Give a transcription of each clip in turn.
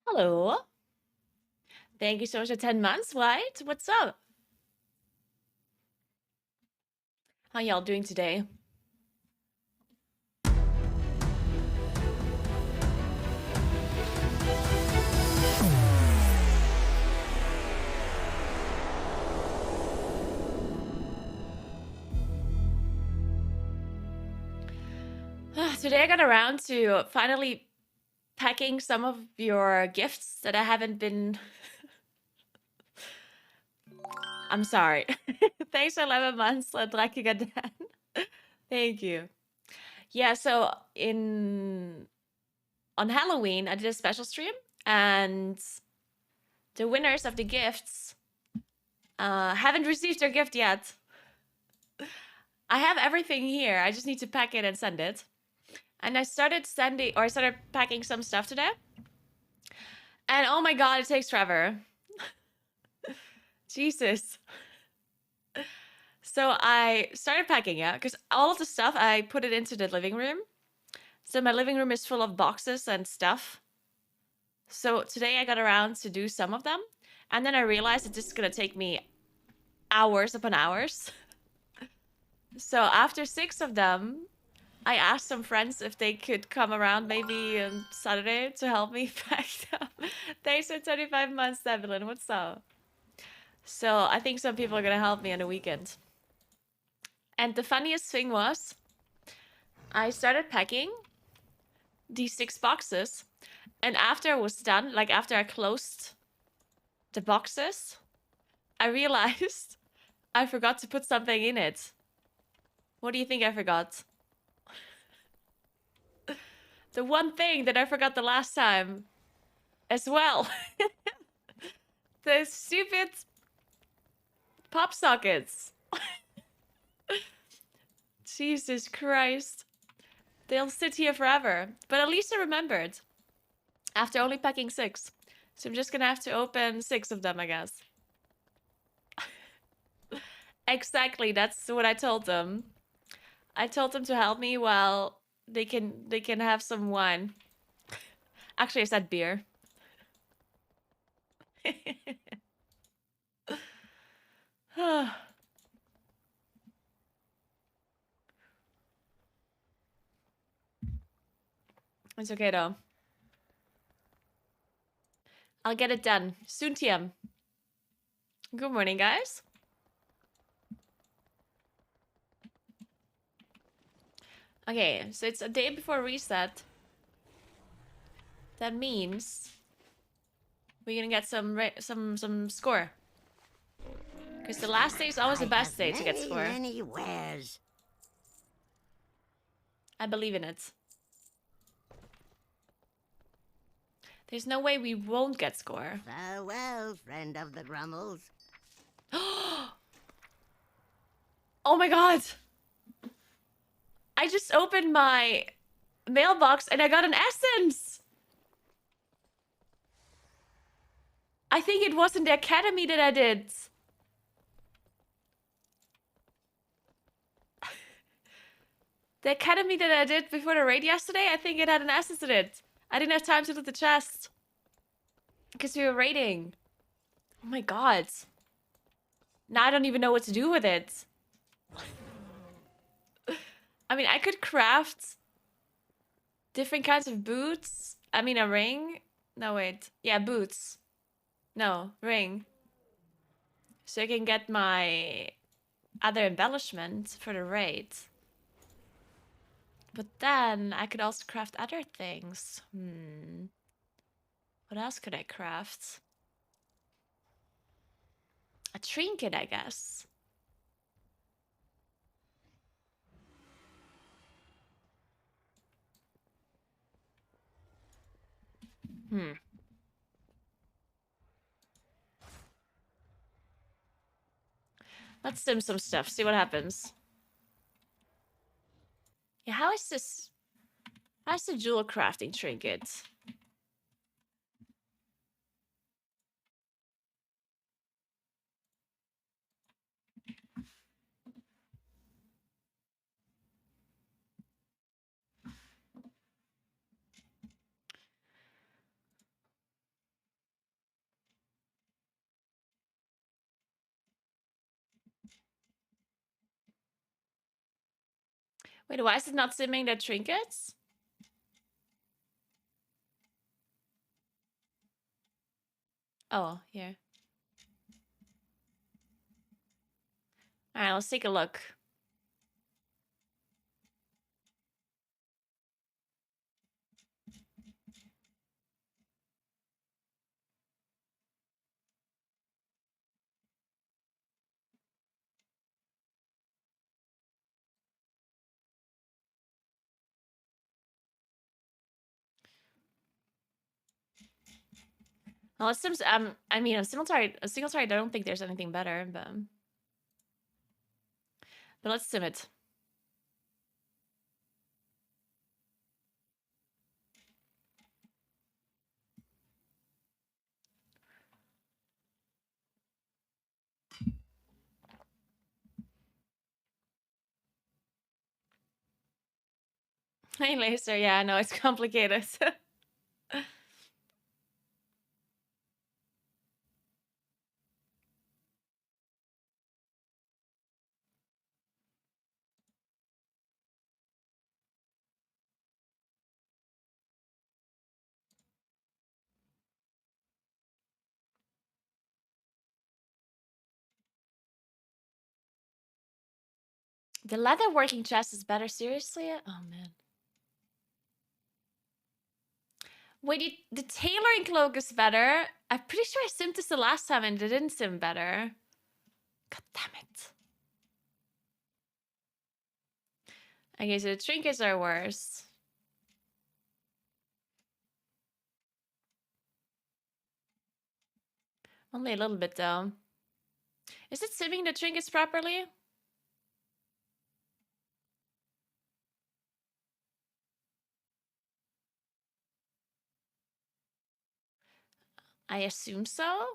Hello. Thank you so much for 10 months, White. What's up? How y'all doing today? Today I got around to finally packing some of your gifts that I haven't been... I'm sorry. Thanks for 11 months, Drakkiga Dan. Thank you. Yeah, so on Halloween, I did a special stream, and the winners of the gifts haven't received their gift yet. I have everything here. I just need to pack it and send it. And I started packing some stuff today. And oh my god, it takes forever. Jesus. So I started packing it, because all of the stuff, I put it into the living room. So my living room is full of boxes and stuff. So today I got around to do some of them. And then I realized it's just gonna take me hours upon hours. So after 6 of them, I asked some friends if they could come around maybe on Saturday to help me pack them. Thanks for 25 months, Evelyn. What's up? So I think some people are gonna help me on the weekend. And the funniest thing was, I started packing these 6 boxes, and after I was done, like after I closed the boxes, I realized I forgot to put something in it. What do you think I forgot? The one thing that I forgot the last time as well. The stupid pop sockets. Jesus Christ. They'll sit here forever. But at least I remembered. After only packing 6. So I'm just gonna have to open 6 of them, I guess. Exactly, that's what I told them. I told them to help me while they can have some wine. Actually, I said beer. It's okay though. I'll get it done. Soon, TM. Good morning, guys. Okay, so it's a day before reset. That means we're gonna get some score. Because the last day is always the best day to get score. Many wares. I believe in it. There's no way we won't get score. Farewell, friend of the Grummels. Oh my god! I just opened my mailbox and I got an essence! I think it was in the academy that I did. The academy that I did before the raid yesterday, I think it had an essence in it. I didn't have time to loot the chest. Because we were raiding. Oh my god. Now I don't even know what to do with it. I mean, I could craft different kinds of boots. I mean, a ring. No, wait. Yeah, boots. No, ring. So I can get my other embellishments for the raid. But then I could also craft other things. What else could I craft? A trinket, I guess. Let's sim some stuff, see what happens. Yeah, how is this? How's the jewel crafting trinket? Wait, why is it not simming the trinkets? Oh, here. Alright, let's take a look. Well, it seems, I mean, a single target, I don't think there's anything better, but let's sim it. Hey, Laser, yeah, no, it's complicated. The leather working chest is better, seriously? Oh, man. Wait, the tailoring cloak is better? I'm pretty sure I simmed this the last time and it didn't sim better. God damn it. Okay, so the trinkets are worse. Only a little bit, though. Is it simming the trinkets properly? I assume so.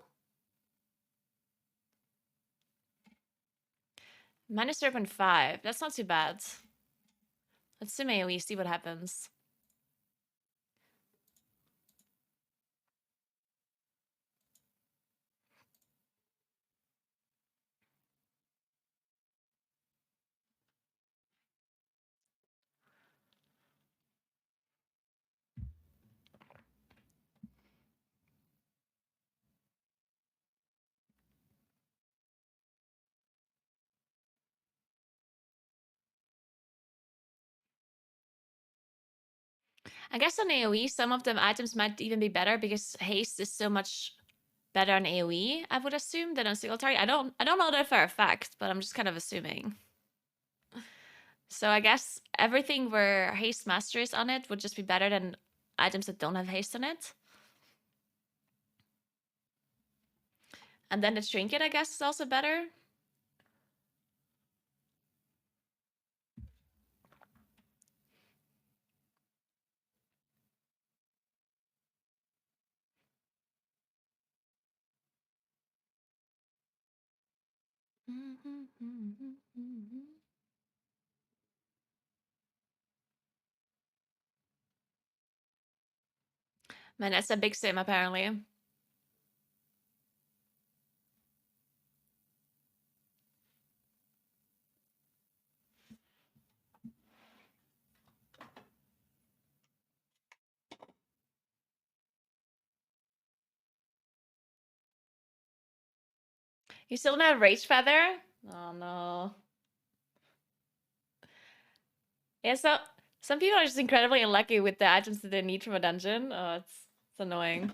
Minus 0.5. That's not too bad. Let's sim AoE, see what happens. I guess on AoE, some of the items might even be better because haste is so much better on AoE, I would assume, than on single target. I don't know that for a fact, but I'm just kind of assuming. So I guess everything where haste master is on it would just be better than items that don't have haste on it. And then the trinket, I guess, is also better. Man, that's a big sim, apparently. You still don't have Rage Feather? Oh, no. Yeah, so some people are just incredibly unlucky with the items that they need from a dungeon. Oh, it's annoying.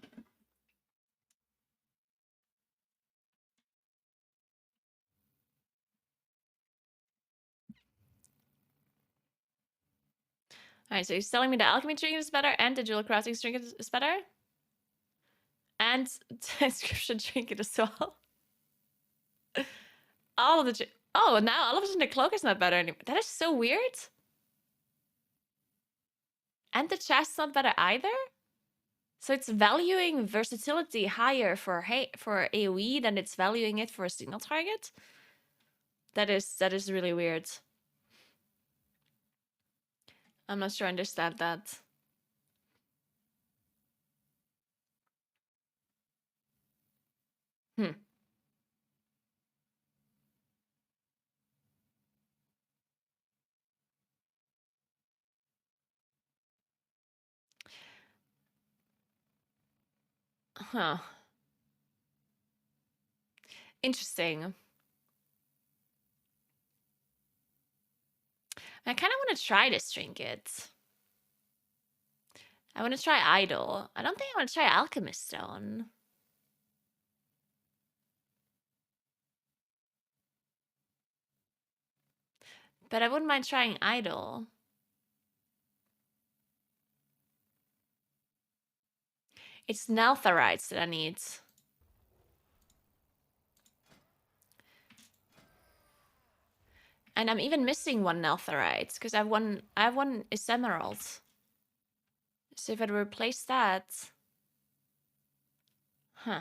Alright, so he's telling me the alchemy trinket is better and the jewel crafting trinket is better? And transcription trinket as well. All of the oh, now all of a sudden the cloak is not better anymore. That is so weird. And the chest's not better either? So it's valuing versatility higher for AoE than it's valuing it for a single target? That is really weird. I'm not sure I understand that. Hmm. Huh. Interesting. I kind of want to try this trinket. I want to try Idol. I don't think I want to try Alchemist Stone. But I wouldn't mind trying Idol. It's Neltharites that I need. And I'm even missing one Neltharite because I have one is Emerald. So if I replace that, huh?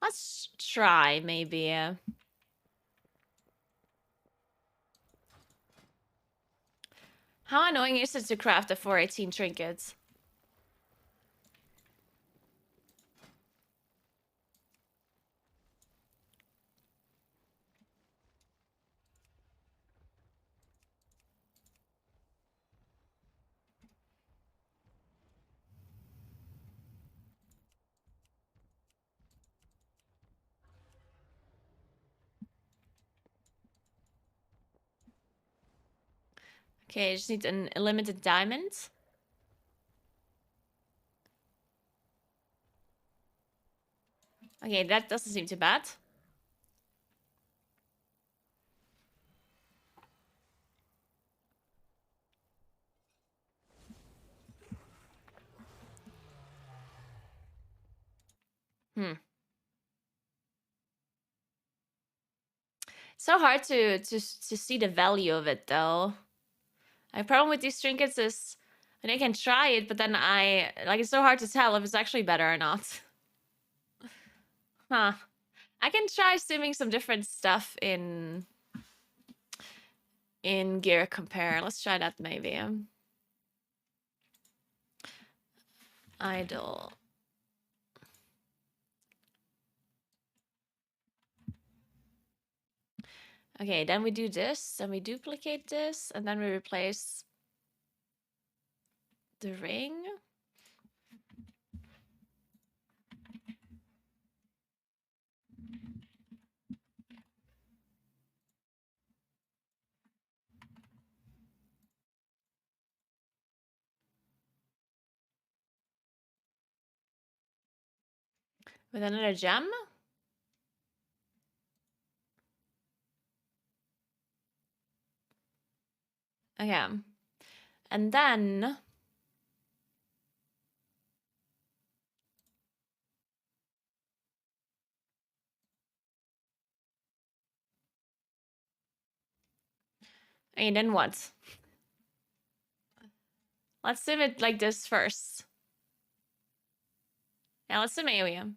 Let's try maybe. How annoying is it to craft a 418 trinket? Okay, I just need a limited diamond. Okay, that doesn't seem too bad. Hmm. So hard to see the value of it though. My problem with these trinkets is, and I can try it, but then it's so hard to tell if it's actually better or not. Huh. I can try simming some different stuff in gear compare. Let's try that maybe. Idle. Okay, then we do this, then we duplicate this, and then we replace the ring. With another gem. Okay. And then then what? Let's sim it like this first. Yeah, let's sim AoE.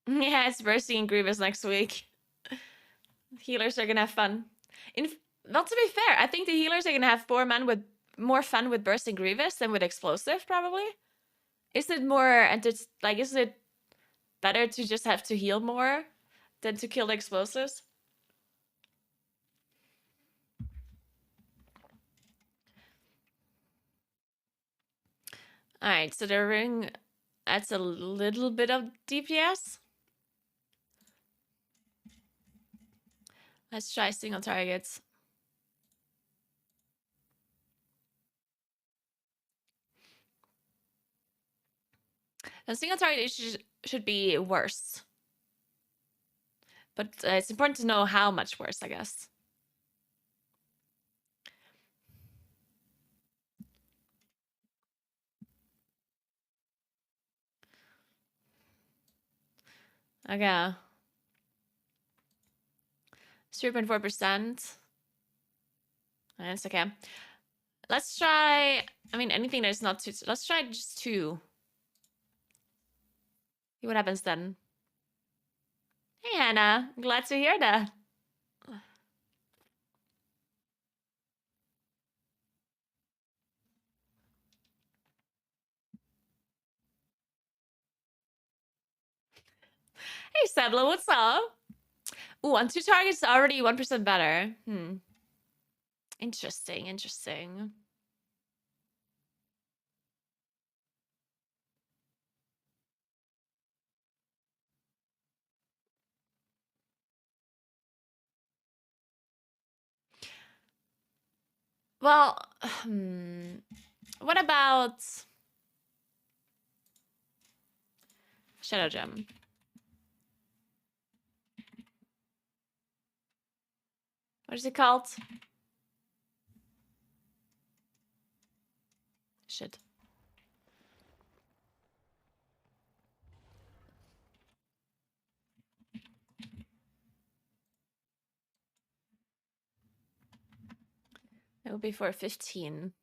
Yeah, it's Bursting and Grievous next week. Healers are gonna have fun. Well, to be fair, I think the healers are gonna have more fun with Bursting Grievous than with Explosive, probably. Is it more and it's like is it better to just have to heal more than to kill the explosives? Alright, so the ring adds a little bit of DPS. Let's try single targets. A single target should be worse. But it's important to know how much worse, I guess. Okay. 0.4%. That's okay. Let's try, I mean, anything that's not too, let's try just 2. See what happens then. Hey, Hannah. Glad to hear that. Hey, Sebla, what's up? Ooh, on 2 targets, already 1% better. Interesting, interesting. Well, what about Shadow Gem? What is it called? Shit. It will be for 15.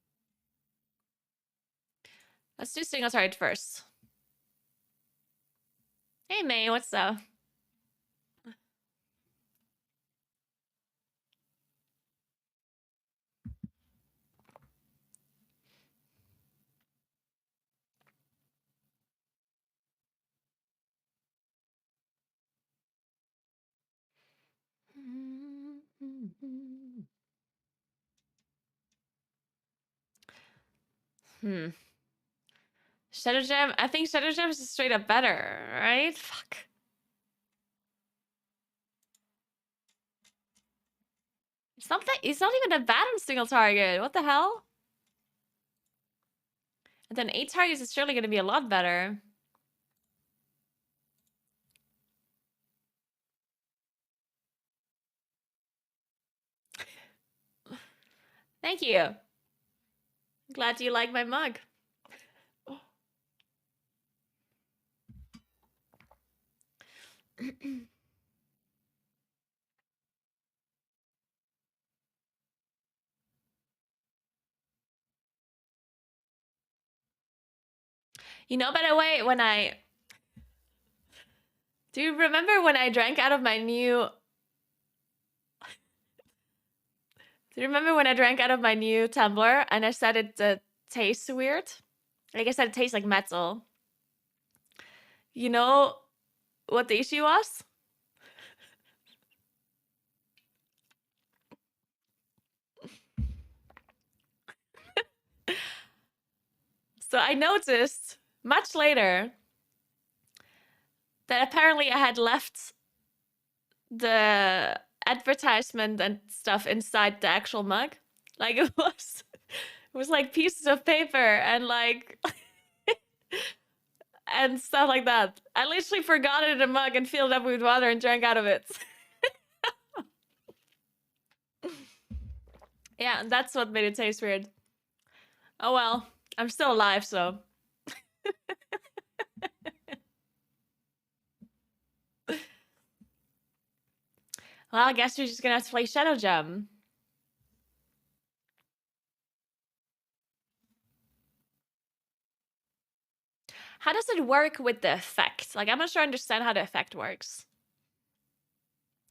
Let's do single target first. Hey, May, what's up? Shadow Gem. I think Shadow Gem is straight up better, right? Fuck. It's not even that bad on single target. What the hell? And then 8 targets is surely gonna be a lot better. Thank you. Glad you like my mug. You know, by the way, do you remember when I drank out of my new... Do you remember when I drank out of my new tumbler and I said it tastes weird? Like I said, it tastes like metal. You know what the issue was? So I noticed much later that apparently I had left the advertisement and stuff inside the actual mug. Like it was like pieces of paper and like and stuff like that. I literally forgot it in a mug and filled it up with water and drank out of it. Yeah, and that's what made it taste weird. Oh well, I'm still alive, so. Well, I guess we're just gonna have to play Shadow Gem. How does it work with the effect? Like, I'm not sure I understand how the effect works.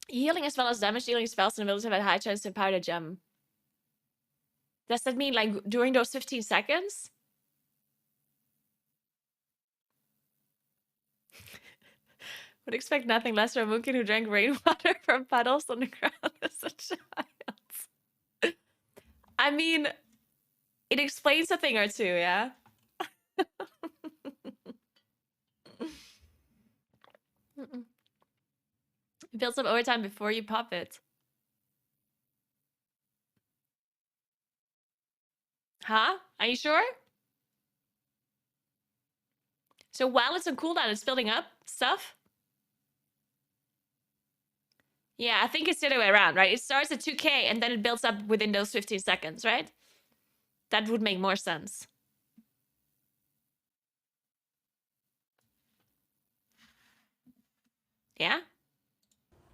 Healing as well as damage dealing spells and abilities have a high chance to empower the gem. Does that mean, like, during those 15 seconds? Would expect nothing less from a Moonkin who drank rainwater from puddles on the ground as a child. I mean, it explains a thing or two, yeah? It builds up over time before you pop it. Huh? Are you sure? So while it's on cooldown, it's building up stuff? Yeah, I think it's the other way around, right? It starts at 2k and then it builds up within those 15 seconds, right? That would make more sense. Yeah?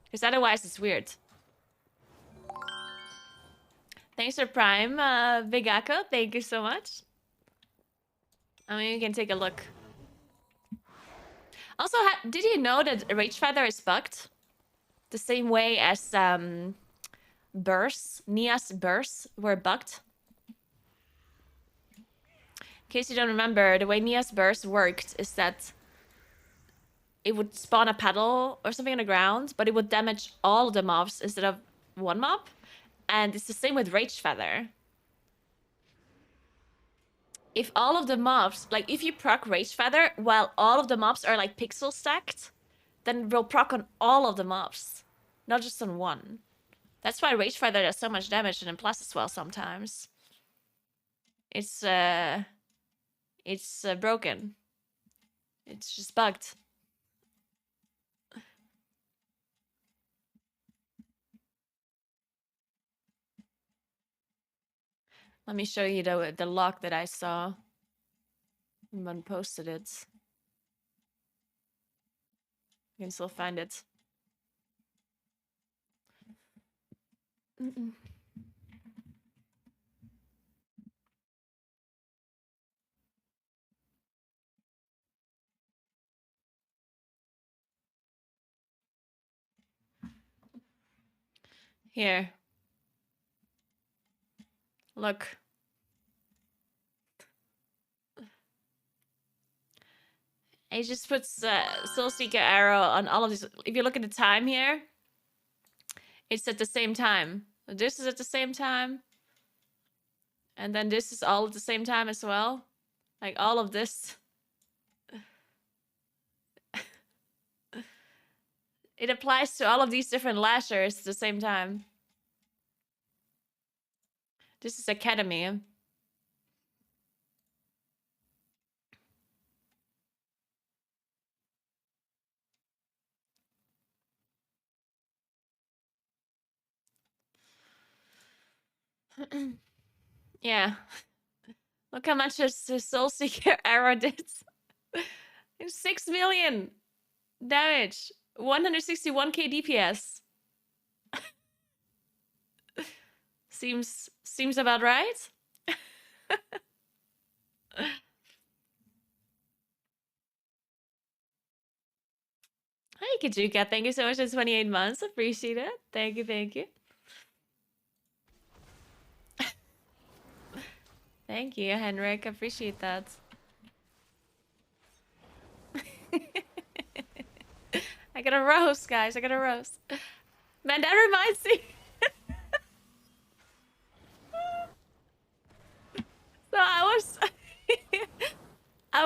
Because otherwise it's weird. Thanks for Prime, Bigako. Thank you so much. I mean, you can take a look. Also, did you know that Rage Feather is bugged? The same way as bursts, Nia's bursts were bugged. In case you don't remember, the way Nia's burst worked is that it would spawn a petal or something on the ground, but it would damage all of the mobs instead of one mob. And it's the same with Rage Feather. If all of the mobs, like if you proc Rage Feather while all of the mobs are like pixel stacked, then we'll proc on all of the mobs, not just on one. That's why Rage Feather does so much damage and plus as well sometimes. It's broken. It's just bugged. Let me show you the log that I saw. Someone posted it. You can still find it. Here. Look. It just puts Soul Seeker arrow on all of these. If you look at the time here, it's at the same time. This is at the same time. And then this is all at the same time as well. Like all of this. It applies to all of these different lashers at the same time. This is Academy. Yeah. Look how much his Soul Seeker arrow did. 6 million damage. 161k DPS. Seems about right. Hi, Kajuka. Thank you so much for 28 months. Appreciate it. Thank you, thank you. Thank you, Henrik. Appreciate that. I got a roast, guys. I got a roast. Man, that reminds me. So I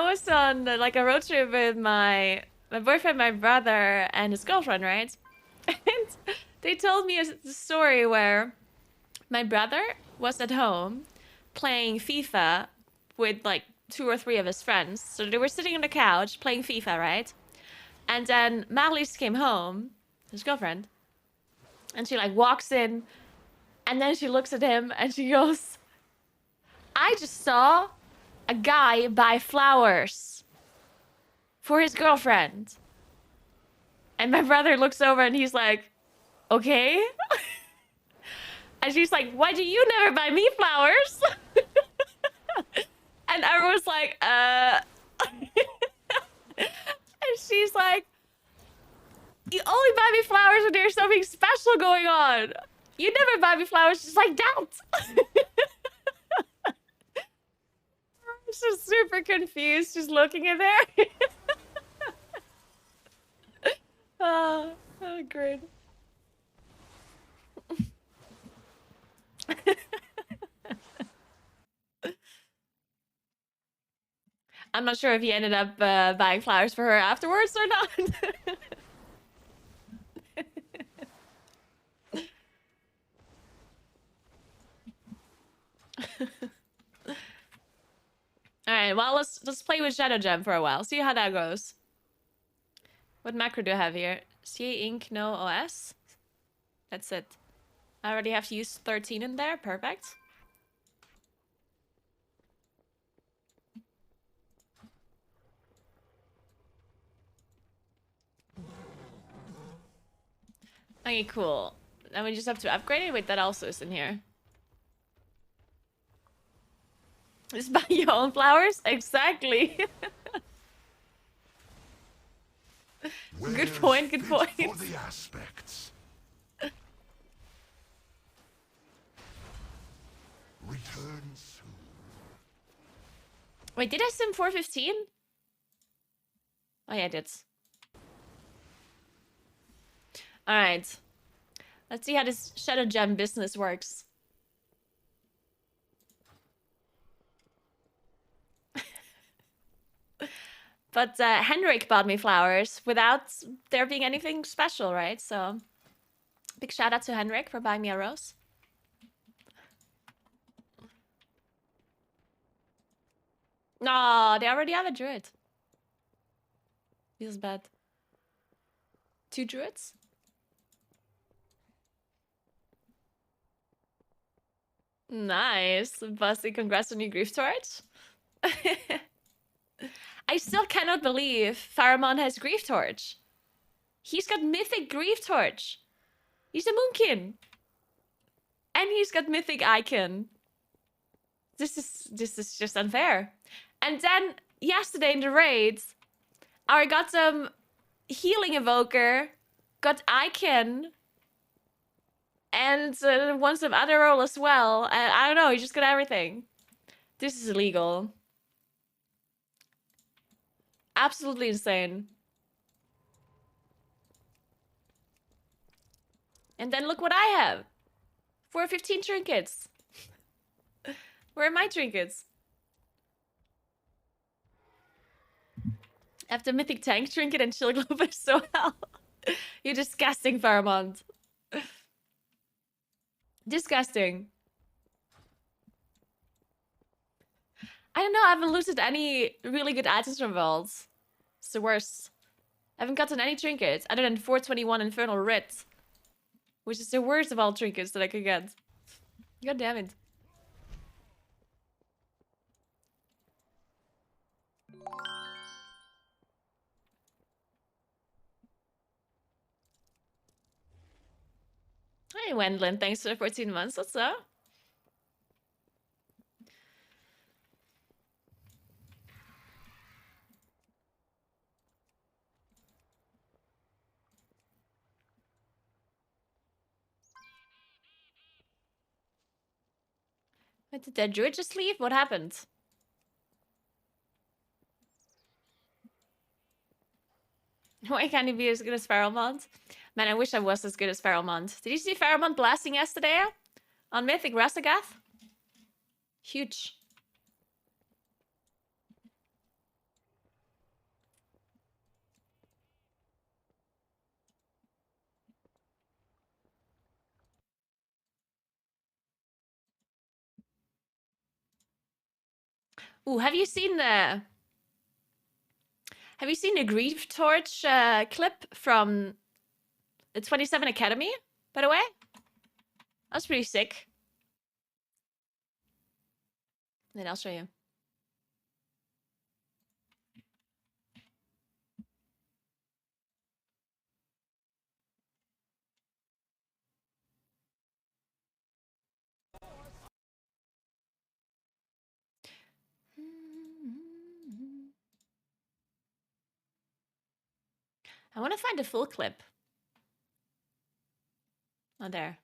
was on like a road trip with my boyfriend, my brother, and his girlfriend, right? And they told me a story where my brother was at home playing FIFA with like 2 or 3 of his friends. So they were sitting on the couch playing FIFA, right? And then Marlies came home, his girlfriend, and she like walks in, and then she looks at him and she goes, I just saw a guy buy flowers for his girlfriend. And my brother looks over and he's like, okay. And she's like, why do you never buy me flowers? And everyone's like, And she's like, you only buy me flowers when there's something special going on. You never buy me flowers just like that. She's super confused, just looking at her. Oh, great. I'm not sure if he ended up buying flowers for her afterwards or not. All right, well, let's play with Shadow Gem for a while. See how that goes. What macro do I have here? CA Inc. No OS. That's it. I already have to use 13 in there. Perfect. Okay, cool. Then we just have to upgrade it. Wait, that also is in here. Just buy your own flowers? Exactly. Good point, good point. For the aspects. Return soon. Wait, did I sim 415? Oh yeah, I did. Alright. Let's see how this Shadow Gem business works. But Henrik bought me flowers without there being anything special, right? So, big shout out to Henrik for buying me a rose. No, they already have a druid. Feels bad. 2 druids? Nice. Bussy, congrats on your grief torch. I still cannot believe Faramon has grief torch. He's got mythic grief torch. He's a moonkin. And he's got mythic icon. This is just unfair. And then yesterday in the raids, I got some healing evoker, got icon, and won some other role as well. And I don't know, he just got everything. This is illegal. Absolutely insane. And then look what I have. 415 trinkets. Where are my trinkets? I have the mythic tank trinket and chill globe as so well. You're disgusting, Faramond. Disgusting. I don't know, I haven't looted any really good items from vaults. It's the worst. I haven't gotten any trinkets other than 421 Infernal Writ, which is the worst of all trinkets that I could get. God damn it. Hey, Wendlin, thanks for the 14 months. What's up? Wait, did that druid just leave? What happened? Why can't he be as good as Faramond? Man, I wish I was as good as Faramond. Did you see Faramond blasting yesterday? On Mythic Rastagath? Huge. Ooh, have you seen the Grief Torch clip from the 27 Academy, by the way? That was pretty sick. Then I'll show you. I want to find a full clip. Oh, there.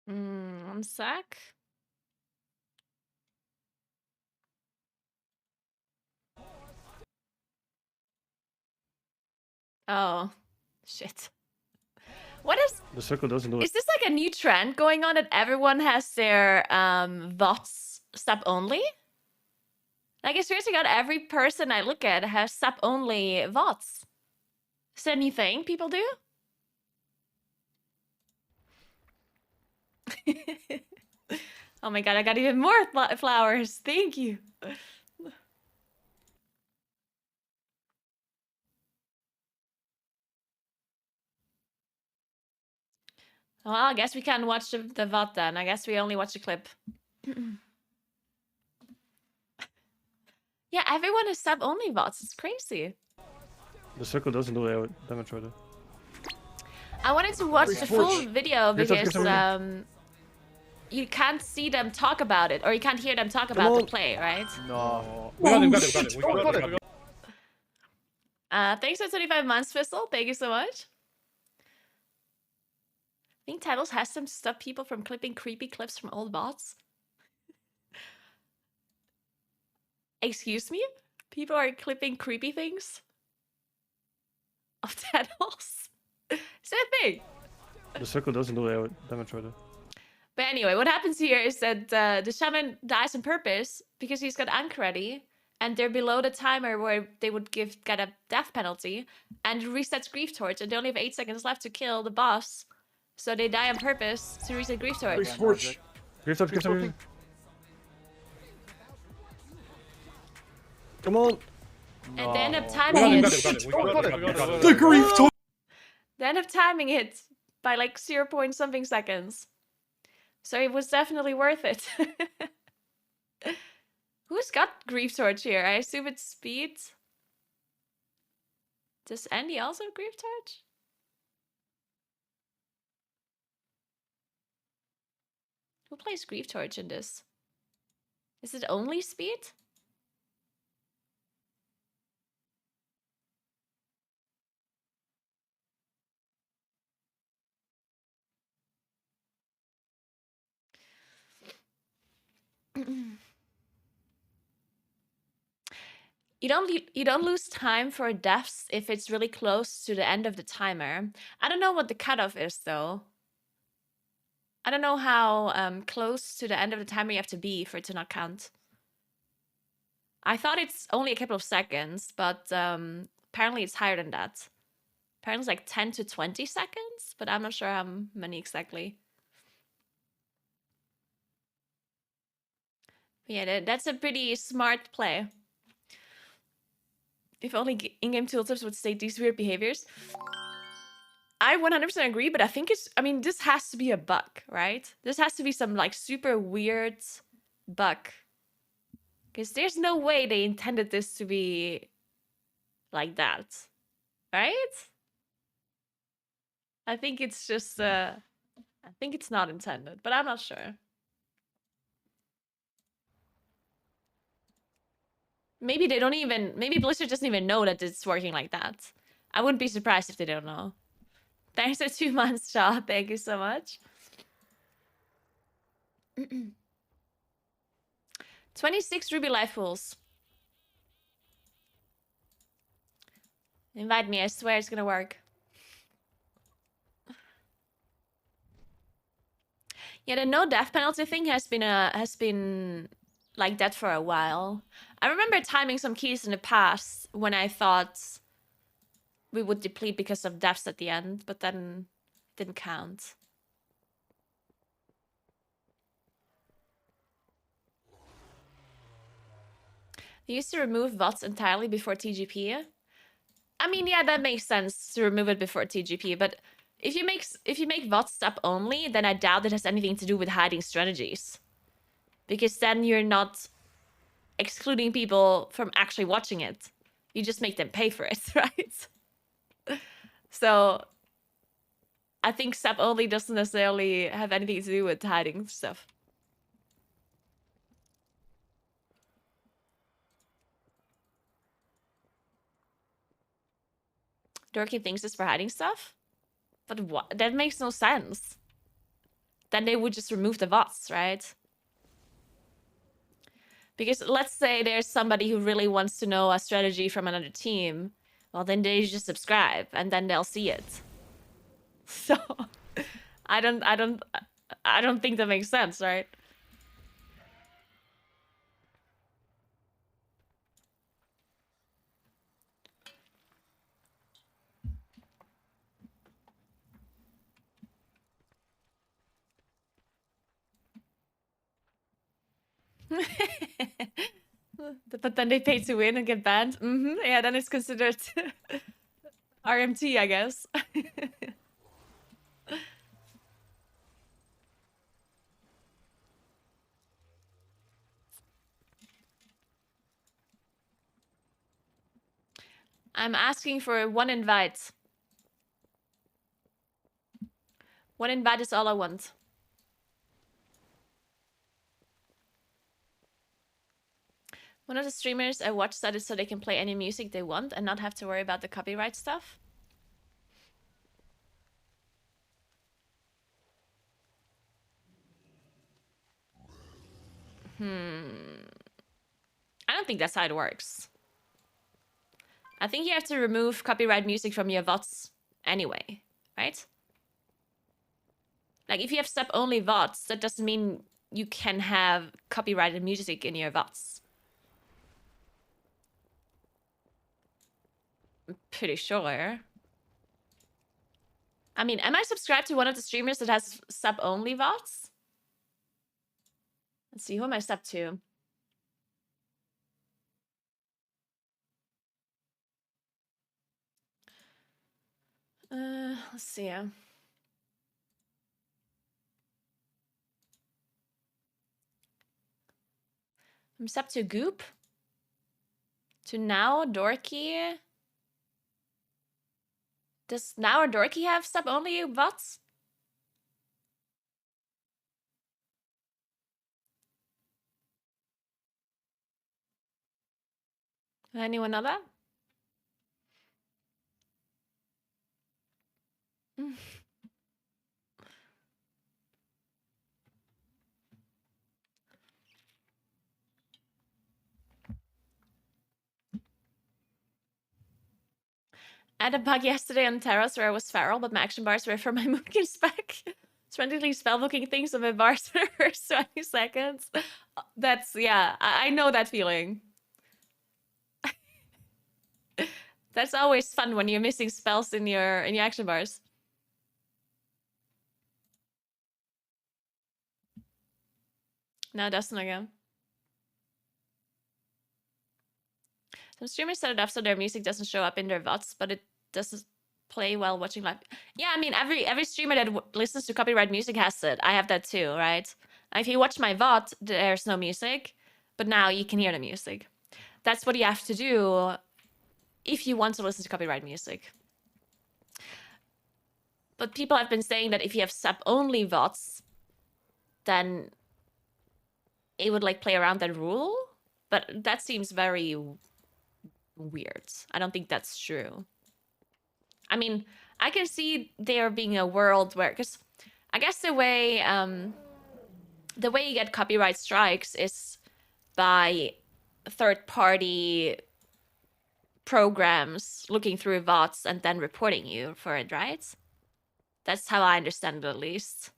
One sec. Oh, shit. What is... The circle doesn't do it. Is this like a new trend going on that everyone has their VODs sub only? Like, I swear to God, every person I look at has sub only VODs. Is that a new thing people do? Oh my God, I got even more flowers. Thank you. Well, I guess we can't watch the VOD then. I guess we only watch the clip. Yeah, everyone is sub-only VODs. It's crazy. The circle doesn't do damage right there. I wanted to watch the full video because, you can't see them talk about it, or you can't hear them talk about the play, right? No. We got it. We got it. Thanks for 25 months, Fizzle. Thank you so much. I think titles has some to stop people from clipping creepy clips from old bots. Excuse me? People are clipping creepy things of titles. Is that a thing? The circle doesn't do damage right there. But anyway, what happens here is that the shaman dies on purpose because he's got Ankh ready, and they're below the timer where they would get a death penalty, and resets Grief Torch, and they only have 8 seconds left to kill the boss. So they die on purpose to reset Grief Torch. Grief Torch. Grief Torch. Come on. And they end up timing it. We got it. The Grief Torch. They end up timing it by like 0 point something seconds. So it was definitely worth it. Who's got Grief Torch here? I assume it's Speed. Does Andy also have Grief Torch? Who plays Grief Torch in this? Is it only Speed? You don't lose time for deaths if it's really close to the end of the timer. I don't know what the cutoff is though. I don't know how close to the end of the timer you have to be for it to not count. I thought it's only a couple of seconds, but apparently it's higher than that. Apparently it's like 10 to 20 seconds, but I'm not sure how many exactly. But yeah, that's a pretty smart play. If only in-game tooltips would state these weird behaviors. I 100% agree, but I think I mean, this has to be a bug, right? This has to be some like super weird bug. Because there's no way they intended this to be like that, right? I think it's just, I think it's not intended, but I'm not sure. Maybe they don't even, maybe Blizzard doesn't even know that it's working like that. I wouldn't be surprised if they don't know. Thanks for 2 months, Shaw. Thank you so much. 26 Ruby Life Pools. Invite me, I swear it's gonna work. Yeah, the no death penalty thing has been like that for a while. I remember timing some keys in the past when I thought we would deplete because of deaths at the end, but then it didn't count. They used to remove VODs entirely before TGP. I mean, yeah, that makes sense to remove it before TGP, but if you make VODs stop only, then I doubt it has anything to do with hiding strategies. Because then you're not excluding people from actually watching it. You just make them pay for it, right? So I think stop only doesn't necessarily have anything to do with hiding stuff. Dorky thinks it's for hiding stuff? But what? That makes no sense. Then they would just remove the VODs, right? Because let's say there's somebody who really wants to know a strategy from another team. Well, then they just subscribe and then they'll see it. So I don't think that makes sense, right? But then they pay to win and get banned. Yeah, then it's considered RMT, I guess. I'm asking for one invite. One invite is all I want. One of the streamers I watch said it so they can play any music they want and not have to worry about the copyright stuff. I don't think that's how it works. I think you have to remove copyright music from your VODs anyway, right? Like, if you have sub-only VODs, that doesn't mean you can have copyrighted music in your VODs. I'm pretty sure. I mean, am I subscribed to one of the streamers that has sub-only VODs? Let's see, who am I sub to? Let's see. I'm sub to Goop. To Now, Dorky. Does Now or Dorky have sub-only VODs? Anyone know that? I had a bug yesterday on Terrace where I was feral, but my action bars were from my Mookin spec. Frantically spellbooking things with my bars for the first 20 seconds. That's, yeah, I know that feeling. That's always fun when you're missing spells in your action bars. Now Dustin again. Some streamers set it up so their music doesn't show up in their VODs, but it doesn't play while watching live. Yeah, I mean, every streamer that listens to copyright music has it. I have that too, right? If you watch my VOD, there's no music, but now you can hear the music. That's what you have to do if you want to listen to copyright music. But people have been saying that if you have sub-only VODs, then it would like play around that rule. But that seems very weird. I don't think that's true. I mean, I can see there being a world where, because I guess the way you get copyright strikes is by third-party programs looking through VODs and then reporting you for it, right? That's how I understand it, at least.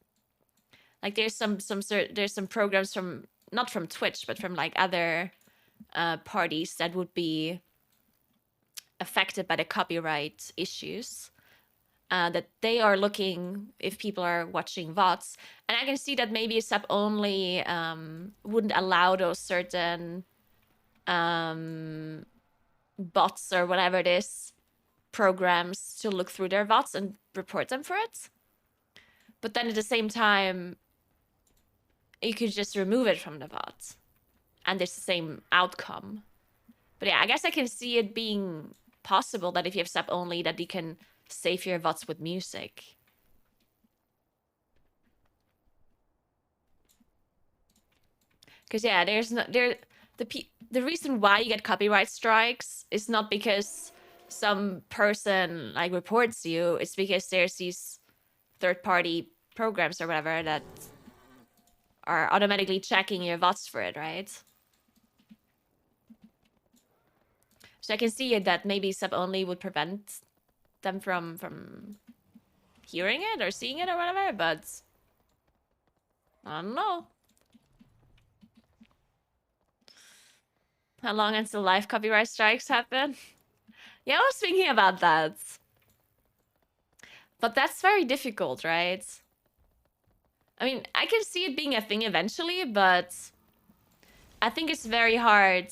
Like, there's some programs from, not from Twitch, but from like other parties that would be affected by the copyright issues, that they are looking if people are watching VODs. And I can see that maybe sub-only wouldn't allow those certain bots or whatever it is, programs to look through their VODs and report them for it. But then at the same time, you could just remove it from the VOD and it's the same outcome. But yeah, I guess I can see it being possible that if you have sub-only, that you can save your VODs with music. Because yeah, the reason why you get copyright strikes is not because some person like reports you, it's because there's these third-party programs or whatever that are automatically checking your VODs for it, right? So I can see that maybe sub-only would prevent them from hearing it or seeing it or whatever, but I don't know. How long until live copyright strikes happen? Yeah, I was thinking about that. But that's very difficult, right? I mean, I can see it being a thing eventually, but I think it's very hard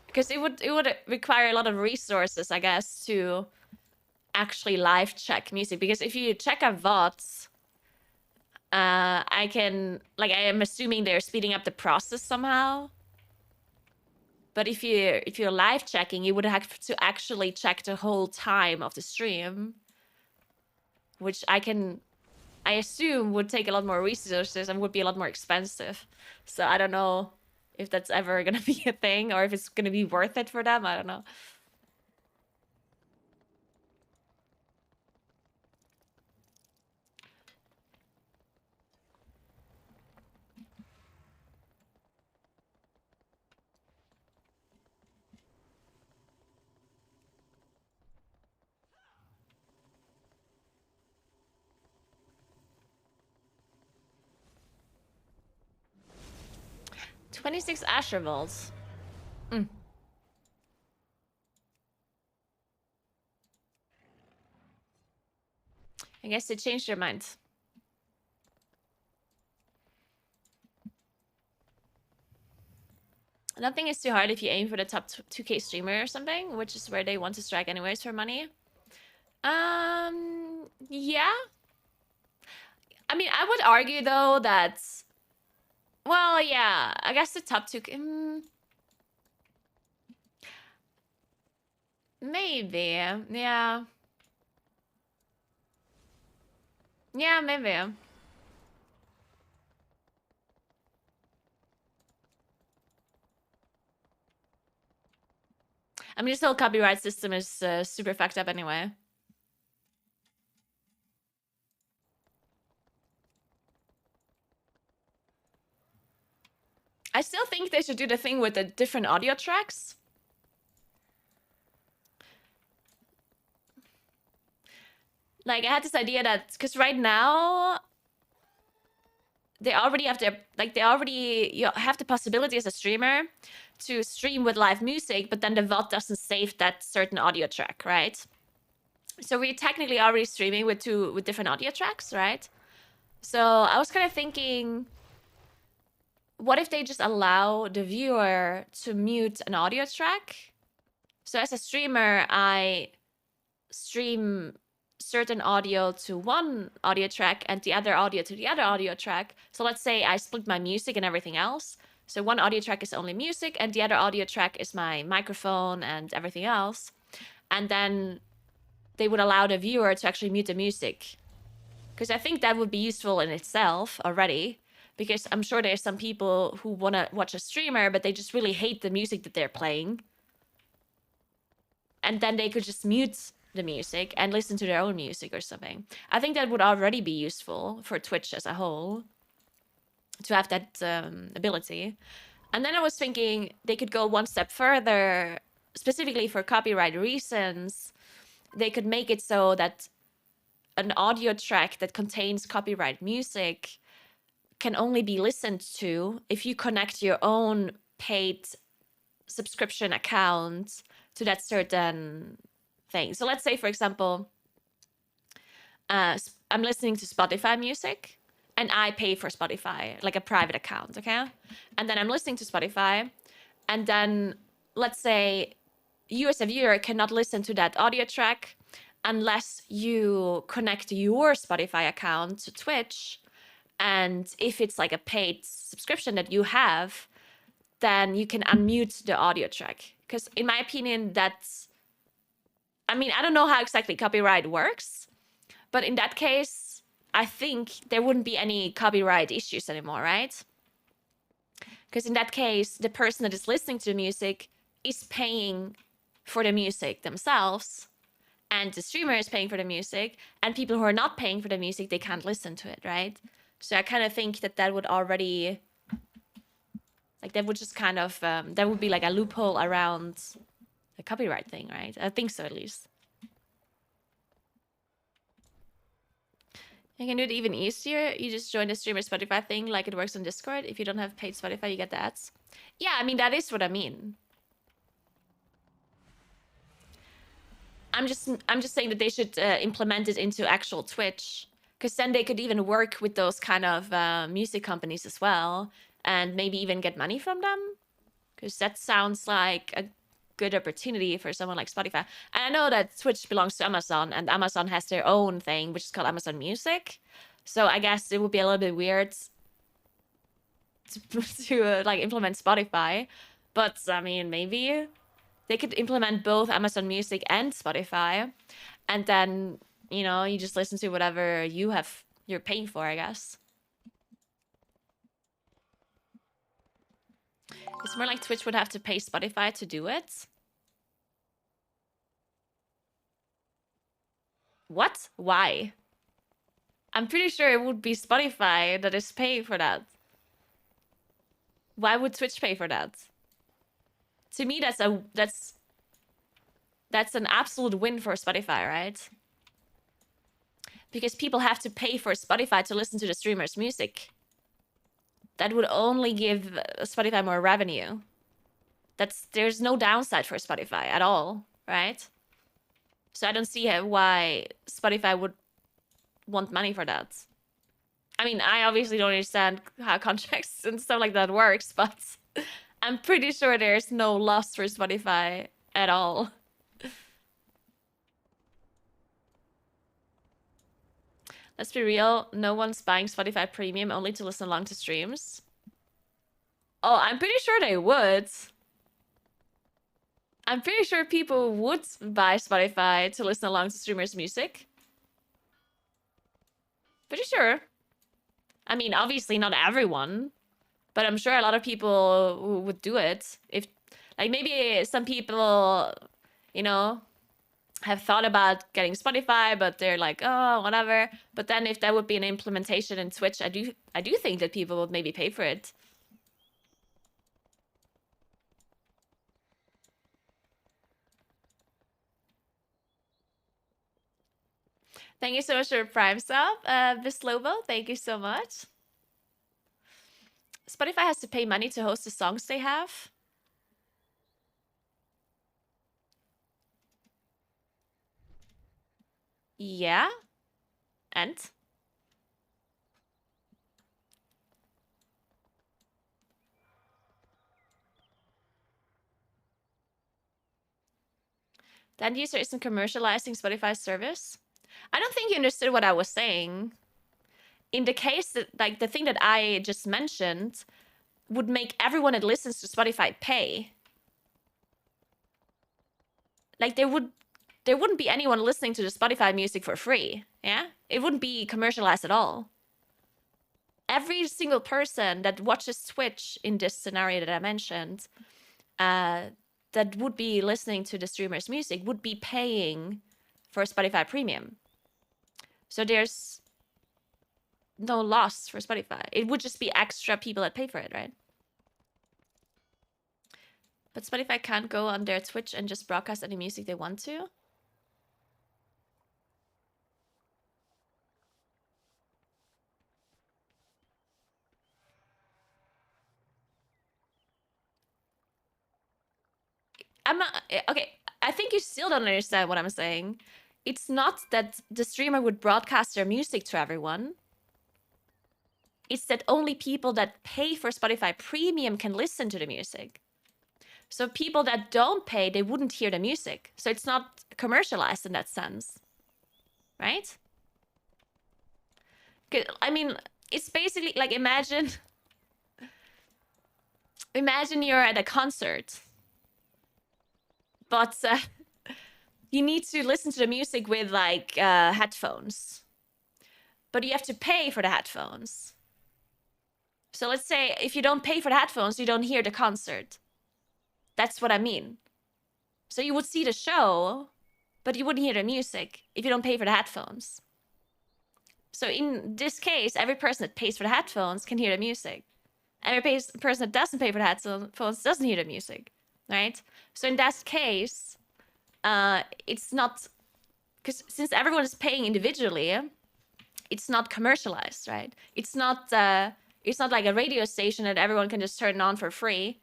because it would require a lot of resources, I guess, to actually live check music. Because if you check a VOD, I am assuming they're speeding up the process somehow. But if you're live checking, you would have to actually check the whole time of the stream, which I assume would take a lot more resources and would be a lot more expensive. So I don't know if that's ever gonna be a thing or if it's gonna be worth it for them. I don't know. $26 Asher volts. I guess they changed their mind. I don't think it's too hard if you aim for the top 2K streamer or something, which is where they want to strike anyways for money. Yeah. I mean, I would argue though that, well, yeah, I guess the top 2K. Maybe, yeah. Yeah, maybe. I mean, this whole copyright system is super fucked up anyway. I still think they should do the thing with the different audio tracks. Like, I had this idea that, because right now, they already have their, like, you have the possibility as a streamer to stream with live music, but then the VOD doesn't save that certain audio track, right? So we're technically already streaming with different audio tracks, right? So I was kind of thinking, what if they just allow the viewer to mute an audio track? So as a streamer, I stream certain audio to one audio track and the other audio to the other audio track. So let's say I split my music and everything else. So one audio track is only music and the other audio track is my microphone and everything else. And then they would allow the viewer to actually mute the music. Because I think that would be useful in itself already. Because I'm sure there's some people who want to watch a streamer, but they just really hate the music that they're playing. And then they could just mute the music and listen to their own music or something. I think that would already be useful for Twitch as a whole to have that ability. And then I was thinking they could go one step further, specifically for copyright reasons. They could make it so that an audio track that contains copyright music can only be listened to if you connect your own paid subscription account to that certain thing. So let's say, for example, I'm listening to Spotify music and I pay for Spotify, like a private account, okay? And then I'm listening to Spotify and then let's say you as a viewer cannot listen to that audio track unless you connect your Spotify account to Twitch. And if it's like a paid subscription that you have, then you can unmute the audio track. Because in my opinion, that's, I mean, I don't know how exactly copyright works, but in that case, I think there wouldn't be any copyright issues anymore, right? Because in that case, the person that is listening to the music is paying for the music themselves, and the streamer is paying for the music, and people who are not paying for the music, they can't listen to it, right? So I kind of think that that would already, like, that would just kind of, that would be like a loophole around the copyright thing, right? I think so, at least. You can do it even easier. You just join the streamer Spotify thing like it works on Discord. If you don't have paid Spotify, you get the ads. Yeah, I mean, that is what I mean. I'm just saying that they should implement it into actual Twitch, because then they could even work with those kind of music companies as well, and maybe even get money from them, because that sounds like a good opportunity for someone like Spotify. And I know that Twitch belongs to Amazon, and Amazon has their own thing, which is called Amazon Music. So I guess it would be a little bit weird to like implement Spotify, but I mean, maybe they could implement both Amazon Music and Spotify, and then, you know, you just listen to whatever you're paying for, I guess. It's more like Twitch would have to pay Spotify to do it. What? Why? I'm pretty sure it would be Spotify that is paying for that. Why would Twitch pay for that? To me, that's an absolute win for Spotify, right? Because people have to pay for Spotify to listen to the streamer's music. That would only give Spotify more revenue. There's no downside for Spotify at all, right? So I don't see why Spotify would want money for that. I mean, I obviously don't understand how contracts and stuff like that works, but I'm pretty sure there's no loss for Spotify at all. Let's be real, no one's buying Spotify Premium only to listen along to streams. Oh, I'm pretty sure they would. I'm pretty sure people would buy Spotify to listen along to streamers' music. Pretty sure. I mean, obviously not everyone, but I'm sure a lot of people would do it. If, like, maybe some people, you know, have thought about getting Spotify, but they're like, oh, whatever. But then if that would be an implementation in Twitch, I do think that people would maybe pay for it. Thank you so much for Prime sub, Bislobo. Thank you so much. Spotify has to pay money to host the songs they have. Yeah. And? The end user isn't commercializing Spotify's service. I don't think you understood what I was saying. In the case that, like, the thing that I just mentioned would make everyone that listens to Spotify pay. Like, there wouldn't be anyone listening to the Spotify music for free, yeah? It wouldn't be commercialized at all. Every single person that watches Twitch in this scenario that I mentioned, that would be listening to the streamer's music would be paying for Spotify Premium. So there's no loss for Spotify. It would just be extra people that pay for it, right? But Spotify can't go on their Twitch and just broadcast any music they want to. I'm not, okay, I think you still don't understand what I'm saying. It's not that the streamer would broadcast their music to everyone. It's that only people that pay for Spotify Premium can listen to the music. So people that don't pay, they wouldn't hear the music. So it's not commercialized in that sense, right? I mean, it's basically like imagine you're at a concert, but you need to listen to the music with like headphones, but you have to pay for the headphones. So let's say if you don't pay for the headphones, you don't hear the concert. That's what I mean. So you would see the show, but you wouldn't hear the music if you don't pay for the headphones. So in this case, every person that pays for the headphones can hear the music. Every person that doesn't pay for the headphones doesn't hear the music, right? So in that case, it's not, because since everyone is paying individually, it's not commercialized, right? It's not like a radio station that everyone can just turn on for free,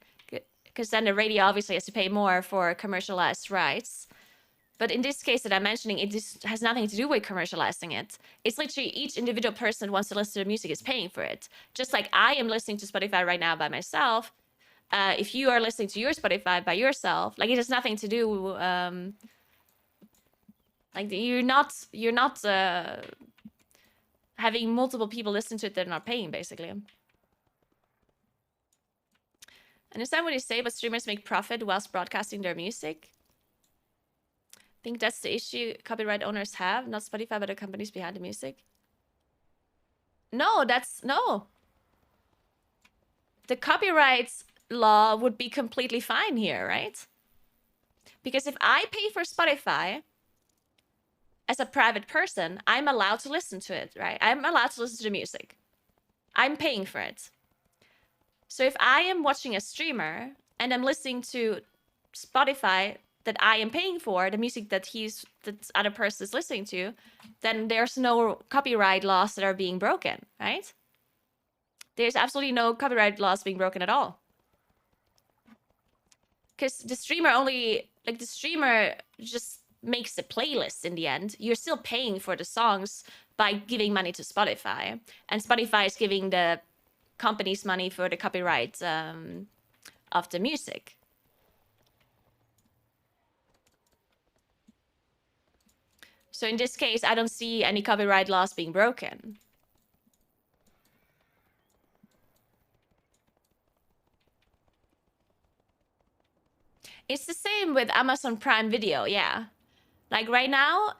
because then the radio obviously has to pay more for commercialized rights. But in this case that I'm mentioning, it just has nothing to do with commercializing it. It's literally each individual person that wants to listen to the music is paying for it. Just like I am listening to Spotify right now by myself. If you are listening to your Spotify by yourself, like it has nothing to do. Like you're not having multiple people listen to it that are not paying, basically. I understand what you say, but streamers make profit whilst broadcasting their music. I think that's the issue copyright owners have, not Spotify, but the companies behind the music. No, no. The copyrights law would be completely fine here, right? Because if I pay for Spotify as a private person, I'm allowed to listen to it, right? I'm allowed to listen to the music. I'm paying for it. So if I am watching a streamer and I'm listening to Spotify that I am paying for, the music that other person is listening to, then there's no copyright laws that are being broken, right? There's absolutely no copyright laws being broken at all. Because the streamer just makes the playlist in the end. You're still paying for the songs by giving money to Spotify. And Spotify is giving the companies money for the copyright of the music. So in this case, I don't see any copyright laws being broken. It's the same with Amazon Prime Video, yeah. Like right now,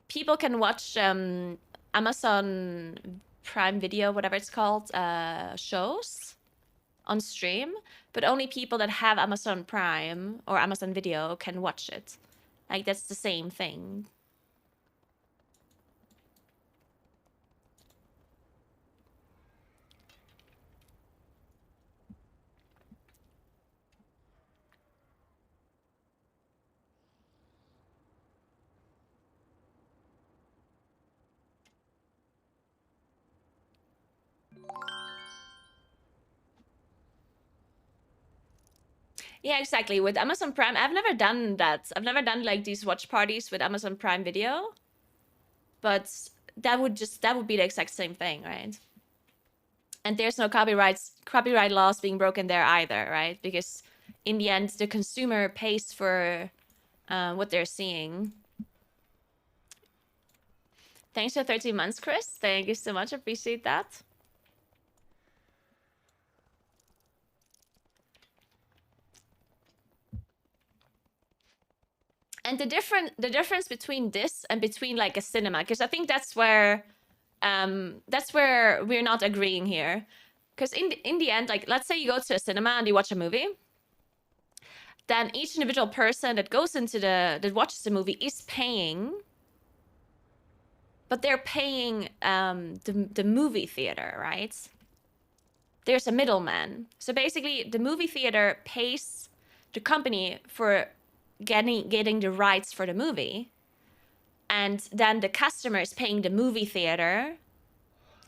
people can watch Amazon Prime Video, whatever it's called, shows on stream, but only people that have Amazon Prime or Amazon Video can watch it. Like, that's the same thing. Yeah, exactly. With Amazon Prime, I've never done that. I've never done like these watch parties with Amazon Prime Video. But that would be the exact same thing, right? And there's no copyright laws being broken there either, right? Because in the end, the consumer pays for what they're seeing. Thanks for 13 months, Chris. Thank you so much. Appreciate that. And the difference between this and between like a cinema, because I think that's where we're not agreeing here. Because in the end, like let's say you go to a cinema and you watch a movie, then each individual person that goes into that watches the movie is paying, but they're paying the movie theater, right? There's a middleman. So basically, the movie theater pays the company for getting the rights for the movie, and then the customer is paying the movie theater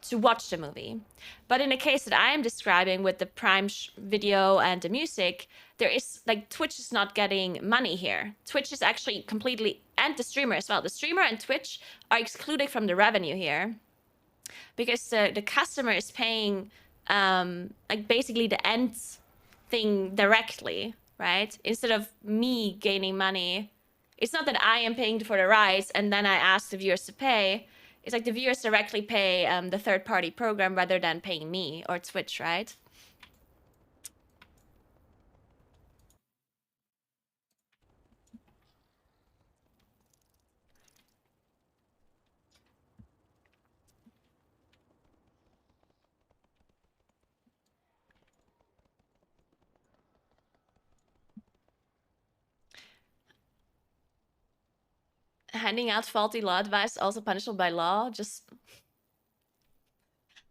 to watch the movie. But in the case that I am describing with the Prime Video and the music, there is like Twitch is not getting money here. Twitch is actually completely, and the streamer as well. The streamer and Twitch are excluded from the revenue here because the customer is paying like basically the end thing directly, right? Instead of me gaining money. It's not that I am paying for the rights and then I ask the viewers to pay. It's like the viewers directly pay the third-party program rather than paying me or Twitch, right? Handing out faulty law advice also punishable by law.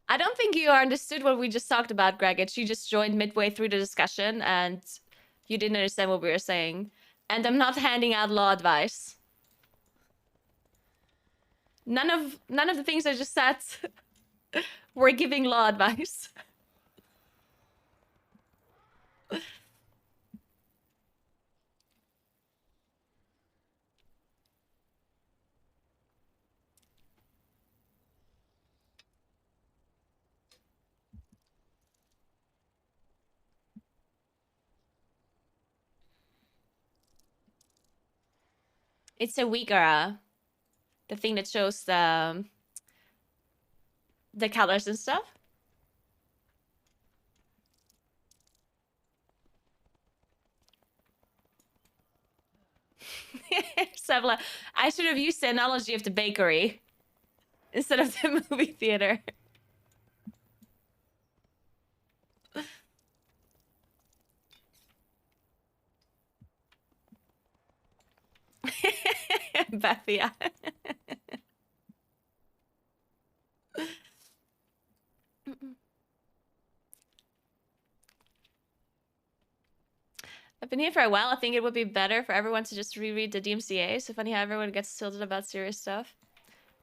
I don't think you understood what we just talked about, Greg. You just joined midway through the discussion and you didn't understand what we were saying. And I'm not handing out law advice. None of the things I just said were giving law advice. It's a Uyghur, the thing that shows the colors and stuff. Sevla, I should have used the analogy of the bakery instead of the movie theater. Beth, yeah. I've been here for a while. I think it would be better for everyone to just reread the DMCA. So funny how everyone gets tilted about serious stuff.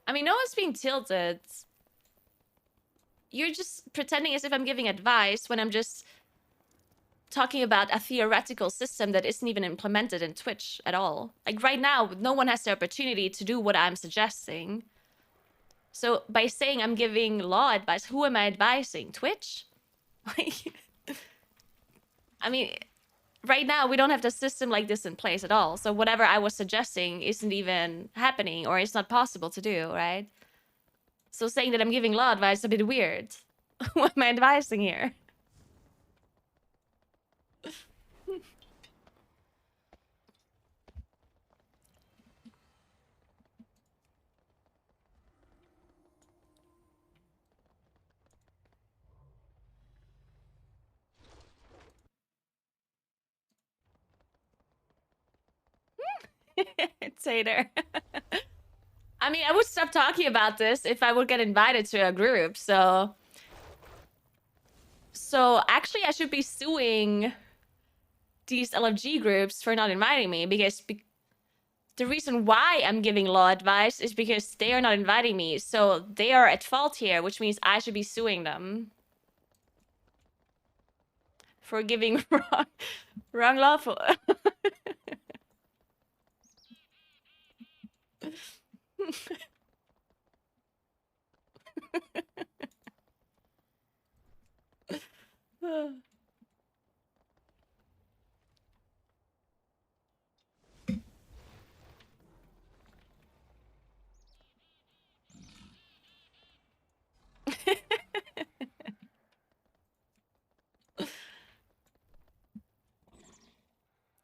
I mean, no one's being tilted. You're just pretending as if I'm giving advice when I'm just talking about a theoretical system that isn't even implemented in Twitch at all. Like right now, no one has the opportunity to do what I'm suggesting. So by saying I'm giving law advice, who am I advising? Twitch? Like, I mean, right now we don't have the system like this in place at all. So whatever I was suggesting isn't even happening or it's not possible to do, right? So saying that I'm giving law advice is a bit weird. What am I advising here? Tater. I mean, I would stop talking about this if I would get invited to a group, so actually I should be suing these LFG groups for not inviting me because the reason why I'm giving law advice is because they are not inviting me. So they are at fault here, which means I should be suing them for giving wrong lawful.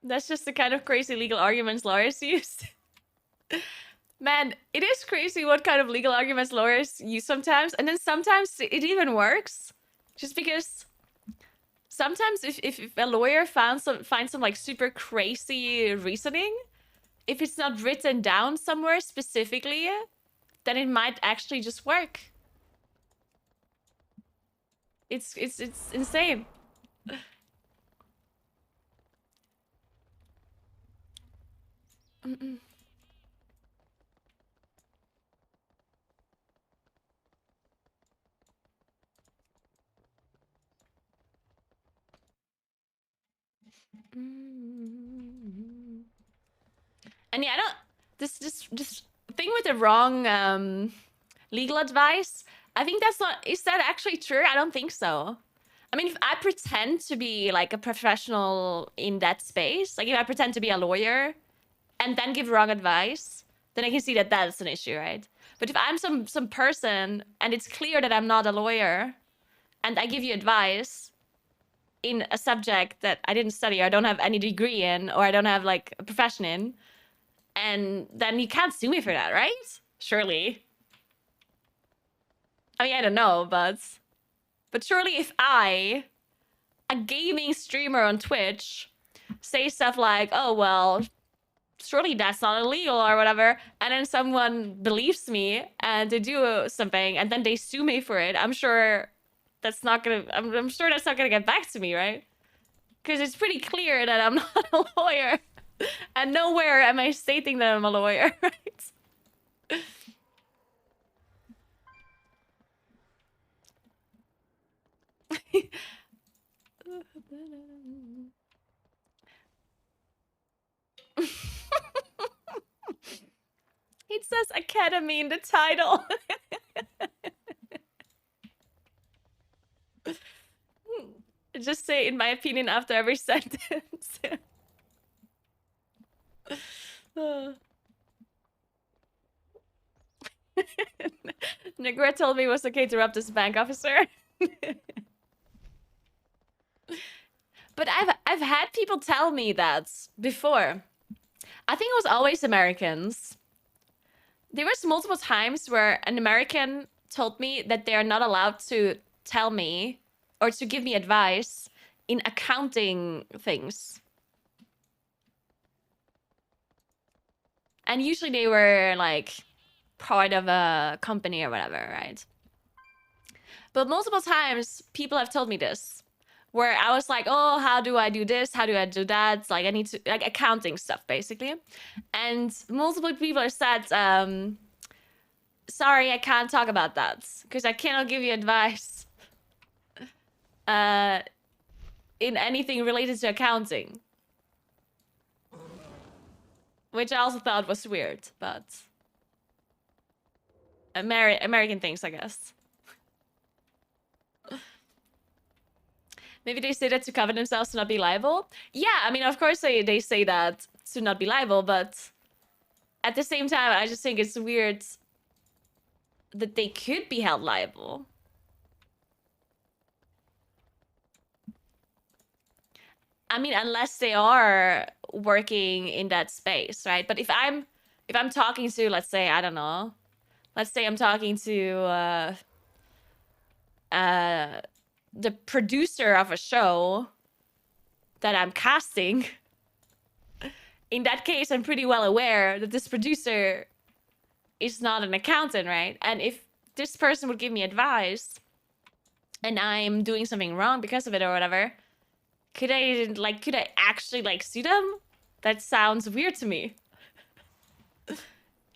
That's just the kind of crazy legal arguments lawyers use. Man, it is crazy what kind of legal arguments lawyers use sometimes. And then sometimes it even works. Just because sometimes if a lawyer finds some like super crazy reasoning, if it's not written down somewhere specifically, then it might actually just work. It's insane. And yeah, I don't. This thing with the wrong legal advice. I think that's not. Is that actually true? I don't think so. I mean, if I pretend to be like a professional in that space, like if I pretend to be a lawyer, and then give wrong advice, then I can see that that's an issue, right? But if I'm some person and it's clear that I'm not a lawyer, and I give you advice in a subject that I didn't study, or I don't have any degree in, or I don't have like a profession in, and then you can't sue me for that, right? Surely. I mean, I don't know, but surely if I, a gaming streamer on Twitch, say stuff like, oh, well, surely that's not illegal or whatever, and then someone believes me and they do something and then they sue me for it, I'm sure that's not gonna, I'm sure that's not gonna get back to me, right? Because it's pretty clear that I'm not a lawyer. And nowhere am I stating that I'm a lawyer, right? It says academy in the title. Just say, in my opinion, after every sentence. Naguura told me it was okay to rob this bank officer. But I've had people tell me that before. I think it was always Americans. There was multiple times where an American told me that they are not allowed to tell me or to give me advice in accounting things. And usually they were like part of a company or whatever, right? But multiple times people have told me this, where I was like, oh, how do I do this? How do I do that? Like I need to, like accounting stuff basically. And multiple people have said, sorry, I can't talk about that because I cannot give you advice in anything related to accounting. Which I also thought was weird, but American things, I guess. Maybe they say that to cover themselves to not be liable. Yeah, I mean, of course they say that to not be liable, but at the same time, I just think it's weird that they could be held liable. I mean, unless they are working in that space, right? But if I'm talking to, let's say, I don't know, let's say I'm talking to the producer of a show that I'm casting, in that case, I'm pretty well aware that this producer is not an accountant, right? And if this person would give me advice and I'm doing something wrong because of it or whatever, could I actually like sue them? That sounds weird to me.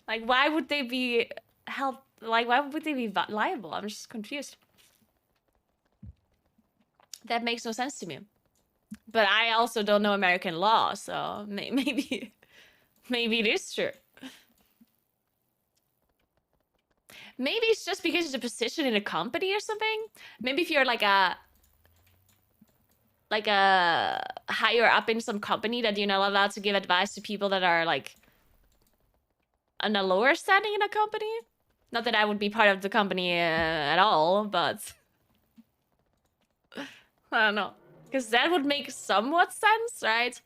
Like, why would they be held? Like, why would they be liable? I'm just confused. That makes no sense to me. But I also don't know American law, so maybe it is true. Maybe it's just because it's a position in a company or something. Maybe if you're like a higher up in some company that you're not allowed to give advice to people that are like on a lower standing in a company. Not that I would be part of the company at all, but I don't know. Because that would make somewhat sense, right?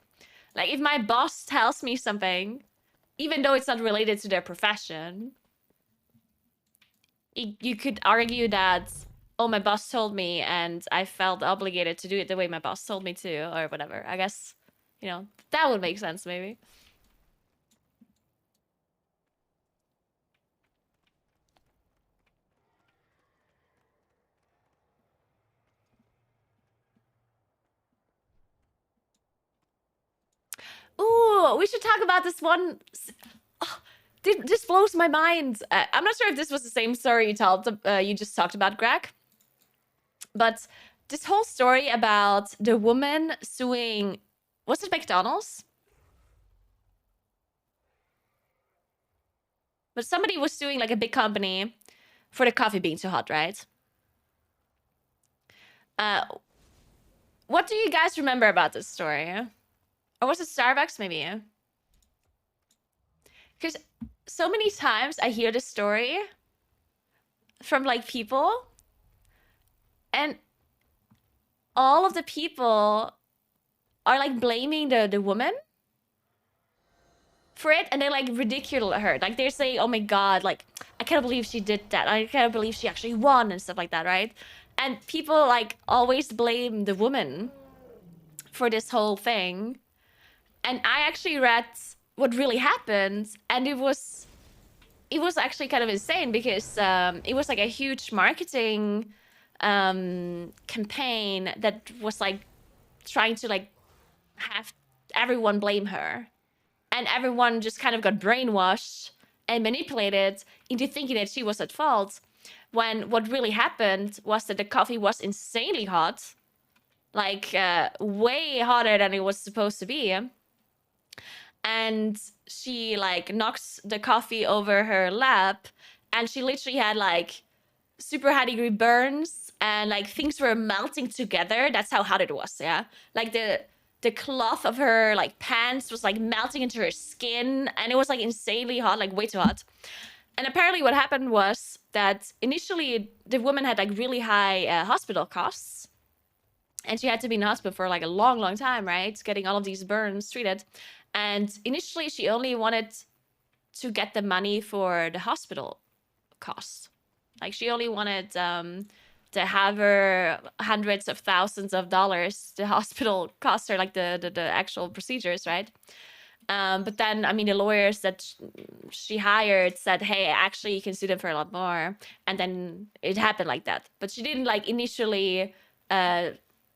Like if my boss tells me something, even though it's not related to their profession, you could argue that, oh, my boss told me and I felt obligated to do it the way my boss told me to, or whatever. I guess, you know, that would make sense maybe. Ooh, we should talk about this one. Oh, this blows my mind. I'm not sure if this was the same story you just talked about, Greg. But this whole story about the woman suing, was it McDonald's? But somebody was suing like a big company for the coffee being too hot, right? What do you guys remember about this story? Or was it Starbucks maybe? Because so many times I hear this story from like people, and all of the people are like blaming the woman for it, and they like ridicule her. Like they're saying, oh my god, like I can't believe she did that. I can't believe she actually won and stuff like that, right? And people like always blame the woman for this whole thing. And I actually read what really happened, and it was actually kind of insane because it was like a huge marketing campaign that was like trying to like have everyone blame her, and everyone just kind of got brainwashed and manipulated into thinking that she was at fault, when what really happened was that the coffee was insanely hot, like way hotter than it was supposed to be. And she like knocks the coffee over her lap, and she literally had like super high degree burns, and like things were melting together. That's how hot it was. Yeah, like the cloth of her like pants was like melting into her skin, and it was like insanely hot, like way too hot. And apparently what happened was that initially the woman had like really high hospital costs, and she had to be in hospital for like a long time, right, getting all of these burns treated. And initially she only wanted to get the money for the hospital costs. Like she only wanted to have her hundreds of thousands of dollars the hospital cost her, like the actual procedures, right? But then, I mean, the lawyers that she hired said, hey, actually, you can sue them for a lot more. And then it happened like that. But she didn't like initially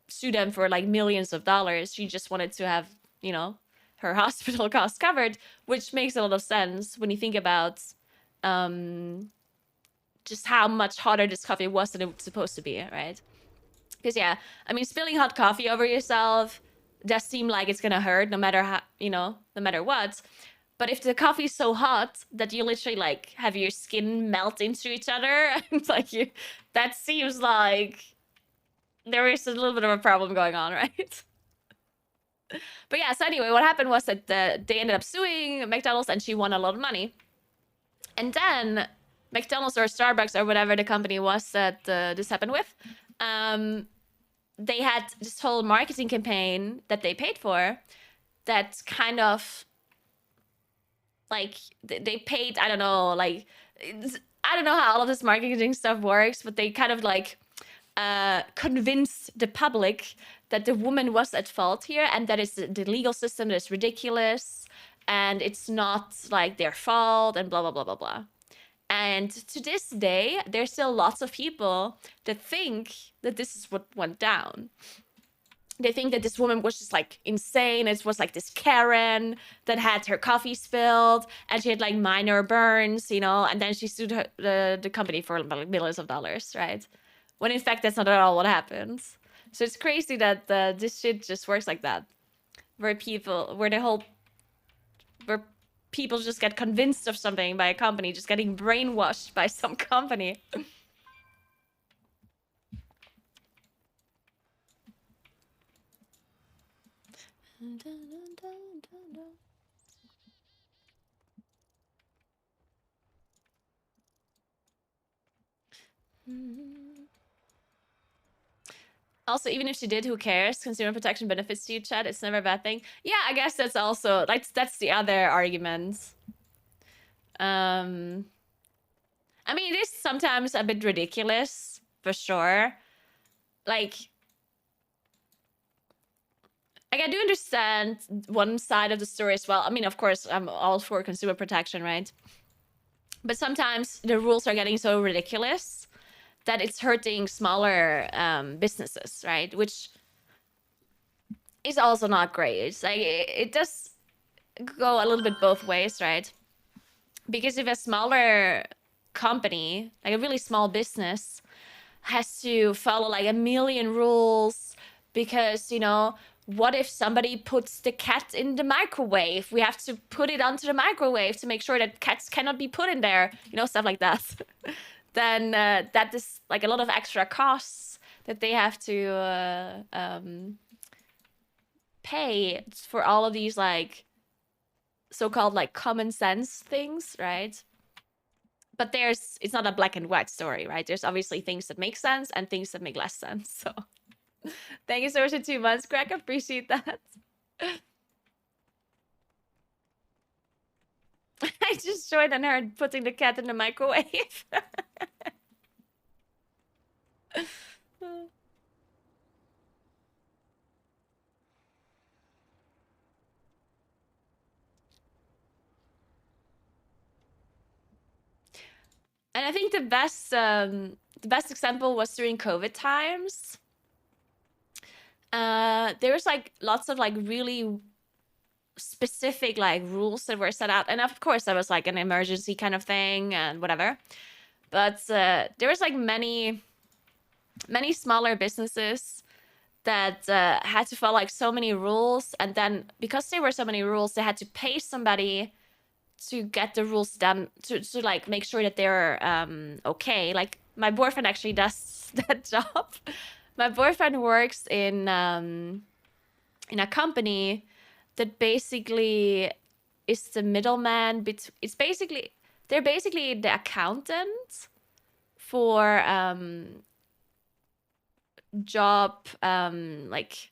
sue them for like millions of dollars. She just wanted to have, you know, her hospital costs covered, which makes a lot of sense when you think about just how much hotter this coffee was than it was supposed to be, right? Because yeah, I mean, spilling hot coffee over yourself does seem like it's gonna hurt no matter how, you know, no matter what. But if the coffee is so hot that you literally like have your skin melt into each other, and like you, that seems like there is a little bit of a problem going on, right? But yeah, so anyway, what happened was that they ended up suing McDonald's and she won a lot of money. And then McDonald's or Starbucks or whatever the company was that this happened with, they had this whole marketing campaign that they paid for that kind of like they paid, I don't know, like I don't know how all of this marketing stuff works, but they kind of like convinced the public that the woman was at fault here and that it's the legal system that is ridiculous and it's not like their fault and blah blah blah blah blah. And to this day, there's still lots of people that think that this is what went down. They think that this woman was just like insane. It was like this Karen that had her coffee spilled and she had like minor burns, you know, and then she sued the company for like millions of dollars, right? When in fact, that's not at all what happens. So it's crazy that this shit just works like that. Where people just get convinced of something by a company, just getting brainwashed by some company. Also, even if she did, who cares? Consumer protection benefits to you, Chad. It's never a bad thing. Yeah, I guess that's also like that's the other argument. I mean, it is sometimes a bit ridiculous, for sure. Like I do understand one side of the story as well. I mean, of course, I'm all for consumer protection, right? But sometimes the rules are getting so ridiculous that it's hurting smaller businesses, right? Which is also not great. It's like it does go a little bit both ways, right? Because if a smaller company, like a really small business, has to follow like a million rules because, you know, what if somebody puts the cat in the microwave? We have to put it onto the microwave to make sure that cats cannot be put in there, you know, stuff like that. Then that is like a lot of extra costs that they have to pay for all of these like so-called like common sense things, right? But it's not a black and white story, right? There's obviously things that make sense and things that make less sense. So thank you so much for 2 months, Greg. I appreciate that. I just joined and heard putting the cat in the microwave. And I think the best example was during COVID times. There was like lots of like really specific like rules that were set out, and of course that was like an emergency kind of thing and whatever. But there was like many smaller businesses that had to follow like so many rules, and then because there were so many rules, they had to pay somebody to get the rules done to like make sure that they're okay. Like my boyfriend actually does that job. My boyfriend works in a company that basically is the middleman they're basically the accountant for job like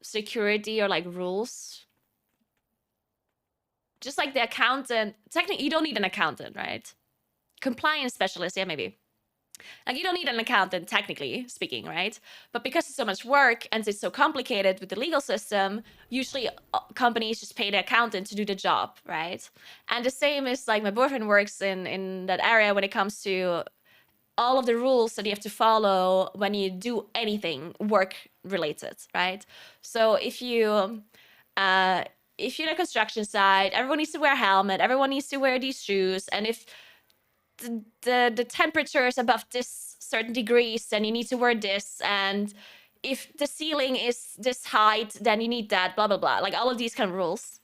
security or like rules. Just like the accountant, technically you don't need an accountant, right? Compliance specialist, yeah, maybe. Like, you don't need an accountant, technically speaking, right? But because it's so much work and it's so complicated with the legal system, usually companies just pay the accountant to do the job, right? And the same is like my boyfriend works in that area when it comes to all of the rules that you have to follow when you do anything work related, right? So if you're on a construction site, everyone needs to wear a helmet, everyone needs to wear these shoes, and if the temperature is above this certain degrees, then you need to wear this, and if the ceiling is this height, then you need that, blah blah blah, like all of these kind of rules.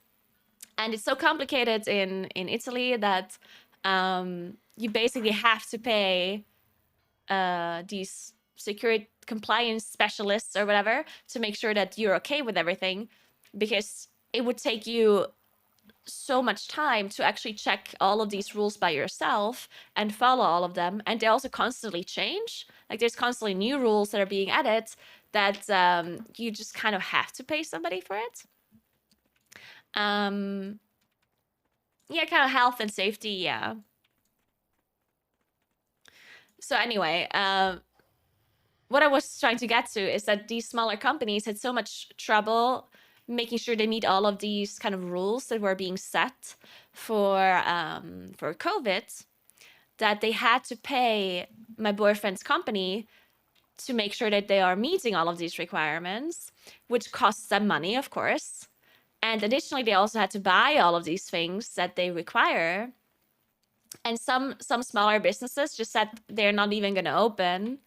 And it's so complicated in Italy that you basically have to pay these security compliance specialists or whatever to make sure that you're okay with everything, because it would take you so much time to actually check all of these rules by yourself and follow all of them. And they also constantly change. Like, there's constantly new rules that are being added that you just kind of have to pay somebody for it. Yeah, kind of health and safety, yeah. So anyway, what I was trying to get to is that these smaller companies had so much trouble making sure they meet all of these kind of rules that were being set for COVID, that they had to pay my boyfriend's company to make sure that they are meeting all of these requirements, which costs them money, of course. And additionally, they also had to buy all of these things that they require. And some smaller businesses just said they're not even going to open.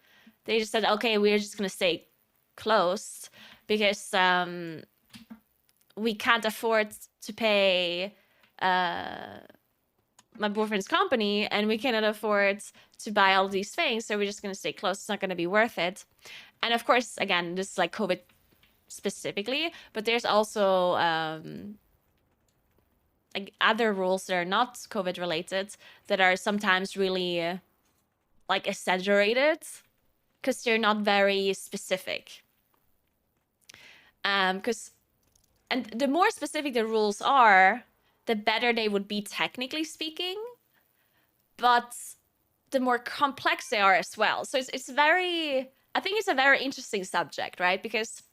They just said, okay, we're just going to stay closed because we can't afford to pay my boyfriend's company, and we cannot afford to buy all these things, so we're just going to stay closed. It's not going to be worth it. And of course, again, this is like COVID specifically, but there's also like other rules that are not COVID related that are sometimes really like exaggerated because they're not very specific. And the more specific the rules are, the better they would be technically speaking, but the more complex they are as well. So it's very, I think it's a very interesting subject, right? Because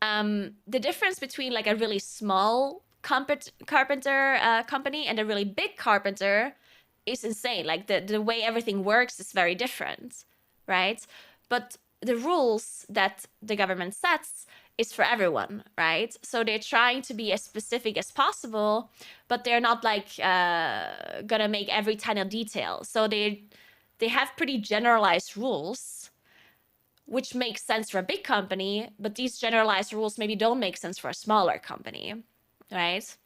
the difference between like a really small carpenter company and a really big carpenter is insane. Like the way everything works is very different, right? But the rules that the government sets is for everyone, right? So they're trying to be as specific as possible, but they're not like gonna make every tiny detail. So they have pretty generalized rules, which makes sense for a big company, but these generalized rules maybe don't make sense for a smaller company, right?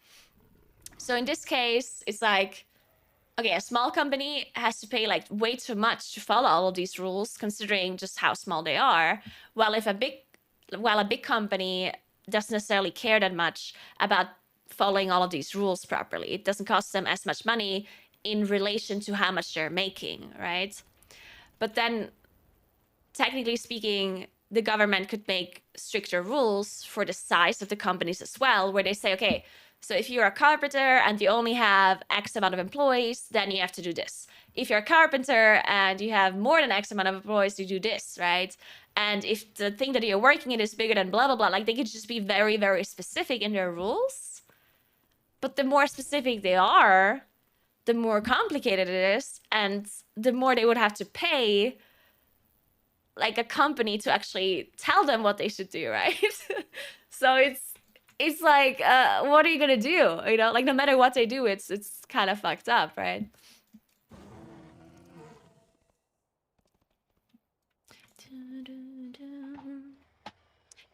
So in this case, it's like, okay, a small company has to pay like way too much to follow all of these rules, considering just how small they are. While a big company doesn't necessarily care that much about following all of these rules properly. It doesn't cost them as much money in relation to how much they're making, right? But then, technically speaking, the government could make stricter rules for the size of the companies as well, where they say, okay, so if you're a carpenter and you only have X amount of employees, then you have to do this. If you're a carpenter and you have more than X amount of employees, you do this, right? And if the thing that you're working in is bigger than blah, blah, blah, like they could just be very, very specific in their rules. But the more specific they are, the more complicated it is, and the more they would have to pay like a company to actually tell them what they should do, right? So it's like, what are you gonna do? You know, like no matter what they do, it's kind of fucked up, right?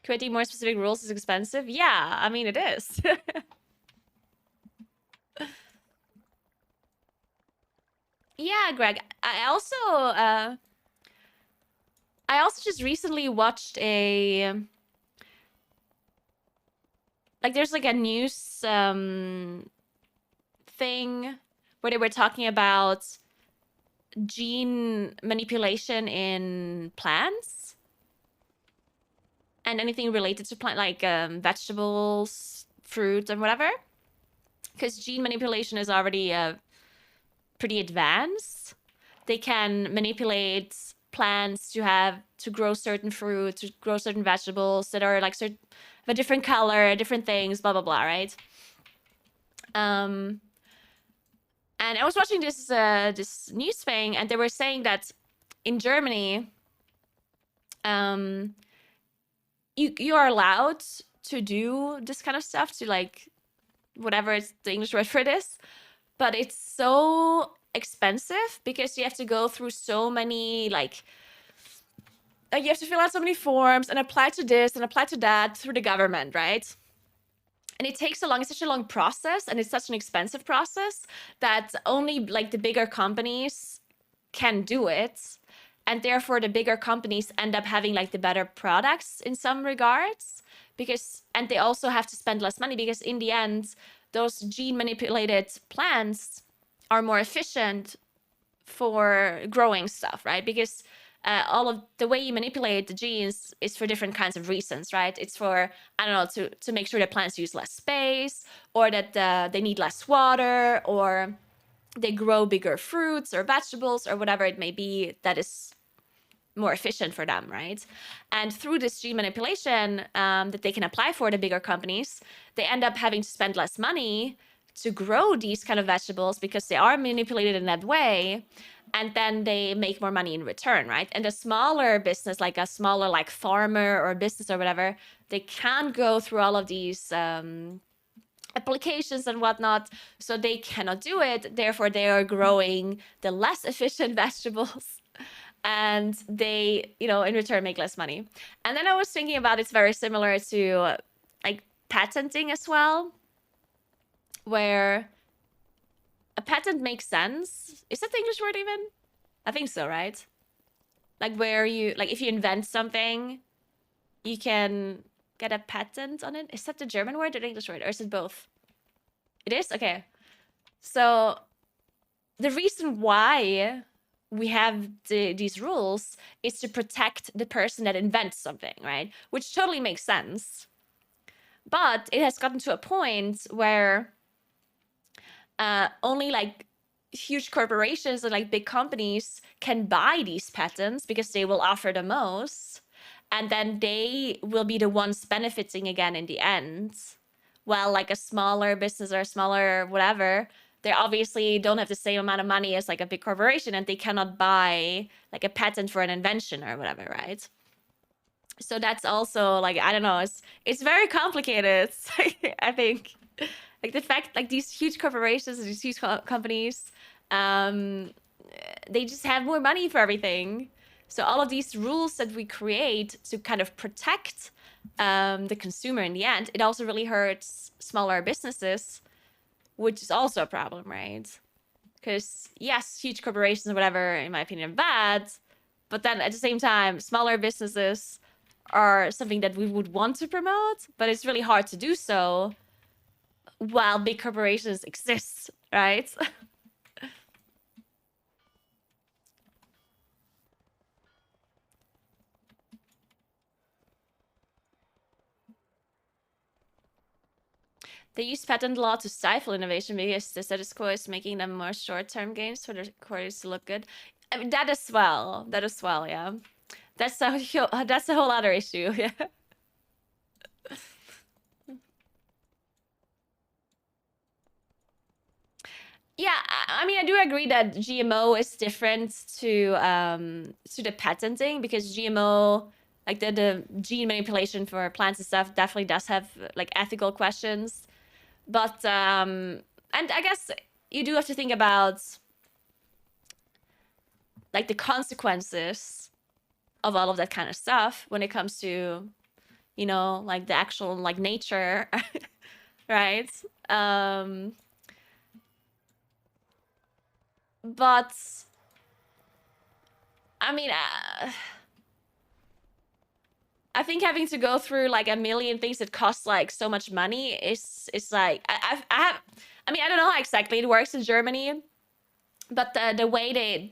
Creating more specific rules is expensive. Yeah, I mean it is. Yeah, Greg. I also just recently watched a like there's like a news thing where they were talking about gene manipulation in plants and anything related to plant, like vegetables, fruit, and whatever. Because gene manipulation is already pretty advanced. they can manipulate plants to grow certain fruit, to grow certain vegetables that are like of a different color, different things, blah blah blah, right? And I was watching this news thing, and they were saying that in Germany, you are allowed to do this kind of stuff, to like whatever it's the English word for this, but it's so expensive because you have to go through so many like you have to fill out so many forms and apply to this and apply to that through the government, right? And it takes so long. It's such a long process, and it's such an expensive process that only like the bigger companies can do it. And therefore the bigger companies end up having like the better products in some regards, and they also have to spend less money because in the end, those gene manipulated plants are more efficient for growing stuff, right? Because all of the way you manipulate the genes is for different kinds of reasons, right? It's for, I don't know, to make sure that plants use less space, or that they need less water, or they grow bigger fruits or vegetables or whatever it may be that is more efficient for them, right? And through this gene manipulation that they can apply for the bigger companies, they end up having to spend less money to grow these kind of vegetables because they are manipulated in that way, and then they make more money in return, right? And a smaller business, like a smaller like farmer or business or whatever, they can't go through all of these applications and whatnot, so they cannot do it. Therefore, they are growing the less efficient vegetables, and they, in return make less money. And then I was thinking about it's very similar to like patenting as well, where a patent makes sense. Is that the English word even? I think so, right? Like where if you invent something, you can get a patent on it. Is that the German word or the English word, or is it both? It is? Okay. So the reason why we have these rules is to protect the person that invents something, right? Which totally makes sense. But it has gotten to a point where only like huge corporations and like big companies can buy these patents because they will offer the most, and then they will be the ones benefiting again in the end. While like a smaller business or a smaller whatever, they obviously don't have the same amount of money as like a big corporation, and they cannot buy like a patent for an invention or whatever, right? So that's also like, I don't know, it's very complicated. I think like the fact like these huge corporations and these huge companies, they just have more money for everything. So all of these rules that we create to kind of protect the consumer in the end, it also really hurts smaller businesses, which is also a problem, right? Because yes, huge corporations or whatever, in my opinion, are bad, but then at the same time, smaller businesses are something that we would want to promote, but it's really hard to do so while big corporations exist, right? They use patent law to stifle innovation because the status quo is making them more short-term gains for the quarters to look good. I mean, that as well, yeah. That's a whole other issue, yeah. Yeah, I mean, I do agree that GMO is different to the patenting, because GMO, like the gene manipulation for plants and stuff, definitely does have like ethical questions. But and I guess you do have to think about like the consequences of all of that kind of stuff when it comes to, like the actual like nature, right? But I mean, I think having to go through like a million things that cost like so much money is like I mean, I don't know how exactly it works in Germany, but the way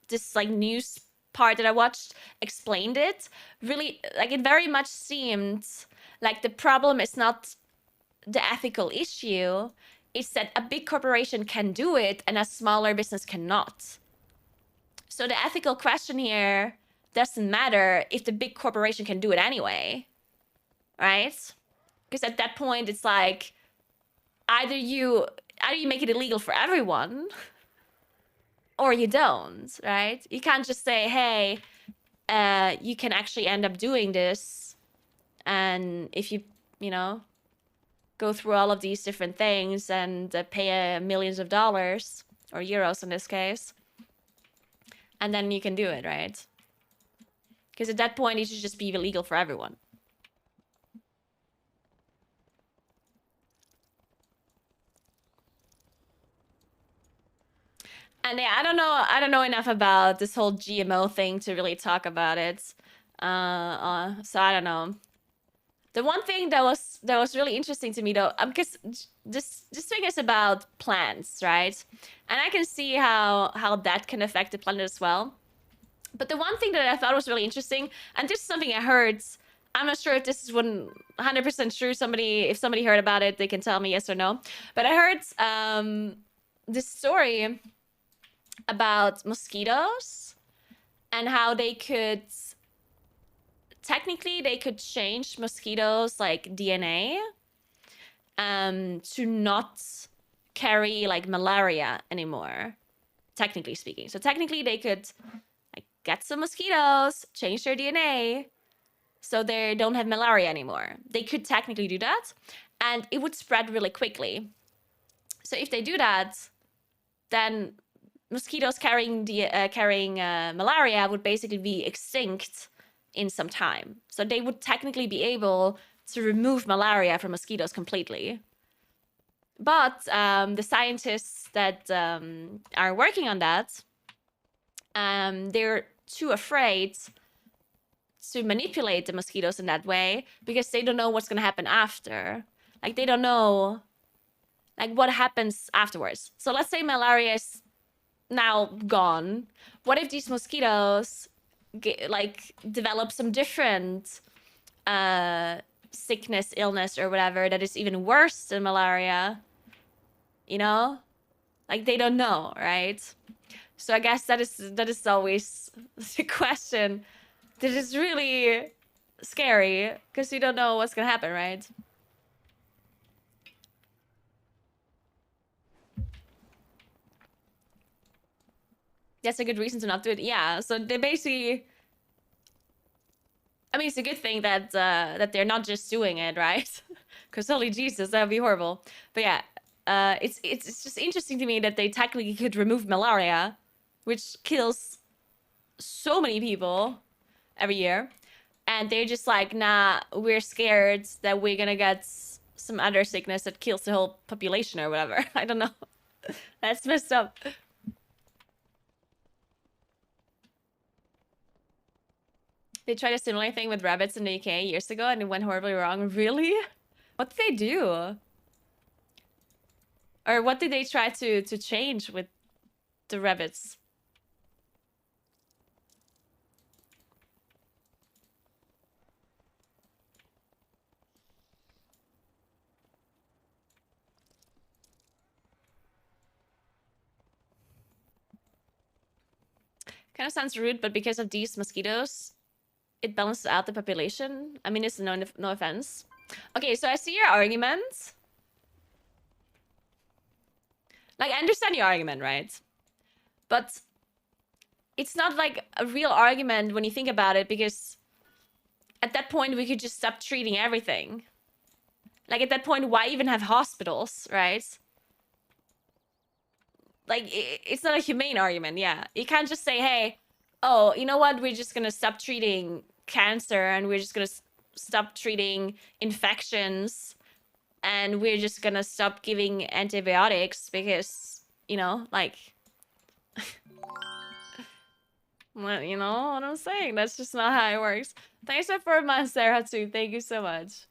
this like news part that I watched explained it, really like it very much seemed like the problem is not the ethical issue, is that a big corporation can do it and a smaller business cannot. So the ethical question here doesn't matter if the big corporation can do it anyway, right? Because at that point, it's like either you make it illegal for everyone, or you don't, right? You can't just say, hey, you can actually end up doing this, and if you go through all of these different things and pay millions of dollars or euros in this case, and then you can do it, right? Because at that point, it should just be illegal for everyone. And yeah, I don't know enough about this whole GMO thing to really talk about it. So I don't know. The one thing that was really interesting to me though, because this thing is about plants, right? And I can see how that can affect the planet as well. But the one thing that I thought was really interesting, and this is something I heard, I'm not sure if this is 100% true. If somebody heard about it, they can tell me yes or no. But I heard this story about mosquitoes and how they could technically change mosquitoes like DNA to not carry like malaria anymore, technically speaking. So technically they could like get some mosquitoes, change their DNA so they don't have malaria anymore. They could technically do that, and it would spread really quickly. So if they do that, then mosquitoes carrying malaria would basically be extinct in some time. So they would technically be able to remove malaria from mosquitoes completely. But the scientists that are working on that, they're too afraid to manipulate the mosquitoes in that way because they don't know what's going to happen after. Like, they don't know like what happens afterwards. So let's say malaria is now gone. What if these mosquitoes develop some different sickness, illness, or whatever that is even worse than malaria? You know, like they don't know, right? So I guess that is always the question. That is really scary because you don't know what's gonna happen, right? That's a good reason to not do it. Yeah, so they basically, I mean, it's a good thing that that they're not just doing it, right? Because holy Jesus, that would be horrible. But yeah, it's just interesting to me that they technically could remove malaria, which kills so many people every year, and they're just like, nah, we're scared that we're gonna get some other sickness that kills the whole population or whatever. I don't know. That's messed up. They tried a similar thing with rabbits in the UK years ago and it went horribly wrong. Really? What did they do? Or what did they try to change with the rabbits? Kind of sounds rude, but because of these mosquitoes, it balances out the population. I mean, it's no offense. Okay, so I see your argument. Like, I understand your argument, right? But it's not like a real argument when you think about it, because at that point, we could just stop treating everything. Like, at that point, why even have hospitals, right? Like, it's not a humane argument, yeah. You can't just say, hey, oh, you know what? We're just gonna stop treating cancer and we're just gonna stop treating infections and we're just gonna stop giving antibiotics because, you know, like... Well, you know what I'm saying? That's just not how it works. Thanks for my Sarah too. Thank you so much.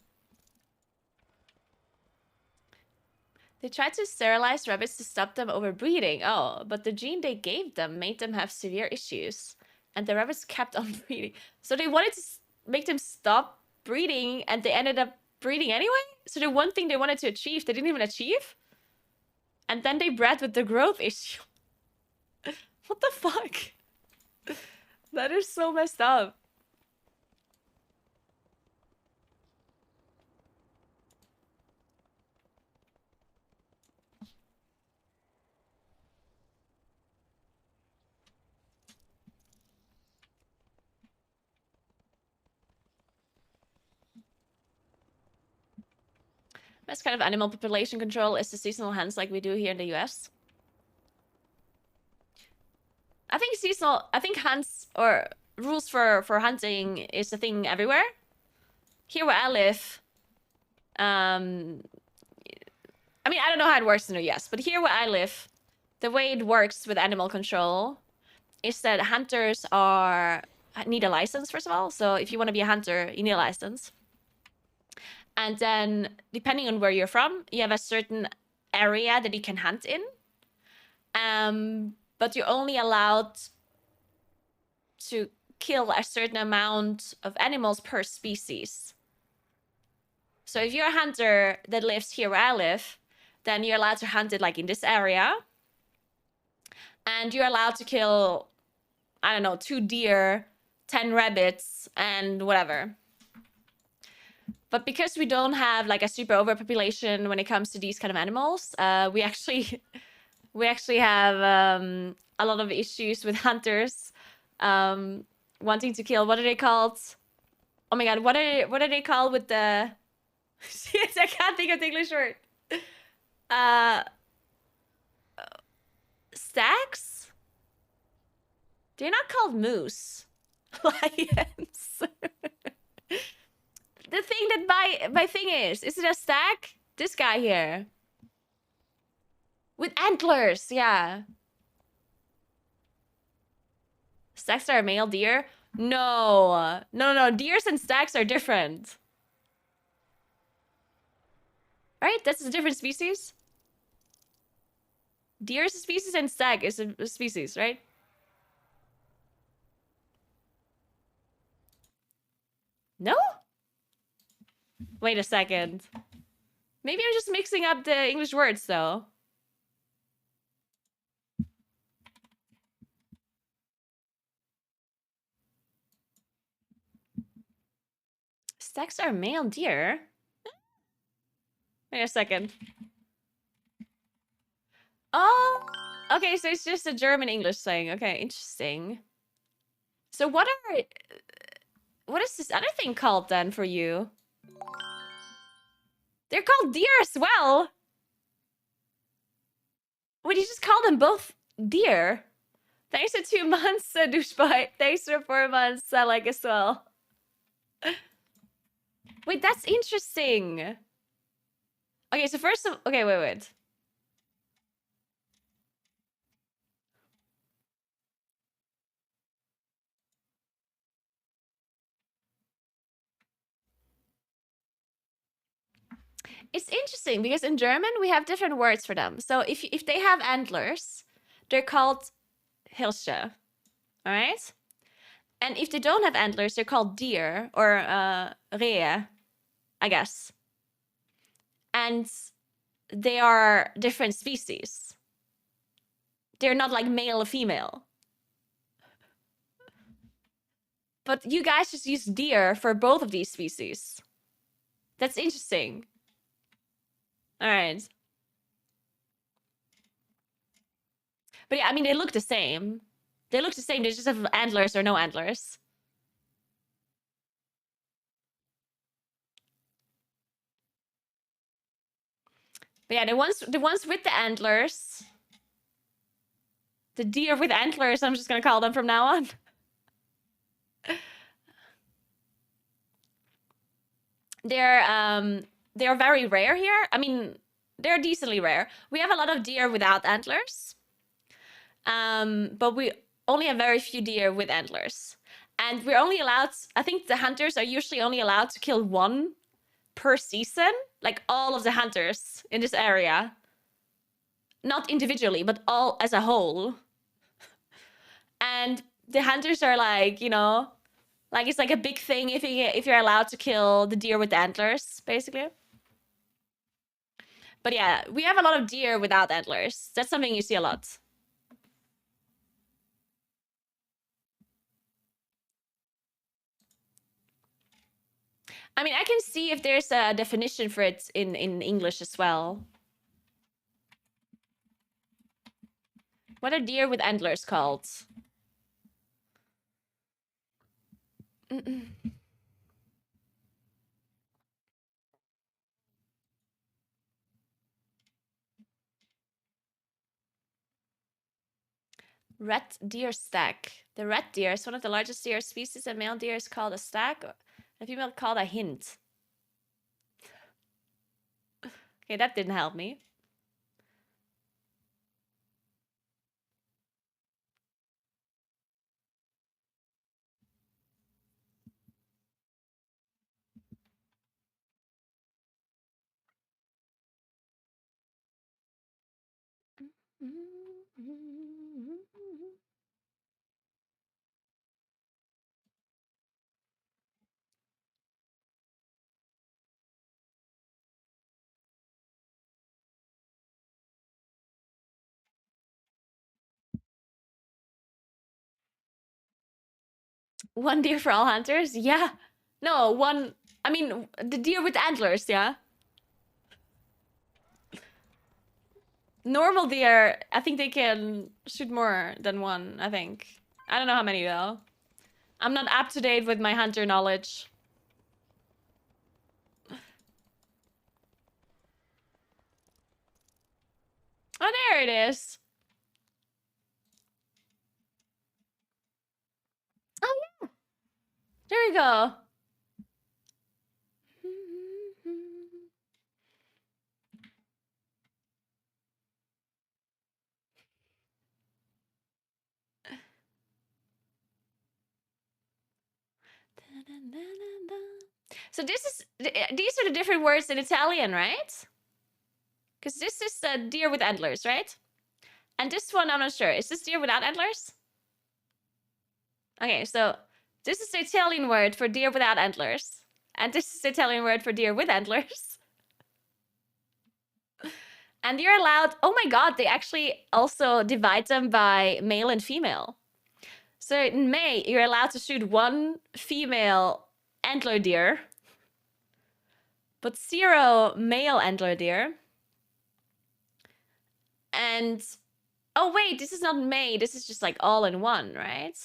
They tried to sterilize rabbits to stop them overbreeding. Oh, but the gene they gave them made them have severe issues. And the rabbits kept on breeding. So they wanted to make them stop breeding and they ended up breeding anyway? So the one thing they wanted to achieve, they didn't even achieve? And then they bred with the growth issue. What the fuck? That is so messed up. Best kind of animal population control is the seasonal hunts like we do here in the US. I think hunts or rules for hunting is a thing everywhere. Here where I live, I mean, I don't know how it works in the US, but here where I live, the way it works with animal control is that hunters need a license, first of all. So if you want to be a hunter, you need a license. And then, depending on where you're from, you have a certain area that you can hunt in. But you're only allowed to kill a certain amount of animals per species. So if you're a hunter that lives here where I live, then you're allowed to hunt it like in this area. And you're allowed to kill, I don't know, 2 deer, 10 rabbits, and whatever. But because we don't have like a super overpopulation when it comes to these kind of animals, we actually have a lot of issues with hunters wanting to kill. What are they called? Oh my god, what are they called with the? Shit, I can't think of the English word. Stags? They're not called moose. Lions. The thing that my thing is it a stag? This guy here. With antlers, yeah. Stags are a male deer? No. No. Deers and stags are different. Right? That's a different species? Deer is a species and stag is a species, right? No? Wait a second. Maybe I'm just mixing up the English words, though. Stags are male deer? Wait a second. Oh! Okay, so it's just a German English thing. Okay, interesting. So what is this other thing called then for you? They're called deer as well. Would you just call them both deer? Thanks for 2 months, douchebite. Thanks for 4 months, I like as well. Wait, that's interesting. Okay, so first of... Okay, wait. It's interesting because in German we have different words for them. So if they have antlers, they're called Hirsche. All right? And if they don't have antlers, they're called deer or Rehe, I guess. And they are different species. They're not like male or female. But you guys just use deer for both of these species. That's interesting. All right. But yeah, I mean, they look the same. They look the same. They just have antlers or no antlers. But yeah, the ones with the antlers, the deer with antlers, I'm just gonna call them from now on. They're very rare here. I mean, they're decently rare. We have a lot of deer without antlers. But we only have very few deer with antlers. And we're only allowed, I think the hunters are usually only allowed to kill 1 per season. Like all of the hunters in this area. Not individually, but all as a whole. And the hunters are like, you know, like it's like a big thing if you're allowed to kill the deer with the antlers, basically. But yeah, we have a lot of deer without antlers. That's something you see a lot. I mean, I can see if there's a definition for it in English as well. What are deer with antlers called? Red deer stack. The red deer is one of the largest deer species. A male deer is called a stack. A female called a hint. Okay, that didn't help me. One deer for all hunters? Yeah. No, one... I mean, the deer with antlers, yeah? Normal deer, I think they can shoot more than one, I think. I don't know how many, though. I'm not up to date with my hunter knowledge. Oh, there it is. Oh, yeah. There we go. So this is... These are the different words in Italian, right? Because this is a deer with antlers, right? And this one, I'm not sure. Is this deer without antlers? Okay, so this is the Italian word for deer without antlers. And this is the Italian word for deer with antlers. And you're allowed... Oh my god, they actually also divide them by male and female. So in May, you're allowed to shoot one female antler deer, but 0 male antler deer. And... Oh wait, this is not May. This is just like all in one, right?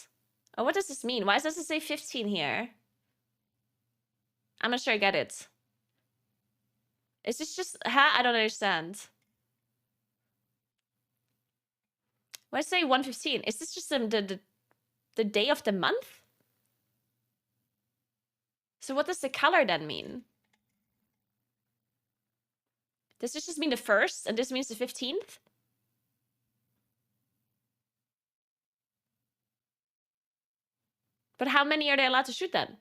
Oh, what does this mean? Why does it say 15 here? I'm not sure I get it. Is this just... Huh? I don't understand. Why does it say 115? Is this just the day of the month? So what does the color then mean? Does this just mean the 1st and this means the 15th? But how many are they allowed to shoot then?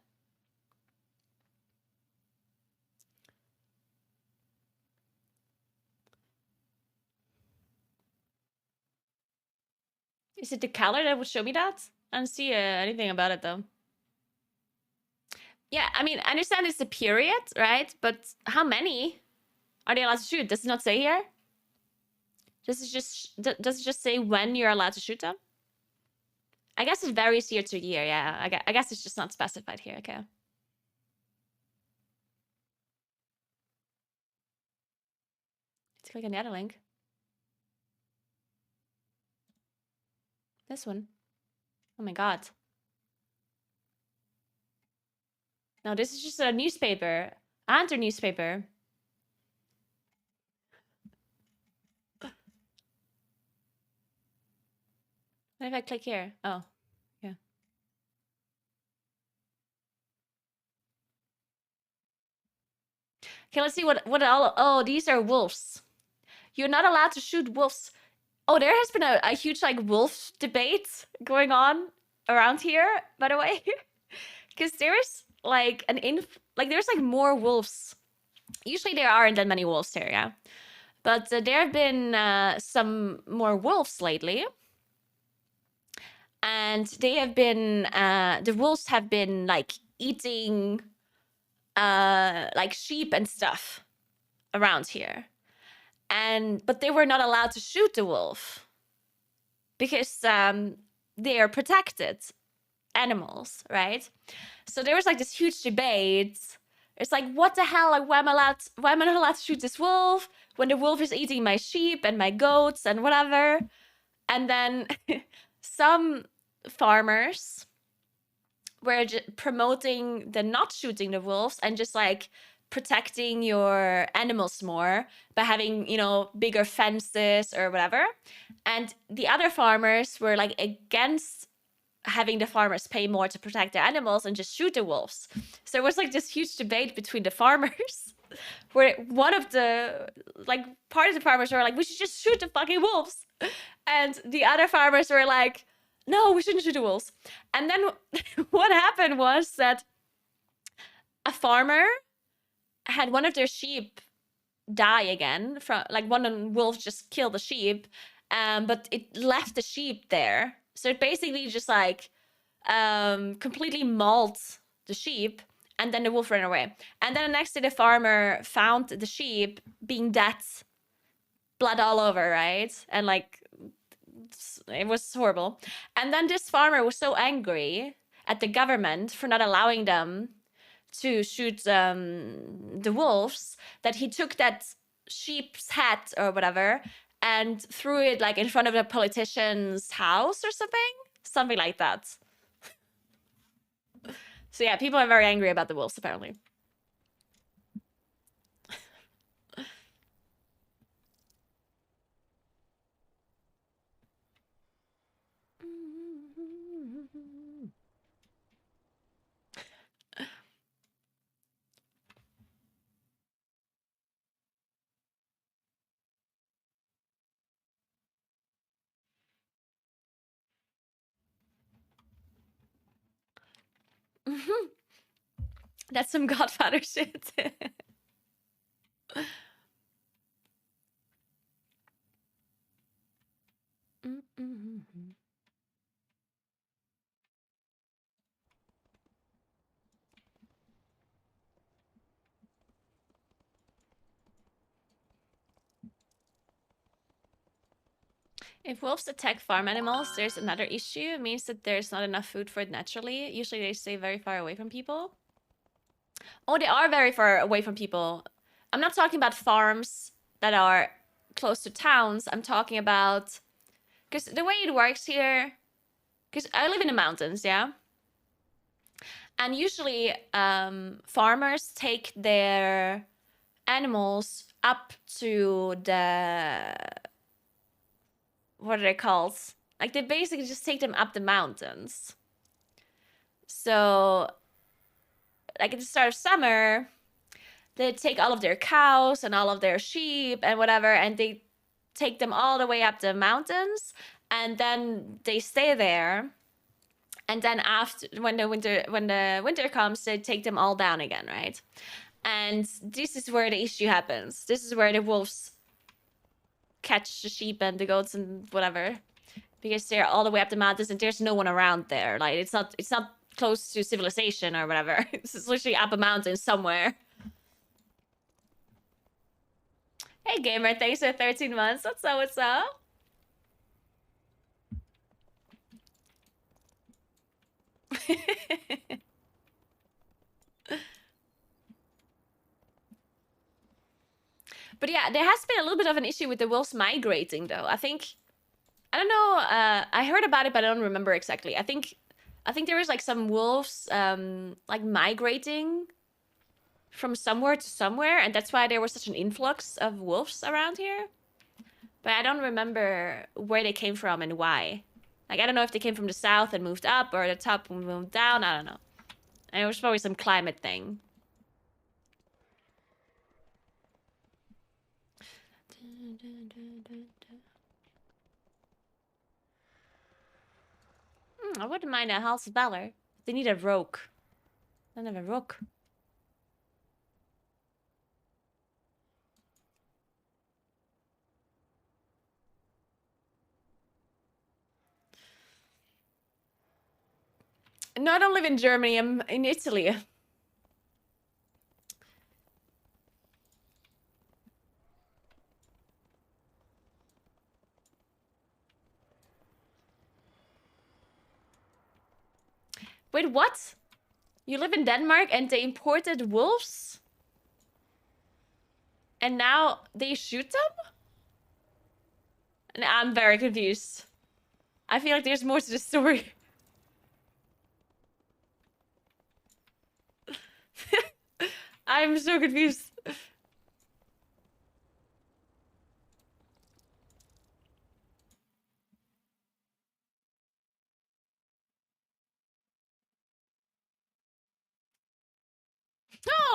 Is it the color that would show me that? I don't see anything about it though. Yeah, I mean, I understand it's a period, right? But how many are they allowed to shoot? Does it not say here? Does it just say when you're allowed to shoot them? I guess it varies year to year, yeah. I guess it's just not specified here, okay. Let's click on the other link. This one. Oh my god. No, this is just a newspaper. A hunter newspaper. What if I click here? Oh, yeah. Okay, let's see what all... Oh, these are wolves. You're not allowed to shoot wolves. Oh, there has been a huge, like, wolf debate going on around here, by the way. Because there's, like, there's, like, more wolves. Usually there aren't that many wolves here, yeah. But there have been some more wolves lately. And they have been... the wolves have been, like, eating, like, sheep and stuff around here. But they were not allowed to shoot the wolf because they are protected animals, right? So there was like this huge debate It's like, what the hell? Like, why am I not allowed to shoot this wolf when the wolf is eating my sheep and my goats and whatever? And then some farmers were promoting the not shooting the wolves and just like protecting your animals more by having, you know, bigger fences or whatever. And the other farmers were like against having the farmers pay more to protect their animals and just shoot the wolves. So it was like this huge debate between the farmers where one of the, like, part of the farmers were like, we should just shoot the fucking wolves. And the other farmers were like, no, we shouldn't shoot the wolves. And then what happened was that a farmer had one of their sheep die again from, like, one wolf just killed the sheep, but it left the sheep there. So it basically just like completely mauled the sheep, and then the wolf ran away. And then the next day the farmer found the sheep being dead, blood all over, right? And like, it was horrible. And then this farmer was so angry at the government for not allowing them to shoot the wolves that he took that sheep's head or whatever and threw it like in front of the politician's house or something like that. So yeah, people are very angry about the wolves apparently. That's some Godfather shit. If wolves attack farm animals, there's another issue. It means that there's not enough food for it naturally. Usually they stay very far away from people. Oh, they are very far away from people. I'm not talking about farms that are close to towns. I'm talking about... Because the way it works here... Because I live in the mountains, yeah? And usually farmers take their animals up to the... What are they called? Like, they basically just take them up the mountains. So, like, at the start of summer, they take all of their cows and all of their sheep and whatever, and they take them all the way up the mountains, and then they stay there. And then after, when the winter comes, they take them all down again, right? And this is where the issue happens. This is where the wolves catch the sheep and the goats and whatever, because they're all the way up the mountains and there's no one around there. Like, it's not close to civilization or whatever. It's literally up a mountain somewhere. Hey gamer, thanks for 13 months. What's up? What's up? But yeah, there has been a little bit of an issue with the wolves migrating, though. I don't know. I heard about it, but I don't remember exactly. I think there was like some wolves like migrating from somewhere to somewhere, and that's why there was such an influx of wolves around here. But I don't remember where they came from and why. Like, I don't know if they came from the south and moved up, or the top and moved down. I don't know. And it was probably some climate thing. I wouldn't mind a House of Valor. They need a rook. I don't have a rook. No, I don't live in Germany. I'm in Italy. Wait, what? You live in Denmark and they imported wolves? And now they shoot them? And I'm very confused. I feel like there's more to the story. I'm so confused.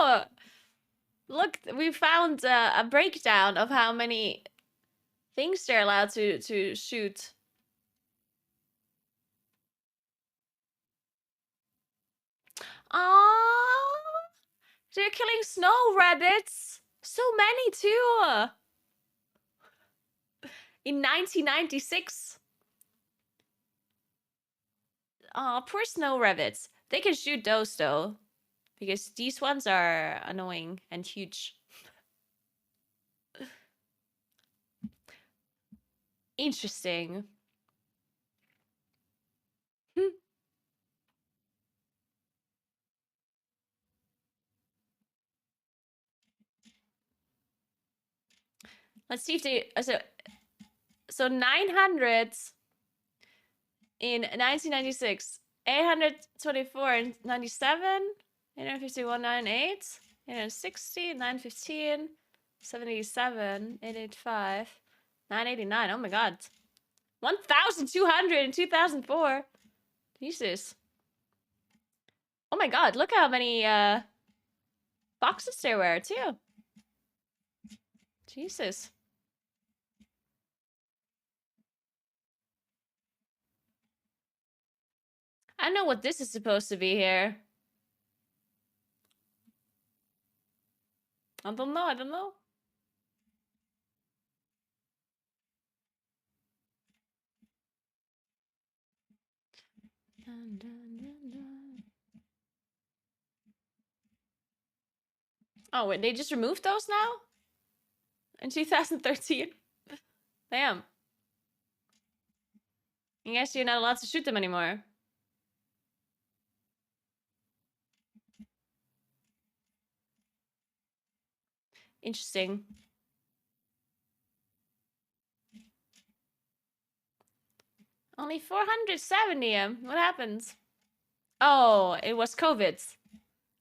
Oh! Look, we found a breakdown of how many things they're allowed to shoot. Aww! They're killing snow rabbits! So many too! In 1996. Aw, poor snow rabbits. They can shoot those though. Because these ones are annoying and huge. Interesting. Let's see if they... So 900 in 1996. 824 in 97. 851, 98. 860, 915. 787, 885, 989. Oh my god. 1,200 in 2004. Jesus. Oh my god, look how many boxes there were too. Jesus. I don't know what this is supposed to be here. I don't know, I don't know. Dun, dun, dun, dun. Oh, wait, they just removed those now? In 2013? Damn. I guess you're not allowed to shoot them anymore. Interesting. Only 470. What happens? Oh, it was COVID.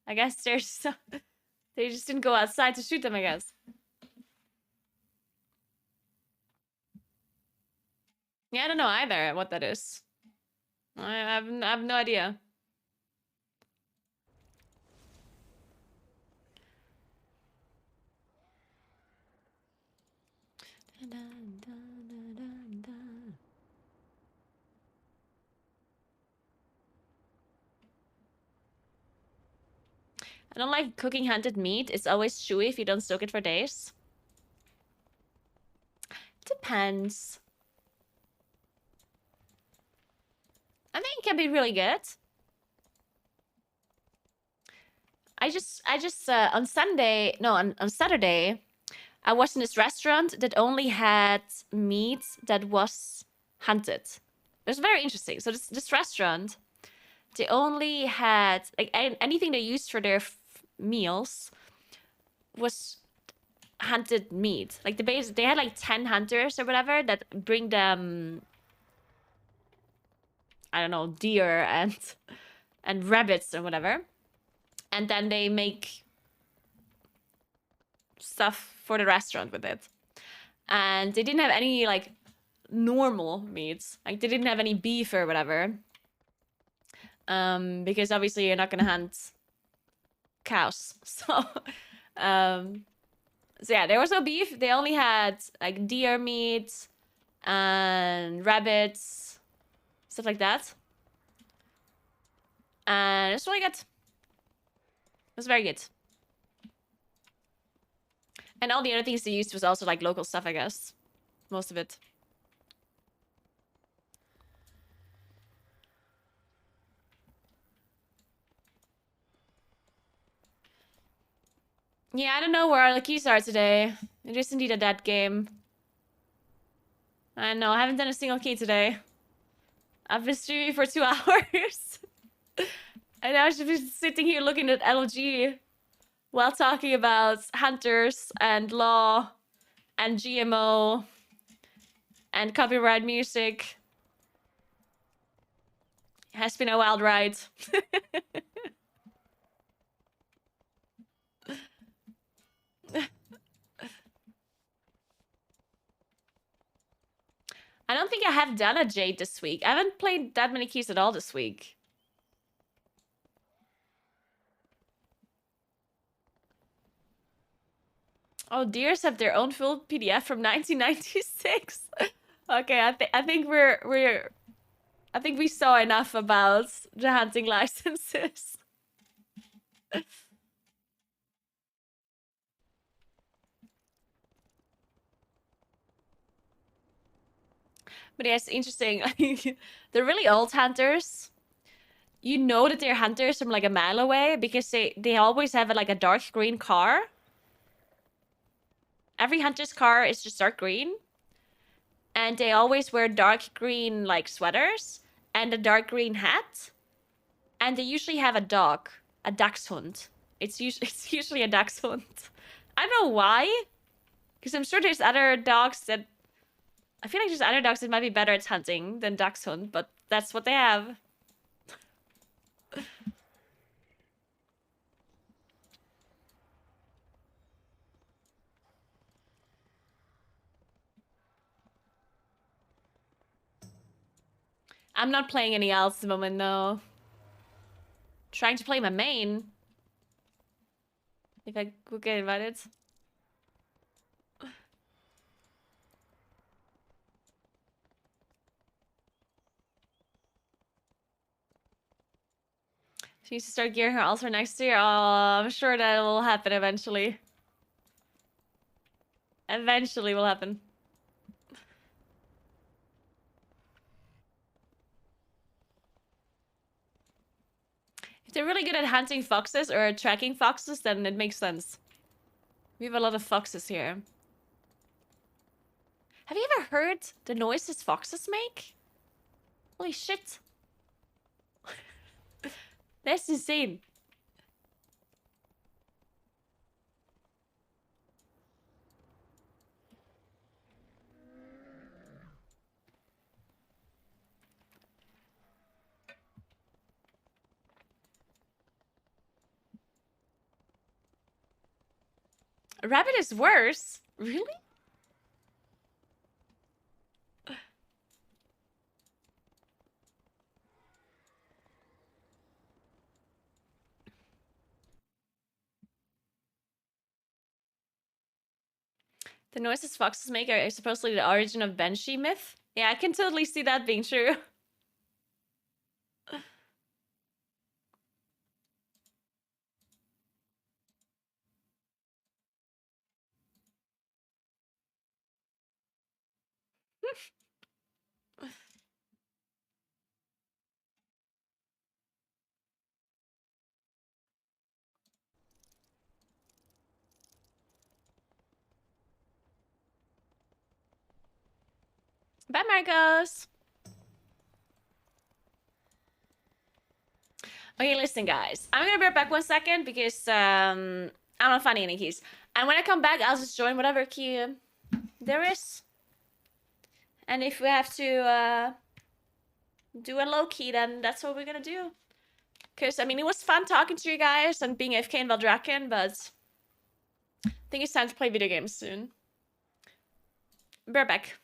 I guess there's... They just didn't go outside to shoot them, I guess. Yeah, I don't know either what that is. I have no idea. I don't like cooking hunted meat. It's always chewy if you don't soak it for days. Depends. I think it can be really good. I just on Sunday, no, on Saturday, I was in this restaurant that only had meat that was hunted. It was very interesting. So this restaurant, they only had like anything they used for their meals was hunted meat. Like they had like 10 hunters or whatever that bring them, I don't know, deer and rabbits or whatever. And then they make stuff for the restaurant with it. And they didn't have any like normal meats. Like they didn't have any beef or whatever. Because obviously you're not gonna hunt cows. So yeah, there was no beef. They only had like deer meat and rabbits, stuff like that. And it's really good. It was very good. And all the other things they used was also like local stuff, I guess. Most of it. Yeah, I don't know where all the keys are today. It is indeed a dead game. I know, I haven't done a single key today. I've been streaming for 2 hours. I know I should be sitting here looking at LG while talking about hunters and law and GMO and copyright music. It has been a wild ride. I don't think I have done a Jade this week. I haven't played that many keys at all this week. Oh, deers have their own full PDF from 1996. Okay, I think I think we saw enough about the hunting licenses. But yeah, it's interesting. The really old hunters, you know that they're hunters from like a mile away because they always have like a dark green car. Every hunter's car is just dark green. And they always wear dark green like sweaters and a dark green hat. And they usually have a dog, a dachshund. It's usually a dachshund. I don't know why. Because I'm sure there's other dogs that... I feel like there's other dogs that might be better at hunting than dachshund, but that's what they have. I'm not playing any else at the moment, no. Trying to play my main. If I could get invited. She needs to start gearing her altar next year. Oh, I'm sure that will happen eventually. Eventually will happen. If they're really good at hunting foxes or tracking foxes, then it makes sense. We have a lot of foxes here. Have you ever heard the noises foxes make? Holy shit. That's insane. A rabbit is worse? Really? The noises foxes make are supposedly the origin of Banshee myth. Yeah, I can totally see that being true. Bye, Marcos. Okay, listen, guys. I'm gonna be right back 1 second because I'm not finding any keys. And when I come back, I'll just join whatever key there is. And if we have to do a low key, then that's what we're gonna do. Because, I mean, it was fun talking to you guys and being AFK in Valdrakken, but I think it's time to play video games soon. Be right back.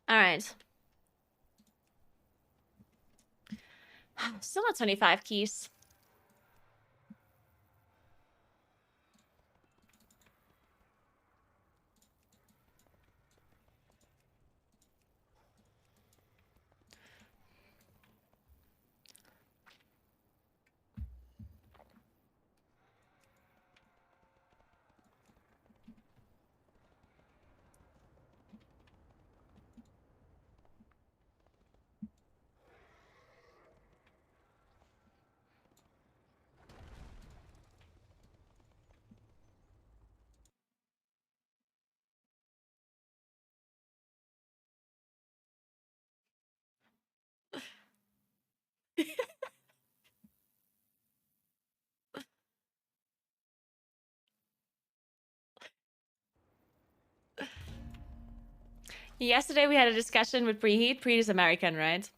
All right. Still not 25 keys. Yesterday we had a discussion with Preheat. Preheat is American, right?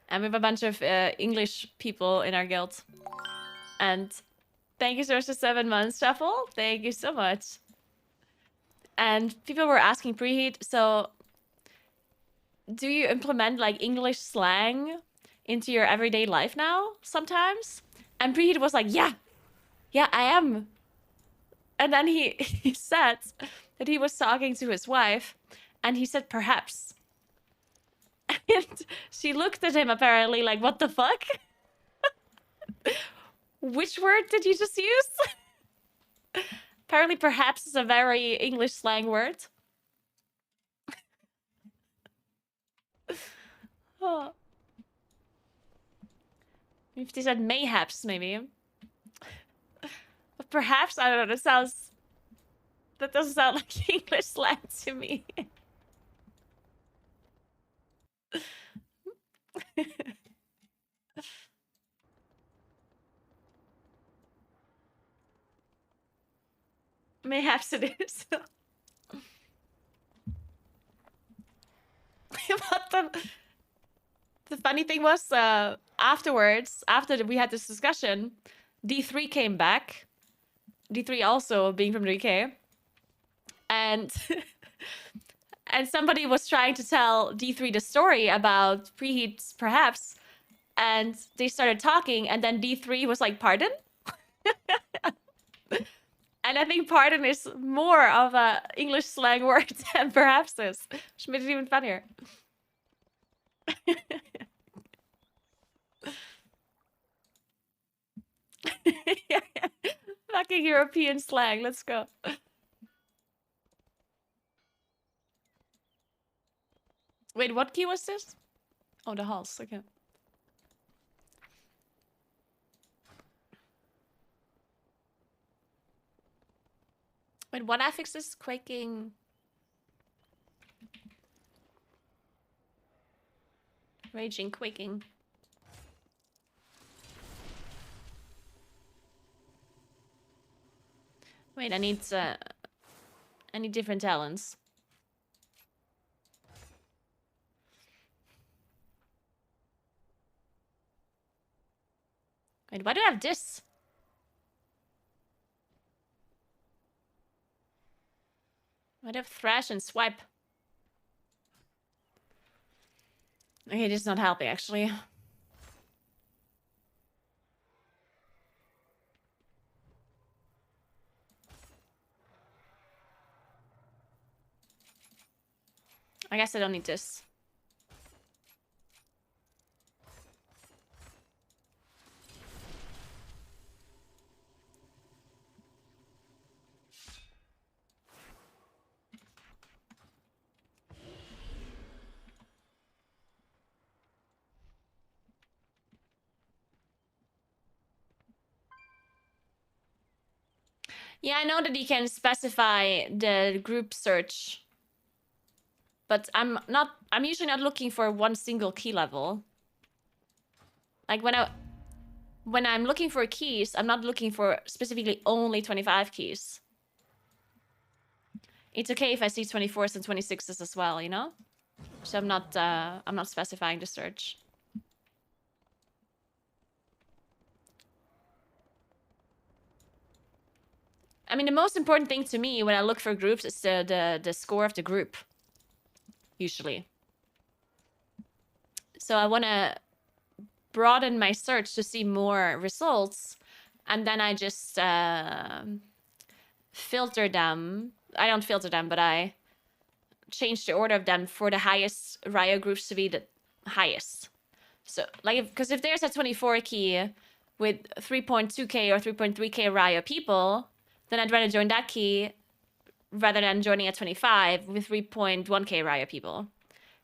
And we have a bunch of English people in our guild. And thank you so much for 7 months, Shuffle. Thank you so much. And people were asking Preheat, so do you implement like English slang into your everyday life now sometimes? And Preheat was like, yeah, I am. And then he said that he was talking to his wife and he said, perhaps. And she looked at him apparently like, what the fuck? Which word did you just use? Apparently, perhaps is a very English slang word. Oh. If they said mayhaps, maybe. But perhaps, I don't know, that doesn't sound like English slang to me. Mayhaps it is. But the funny thing was, afterwards, after we had this discussion, D3 came back. D3 also being from the UK. And and somebody was trying to tell D3 the story about preheats, perhaps. And they started talking, and then D3 was like, pardon? And I think pardon is more of a English slang word than perhaps is, which made it even funnier. Yeah. Fucking European slang, let's go. Wait, what key was this? Oh, the halls, okay. Wait, what affix is quaking? Raging, quaking. Wait, I need different talents. Wait, why do I have this? Why do I have thrash and swipe? Okay, this is not helping, actually. I guess I don't need this. Yeah, I know that you can specify the group search. But I'm usually not looking for one single key level. Like when I'm looking for keys, I'm not looking for specifically only 25 keys. It's okay if I see 24s and 26s as well, you know? So I'm not specifying the search. I mean, the most important thing to me when I look for groups is the score of the group. Usually. So I want to broaden my search to see more results. And then I just filter them. I don't filter them, but I change the order of them for the highest Ryo groups to be the highest. So, like, because if there's a 24 key with 3.2k or 3.3k Ryo people, then I'd rather join that key rather than joining a 25 with 3.1k Ryo people.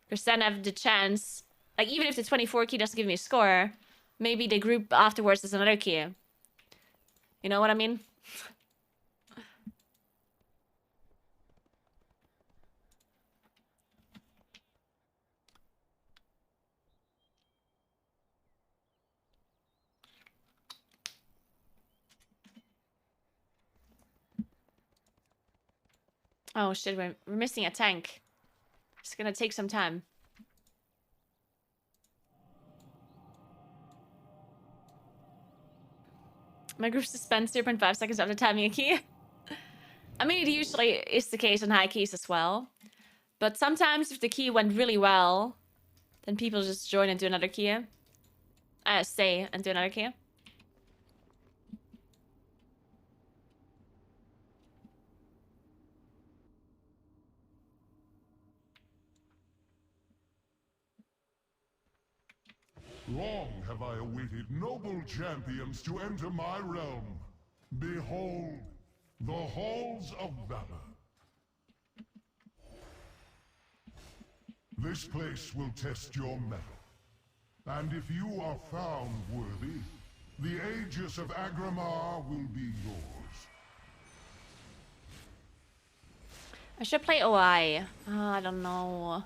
Because then I have the chance, like, even if the 24 key doesn't give me a score, maybe the group afterwards is another key. You know what I mean? Oh shit, we're missing a tank. It's gonna take some time. My group suspends 0.5 seconds after timing a key. I mean, it usually is the case on high keys as well. But sometimes if the key went really well, then people just join and do another key. Stay and do another key. Long have I awaited noble champions to enter my realm. Behold, the halls of valor. This place will test your mettle. And if you are found worthy, the Aegis of Agramar will be yours. I should play OI. I don't know.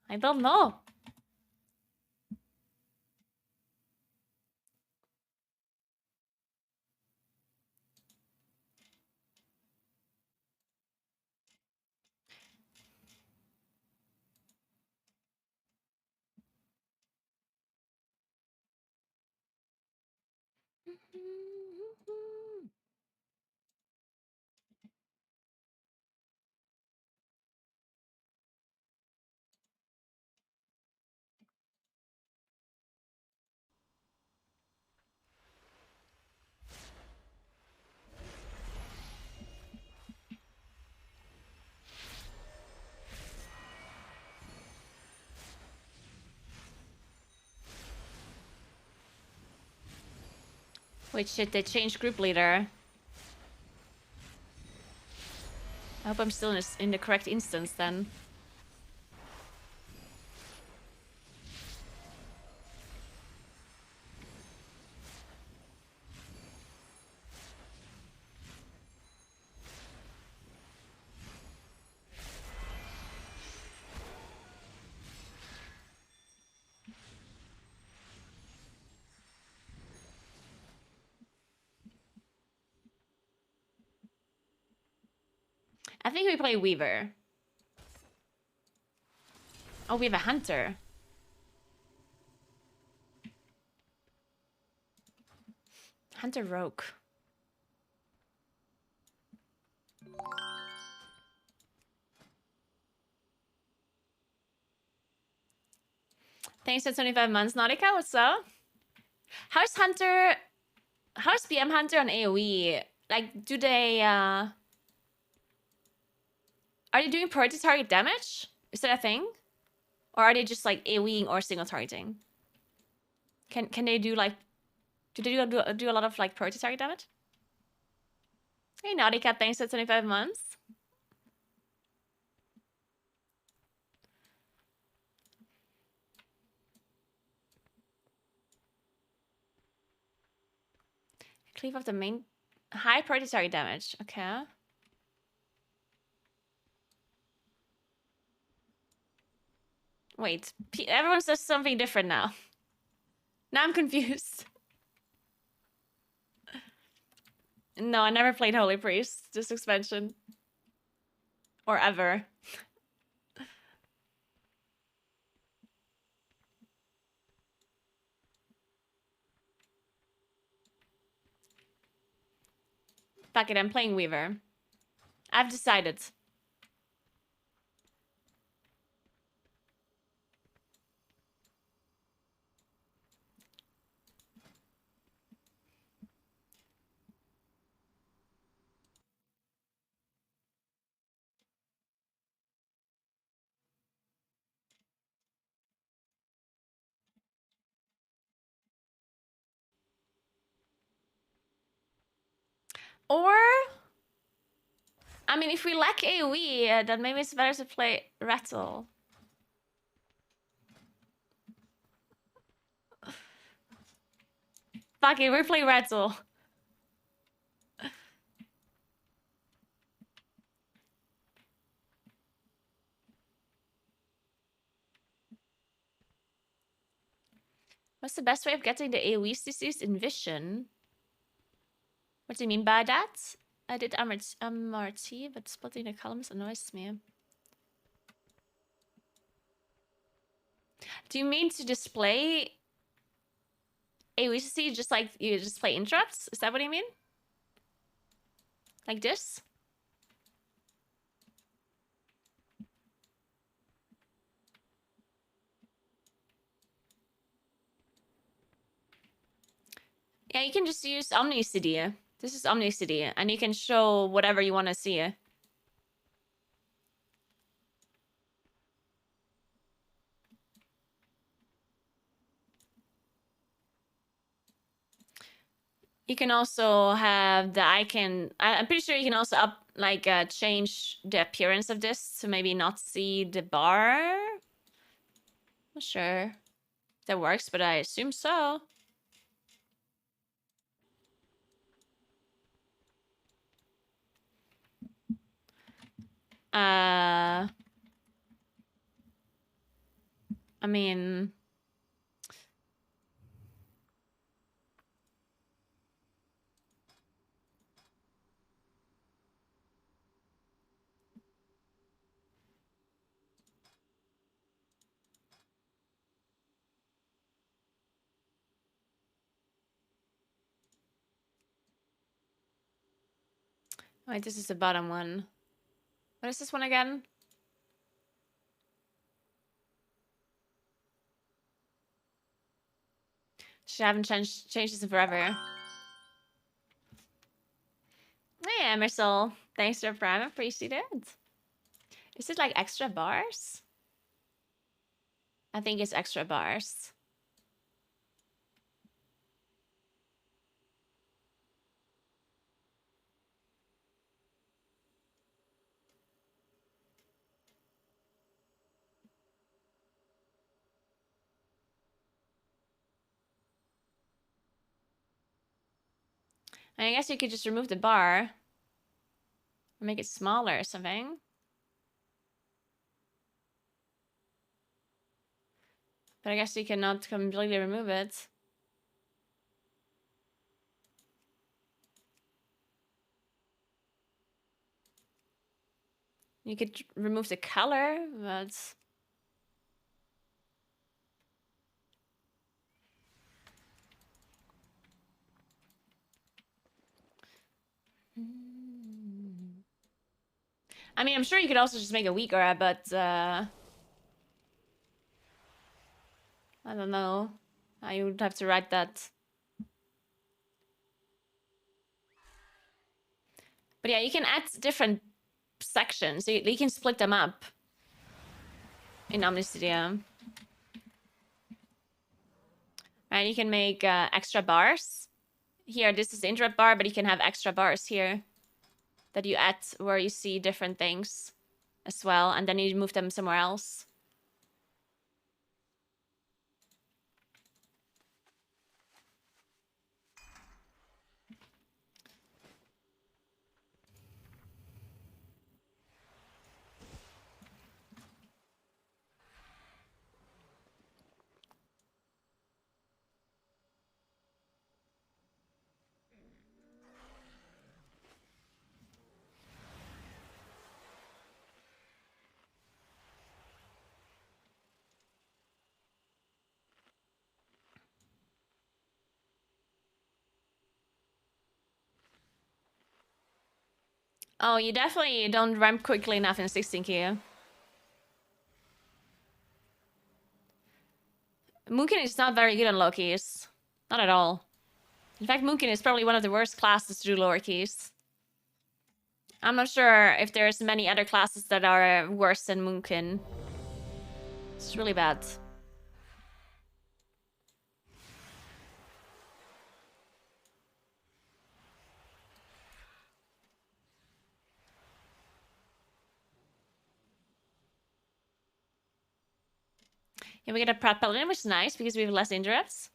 I don't know. Wait, shit, they changed group leader. I hope I'm still in the correct instance then. I think we play Weaver. Oh, we have a Hunter. Hunter Rogue. Thanks for 25 months, Nautica. What's up? How's BM Hunter on AoE? Like, do they, are they doing priority target damage? Is that a thing? Or are they just, like, AoEing or single targeting? Can they do, like, do they do a lot of, like, priority target damage? Hey, Nautica, thanks for 25 months. Cleave off the main... High priority target damage. Okay. Wait. Everyone says something different now. Now I'm confused. No, I never played Holy Priest. This expansion. Or ever. Fuck it, I'm playing Weaver. I've decided. Or, I mean, if we lack AoE, then maybe it's better to play Rattle. Fuck it, we're playing Rattle. What's the best way of getting the AoE CCs in Vision? What do you mean by that? I did MRT, but splitting the columns annoys me. Do you mean to display AoE CC just like you display interrupts? Is that what you mean? Like this? Yeah, you can just use OmniCD. This is OmniCD, and you can show whatever you want to see. You can also have the icon. I'm pretty sure you can also change the appearance of this to maybe not see the bar. Not sure if that works, but I assume so. I mean, wait, this is the bottom one. What is this one again? She haven't changed this in forever. Hey, Emerson. Thanks for the prime. Appreciate it. Is it like extra bars? I think it's extra bars. I guess you could just remove the bar. Or make it smaller or something. But I guess you cannot completely remove it. You could remove the color, but... I mean, I'm sure you could also just make a weaker, but I don't know. I would have to write that. But yeah, you can add different sections. So you can split them up in OmniStudio. And you can make extra bars. Here, this is the interrupt bar, but you can have extra bars here that you add where you see different things as well. And then you move them somewhere else. Oh, you definitely don't ramp quickly enough in 16Q. Moonkin is not very good on low keys. Not at all. In fact, Moonkin is probably one of the worst classes to do lower keys. I'm not sure if there's many other classes that are worse than Moonkin. It's really bad. Yeah, we get a Proud Paladin, which is nice because we have less interrupts.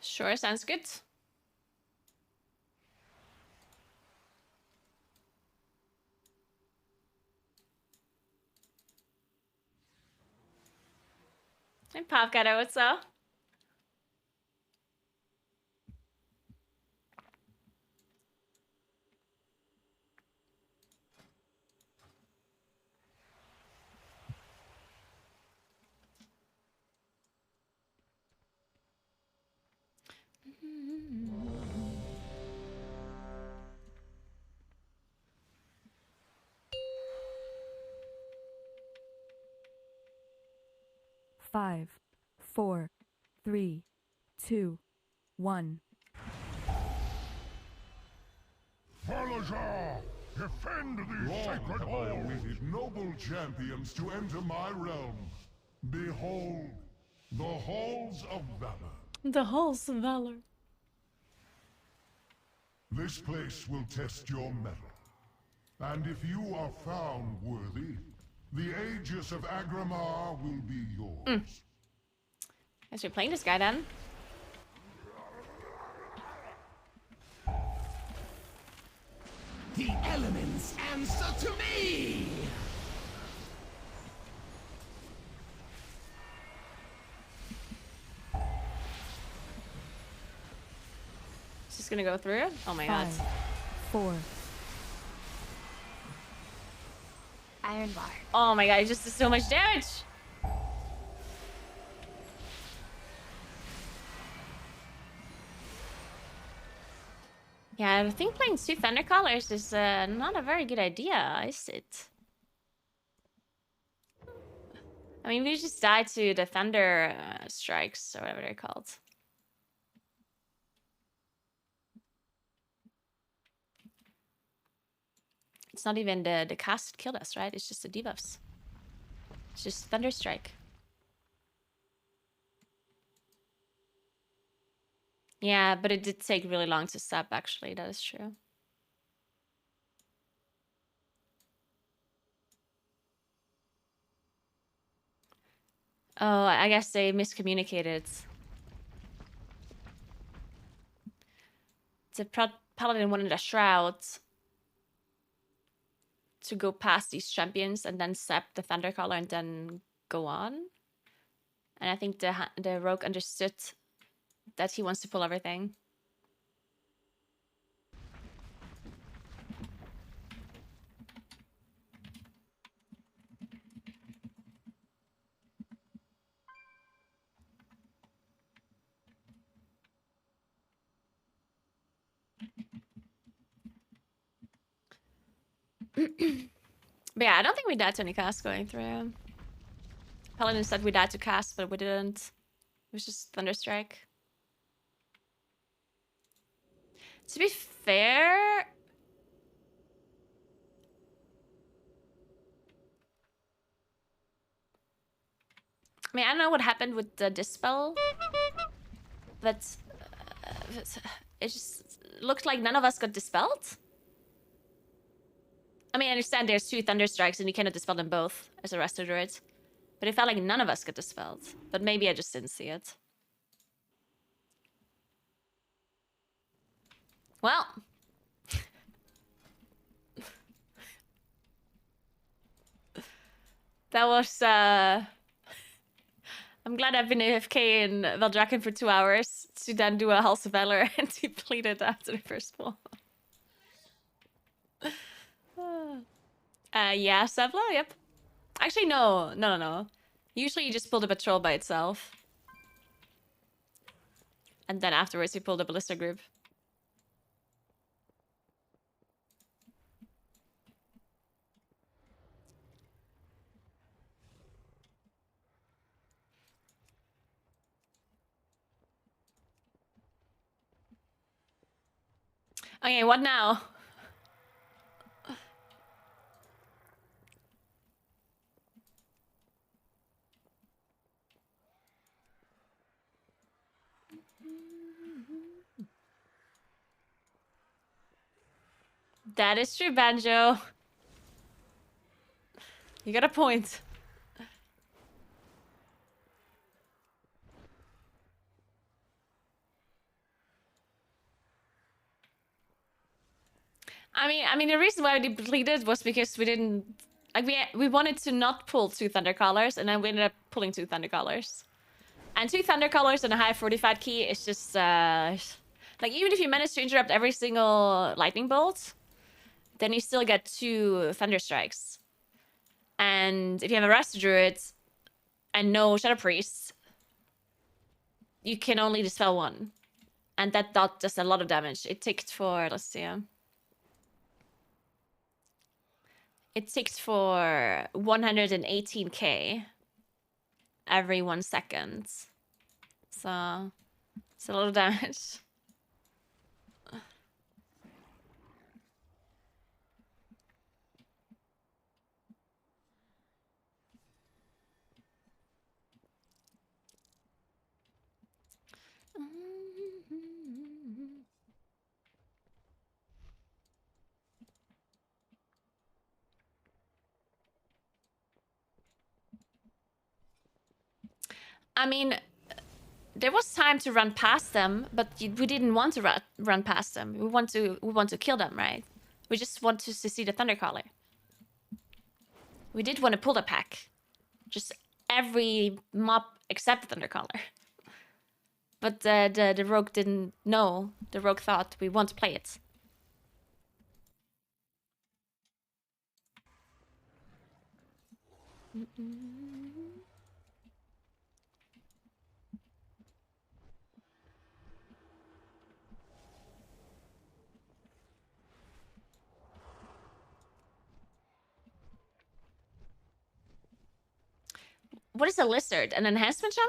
Sure, sounds good. And Pop got out, so. Five, four, three, two, one. Falajar! Defend these Long sacred have I halls! awaited noble champions to enter my realm. Behold, the halls of valor. The halls of valor. This place will test your mettle. And if you are found worthy, the Aegis of Agramar will be yours. Guess we're playing this guy then. The elements answer to me! Is this gonna go through? Oh my god. Five, four. Iron bar. Oh my god, it just does so much damage! Yeah, I think playing two Thunder Callers is not a very good idea, is it? I mean, we just die to the Thunder Strikes, or whatever they're called. It's not even the cast killed us, right? It's just the debuffs. It's just Thunder Strike. Yeah, but it did take really long to stop, actually. That is true. Oh, I guess they miscommunicated. The Paladin wanted a Shroud to go past these champions and then sap the Thundercaller and then go on. And I think the Rogue understood that he wants to pull everything. But yeah, I don't think we died to any cast going through. Paladin said we died to cast, but we didn't. It was just Thunderstrike. To be fair... I mean, I don't know what happened with the Dispel. But... it just looked like none of us got Dispelled. I mean, I understand there's two Thunderstrikes and you cannot dispel them both as a Resto Druid. But it felt like none of us got dispelled. But maybe I just didn't see it. Well. That was, I'm glad I've been AFK in Veldraken for 2 hours to then do a Halls of Valor and deplete it after the first pull. Yeah, Sevla, yep. Actually, no. Usually you just pull the patrol by itself. And then afterwards you pull the ballista group. Okay, what now? That is true, Banjo. You got a point. I mean, the reason why we depleted was because we didn't like we wanted to not pull 2 Thundercallers, and then we ended up pulling 2 Thundercallers. And 2 Thundercallers and a high fortified key is just like even if you manage to interrupt every single lightning bolt, then you still get 2 Thunder Strikes. And if you have a Rasta Druid and no Shadow Priests, you can only dispel 1. And that does a lot of damage. It ticked for, let's see. It ticks for 118k every 1 second. So it's a lot of damage. I mean, there was time to run past them, but we didn't want to run past them. We want to kill them, right? We just want to see the Thundercaller. We did want to pull the pack. Just every mob except the Thundercaller. But the rogue didn't know. The rogue thought we want to play it. What is a lizard? An enhancement shaman?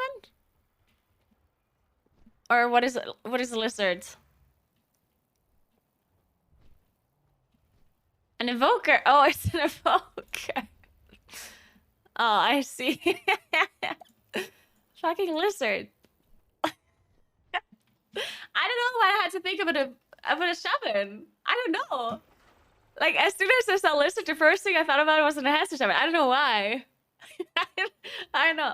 Or what is a lizard? An evoker. Oh, it's an evoker. Oh, I see. Fucking lizard. I don't know why I had to think about a shaman. I don't know. Like as soon as I saw lizard, the first thing I thought about was an enhancement shaman. I don't know why. I don't know.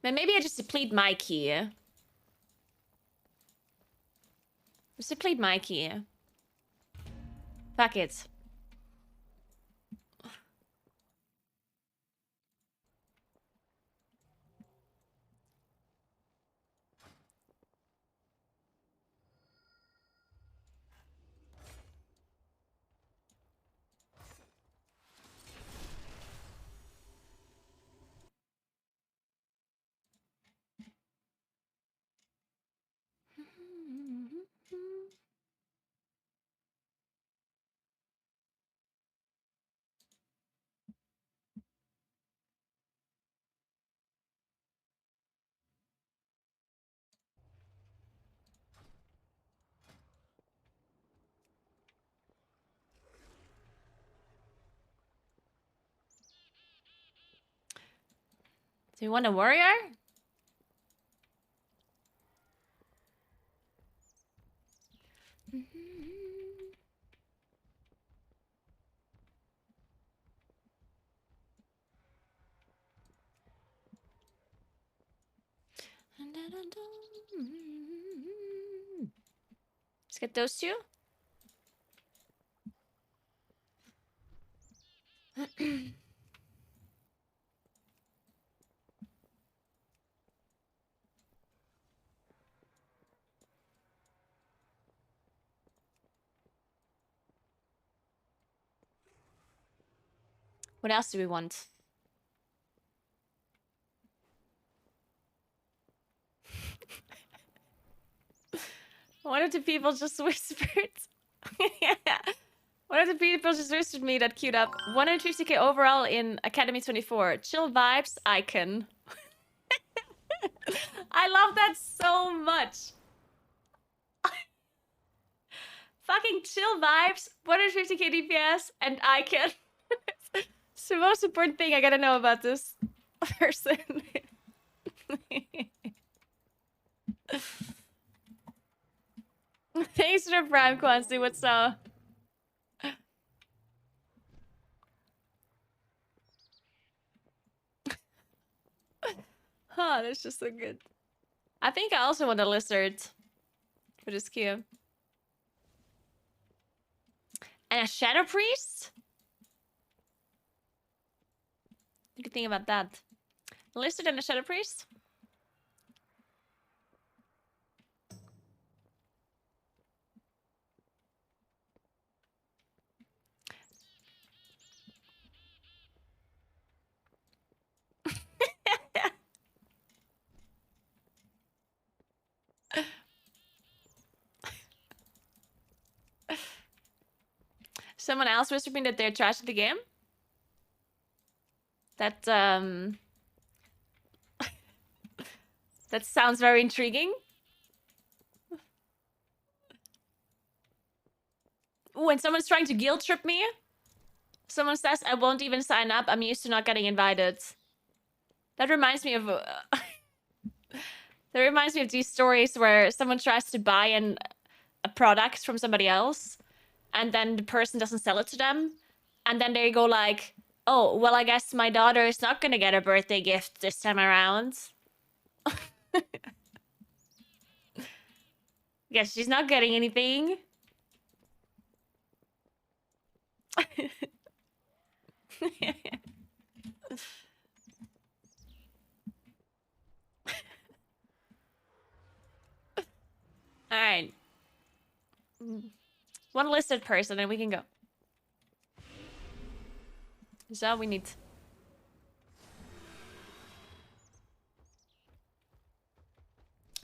Man, maybe I just deplete my key. Just deplete my key. Fuck it. Do you want a warrior? Let's get those 2. What else do we want? One of the people just whispered. One of the people just whispered me that queued up 150k overall in Academy 24. Chill vibes icon. I love that so much. Fucking chill vibes, 150k DPS, and icon. It's the most important thing I gotta know about this person. Thanks for the prime, Quancy. What's up? Huh, that's just so good. I think I also want a lizard for this queue. And a shadow priest? You can think about that. A lizard and a shadow priest? Someone else whispered me that they're trash at the game. That that sounds very intriguing. Ooh, and someone's trying to guilt trip me. Someone says I won't even sign up. I'm used to not getting invited. That reminds me of that reminds me of these stories where someone tries to buy a product from somebody else, and then the person doesn't sell it to them, and then they go like, "Oh, well, I guess my daughter is not gonna get a birthday gift this time around. Guess she's not getting anything." All right. One listed person and we can go. Is all we need.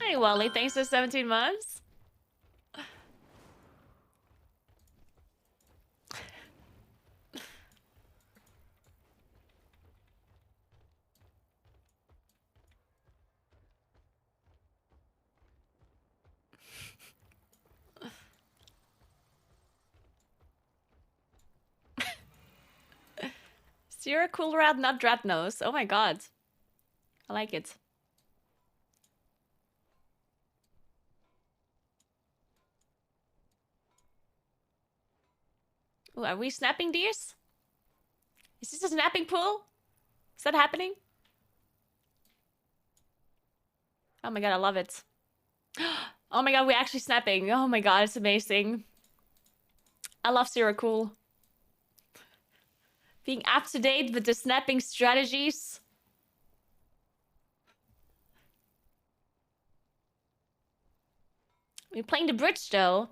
Hey, Wally, thanks for 17 months. So you're a cool rat, not Dratnose. Oh my god. I like it. Ooh, are we snapping these? Is this a snapping pool? Is that happening? Oh my god, I love it. Oh my god, we're actually snapping. Oh my god, it's amazing. I love Zero Cool. Being up to date with the snapping strategies. We're playing the bridge though.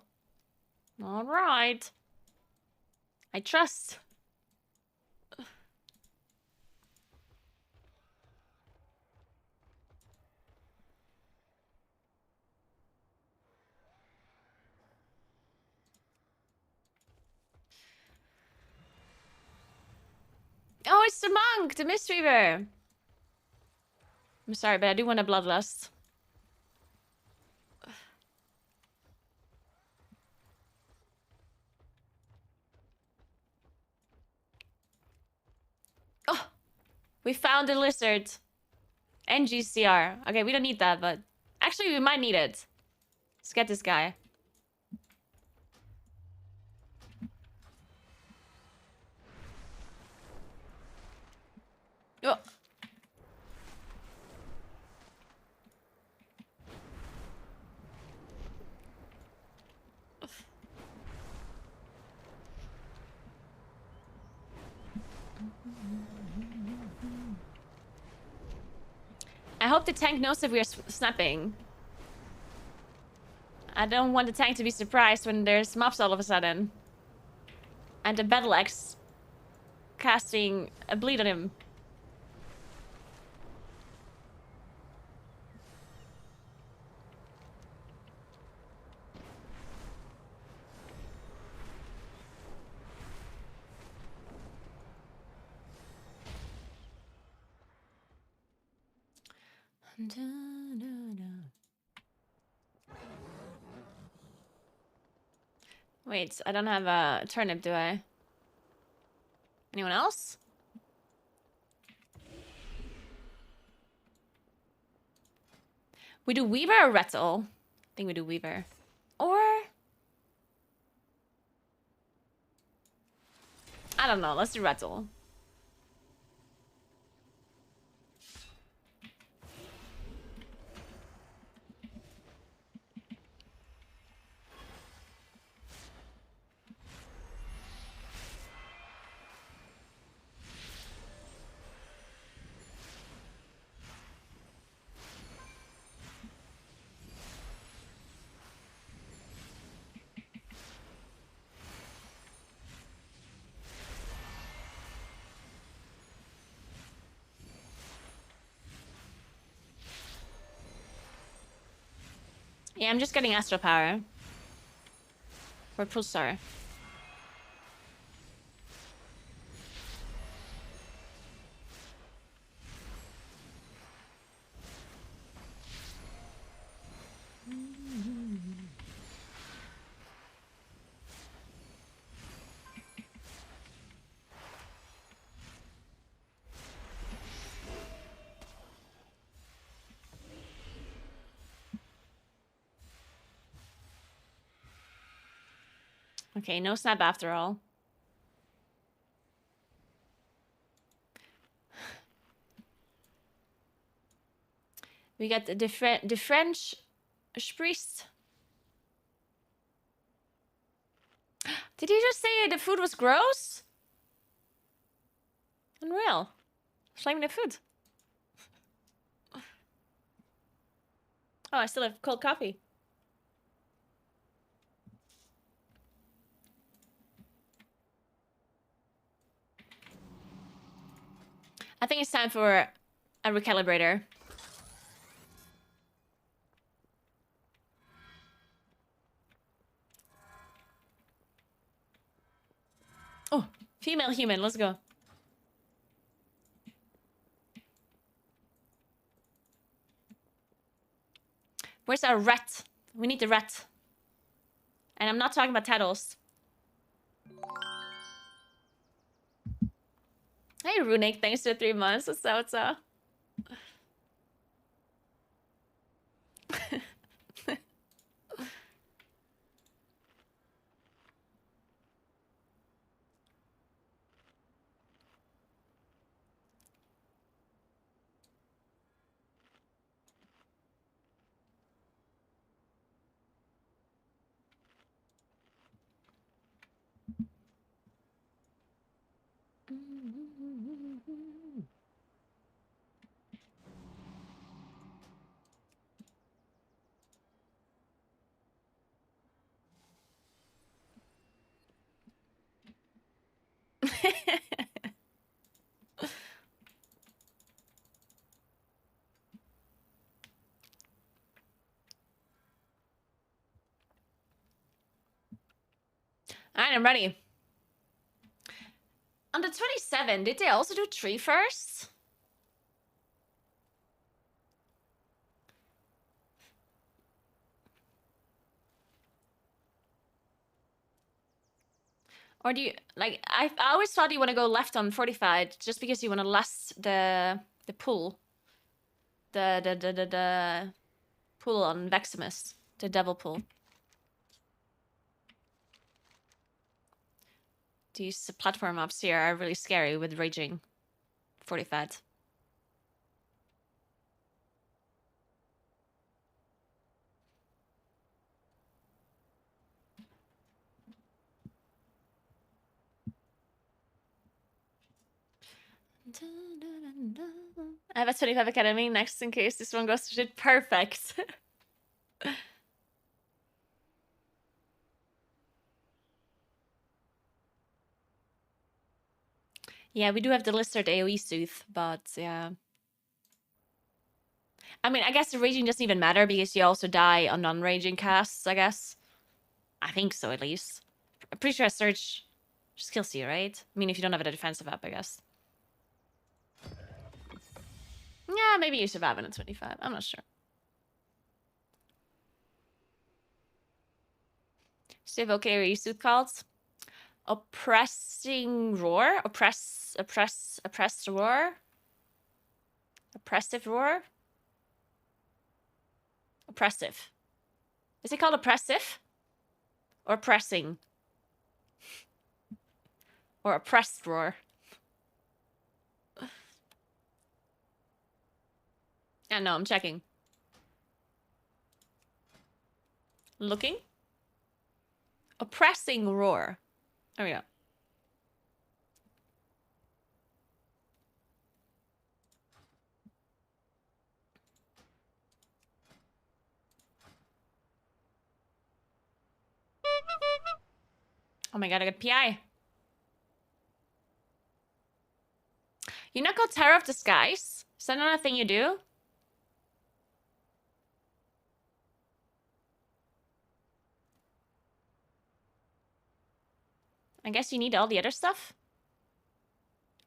Alright. I trust. Oh, it's the monk, the Mistweaver. I'm sorry, but I do want a bloodlust. Oh, we found the lizard. And GCR. Okay, we don't need that, but actually we might need it. Let's get this guy. Oh. I hope the tank knows if we are snapping. I don't want the tank to be surprised when there's mobs all of a sudden. And the battle axe casting a bleed on him. Wait, I don't have a turnip, do I? Anyone else? We do Weaver or Retzel? I think we do Weaver. Or... I don't know, let's do Retzel. Yeah, I'm just getting Astral Power. For Pulsar. Okay, no snap after all. We got the French Spriest. Did he just say the food was gross? Unreal. Flaming the food. Oh, I still have cold coffee. I think it's time for a recalibrator. Oh, female human, let's go. Where's our rat? We need the rat. And I'm not talking about Taddles. Hey, Runic, thanks for 3 months. What's up? Alright, I'm ready. On the 27, did they also do tree first? Or do you like? I always thought you want to go left on fortified just because you want to last the pull, the pull on Veximus, the devil pull. These platform ups here are really scary with raging fortified. I have a 25 academy next in case this one goes to shit. Perfect. Yeah, we do have the Lizard AoE Sooth, but yeah. I mean, I guess the raging doesn't even matter because you also die on non-raging casts, I guess. I think so, at least. I'm pretty sure a Surge just kills you, right? I mean, if you don't have a defensive up, I guess. Yeah, maybe you survive in a 25. I'm not sure. Steve, okay, are you suit called? Oppressing roar? Oppressed roar? Oppressive roar? Oppressive. Is it called oppressive? Or pressing? Or oppressed roar? Yeah, no, I'm checking. Looking? Oppressing roar. There we go. Oh my god, I got PI. You not got Terror of the Skies? Is that not a thing you do? I guess you need all the other stuff.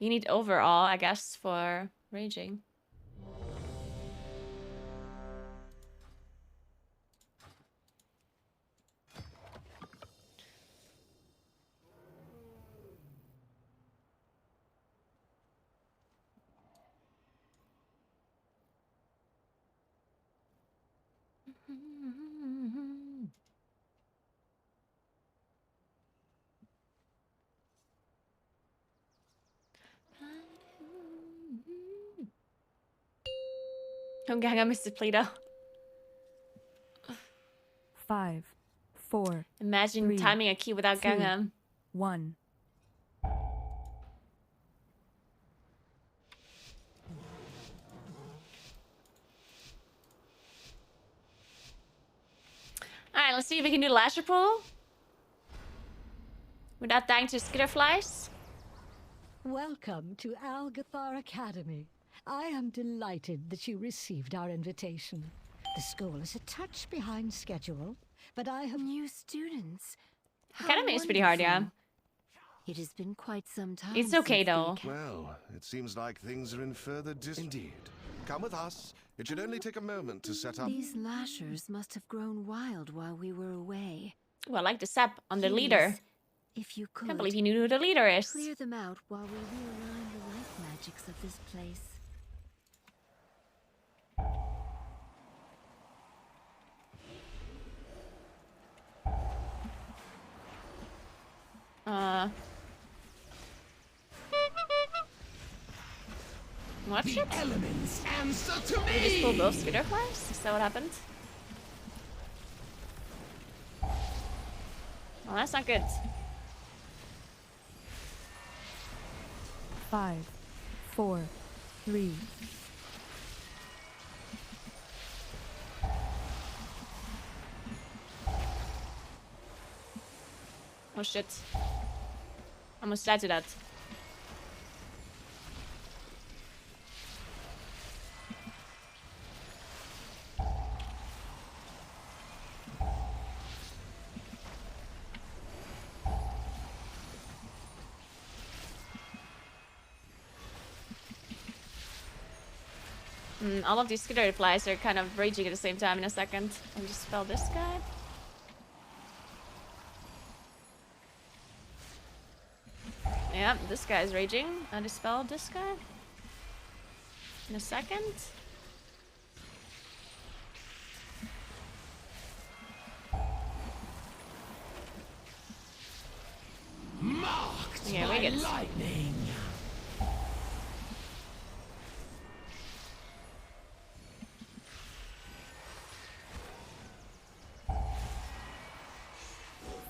You need overall, I guess, for raging. Don't gang on Mr. Plito. 5, 4, Imagine 3, timing a key without 2, Gangnam. 1. Alright, let's see if we can do Lasher Pool. Without dying to skitterflies. Welcome to Algathar Academy. I am delighted that you received our invitation. The school is a touch behind schedule, but I have new students. Academy is pretty hard, yeah. It has been quite some time. It's okay though. Well, it seems like things are in further Indeed. Come with us. It should only take a moment to set up. These lashers must have grown wild while we were away. Well, I like the sap on the Please, leader. If you could, Can't believe you knew who the leader is. clear them out while we realign the life magics of this place. What shit? The elements answer to We just pulled me. both skitterflies? Is that what happened? Well, that's not good. 5, 4, 3. Oh shit. Almost died to that. All of these skitterflies are kind of raging at the same time in a second. I'll just spell this guy. Yeah, this guy's raging. I dispelled this guy. In a second. Marked Yeah, we by get lightning.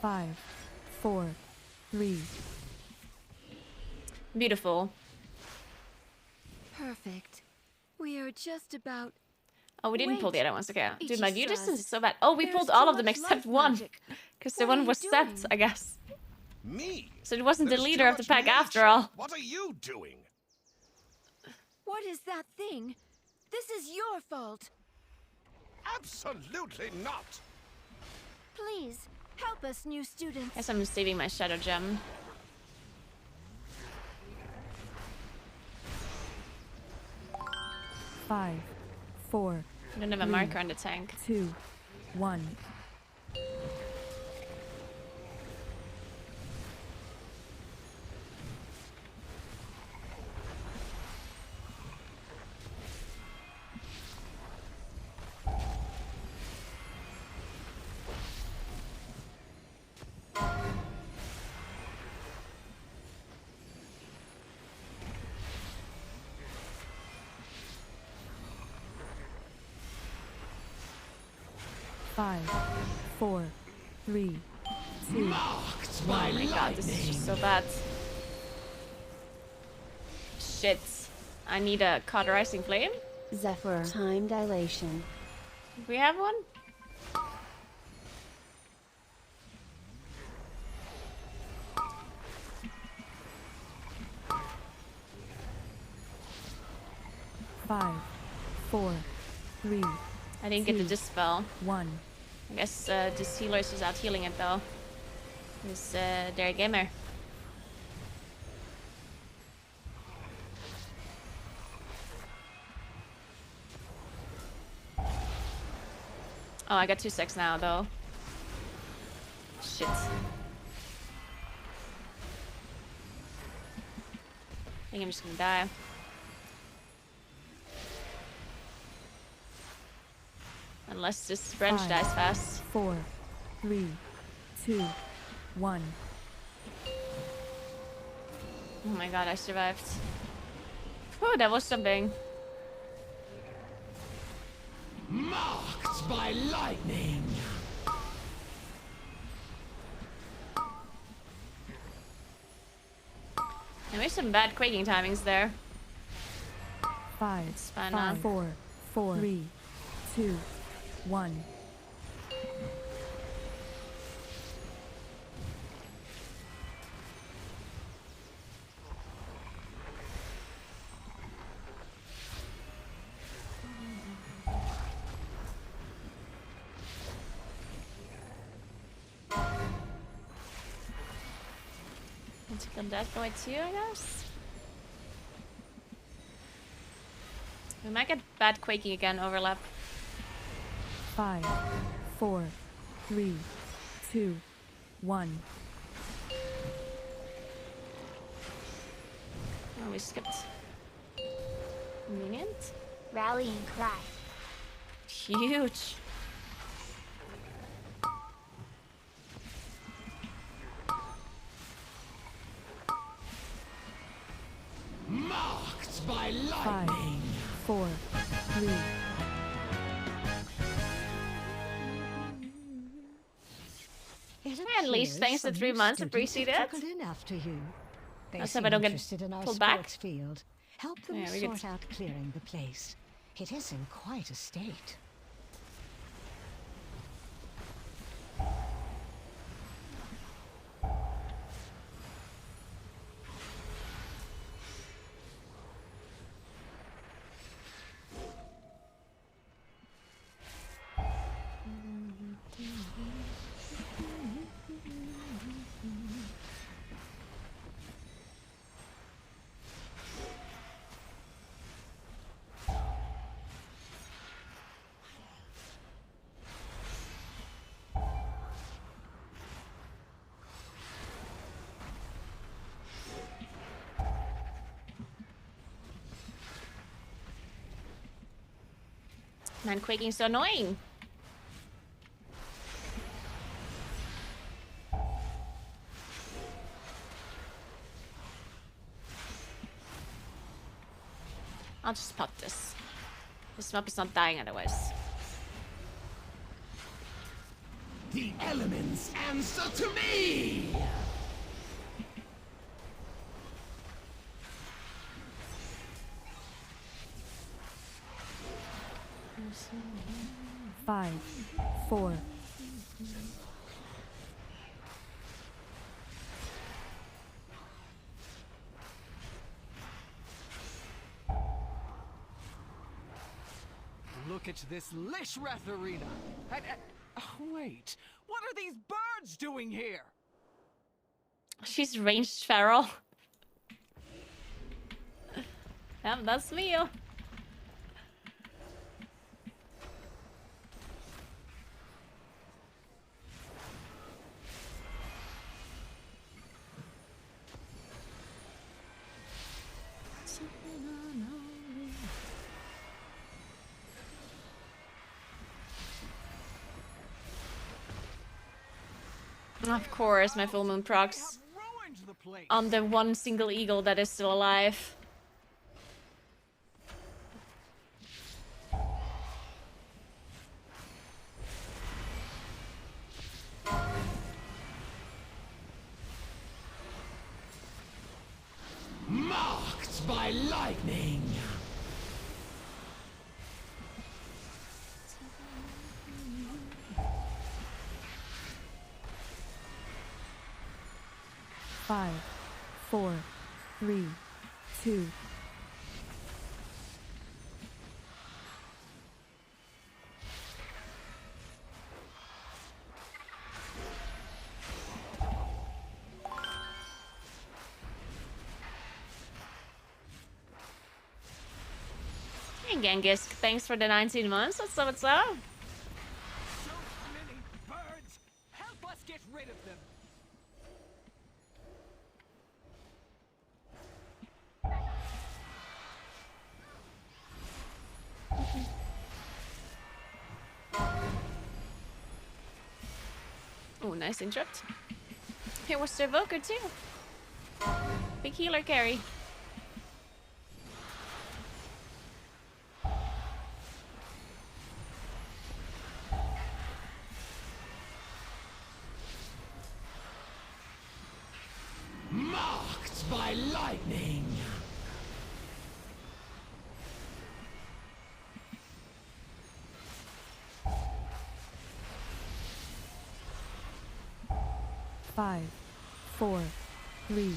Five, 4, 3. Beautiful. Perfect. We are just about. Oh, we didn't pull the Wait, other ones. Okay. it Dude, my just view says distance is so bad. Oh, we there's pulled too all of them much except life one. magic. Because the What are one you was set, doing? I guess. Me? So it wasn't the There's too leader of the much pack after nature. all. What are you doing? What is that thing? This is your fault. Absolutely not. Please help us, new students. Guess I'm saving my shadow gem. 5, 4, I don't have a marker on the tank. 2, 1. 5, 4, 3, 2. Marked by Oh my god, this is just so bad. Shit. I need a cauterizing flame. Zephyr. Time dilation. Do we have one? Five, 4, 3. I didn't get the dispel. 1. I guess this healer is just out healing it though. This their gamer. Oh, I got 2 secs now though. Shit. I think I'm just gonna die. Unless this branch 5, dies fast. 4, 3, 2, 1. Oh my god, I survived. Whew, that was something. marked by lightning. There were some bad quaking timings there. 5, It's fine now. 5, 4, 4, 3, 2, 1. Let's kill that boy too, I guess. We might get bad quaking again, overlap. 5, 4, 3, 2, 1. Oh, we skipped. Convenient. Rallying cry. Huge. Marked by 5, lightning. 4, 3. At least thanks to 3 months, appreciate it. Trickled in after you. They Let's hope seem I don't get interested in our pulled back. sports field. Help them Yeah, we sort could- out clearing the place. It is in quite a state. Man, quaking's so annoying. I'll just pop this. This mob is not dying otherwise. The elements answer to me. 5, 4. Look at this Lishrath arena. Oh, wait, what are these birds doing here? She's ranged feral. Yep, that's me. Of course, my full moon procs on the one single eagle that is still alive. Marked by lightning. Five, 4, 3, 2. Hey Genghis, thanks for the 19 months. What's up, what's up? So many birds! Help us get rid of them! Oh, nice interrupt. Here was the evoker too. Big healer carry. Marked by lightning. Five, 4, 3.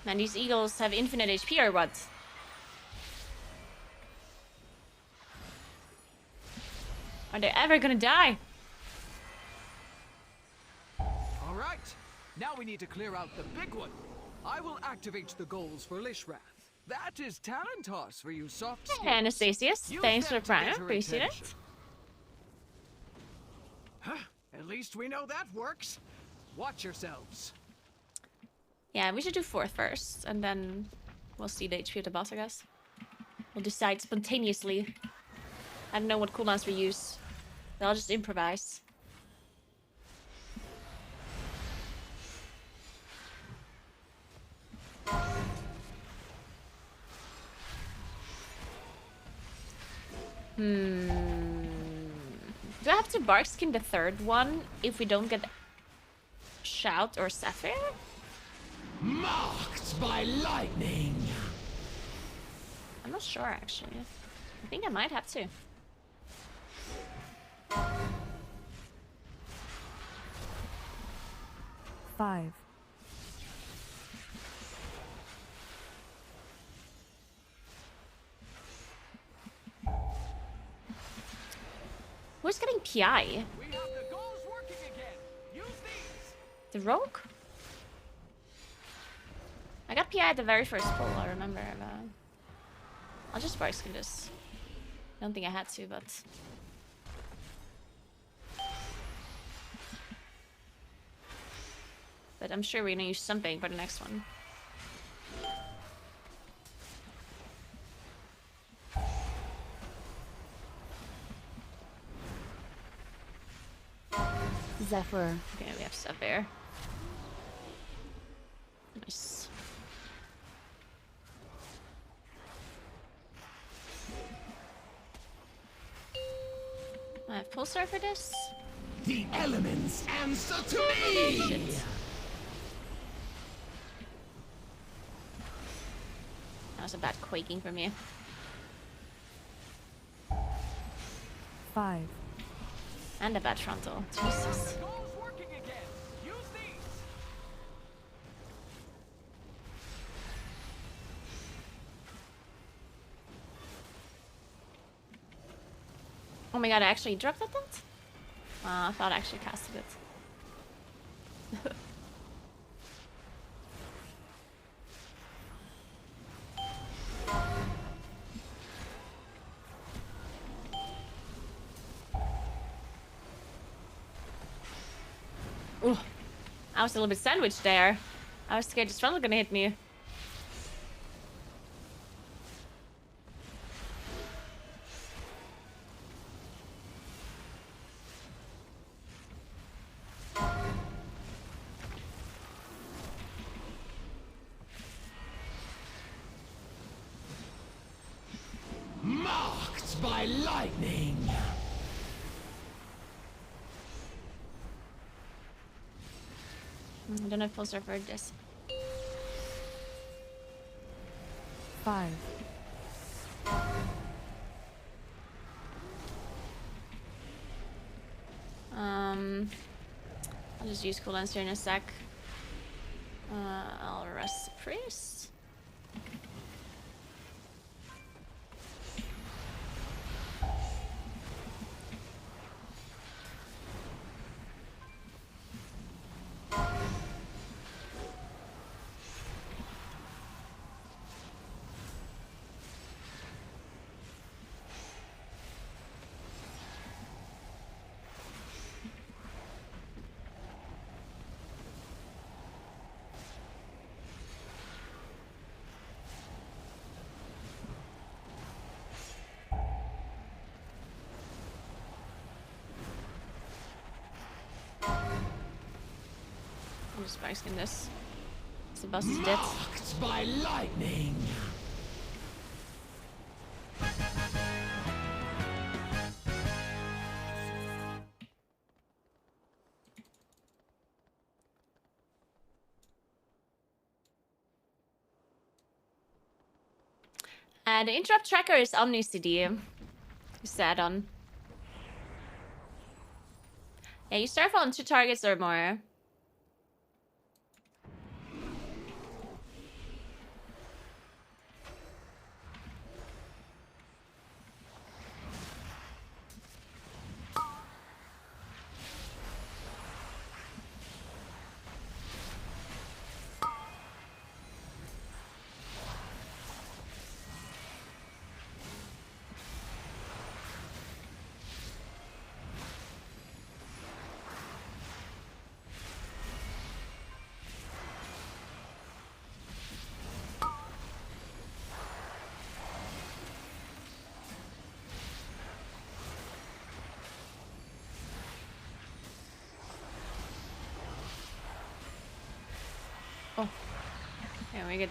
Man, these eagles have infinite HP or what? Are they ever gonna die? All right, now we need to clear out the big one. I will activate the goals for Lishrath. That is talent toss for you soft skills. Hey, Anastasius, Use thanks for them to Prime, get her appreciate attention. it. Huh, at least we know that works. Watch yourselves. Yeah, we should do 4th first, and then we'll see the HP of the boss, I guess. We'll decide spontaneously. I don't know what cooldowns we use. I'll just improvise. Do I have to bark skin the 3rd one if we don't get Shout or Sapphire? Marked by lightning. I'm not sure actually. I think I might have to. Five, Who's getting PI? We have the goals working again. Use these. The rogue? I got PI at the very first pull, I remember. I'll just bark skin this. I don't think I had to, but... But I'm sure we're gonna use something for the next one. Zephyr. Okay, we have Sapphire. Nice. I have Pulsar for this. The elements answer to me. Shit. That was a bad quaking from you. 5, And a bad frontal. Jesus. The goals working again. Use these. Oh my god, I actually dropped that? I thought I actually casted it. Ooh. I was a little bit sandwiched there. I was scared this funnel gonna hit me. Marked by lightning. I don't have full serve for this. 5. I'll just use cooldown here in a sec. I'll rest the priest. I'm just spicing this. The boss is dead. Marked by lightning. The interrupt tracker is Omni CD. Is the add-on. Yeah, you start on 2 targets or more. Oh, yeah, we get.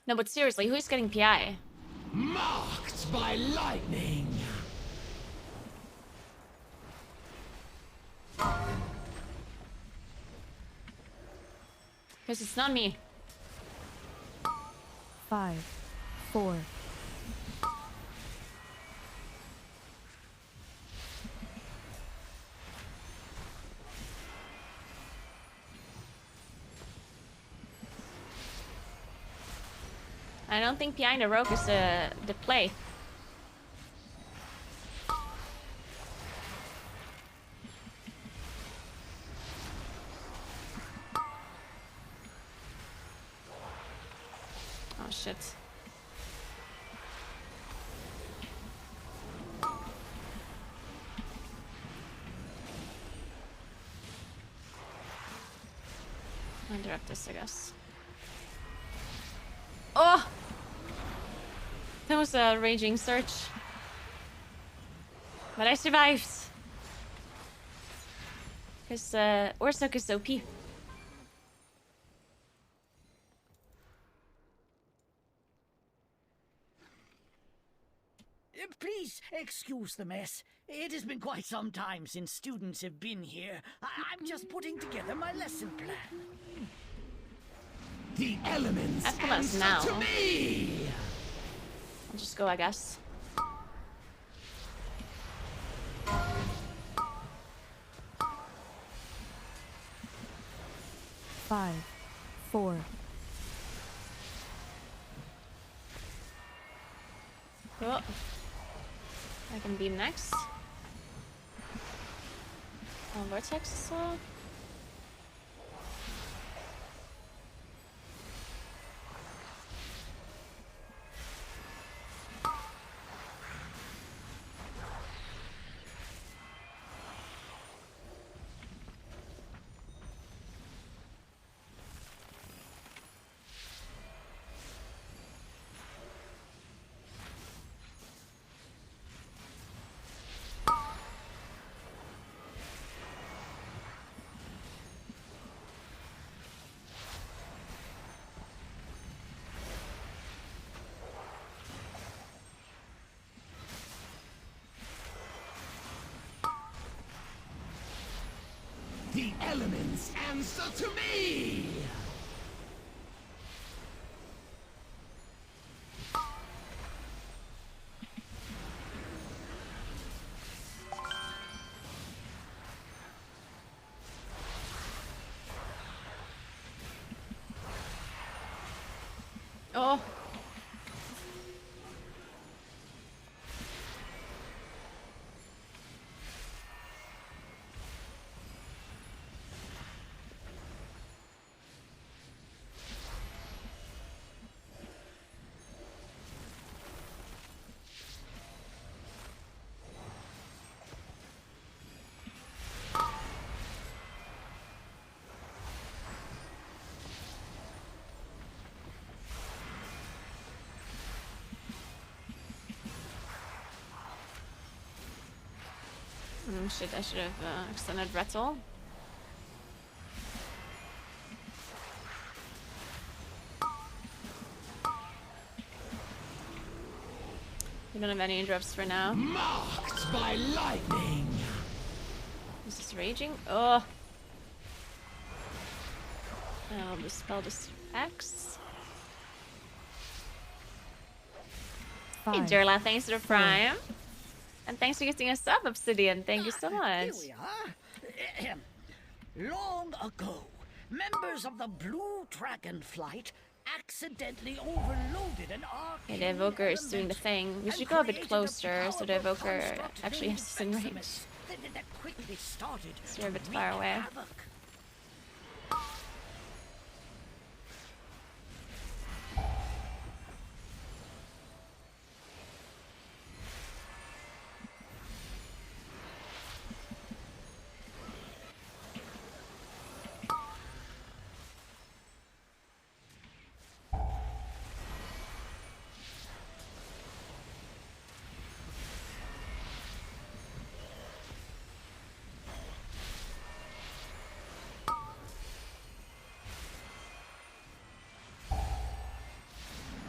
No, but seriously, who's getting PI? Marked by lightning. Because it's not me. 5, 4. I don't think PI in the rogue is the play. Oh shit. I'll interrupt this, I guess. Oh! That was a raging search. But I survived. Because Orsock is OP. Please excuse the mess. It has been quite some time since students have been here. I'm just putting together my lesson plan. The elements That's the last answer now. to me. I'll just go, I guess. Five, 4. Oh. I can beam next. Oh, vortex as well. The elements answer to me! Oh. Shit, I should have extended Retzel. We don't have any interrupts for now. Marked by lightning! Is this raging? Oh! I'll dispel this X. Hey, Durla, thanks for the Prime. And thanks for getting a sub, Obsidian. Thank you so much. Here we are. Long ago, members of the Blue Dragon Flight accidentally overloaded an arcane Okay, the Evoker is doing the thing. We should go a bit closer so the Evoker actually has us in range. So we're a bit far away.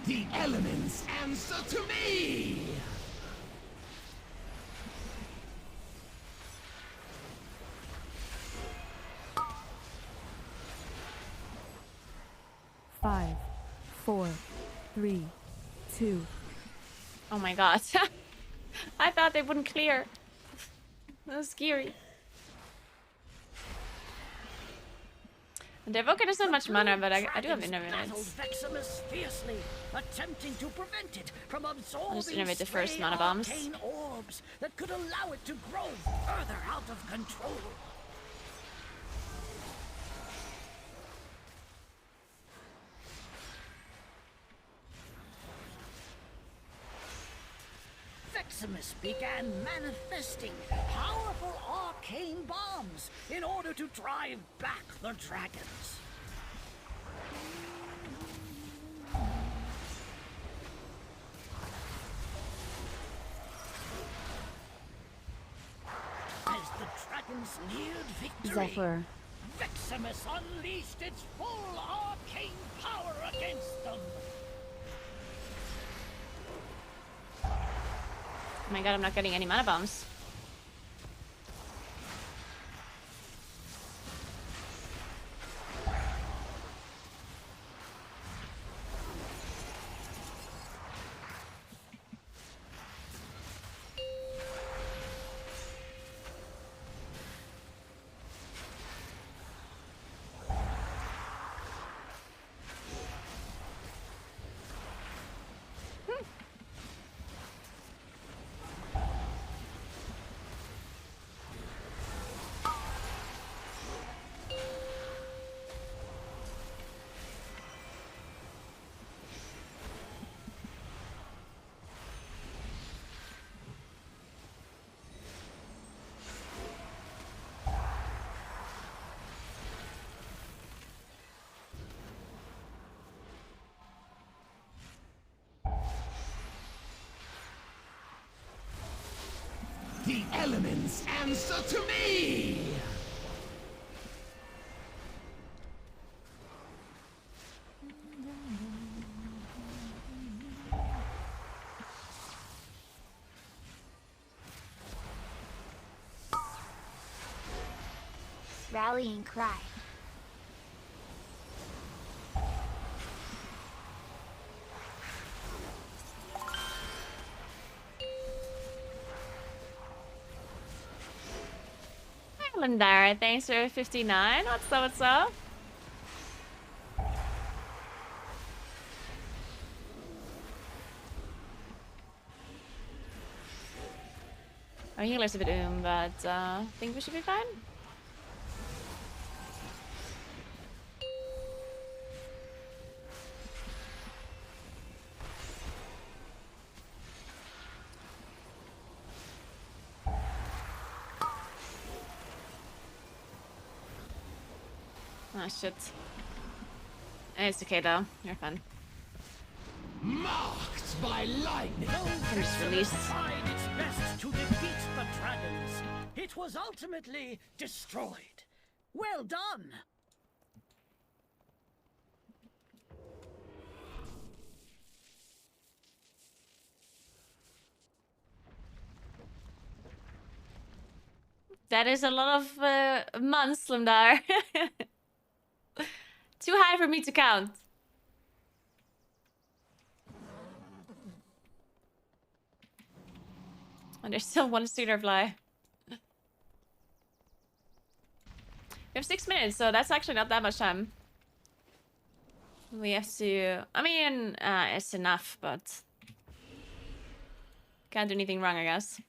The elements answer to me! Five, 4, 3, 2. Oh my god. I thought they wouldn't clear. That was scary. The Evoker doesn't have much mana, but I do have innervates. Veximus fiercely, attempting to prevent it from absorbing I'll just innervate the first mana bombs. arcane orbs that could allow it to grow further out of control. Veximus began manifesting powerful arcane bombs in order to drive back the dragons. As the dragons neared victory, Zephyr. Veximus unleashed its full arcane power against them. Oh my god, I'm not getting any mana bombs. The elements answer to me! Rallying cry. Hi, Lindara. Thanks for 59. What's up? What's up? Our healer's a bit but I think we should be fine. Oh shit. It's okay though. You're fine. Marked by lightning. I'm just released. Tried its best to defeat the dragons. It was ultimately destroyed. Well done. That is a lot of months, Slimdar. Too high for me to count. And there's still one Cedar Fly. We have 6 minutes, so that's actually not that much time. We have to... I mean, it's enough, but... Can't do anything wrong, I guess.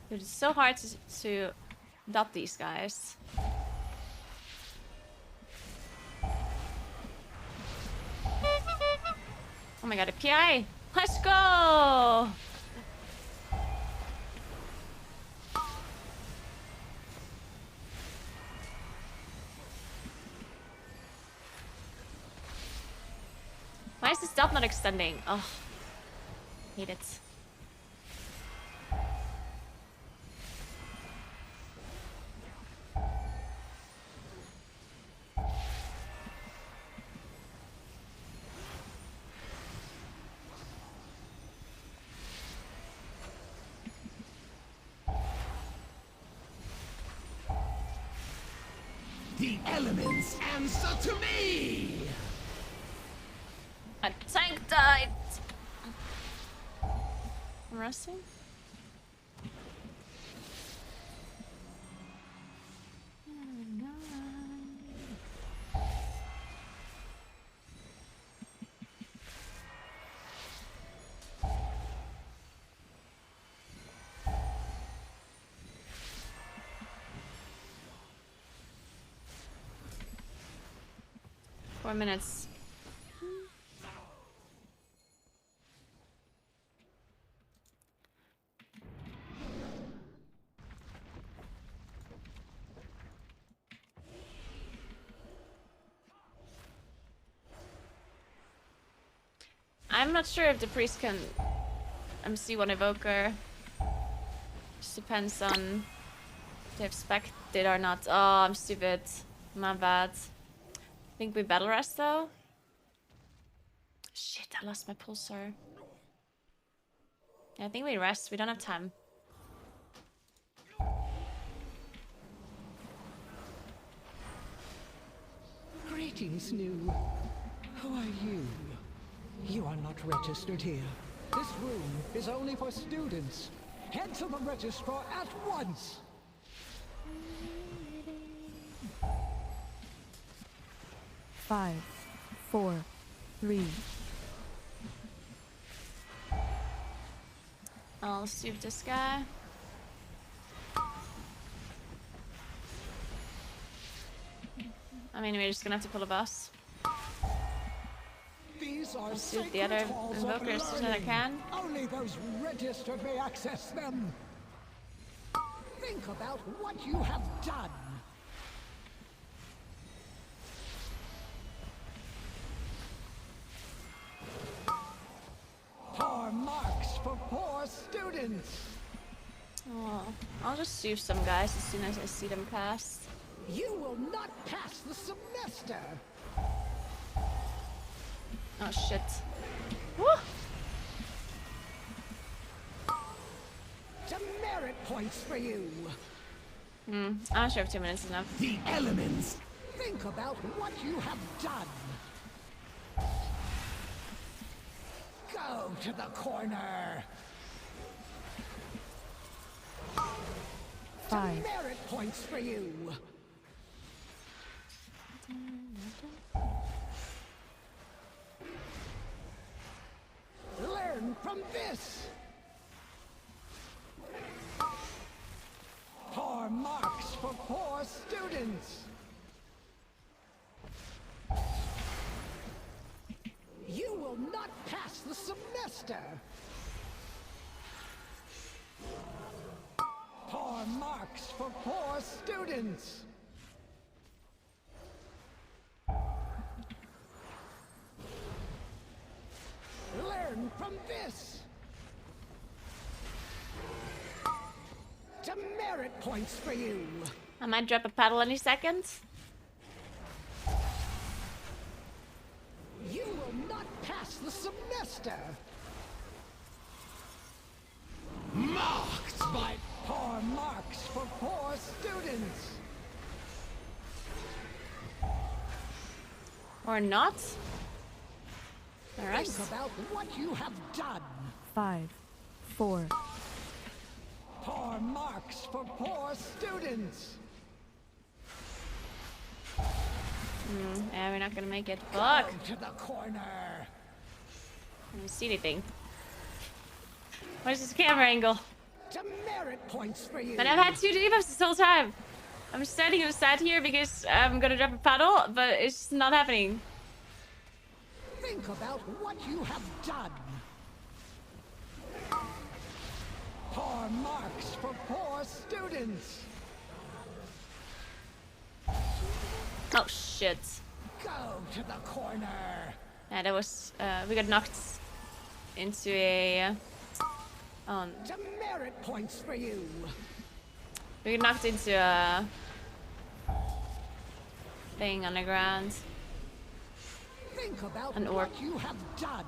Dude, it's so hard to dot these guys. Oh my god, a PI! Let's go! Why is the stealth not extending? Oh, hate it. 'The elements answer to me! A tank died! I'm resting? Four minutes. I'm not sure if the priest can MC one evoker. Just depends on if they have spected or not. Oh, I'm stupid. My bad. Think we battle rest though? Shit, I lost my pulsar. Yeah, I think we rest. We don't have time. Greetings, New. Who are you? You are not registered here. This room is only for students. Head to the registrar at once. Five, 4, 3. I'll shoot this guy. I mean, we're just gonna have to pull a boss. These are I'll shoot the other invokers as soon as I can. Only those registered may access them. Think about what you have done. Poor marks for poor students. Oh. I'll just sue some guys as soon as I see them cast. You will not pass the semester. Oh shit. Woo! Demerit points for you. I'm not sure if 2 minutes is enough. The elements. Think about what you have done. Go to the corner. 5. Demerit points for you. Learn from this. Poor marks for poor students. You will not pass the semester. Poor marks for poor students. Learn from this. Demerit points for you. I might drop a paddle any second. You will not pass the semester. Marked by poor marks for poor students. Or not. Alright. Think about what you have done. 5, 4. Poor marks for poor students. Yeah, we're not gonna make it. Fuck. Go to the corner. I don't see anything. What is this camera angle? Demerit points for you. And I've had 2 debuffs this whole time. I'm standing sat here because I'm gonna drop a paddle, but it's not happening. Think about what you have done. Poor marks for poor students. Oh shit. Go to the corner. Yeah, that was we got knocked into a Demerit points for you. we got knocked into a thing on the ground. Think about An orc. what you have done.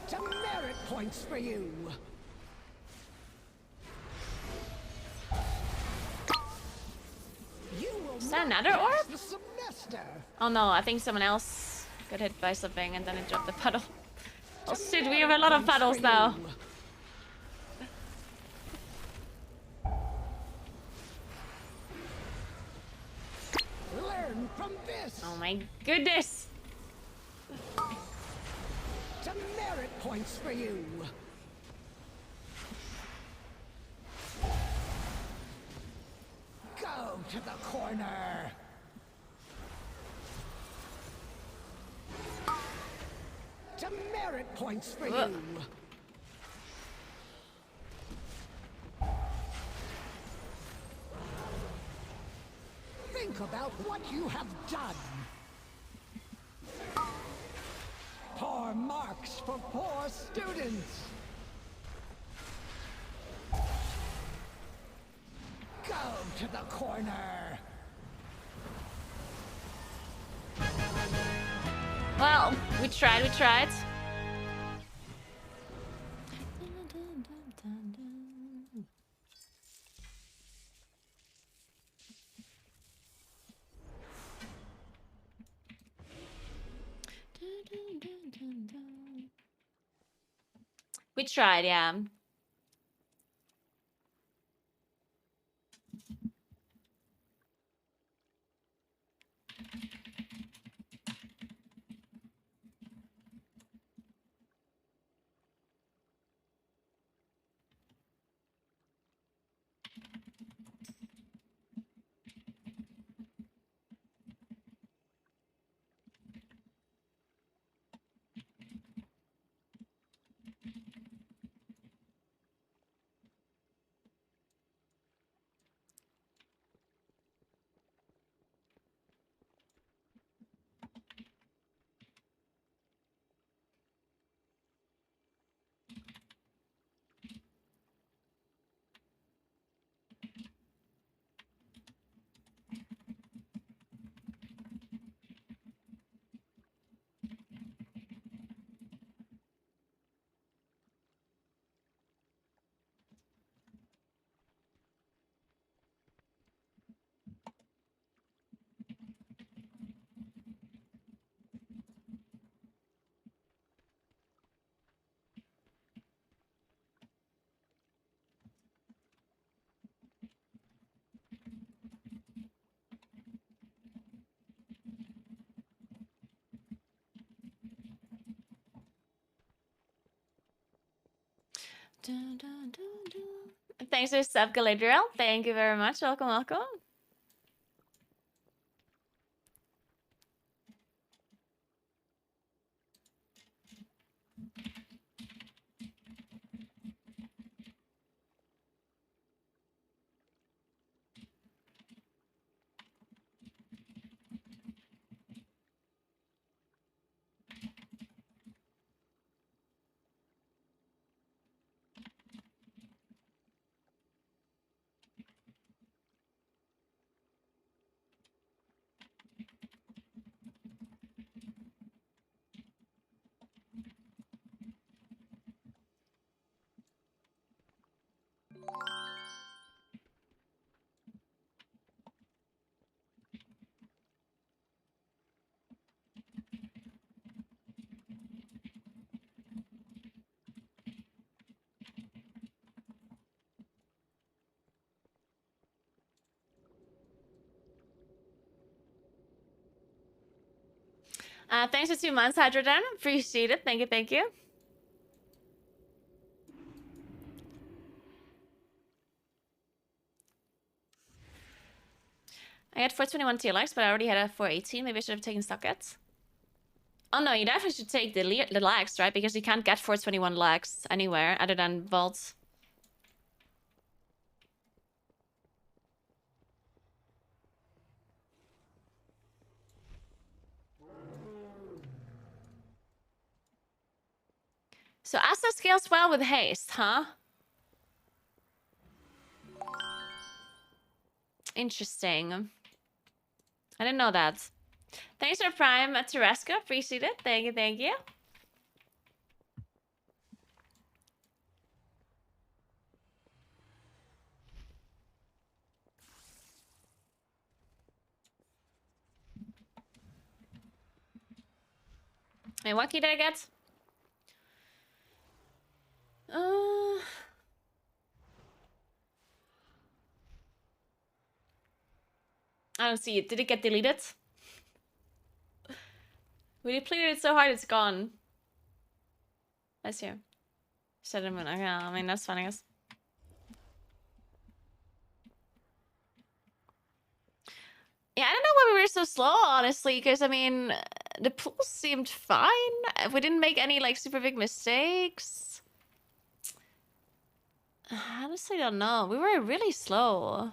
Demerit points for you. You will Is that not another pass orc? the semester. Oh no, I think someone else got hit by something and then it dropped the paddle. Oh shit, we have a lot of paddles now. Learn from this. Oh my goodness. Demerit points for you. Go to the corner. Demerit points for you. Think about what you have done. Poor marks for poor students. Go to the corner. Well, we tried. We tried, yeah. Thanks for sub, Galadriel. Thank you very much. Welcome, welcome. Thanks for 2 months, Hydrodon. Appreciate it. Thank you, thank you. I had 421 TLX, but I already had a 418. Maybe I should have taken sockets. Oh no, you definitely should take the lags, right? Because you can't get 421 lags anywhere other than vaults. So Asta scales well with haste, huh? Interesting. I didn't know that. Thanks for Prime, Tereska. Appreciate it. Thank you, thank you. And what key did I get? I don't see it. Did it get deleted? We depleted it so hard it's gone. That's here. Sediment. Okay, I mean, that's fine, I guess. Yeah, I don't know why we were so slow, honestly, because, I mean, the pool seemed fine. We didn't make any, like, super big mistakes. I honestly don't know. We were really slow.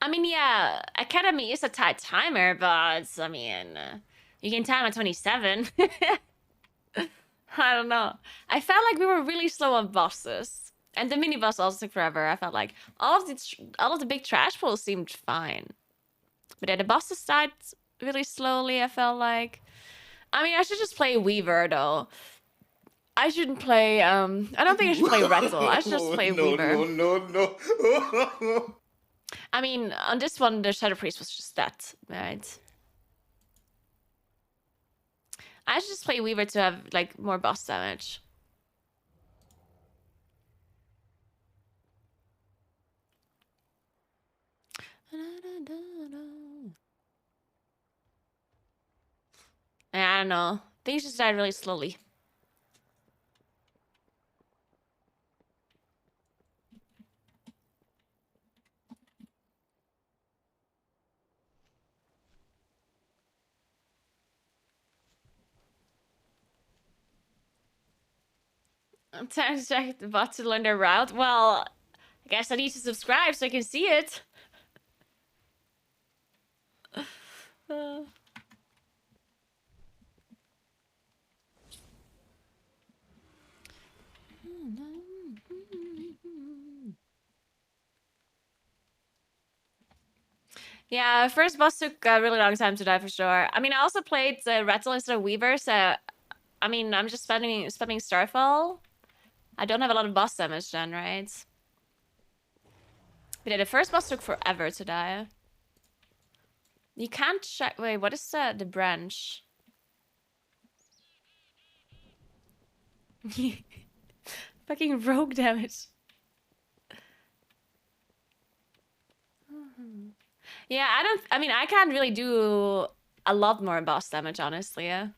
I mean, yeah, Academy is a tight timer, but, I mean, you can time at 27. I don't know. I felt like we were really slow on bosses. And the mini boss also took forever. I felt like all of the big trash pools seemed fine. But yeah, the bosses died really slowly, I felt like. I mean, I should just play Weaver, though. I shouldn't play, I don't think I should play Rattle. I should just play Weaver. No. I mean, on this one, the Shadow Priest was just that, right? I should just play Weaver to have, like, more boss damage. I don't know. Things just died really slowly. I'm trying to check the bot to learn their route. Well, I guess I need to subscribe so I can see it. Yeah, first boss took a really long time to die for sure. I mean, I also played Rattle instead of Weaver, so I mean, I'm just spamming Starfall. I don't have a lot of boss damage then, right? But yeah, the first boss took forever to die. You can't check. Wait, what is the branch? Fucking rogue damage. Yeah, I mean, I can't really do a lot more boss damage, honestly, yeah.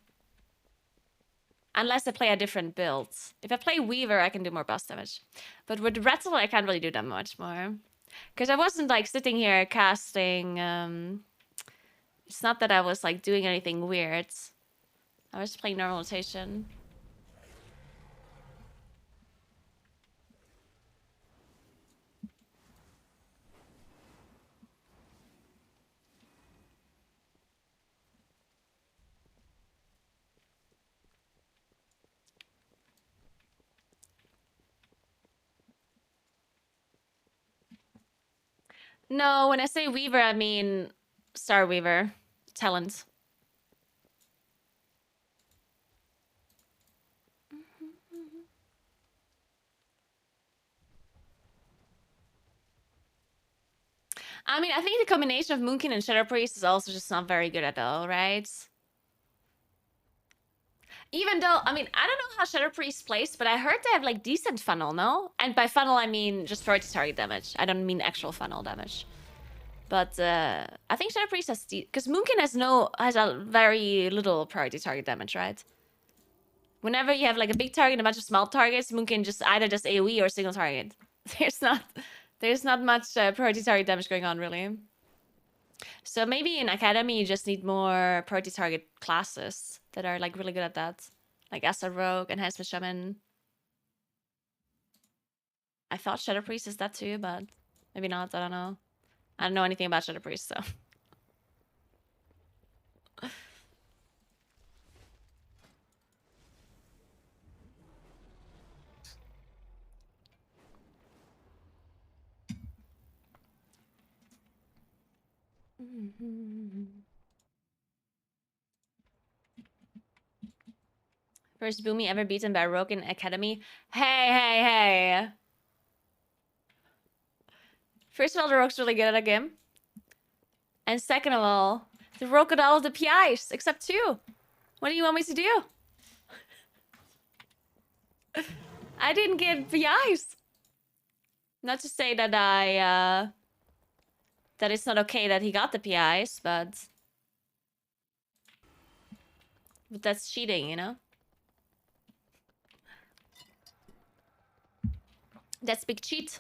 Unless I play a different build. If I play Weaver, I can do more boss damage. But with Rattle, I can't really do that much more. Because I wasn't, like, sitting here casting... It's not that I was, like, doing anything weird. I was playing normal rotation. No, when I say Weaver, I mean Star Weaver. Talent. I mean, I think the combination of Moonkin and Shadow Priest is also just not very good at all, right? Even though, I mean, I don't know how Shadow Priest plays, but I heard they have, like, decent funnel, no? And by funnel, I mean just priority target damage. I don't mean actual funnel damage. But, I think Shadow Priest has... Because Moonkin has a very little priority target damage, right? Whenever you have, like, a big target and a bunch of small targets, Moonkin just either does AoE or single target. There's not much priority target damage going on, really. So maybe in Academy, you just need more priority target classes that are, like, really good at that. Like Astra Rogue, Enhancement Shaman. I thought Shadow Priest is that too, but maybe not, I don't know. I don't know anything about Shadow Priest, so... First Boomy ever beaten by Rogue in Academy. Hey! First of all, the Rogue's really good at a game. And second of all, the Rogue got all of the PIs, except 2. What do you want me to do? I didn't get PIs. Not to say that that it's not okay that he got the PIs, but that's cheating, you know? That's big cheat.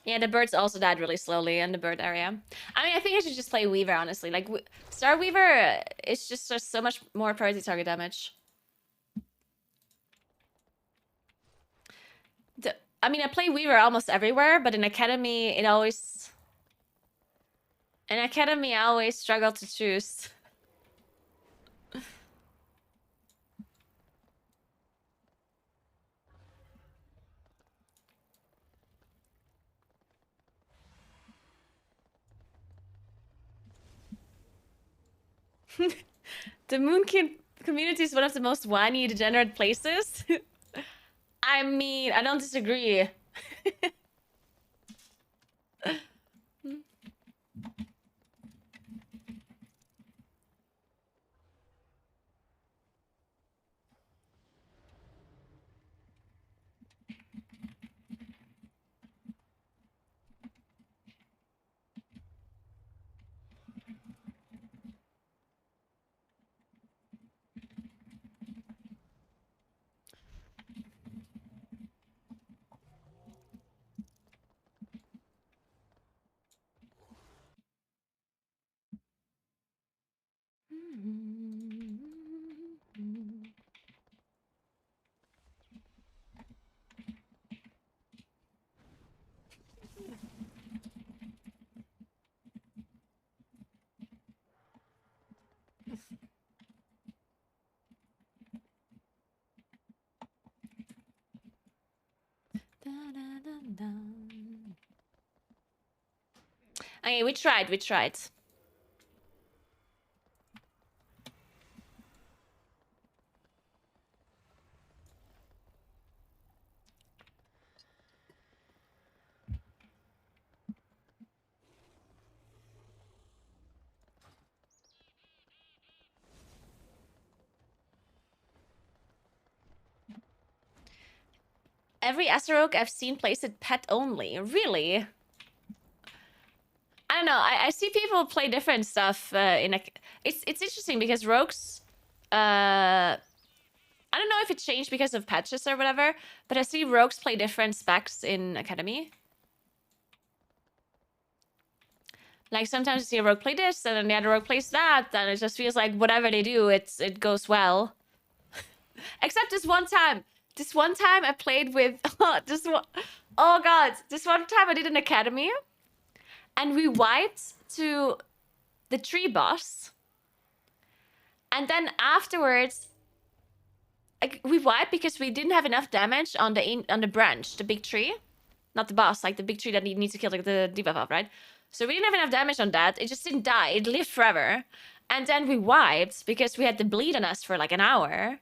Yeah, the birds also died really slowly in the bird area. I mean, I think I should just play Weaver, honestly. Like, Star Weaver is just so much more priority target damage. I mean, I play Weaver almost everywhere, but in Academy, I always struggle to choose. The Moonkin community is one of the most whiny, degenerate places. I mean, I don't disagree. Okay, we tried. every Astaroth I've seen plays it pet only. Really? I don't know. I see people play different stuff in a... It's interesting because rogues... I don't know if it changed because of patches or whatever, but I see rogues play different specs in Academy. Like, sometimes you see a rogue play this, and then the other rogue plays that, and it just feels like whatever they do, it goes well. Except this one time. This one time I played with... Oh god. This one time I did an Academy, and we wiped to the tree boss. And then afterwards... Like, we wiped because we didn't have enough damage on the branch, the big tree. Not the boss, like the big tree that you need to kill, like the debuff of, right? So we didn't have enough damage on that. It just didn't die. It lived forever. And then we wiped because we had the bleed on us for like an hour.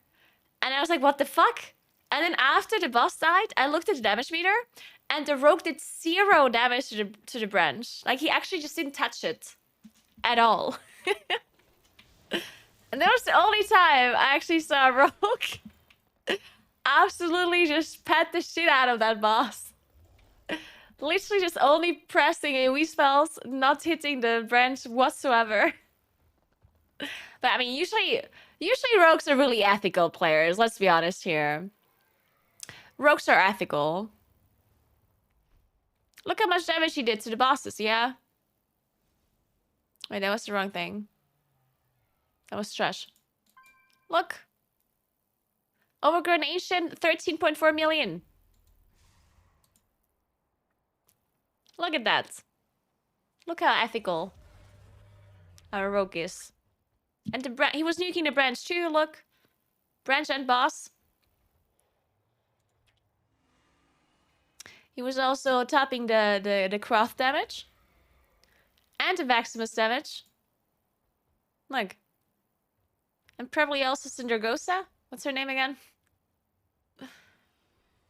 And I was like, what the fuck? And then after the boss died, I looked at the damage meter, and the rogue did 0 damage to the branch. Like, he actually just didn't touch it at all. And that was the only time I actually saw a rogue absolutely just pet the shit out of that boss. Literally just only pressing AoE spells, not hitting the branch whatsoever. But I mean, usually rogues are really ethical players, let's be honest here. Rogues are ethical. Look how much damage he did to the bosses, yeah? Wait, that was the wrong thing. That was trash. Look. Overgrown Ancient, 13.4 million. Look at that. Look how ethical our rogue is. And he was nuking the branch too, look. Branch and boss. He was also topping the craft damage. And the Maximus damage. Look. And probably also Syndragosa. What's her name again?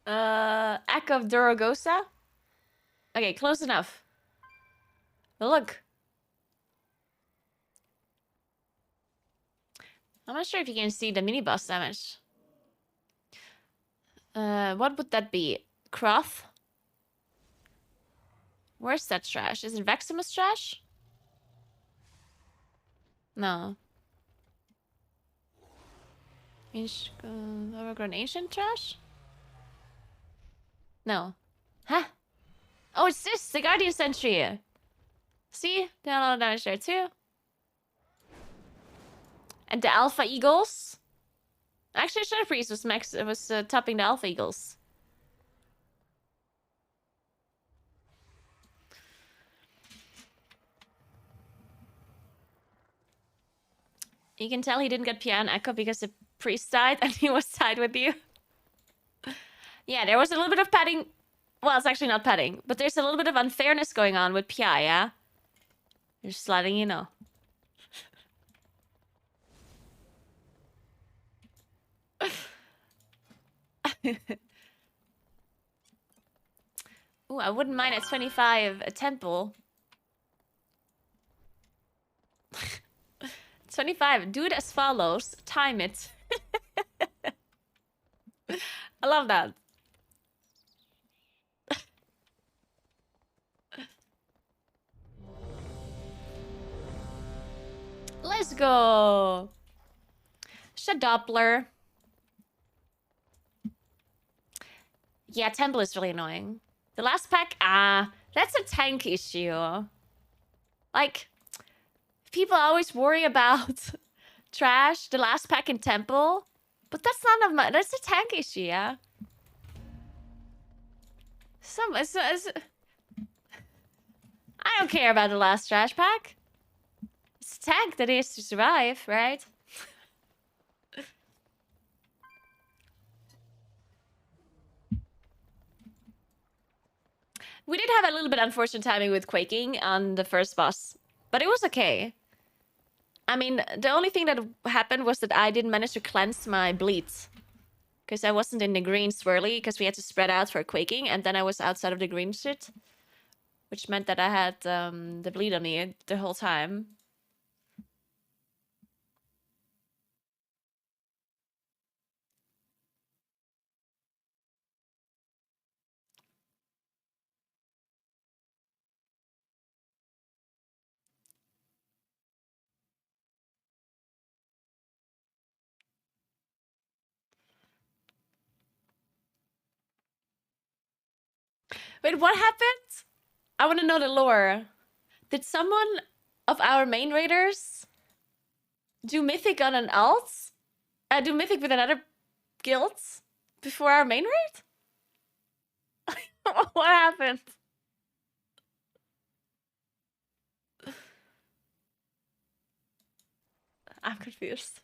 Ack of Dorogosa? Okay, close enough. But look. I'm not sure if you can see the mini-boss damage. What would that be? Croth? Where's that trash? Is it Maximus trash? No. Overgrown Ancient trash? No. Huh? Oh, it's this! The Guardian Sentry! See? Down a lot of damage there too. And the Alpha Eagles? Actually, Shadow Priest was topping the Alpha Eagles. You can tell he didn't get PI and Echo because the priest died and he was tied with you. Yeah, there was a little bit of padding. Well, it's actually not padding, but there's a little bit of unfairness going on with PI, yeah? Just letting you know. Ooh, I wouldn't mind at 25 a temple. 25. Do it as follows. Time it. I love that. Let's go. Shadoppler. Yeah, temple is really annoying. The last pack, that's a tank issue. Like, people always worry about trash, the last pack in temple, but that's not that's a tank issue, yeah. I don't care about the last trash pack. It's a tank that is to survive, right? We did have a little bit unfortunate timing with Quaking on the first boss, but it was okay. I mean, the only thing that happened was that I didn't manage to cleanse my bleeds. Because I wasn't in the green swirly, because we had to spread out for Quaking, and then I was outside of the green shit. Which meant that I had the bleed on me the whole time. Wait, what happened? I want to know the lore. Did someone of our main raiders do mythic on an alt? Do mythic with another guild before our main raid? What happened? I'm confused.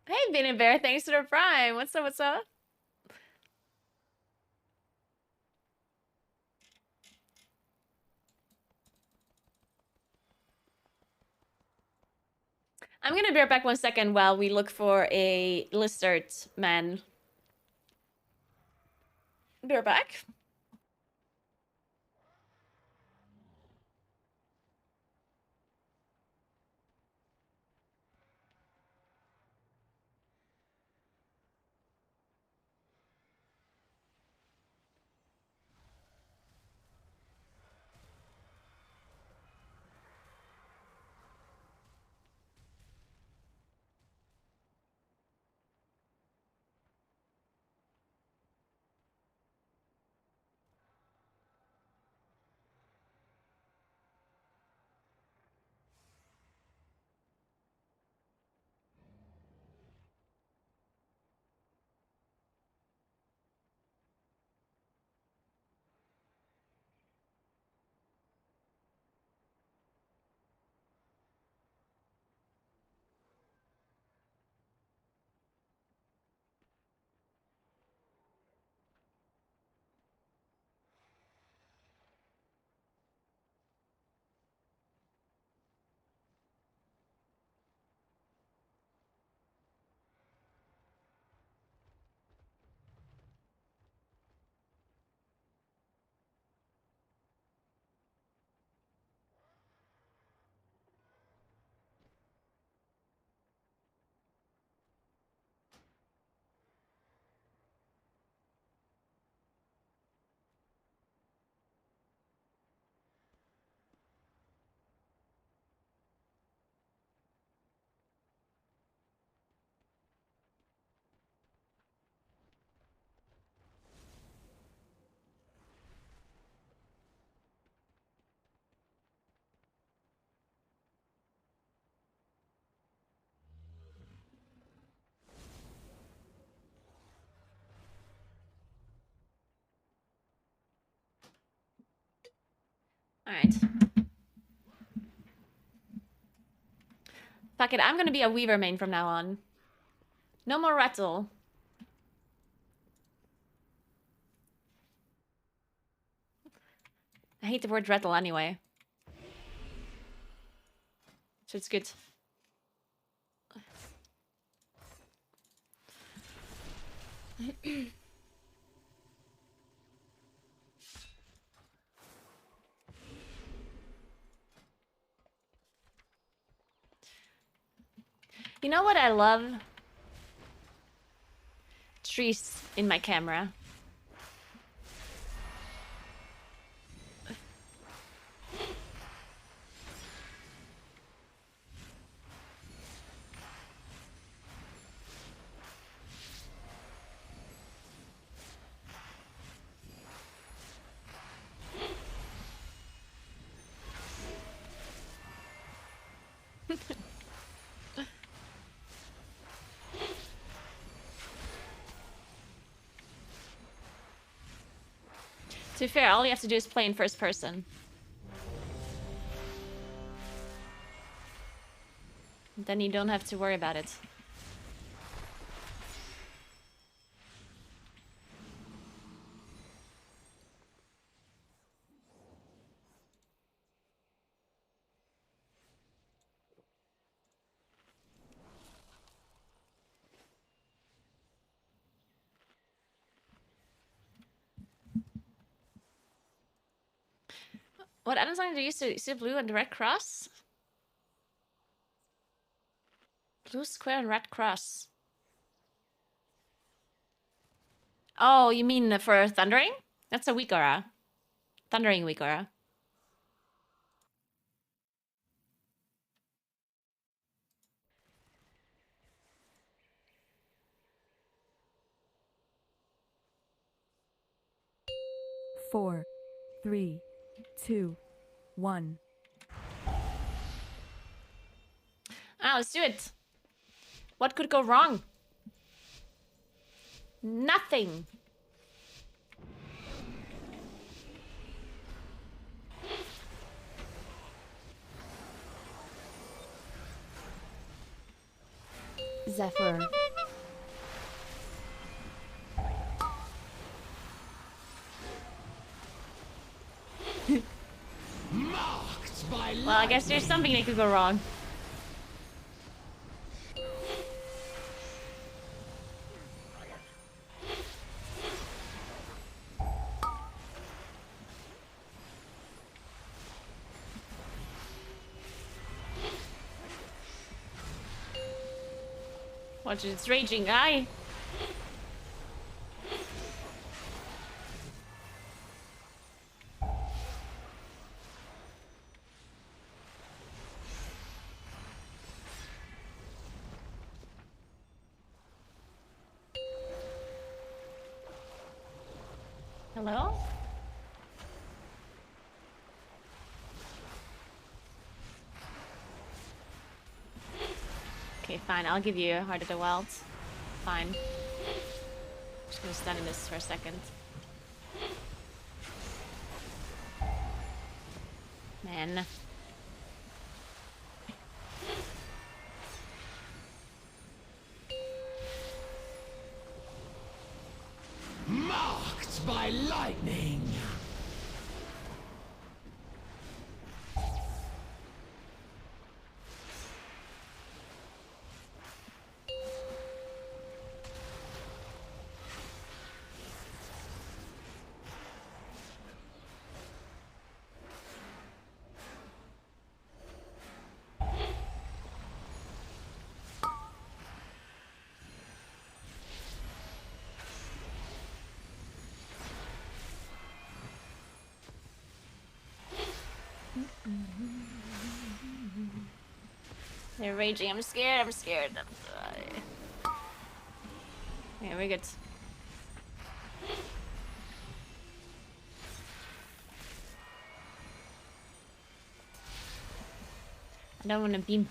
Hey, Bean and Bear, thanks for the prime. What's up? What's up? I'm gonna be right back 1 second while we look for a lizard man. Be right back. All right. Fuck it, I'm gonna be a Weaver main from now on. No more Rattle. I hate the word Rattle anyway. So it's good. You know what I love? Trees in my camera. To be fair, all you have to do is play in first person. Then you don't have to worry about it. What add-on song do you use to see blue and the red cross? Blue square and red cross. Oh, you mean for thundering? That's a weak aura. Thundering weak aura. 4, 3, 2, 1. Ah, let's do it. What could go wrong? Nothing. Zephyr. Well, I guess there's something that could go wrong. Watch it, it's raging guy. Hello? Okay, fine. I'll give you Heart of the Wild. Fine. Just gonna stand in this for a second. Man. Marked by lightning. They're raging. I'm scared. I'm scared. Yeah, we're good. I don't want to beam.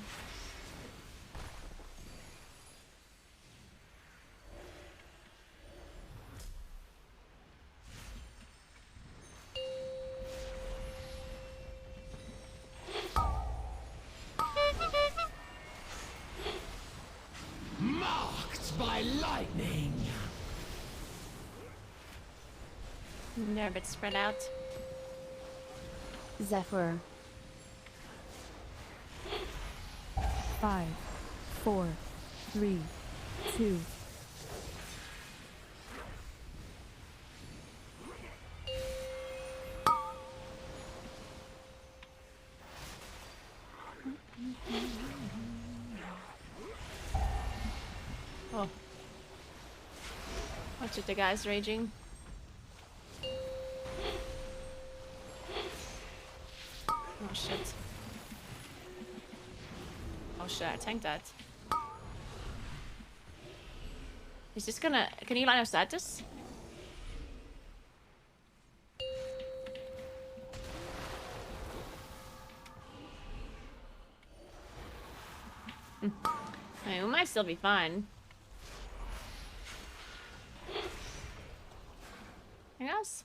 Marked by lightning. They're a bit spread out. Zephyr. 5, 4, 3, 2. Oh. Watch it, the guy's raging. Oh shit. Oh shit, I tanked that. He's just gonna... Can you line of sight this? I mean, we might still be fine. I guess.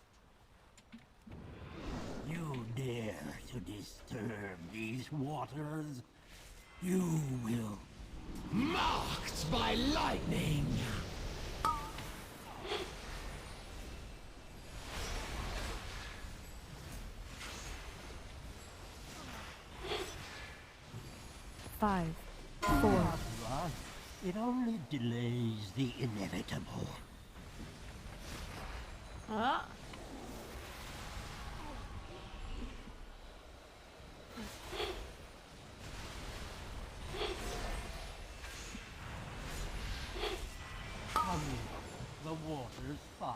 You dare to disturb these waters? You will. Marked by lightning. Five, 4. It only delays the inevitable. Oh. The water's fine.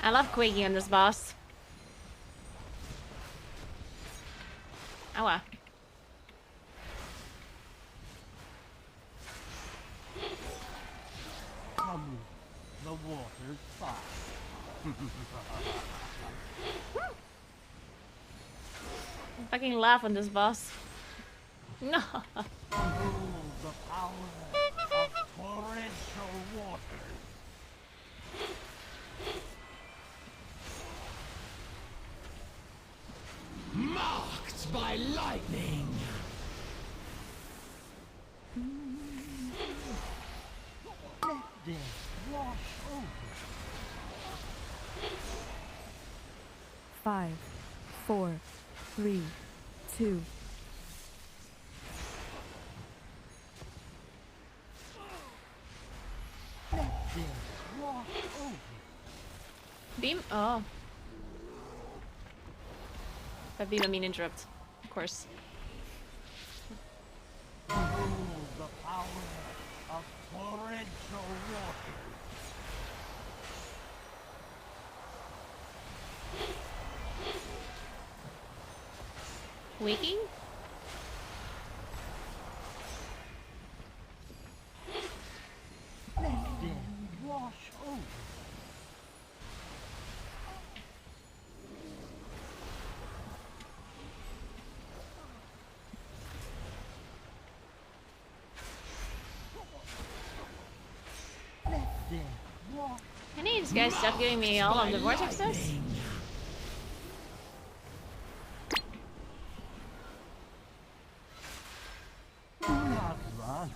I love quaking on this boss. Ow. The water's fine. Fucking laugh on this boss. No. The power of torrential waters. Marked by lightning. Let death wash over. 5, 4, 3, 2. Let death wash over. Beam? Oh. By beam, I mean interrupt. Of course. Behold the power of torrential waters. Waking? Let death wash over. Let death wash. I need these guys to stop giving me all of the vortexes. Do not run.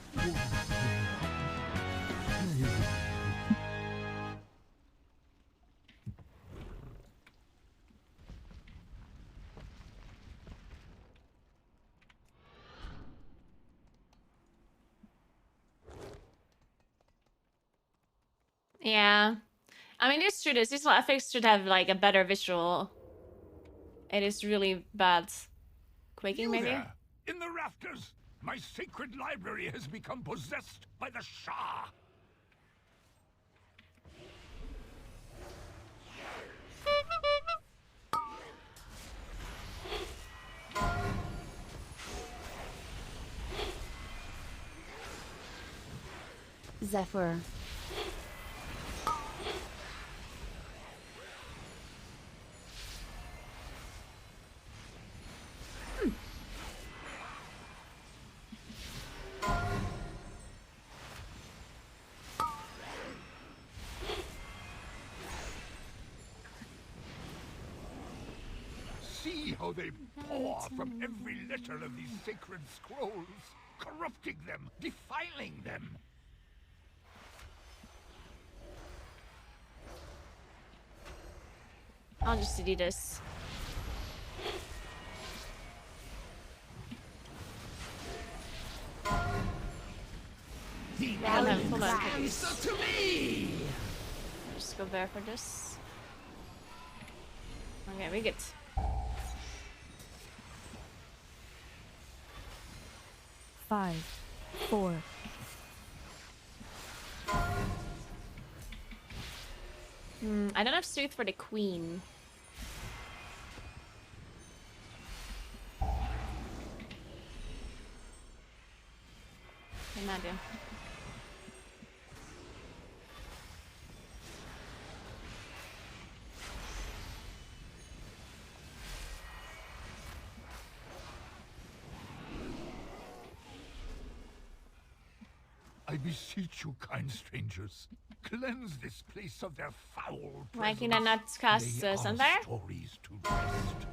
Yeah. I mean, it's true. These effects should have like a better visual. It is really bad. Quaking, maybe? There, in the rafters, my sacred library has become possessed by the Shah. Zephyr. See how they pour from every letter of these sacred scrolls, corrupting them, defiling them. I'll just delete this. The Yeah, no, elements hold on. answer to me. Just go there for this. Okay, we get. Five, 4. I don't have Sooth for the queen. Imagine. I beseech you, kind strangers, cleanse this place of their foul Why presence. can I not cast Lay our Sunfire? stories to rest.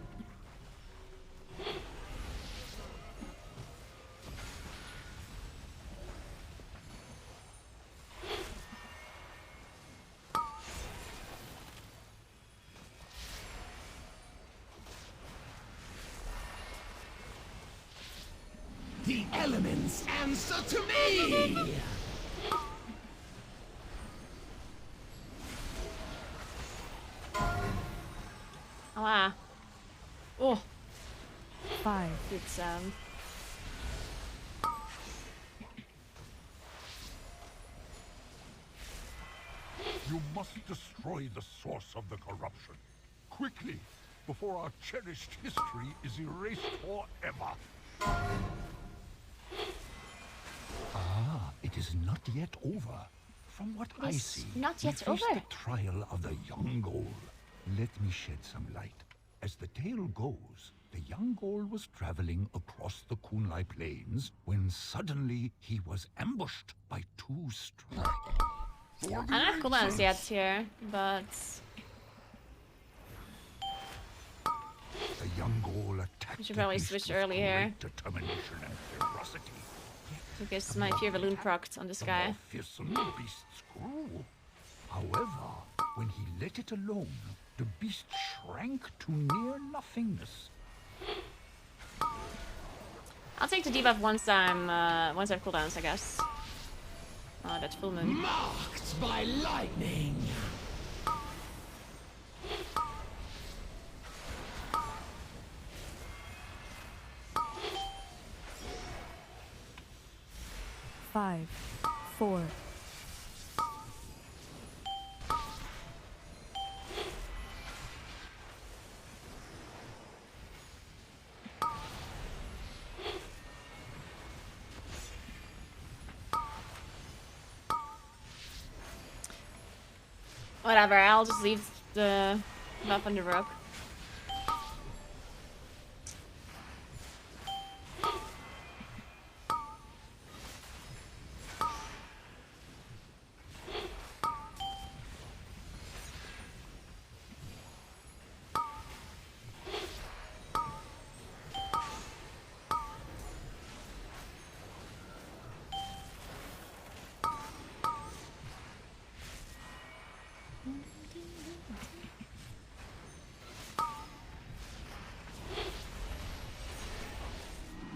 The elements answer to me. Ah. Oh, 5, good sound. You must destroy the source of the corruption. Quickly, before our cherished history is erased forever. Ah, it is not yet over. From what It I is see, not we yet face over. the trial of the young Ghoul. Let me shed some light. As the tale goes, the young Ghoul was traveling across the Kunlai Plains when suddenly he was ambushed by two strong. I don't have cooldowns yet here, but The young Ghoul attacked. we should probably the beast switch with early here. great determination and ferocity. Because my Fear Balloon procced on this guy. The more fearsome the beast's grew. However, when he let it alone, the beast shrank to near nothingness. I'll take the debuff once I have cooldowns, I guess. Oh, that's full moon. Marked by lightning. Five, four, Whatever, I'll just leave the buff on the rook.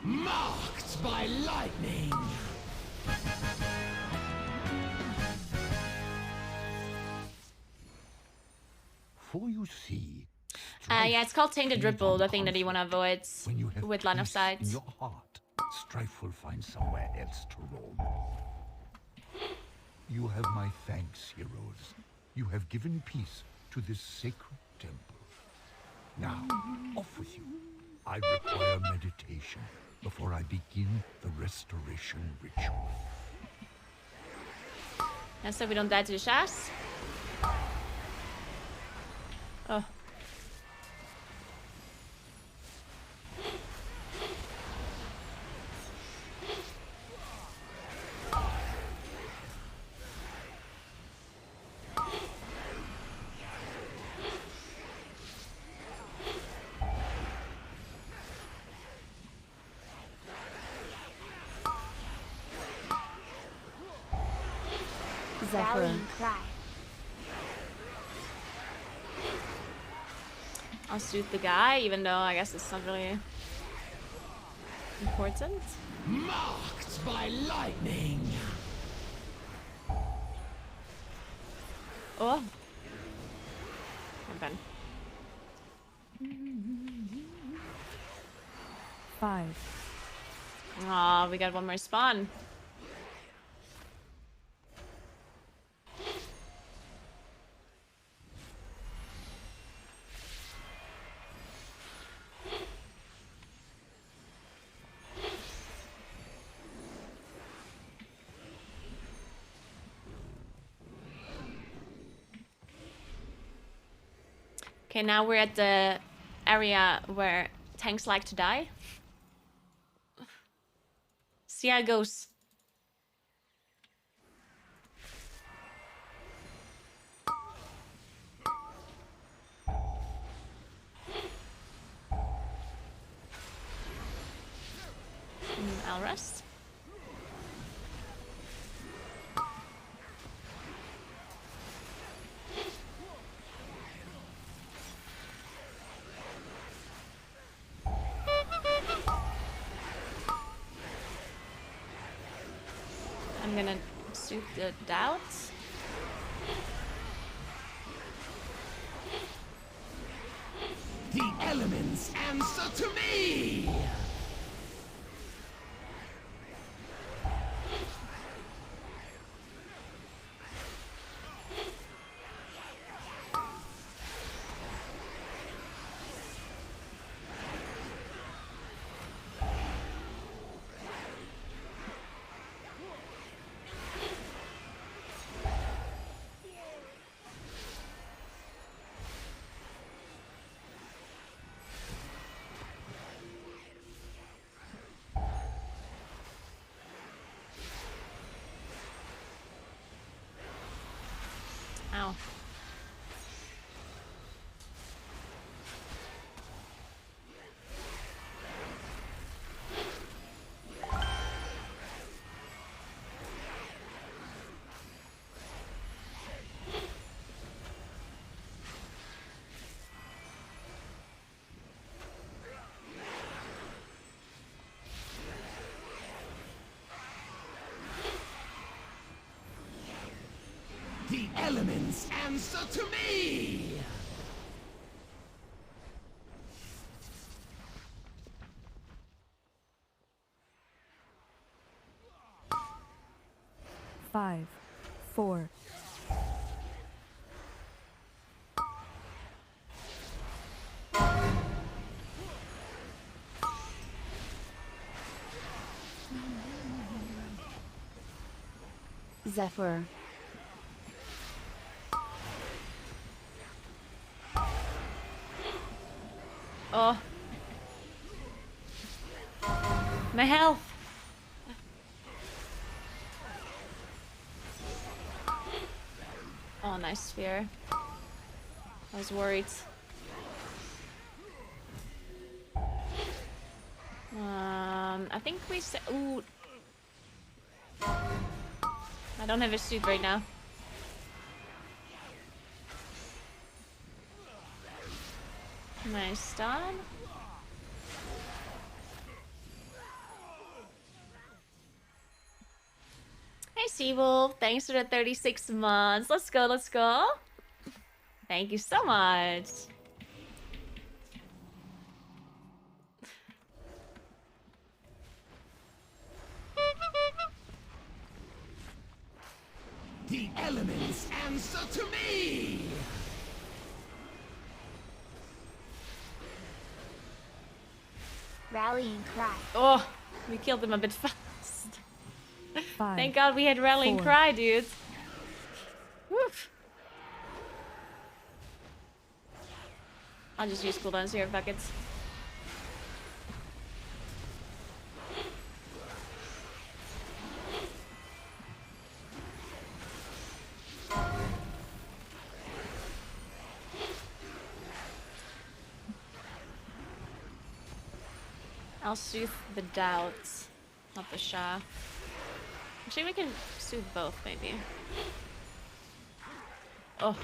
Marked by lightning. For you see, Yeah, it's called Tainted Ripple, the thing that you want to avoid when you have with line of peace sight. in your heart, strife will find somewhere else to roam. You have my thanks, heroes. You have given peace to this sacred temple. Now, off with you. I require meditation before I begin the restoration ritual. And so we don't die to the shafts. Oh. Zephyr. I'll shoot the guy, even though I guess it's not really important. Marked by lightning. Oh. Okay. 5. Aw, we got one more spawn. Okay, now we're at the area where tanks like to die. See how it goes. I'll rest. I'm gonna suit the doubts. The elements answer to me. Ow. The elements answer to me! Five, four. Zephyr. Oh. My health. Oh, nice sphere. I was worried. I think we said. Ooh. I don't have a suit right now. Nice stun. Hey, Seawolf. Thanks for the 36 months. Let's go, let's go. Thank you so much. The elements answer to me! Rallying cry. Oh, we killed him a bit fast. Five, Thank God we had rallying four. cry, dude. Woof. I'll just use cooldowns here, fuck it. I'll soothe the doubts, not the Shah. Actually, we can soothe both, maybe. Oh.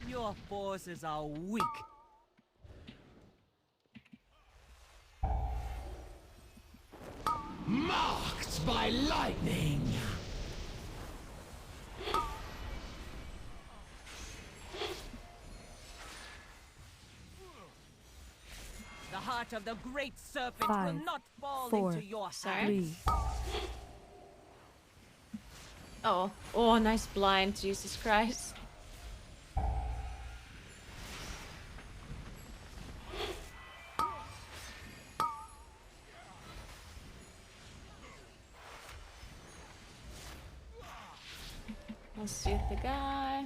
Your forces are weak. Marked by lightning! The heart of the great serpent Five, will not fall four, into your Sorry. hands. 3. Oh. Oh, nice blind. Jesus Christ. I'll soothe the guy.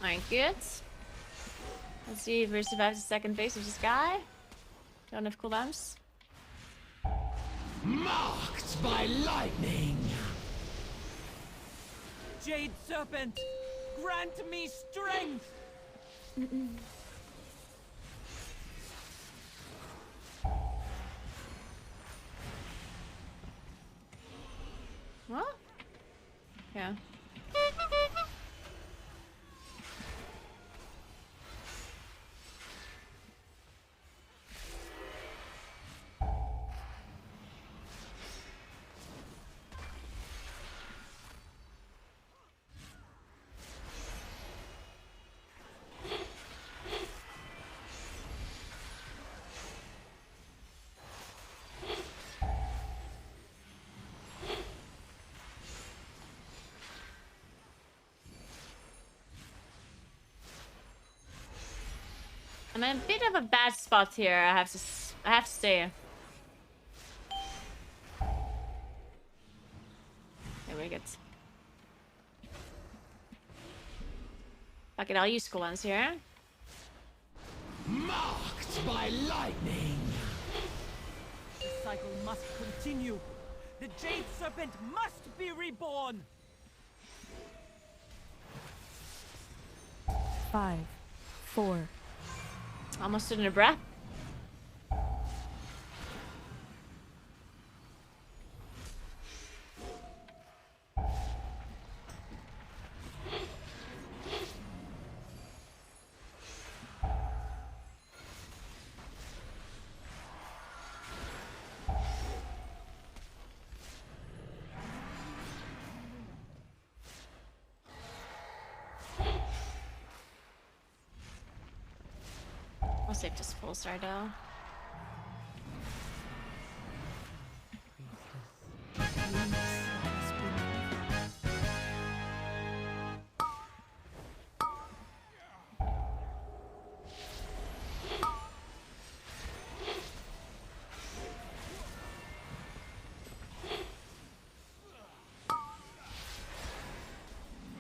Alright, good. Let's see if we survive the second phase of this guy. Don't have cooldowns. Marked by lightning! Jade serpent, grant me strength. What? Yeah. I'm in a bit of a bad spot here. I have to stay. There we go. Fuck it, I'll use cool ones here. Marked by lightning. The cycle must continue. The Jade Serpent must be reborn. 5, 4. Almost stood in a breath. I'll save just full Sardo.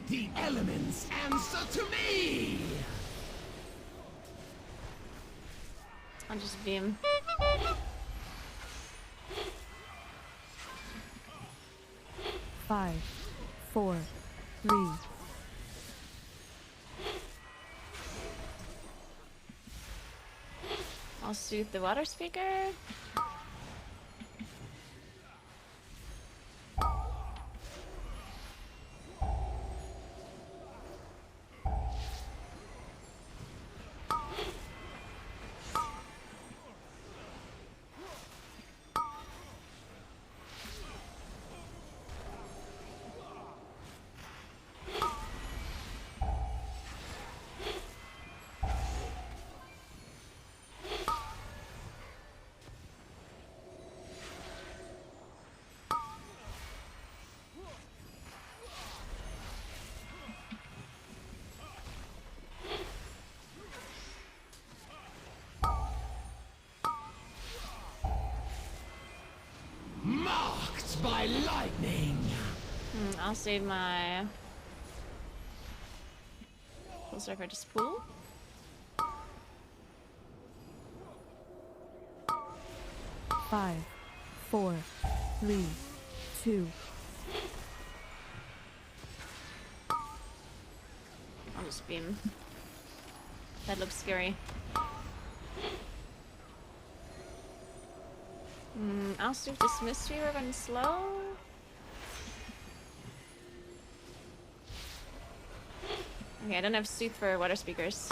The elements answer to me. I'll just beam. Five, 4, 3. I'll soothe the water speaker. Marked by lightning. I'll save my full surfer to spool. Five, 4, 3, 2. I'll just beam. That looks scary. I'll see if this mystery we're going slow. Okay, I don't have Sooth for water speakers.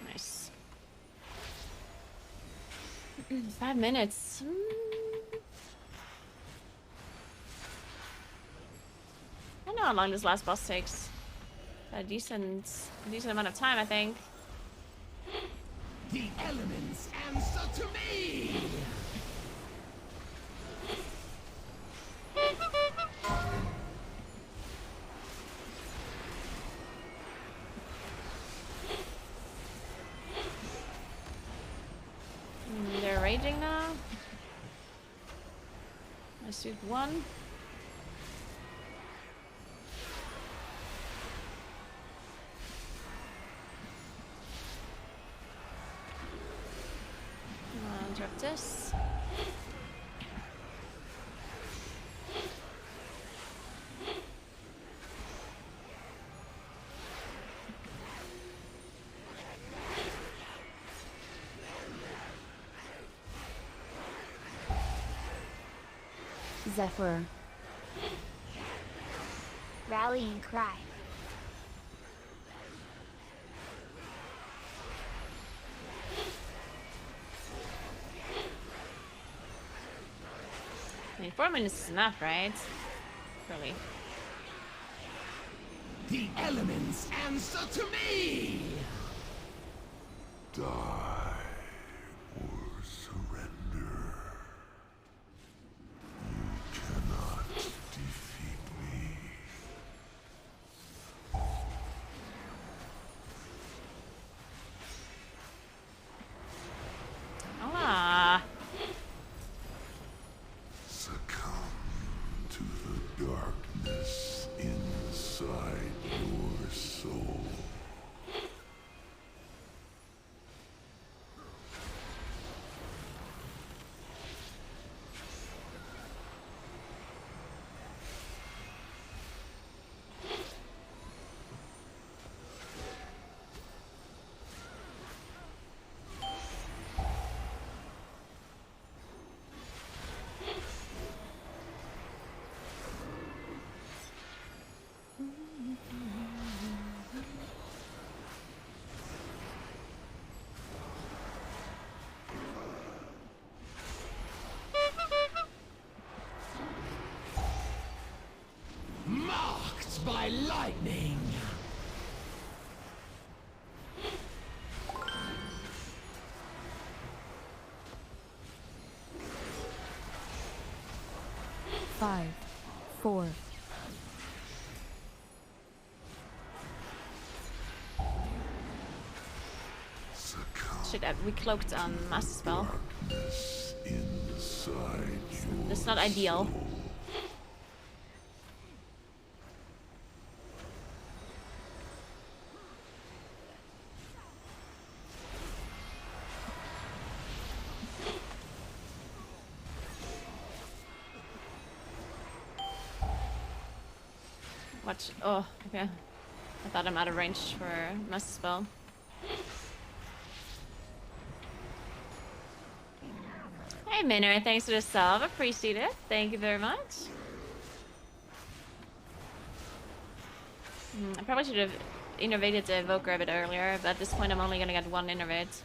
Nice. 5 minutes. I don't know how long this last boss takes. A decent amount of time, I think. The elements answer to me. They're raging now. I shoot one. Drop this. Zephyr. Rallying cry. I mean, 4 minutes is enough, right? Really. The elements answer to me. Die or surrender. You cannot defeat me. Ah. Succumb to the darkness inside your soul. Marked by lightning. Five, four. Shit, we cloaked on Master Spell. Inside That's not ideal. Watch. Oh, okay. I thought I'm out of range for Master Spell. Hey Minor, thanks for the sub. Appreciate it. Thank you very much. I probably should have innervated the Evoker a bit earlier, but at this point I'm only gonna get one innervate.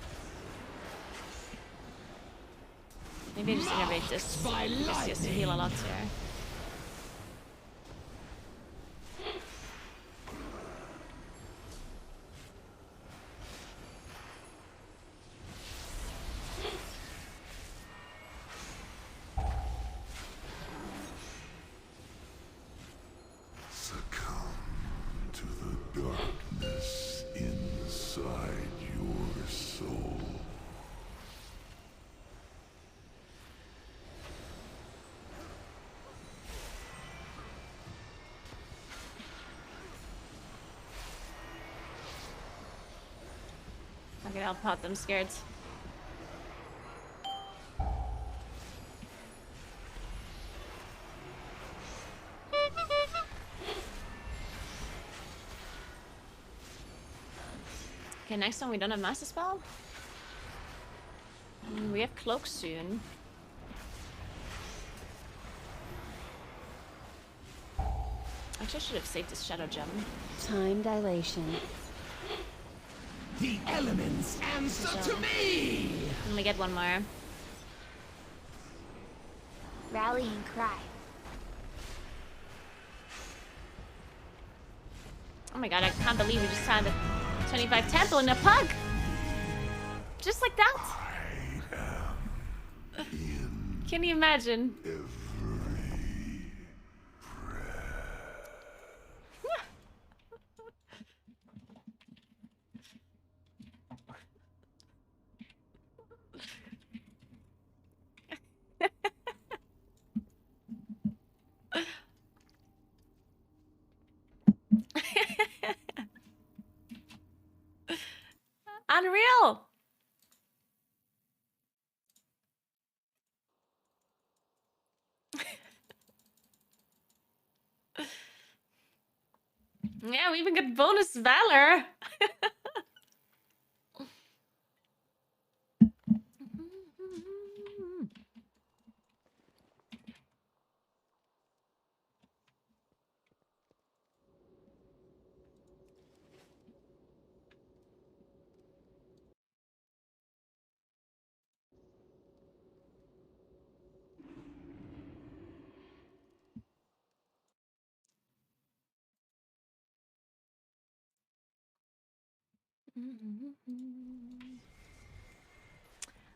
Maybe I just innervate this. Just to heal a lot here. Succumb to the darkness inside your soul. Okay, I'll pot them scared. Okay, next time we don't have Master Spell. We have Cloak soon. Actually, I should have saved this Shadow Gem. Time dilation. The elements answer to me! Only get one more. Rallying cry. Oh my god, I can't believe we just had a 25 temple in a pug! Just like that! Can you imagine? Unreal! Yeah, we even got bonus valor.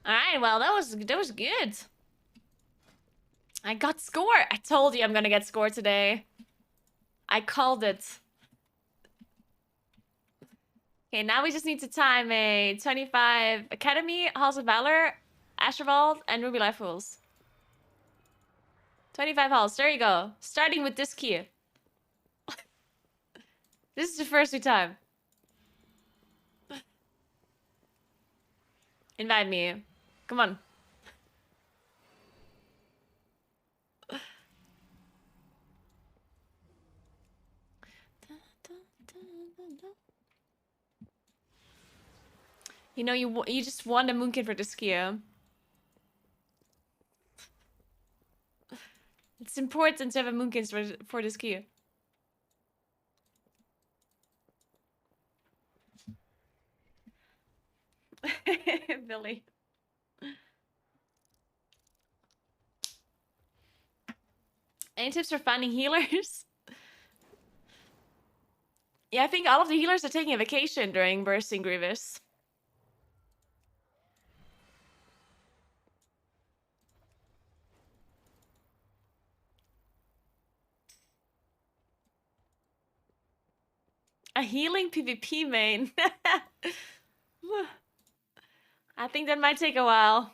Alright, well that was good. I got score. I told you I'm gonna get score today. I called it. Okay, now we just need to time a 25 Academy, Halls of Valor, Ashervald, and Ruby Life Rules. 25 halls. There you go. Starting with this key. This is the first we time. Invite me. Come on. You know, you just won the Moonkin for this key. It's important to have a Moonkins for this key. Billy. Any tips for finding healers? Yeah, I think all of the healers are taking a vacation during Bursting Grievous. A healing PvP main. I think that might take a while.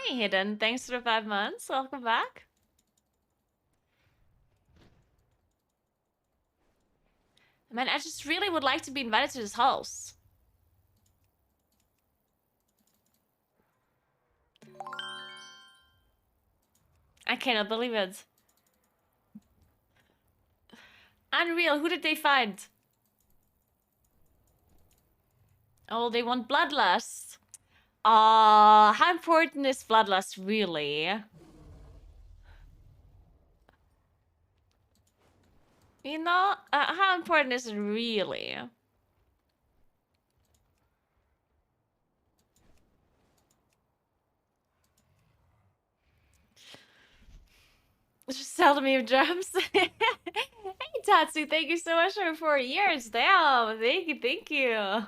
Hey, Hidden. Thanks for the 5 months. Welcome back. Man, I just really would like to be invited to this house. I cannot believe it. Unreal. Who did they find? Oh, they want Bloodlust. How important is Bloodlust really? You know, how important is it really? Just tell me of drums. Hey, Tatsu, thank you so much for 4 years. Damn, thank you.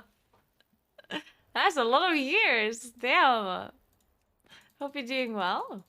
That's a lot of years. Damn. Hope you're doing well.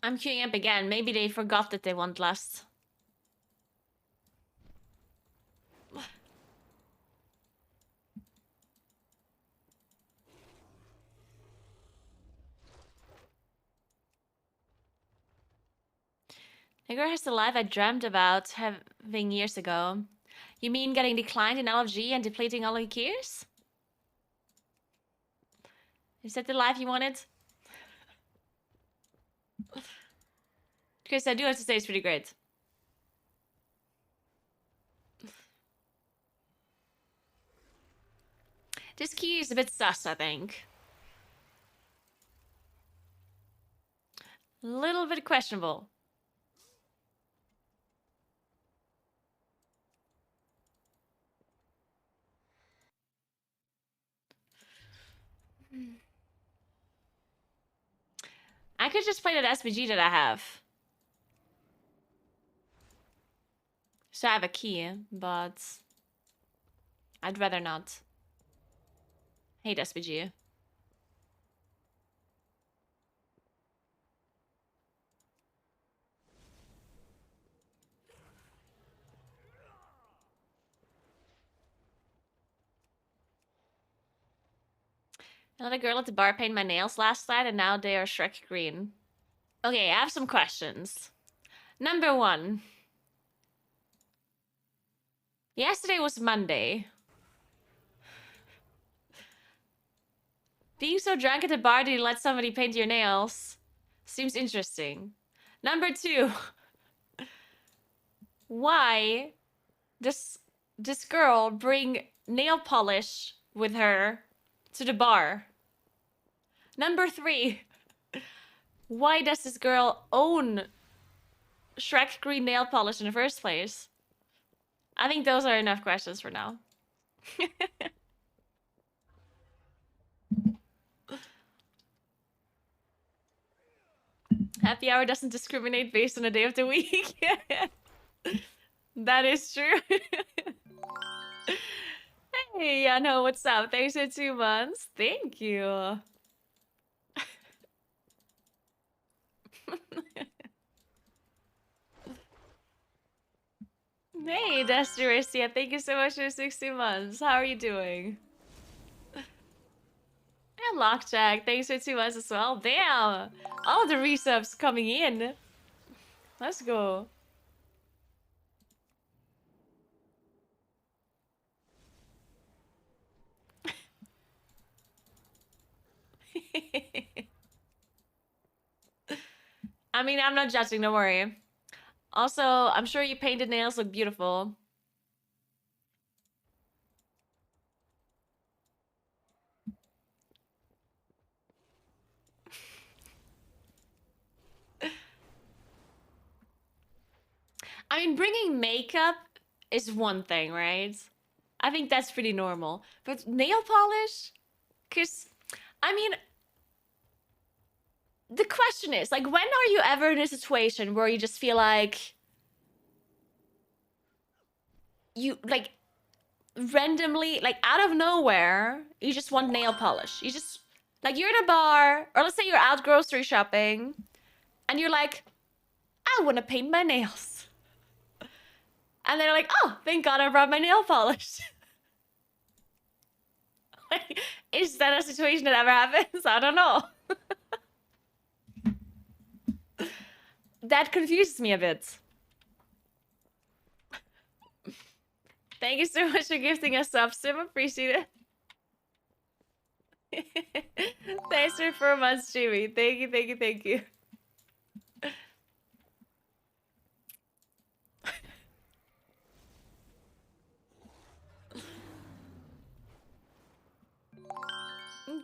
I'm queuing up again. Maybe they forgot that they want lust. Naguura has the life I dreamt about having years ago. You mean getting declined in LFG and depleting all your gears? Is that the life you wanted? Chris, I do have to say it's pretty great. This key is a bit sus, I think. A little bit questionable. I could just play that SPG that I have. So I have a key, but I'd rather not. Hate SPG. Another girl at the bar painted my nails last night and now they are Shrek green. Okay, I have some questions. Number 1. Yesterday was Monday. Being so drunk at the bar, did you let somebody paint your nails? Seems interesting. Number 2. Why does this girl bring nail polish with her to the bar? Number 3. Why does this girl own Shrek green nail polish in the first place? I think those are enough questions for now. Happy hour doesn't discriminate based on the day of the week. That is true. Hey, Yano, what's up? Thanks for 2 months. Thank you. Hey, Desturicia, thank you so much for 60 months. How are you doing? And Lockjack, thanks for 2 months as well. Damn! All the resubs coming in. Let's go. I mean, I'm not judging, don't worry. Also, I'm sure your painted nails look beautiful. I mean, bringing makeup is one thing, right? I think that's pretty normal. But nail polish? Because, I mean, the question is, like, when are you ever in a situation where you just feel like you, like, randomly, like, out of nowhere, you just want nail polish. You just, like, you're at a bar, or let's say you're out grocery shopping, and you're like, I want to paint my nails. And they're like, oh, thank God I brought my nail polish. Like, is that a situation that ever happens? I don't know. That confuses me a bit. Thank you so much for gifting us up, Sim. Appreciate it. Thanks for 4 months, Jimmy. Thank you, thank you, thank you.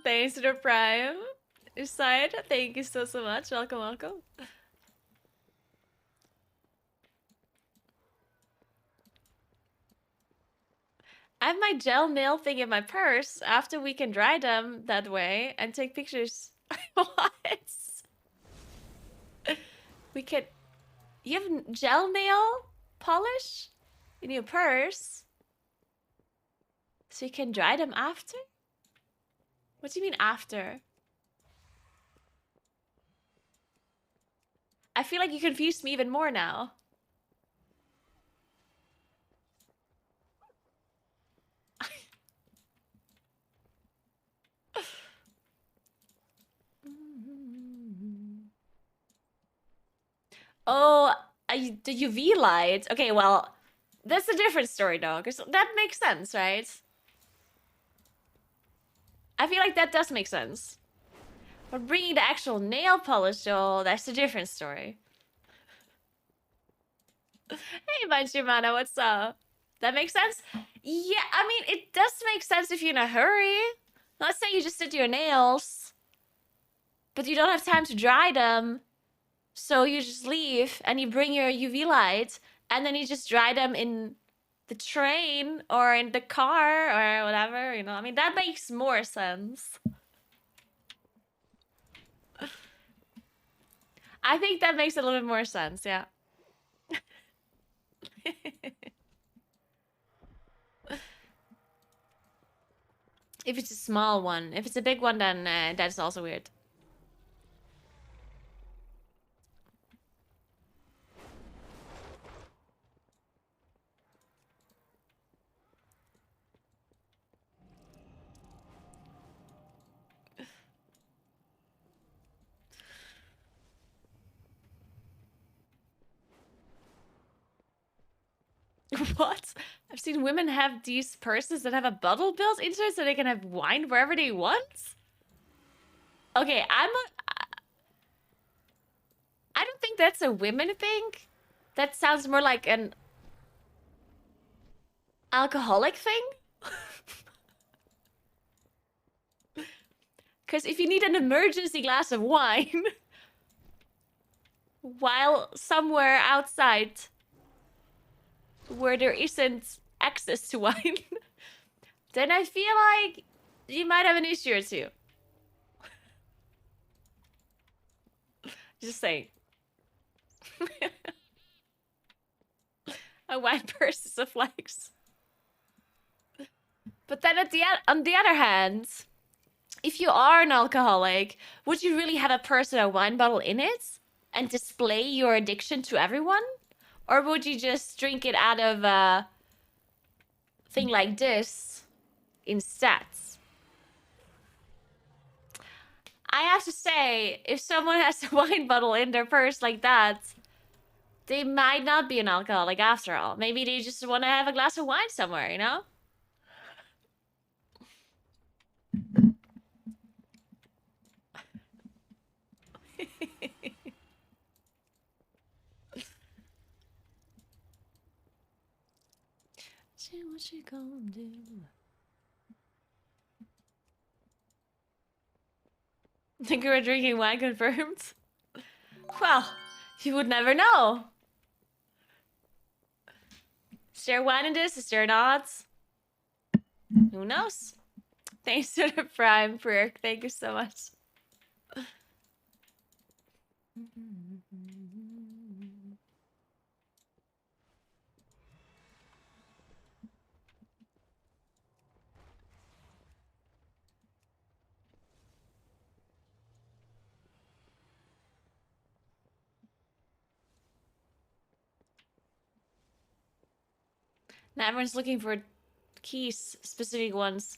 Thanks to the Prime side. Thank you so much. Welcome, welcome. I have my gel nail thing in my purse. After we can dry them that way and take pictures. What? We can... You have gel nail polish in your purse? So you can dry them after? What do you mean after? I feel like you confused me even more now. Oh, the UV light. Okay, well, that's a different story though, because that makes sense, right? I feel like that does make sense. But bringing the actual nail polish though, that's a different story. Hey, Manchimana, what's up? That makes sense? Yeah, I mean, it does make sense if you're in a hurry. Let's say you just did your nails, but you don't have time to dry them. So you just leave and you bring your UV light and then you just dry them in the train or in the car or whatever, you know. I mean, that makes more sense. I think that makes a little bit more sense, yeah. If it's a small one. If it's a big one, then that's also weird. What? I've seen women have these purses that have a bottle built into it so they can have wine wherever they want? Okay, I don't think that's a women thing. That sounds more like an alcoholic thing. Because if you need an emergency glass of wine while somewhere outside where there isn't access to wine, then I feel like you might have an issue or two. Just saying. A wine purse is a flex. But then on the other hand, if you are an alcoholic, would you really have a purse with a wine bottle in it and display your addiction to everyone? Or would you just drink it out of a thing like this instead? I have to say, if someone has a wine bottle in their purse like that, they might not be an alcoholic after all. Maybe they just want to have a glass of wine somewhere, you know? See what she gonna do. Think you were drinking wine confirmed? Well, you would never know. Is there wine in this? Is there not? Who knows? Thanks to the Prime perk. Thank you so much. Now everyone's looking for keys, specific ones.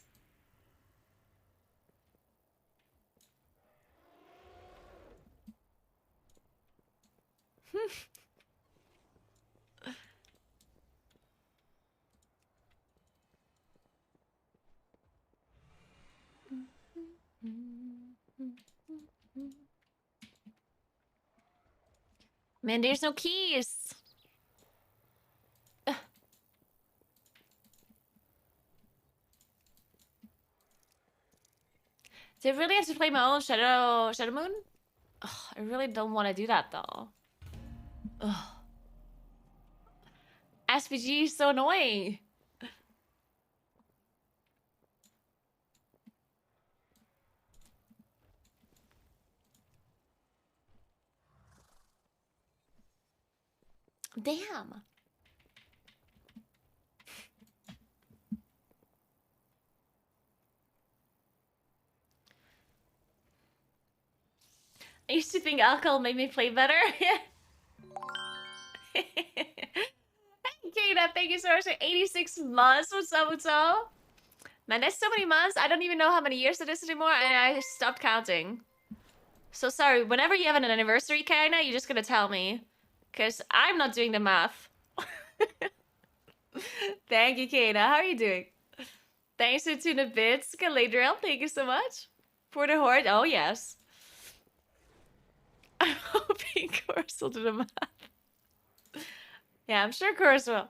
Man, there's no keys. Ugh. Do I really have to play my own Shadow Moon? Ugh, I really don't want to do that though. Ugh. SPG is so annoying. Damn. I used to think alcohol made me play better. Kata, thank you so much for 86 months. What's up, what's up? Man, that's so many months. I don't even know how many years it is anymore, and I stopped counting. So sorry, whenever you have an anniversary, Kaina, you're just gonna tell me. Because I'm not doing the math. Thank you, Kaina. How are you doing? Thanks for Tuna Bits. Galadriel, thank you so much. For the Horde, oh yes. I'm hoping Chorus will do the math. Yeah, I'm sure Chorus will.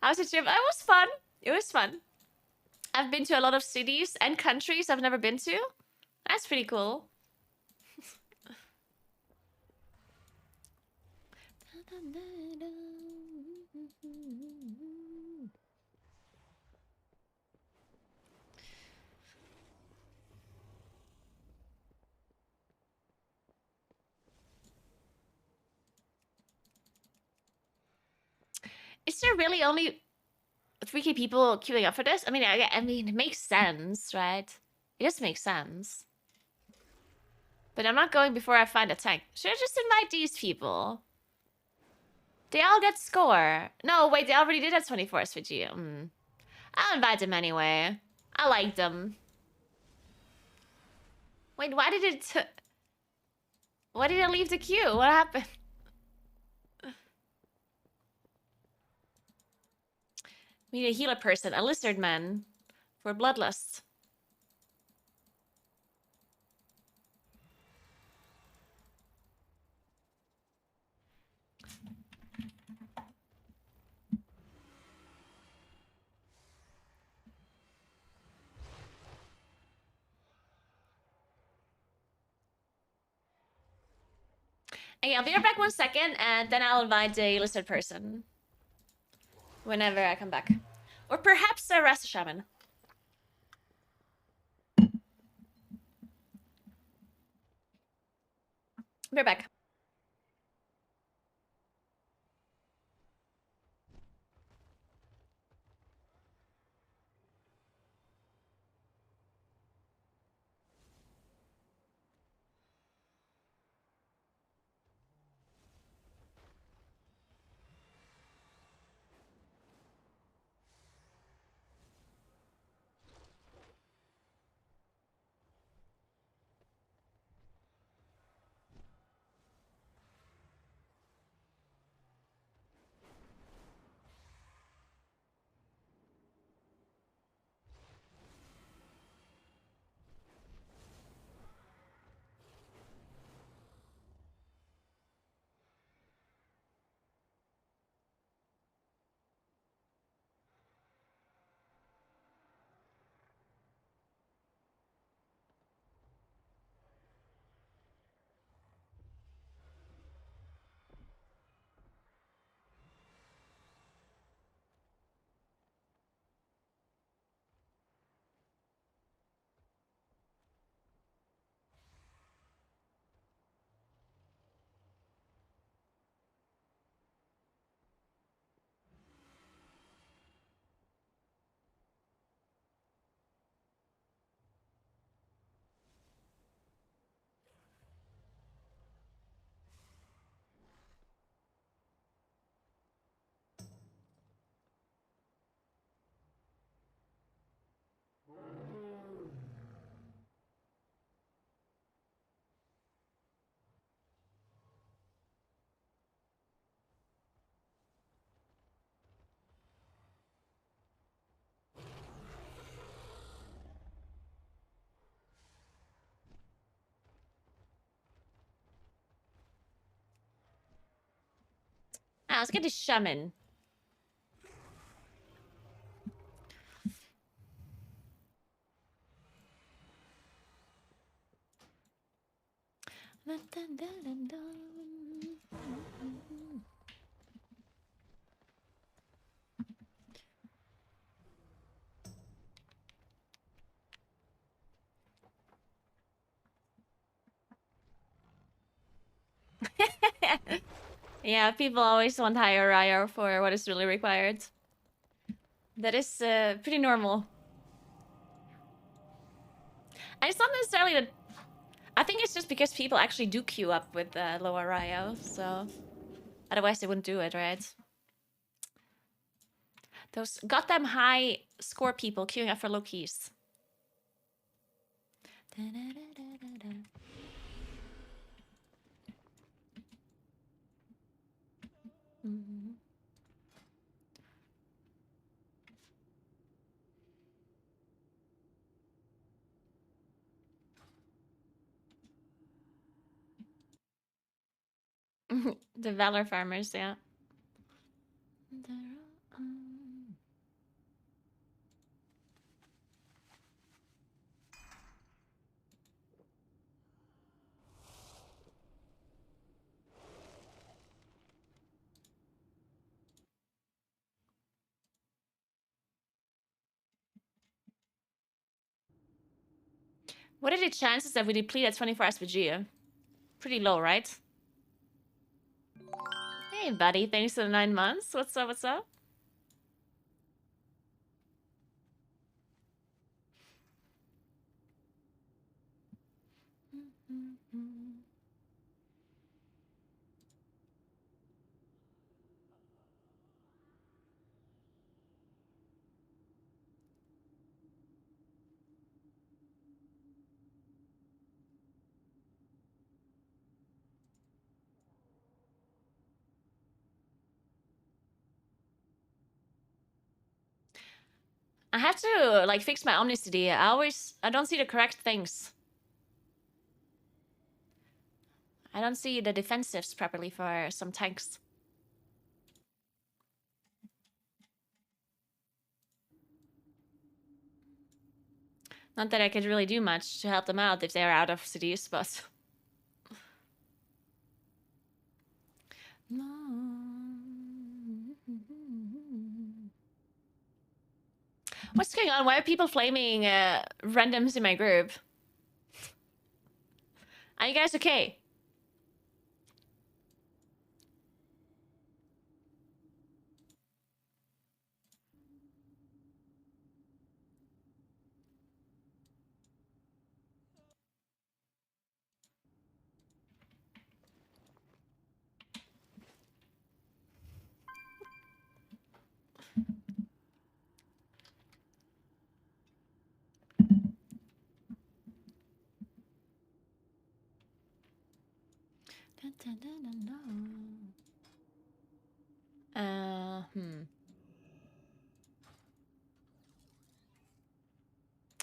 How's the trip? It was fun. It was fun. I've been to a lot of cities and countries I've never been to. That's pretty cool. there really only 3k people queuing up for this? I mean, I mean, it makes sense, right? It does make sense. But I'm not going before I find a tank. Should I just invite these people? They all get score. No, wait, they already did have 24 SVG. I'll invite them anyway. I like them. Wait, why did it... Why did it leave the queue? What happened? We need a healer person, a lizard man for bloodlust. Okay, I'll be right back 1 second, and then I'll invite the lizard person. Whenever I come back. Or perhaps a Rasta Shaman. Be right back. Ah, let's get the shaman. Yeah, people always want higher IR for what is really required. That is pretty normal. And it's not necessarily that... I think it's just because people actually do queue up with lower Ryo, so... Otherwise they wouldn't do it, right? Those goddamn high score people queuing up for low keys. The Valor farmers, yeah. What are the chances that we deplete at 24 SPG? Pretty low, right? Hey, buddy. Thanks for the 9 months. What's up? What's up? I have to like fix my Omnicity. I don't see the correct things. I don't see the defensives properly for some tanks. Not that I could really do much to help them out if they're out of cities, but... What's going on? Why are people flaming randoms in my group? Are you guys okay?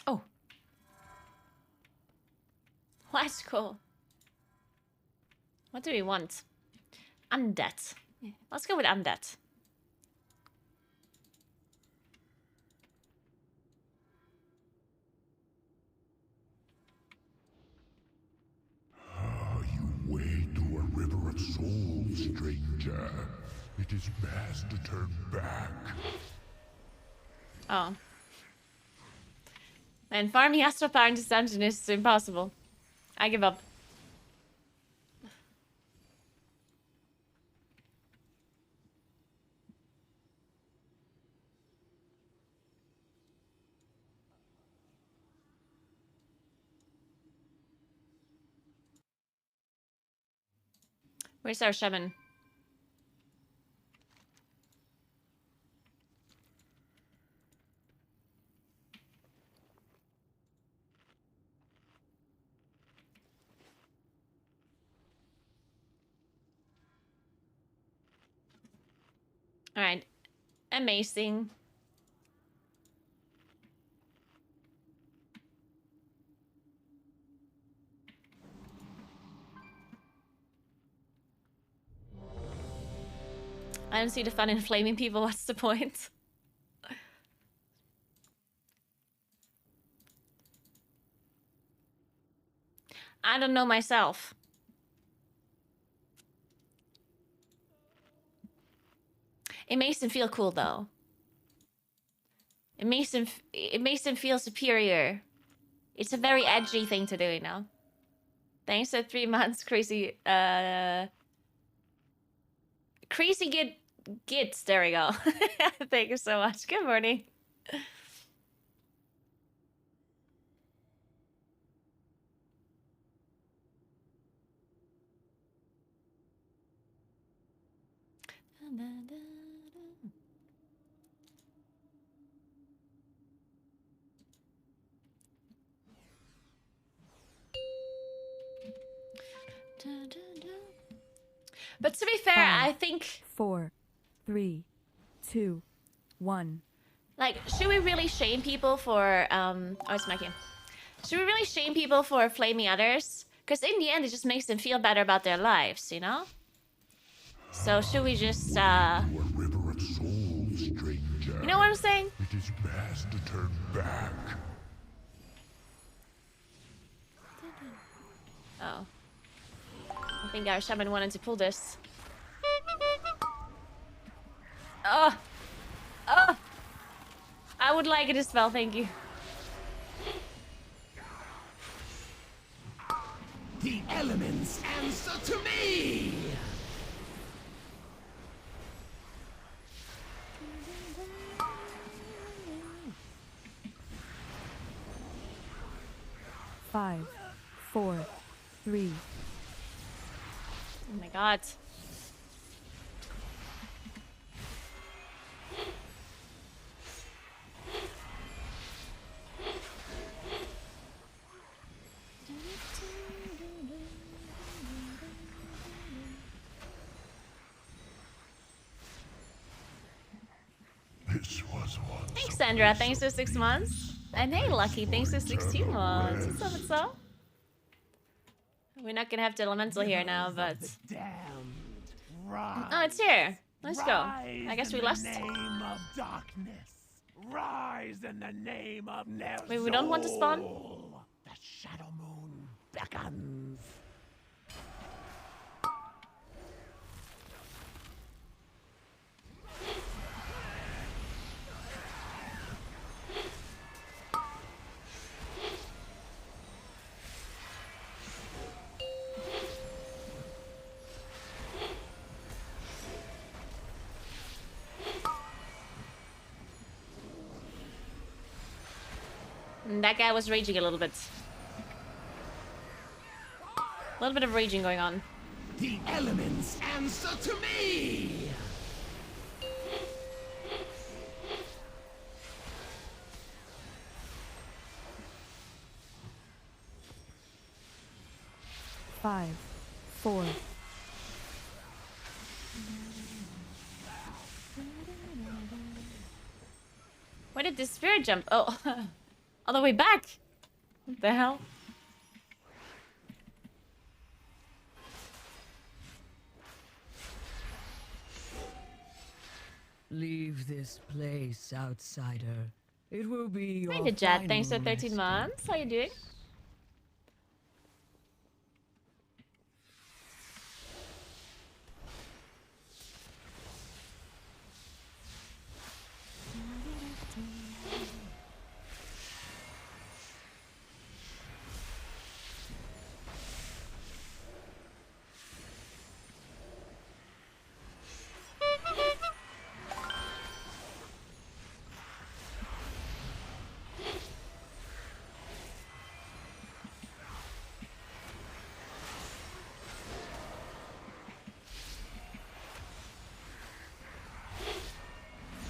Oh. Let's go. What do we want? Undead. Let's go with undead. You wade to a river of souls, stranger. It is best to turn back. Oh. Man, farming astral power into dungeon is impossible. I give up. Where's our shaman? Alright. Amazing. I don't see the fun in flaming people. What's the point? I don't know myself. It makes them feel cool, though. It makes them feel superior. It's a very edgy thing to do, you know. Thanks for 3 months, crazy. Crazy gits. There we go. Thank you so much. Good morning. But to be fair, 5, I think 4, 3, 2, 1. like, should we really shame people for oh, it's my game. Should we really shame people for flaming others? Because in the end, it just makes them feel better about their lives, you know? So should we just you know what I'm saying? It is best to turn back. Oh. I think our shaman wanted to pull this. Oh! Oh! I would like it as well, thank you. The elements answer to me! Five, 4, 3. Oh my god. This was once. Thanks, Sandra. Thanks for 6 months. And hey, Lucky. Thanks for 16 months. What's up? What's up? We're not gonna have the elemental here now, but oh, it's here. Let's go. I guess we lost. Name of darkness. Rise in the name of Ner'zhul. Wait, we don't want to spawn? The Shadow Moon beckons. That guy was raging a little bit. A little bit of raging going on. The elements answer to me. Five, 4. Where did this spirit jump? Oh, all the way back. What the hell? Leave this place, outsider. It will be your Hi, the Jet. final Thanks for 13 resting months. How you doing?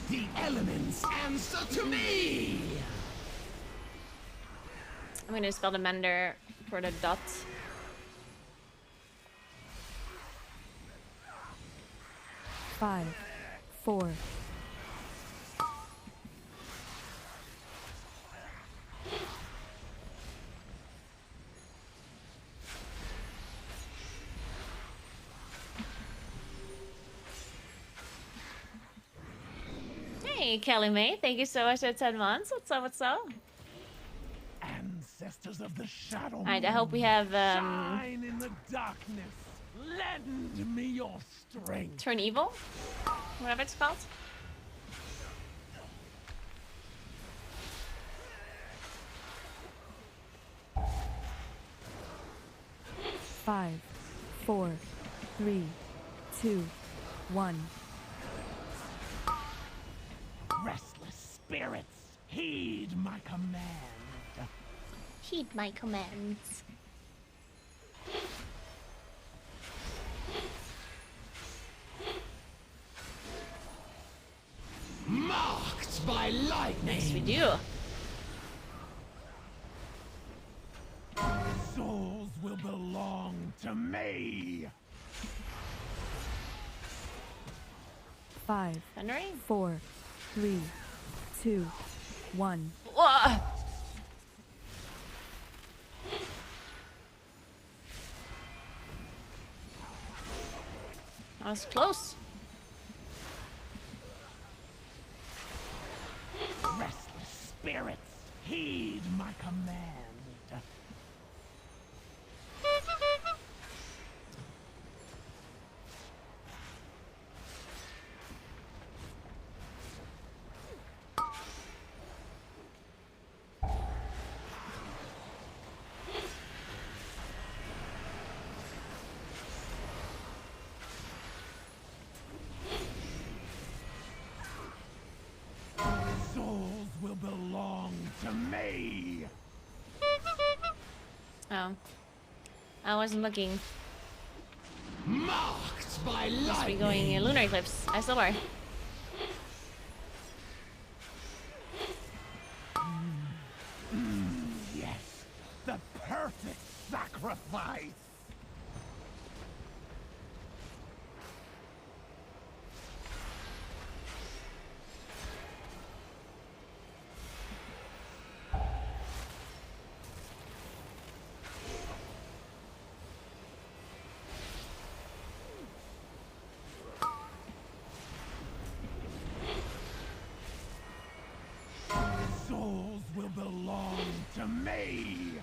The elements answer to me. I'm gonna spell the mender for the dot. Five, 4. Hey, Kelly May. Thank you so much for 10 months. What's up? What's up? Ancestors of the Shadow Alright, I hope we have shine in the darkness. Lend me your strength. Turn evil, whatever it's called. Five, 4, 3, 2, 1. Restless spirits, heed my command. Heed my commands. Marked by lightning. Yes, we do. Souls will belong to me. 5, Thundering? 4, 3, 2, 1. Whoa. That was close. Restless spirits, heed my command. Souls will belong to me. Oh. I wasn't looking. Marked by Must be lightning. going lunar eclipse. I still are. Yes, the perfect sacrifice. Souls will belong to me.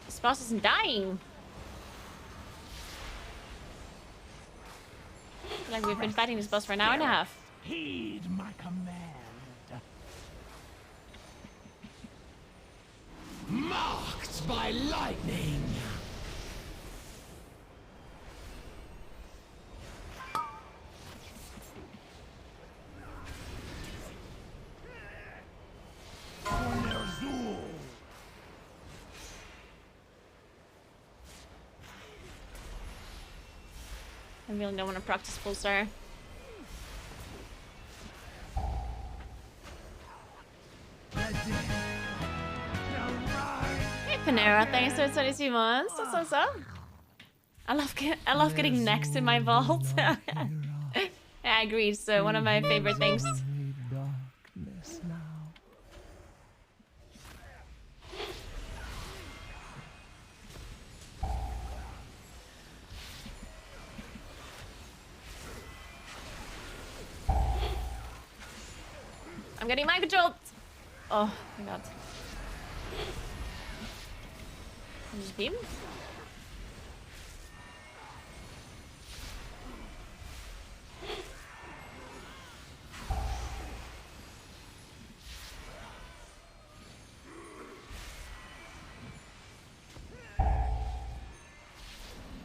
This boss isn't dying. I feel like we've been fighting this boss for an hour and a half. Heed my command. Marked by lightning. I really don't want to practice full star. Hey Panera, thanks for 22 months. What's up? I love getting next in my vault. Yeah, I agree. It's one of my favorite things. Darkness now. I'm getting mind controlled. Oh my god. Just beam.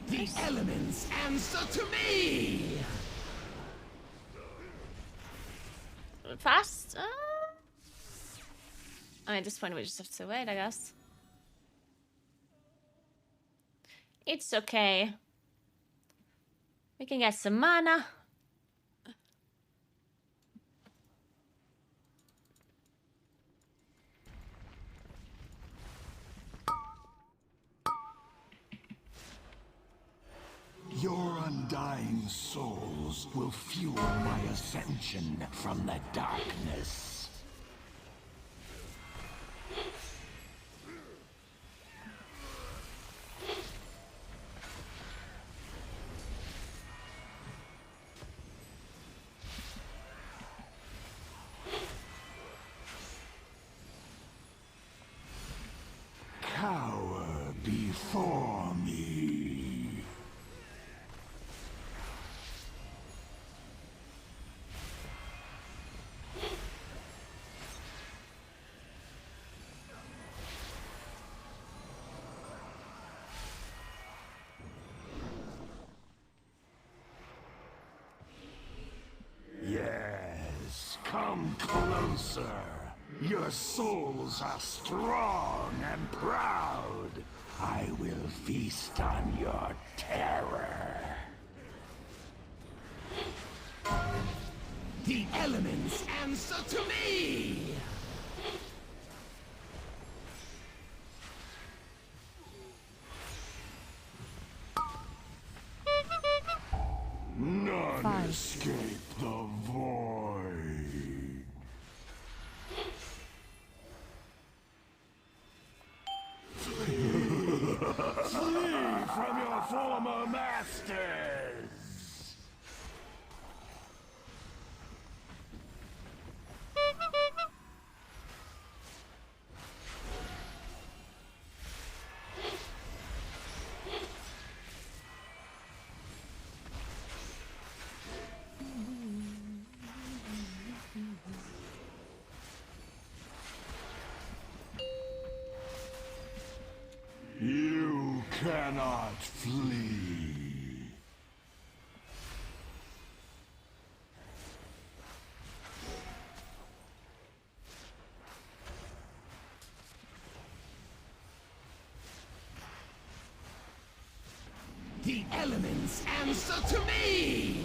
The elements answer to me. Fast? I mean, at this point we just have to wait, I guess. It's okay. We can get some mana. Your undying souls will fuel my ascension from the darkness. Cower before me. Yes, come closer. Your souls are strong and proud. I will feast on your terror. The elements answer to me! None 5. escape the void. Flee from your former masters! You cannot flee. The elements answer to me!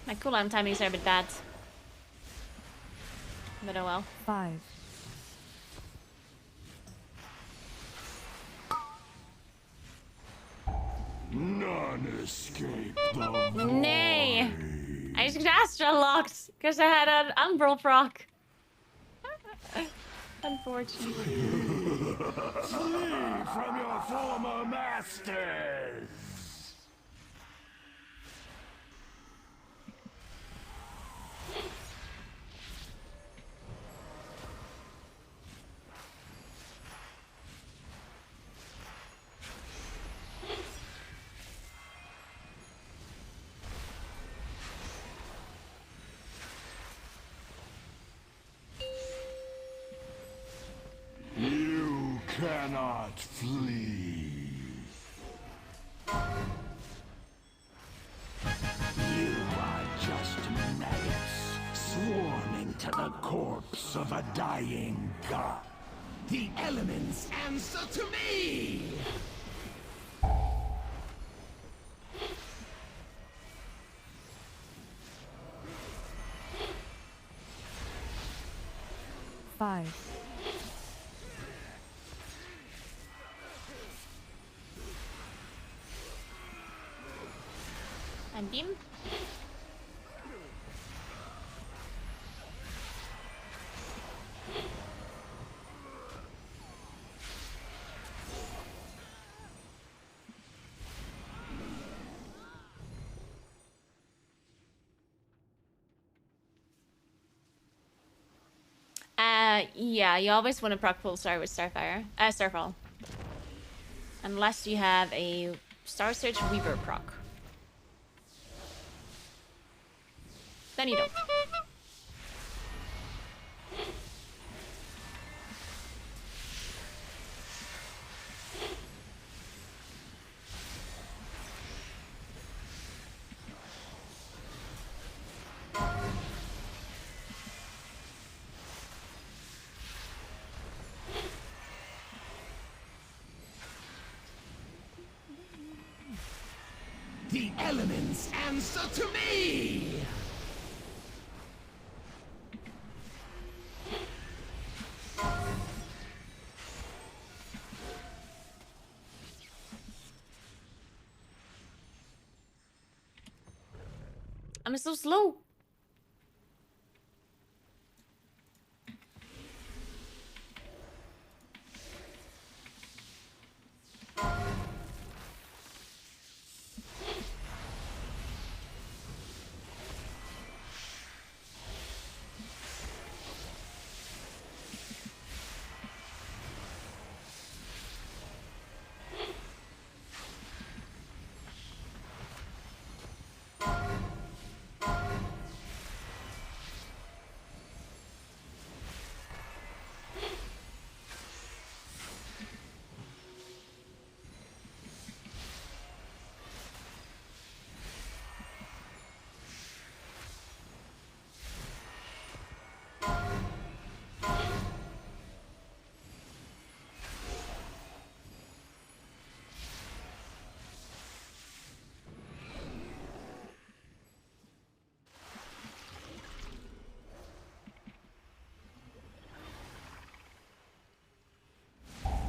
My cooldown timings are a bit bad. But oh well. 5. None escape the Nay! I just got Astral locked because I had an Umbral proc. Unfortunately. Flee from your former masters! You cannot flee. You are just maggots, swarming to the corpse of a dying god. The elements answer to me! Five. And beam. Yeah, you always want to proc full star with Starfall. Unless you have a Star Search Weaver proc. Then you don't. The elements answer to me! I'm so slow.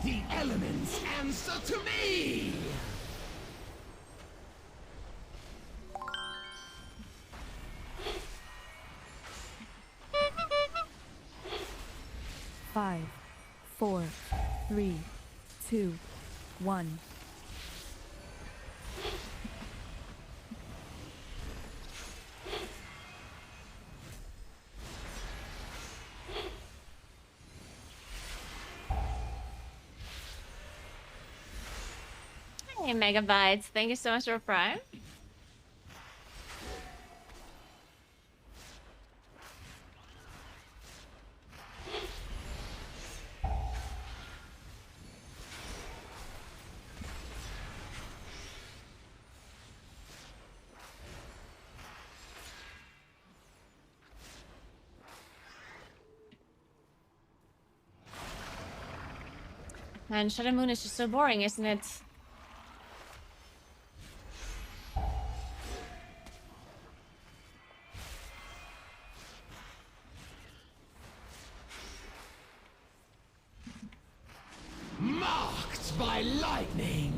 The elements answer to me! Five, 4, 3, 2, 1. Hey, Megabytes. Thank you so much for Prime. And Shadow Moon is just so boring, isn't it? Marked by lightning.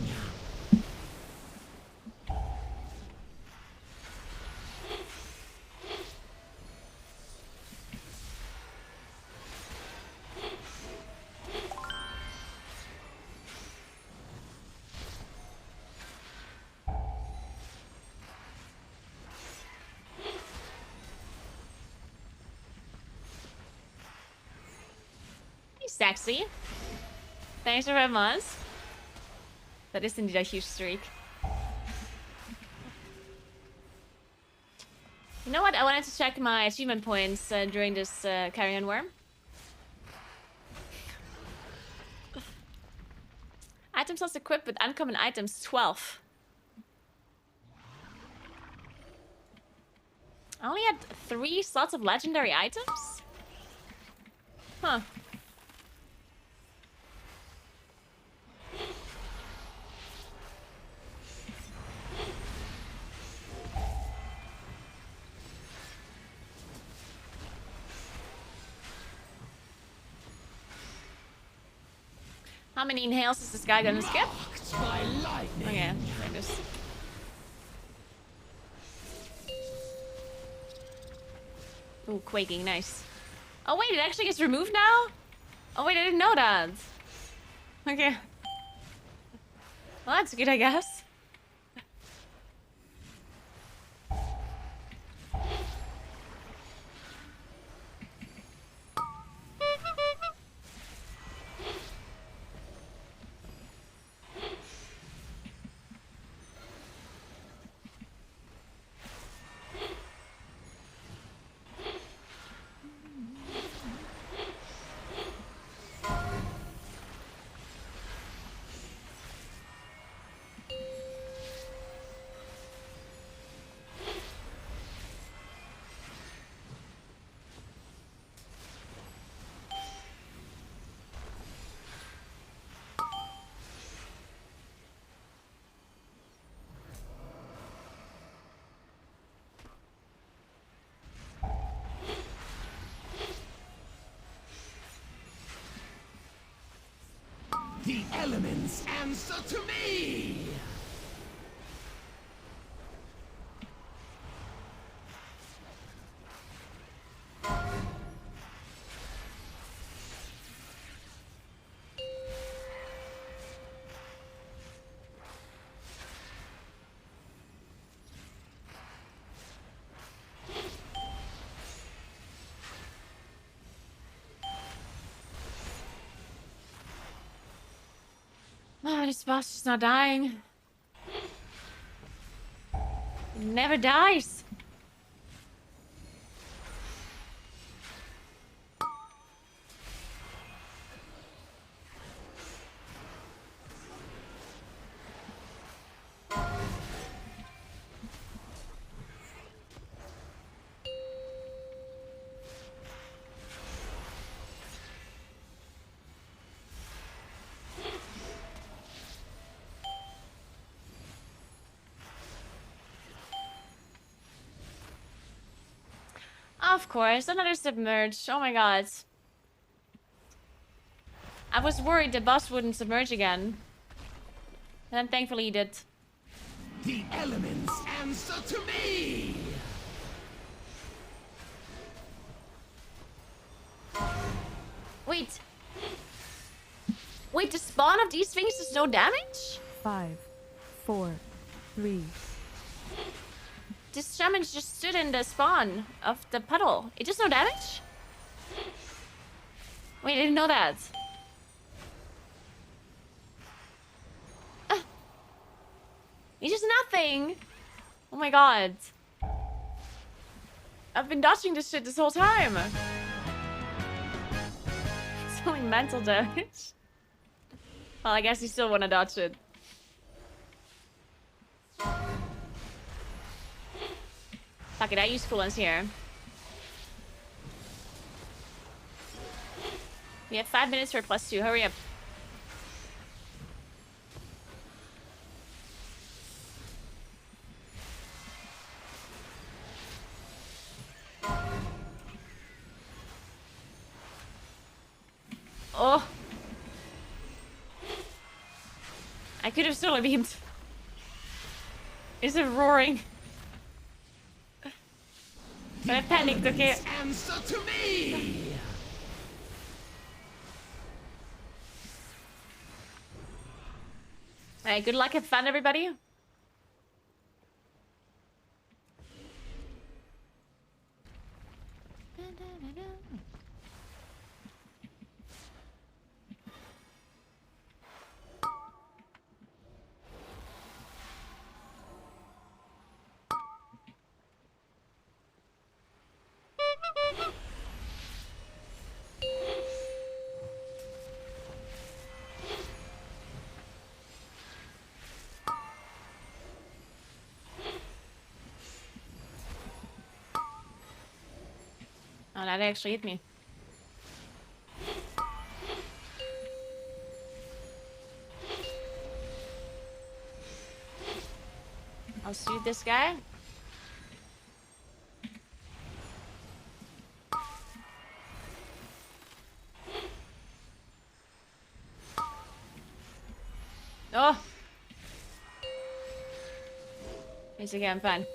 Hey, sexy. Thanks for very much. That is indeed a huge streak. You know what? I wanted to check my achievement points during this Carrion Worm. Item slots equipped with uncommon items 12. I only had 3 slots of legendary items? Huh. How many inhales is this guy gonna skip? Okay, I just... Ooh, quaking, nice. Oh wait, it actually gets removed now? Oh wait, I didn't know that. Okay. Well, that's good, I guess. The elements answer to me! Oh, this boss is not dying. It never dies. Of course, another submerge. Oh my god. I was worried the boss wouldn't submerge again. And then thankfully he did. The elements answer to me! Wait. Wait, the spawn of these things does no damage? 5, 4, 3. This shaman just stood in the spawn of the puddle. It does no damage? Wait, I didn't know that. It does nothing. Oh my god. I've been dodging this shit this whole time. It's only mental damage. Well, I guess you still want to dodge it. Fuck it, I use coolants here. We have 5 minutes for +2. Hurry up. Oh. I could have solar beamed. Is it roaring? But I panicked, okay? Answer to me! Alright, good luck, have fun, everybody. Oh, that actually hit me. I'll shoot this guy. Oh! It's again, fine.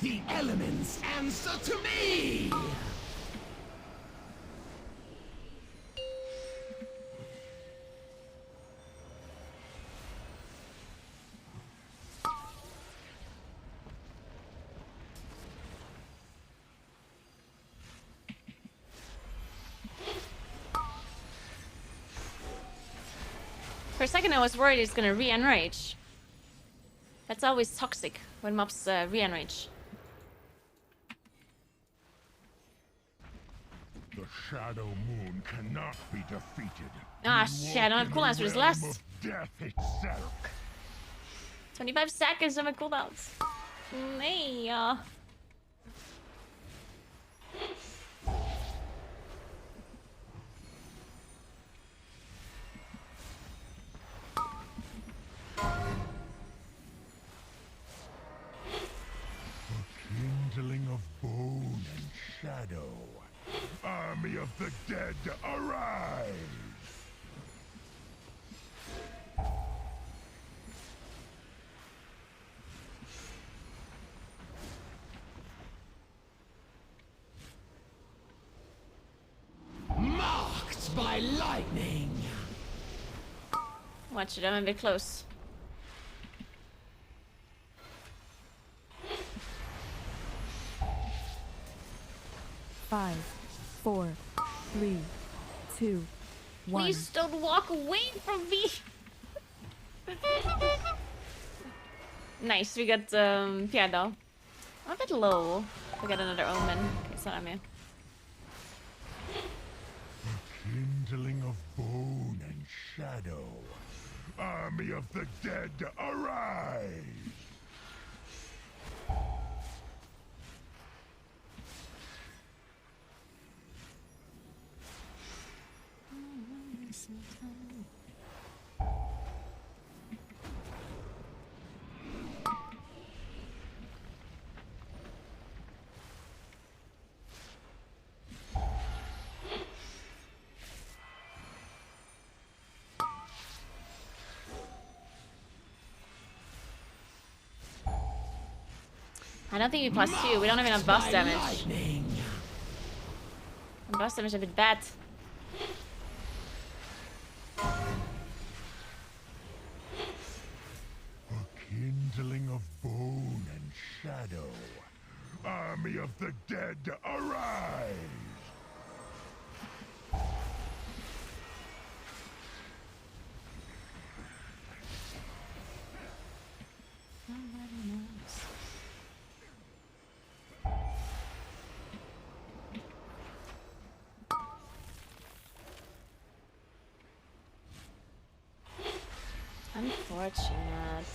The elements answer to me! For a second I was worried it's gonna re-enrage. That's always toxic when mobs re-enrage. The Shadow Moon cannot be defeated. Ah shit, I don't have cooldowns for this last. Death itself. 25 seconds of my cooldowns. Hey, Kindling of bone and shadow. Army of the dead, arise! Marked by lightning! watch it, I'm a bit close. Five, 4, 3, 2, 1. Please don't walk away from me! Nice, we got Piano. I'm a bit low. We got another Omen. Okay, it's not me. Kindling of bone and shadow. Army of the dead, arise! I don't think we +2. We don't even have boss damage. And boss damage is a bit bad. A kindling of bone and shadow. Army of the dead, arise! Unfortunate.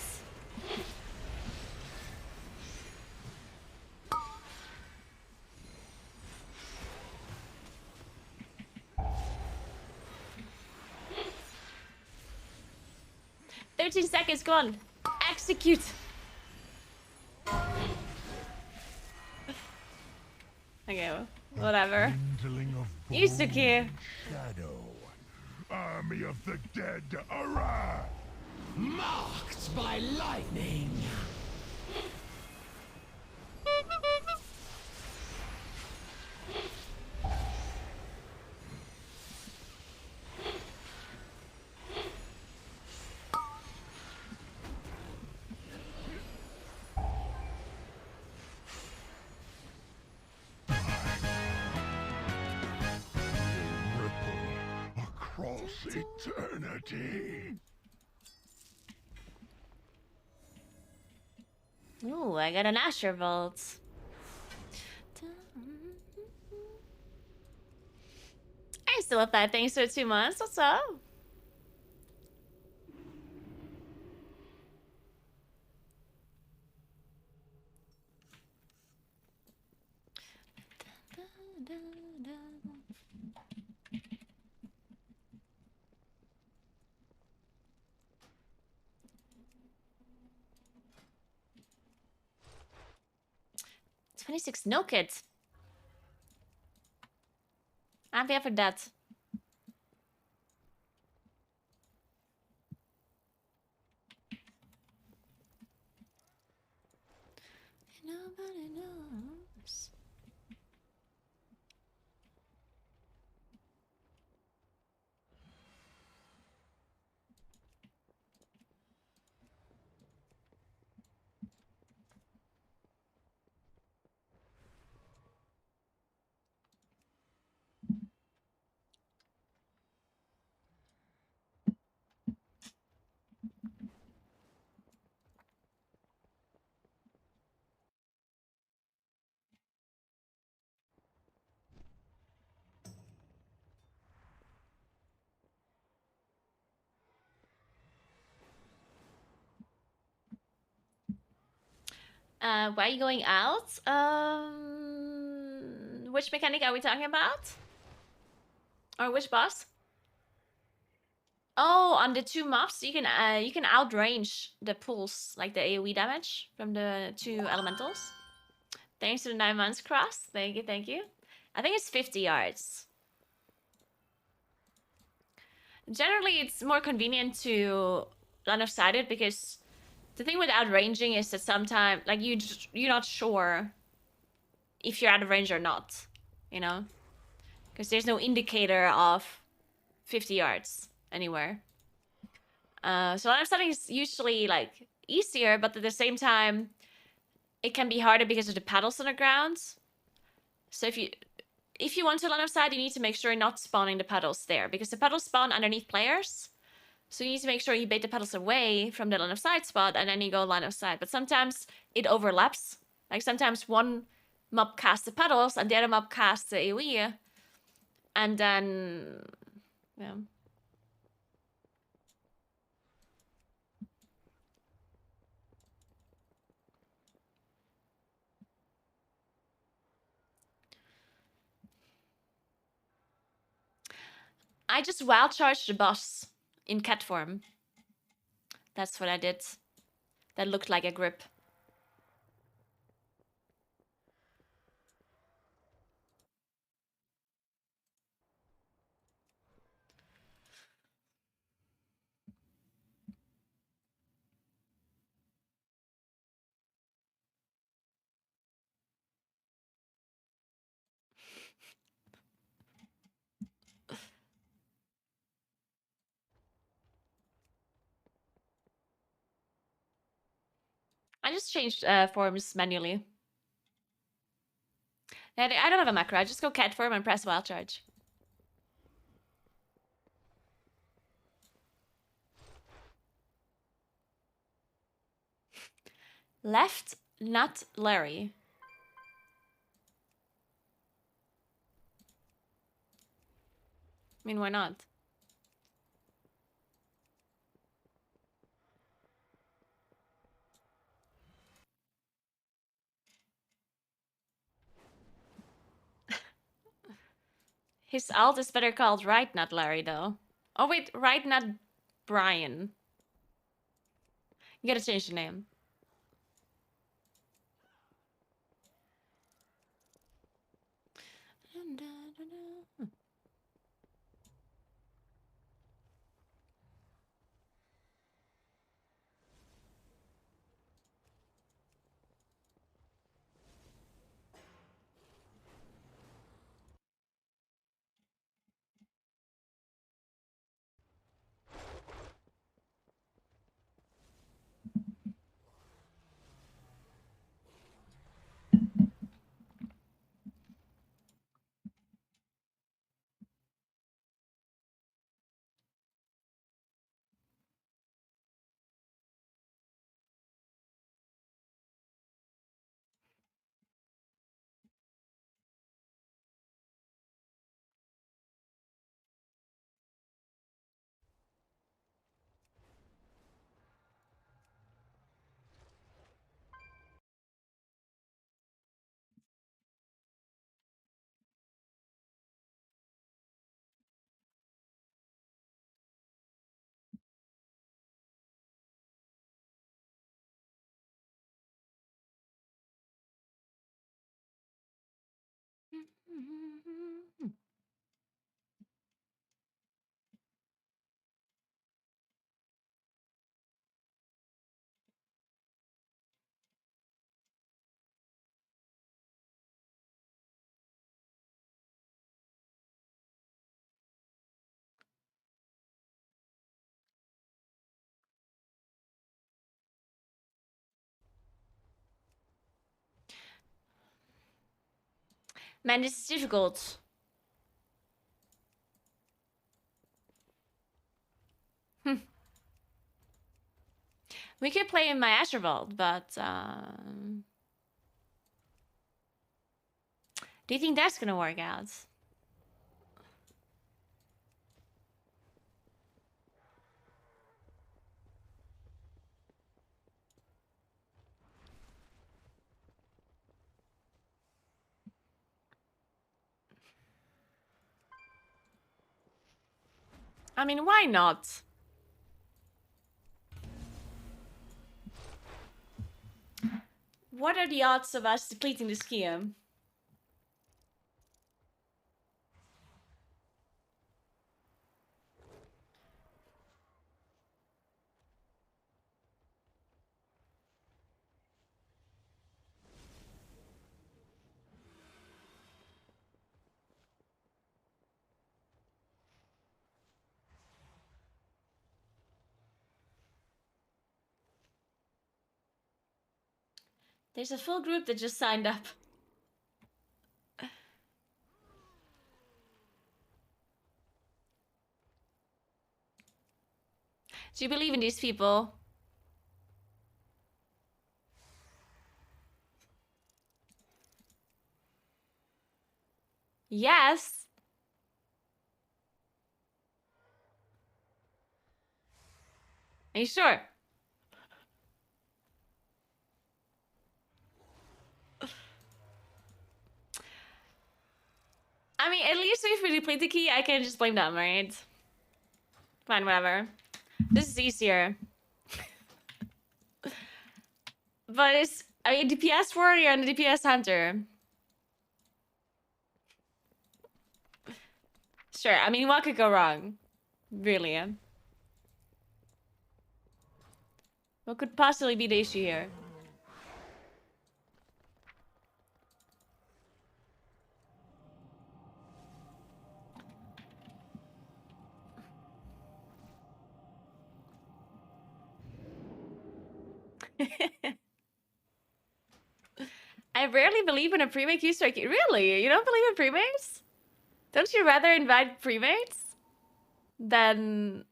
"13 seconds, go on. Execute." Okay, whatever. Kindling of Yusuke. shadow. Army of the dead, arise! Marked by lightning. Ripple across eternity. Ooh, I got an Asher Vault. I still have 5 things for 2 months. What's up? $26 no kids. I'm here for that. Nobody knows. Why are you going out? Which mechanic are we talking about? Or which boss? Oh, on the 2 mobs, you can outrange the pulse, like the AoE damage from the 2 elementals. Thanks to the 9 months cross. Thank you, thank you. I think it's 50 yards. Generally, it's more convenient to line of sight it because the thing with outranging is that sometimes, like, you're not sure if you're out of range or not, you know? Because there's no indicator of 50 yards anywhere. So line of sight is usually, like, easier, but at the same time, it can be harder because of the paddles on the ground. So if you want to line of sight, you need to make sure you're not spawning the paddles there, because the paddles spawn underneath players. So you need to make sure you bait the paddles away from the line of sight spot, and then you go line of sight. But sometimes it overlaps. Like sometimes one mob casts the paddles and the other mob casts the AoE. And then, yeah. I just wild charged the boss in cat form. That's what I did. That looked like a grip. I just changed forms manually. I don't have a macro. I just go cat form and press wild charge. Left, not Larry. I mean, why not? His alt is better called Right Not Larry, though. Oh, wait, Right Not Brian. You gotta change the name. Man, this is difficult. We could play in my Astrovault, but do you think that's gonna work out? I mean, why not? What are the odds of us depleting the scheme? There's a full group that just signed up. Do you believe in these people? Yes. Are you sure? I mean, at least if we deplete the key, I can just blame them, right? Fine, whatever. This is easier. But it's, I mean, DPS warrior and the DPS hunter. Sure, I mean, what could go wrong? Really? What could possibly be the issue here? I rarely believe in a premake use strike. Really? You don't believe in premates? Don't you rather invite premates than...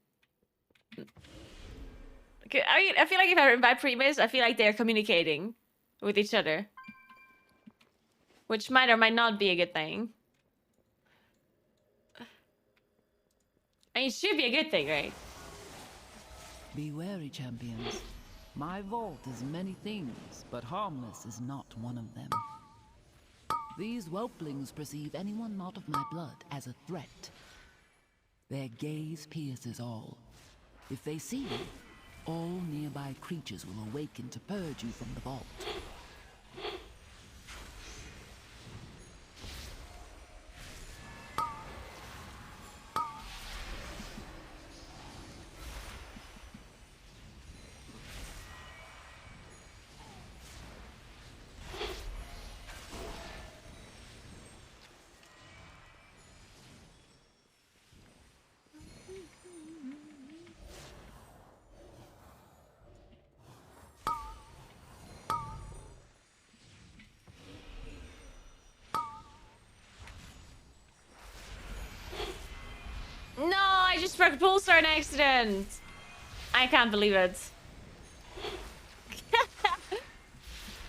I mean, I feel like if I invite premates, I feel like they're communicating with each other. Which might or might not be a good thing. I mean, it should be a good thing, right? Be wary, champions. My vault is many things, but harmless is not one of them. These whelplings perceive anyone not of my blood as a threat. Their gaze pierces all. If they see you, all nearby creatures will awaken to purge you from the vault. No, I just broke a pulsar in accident. I can't believe it.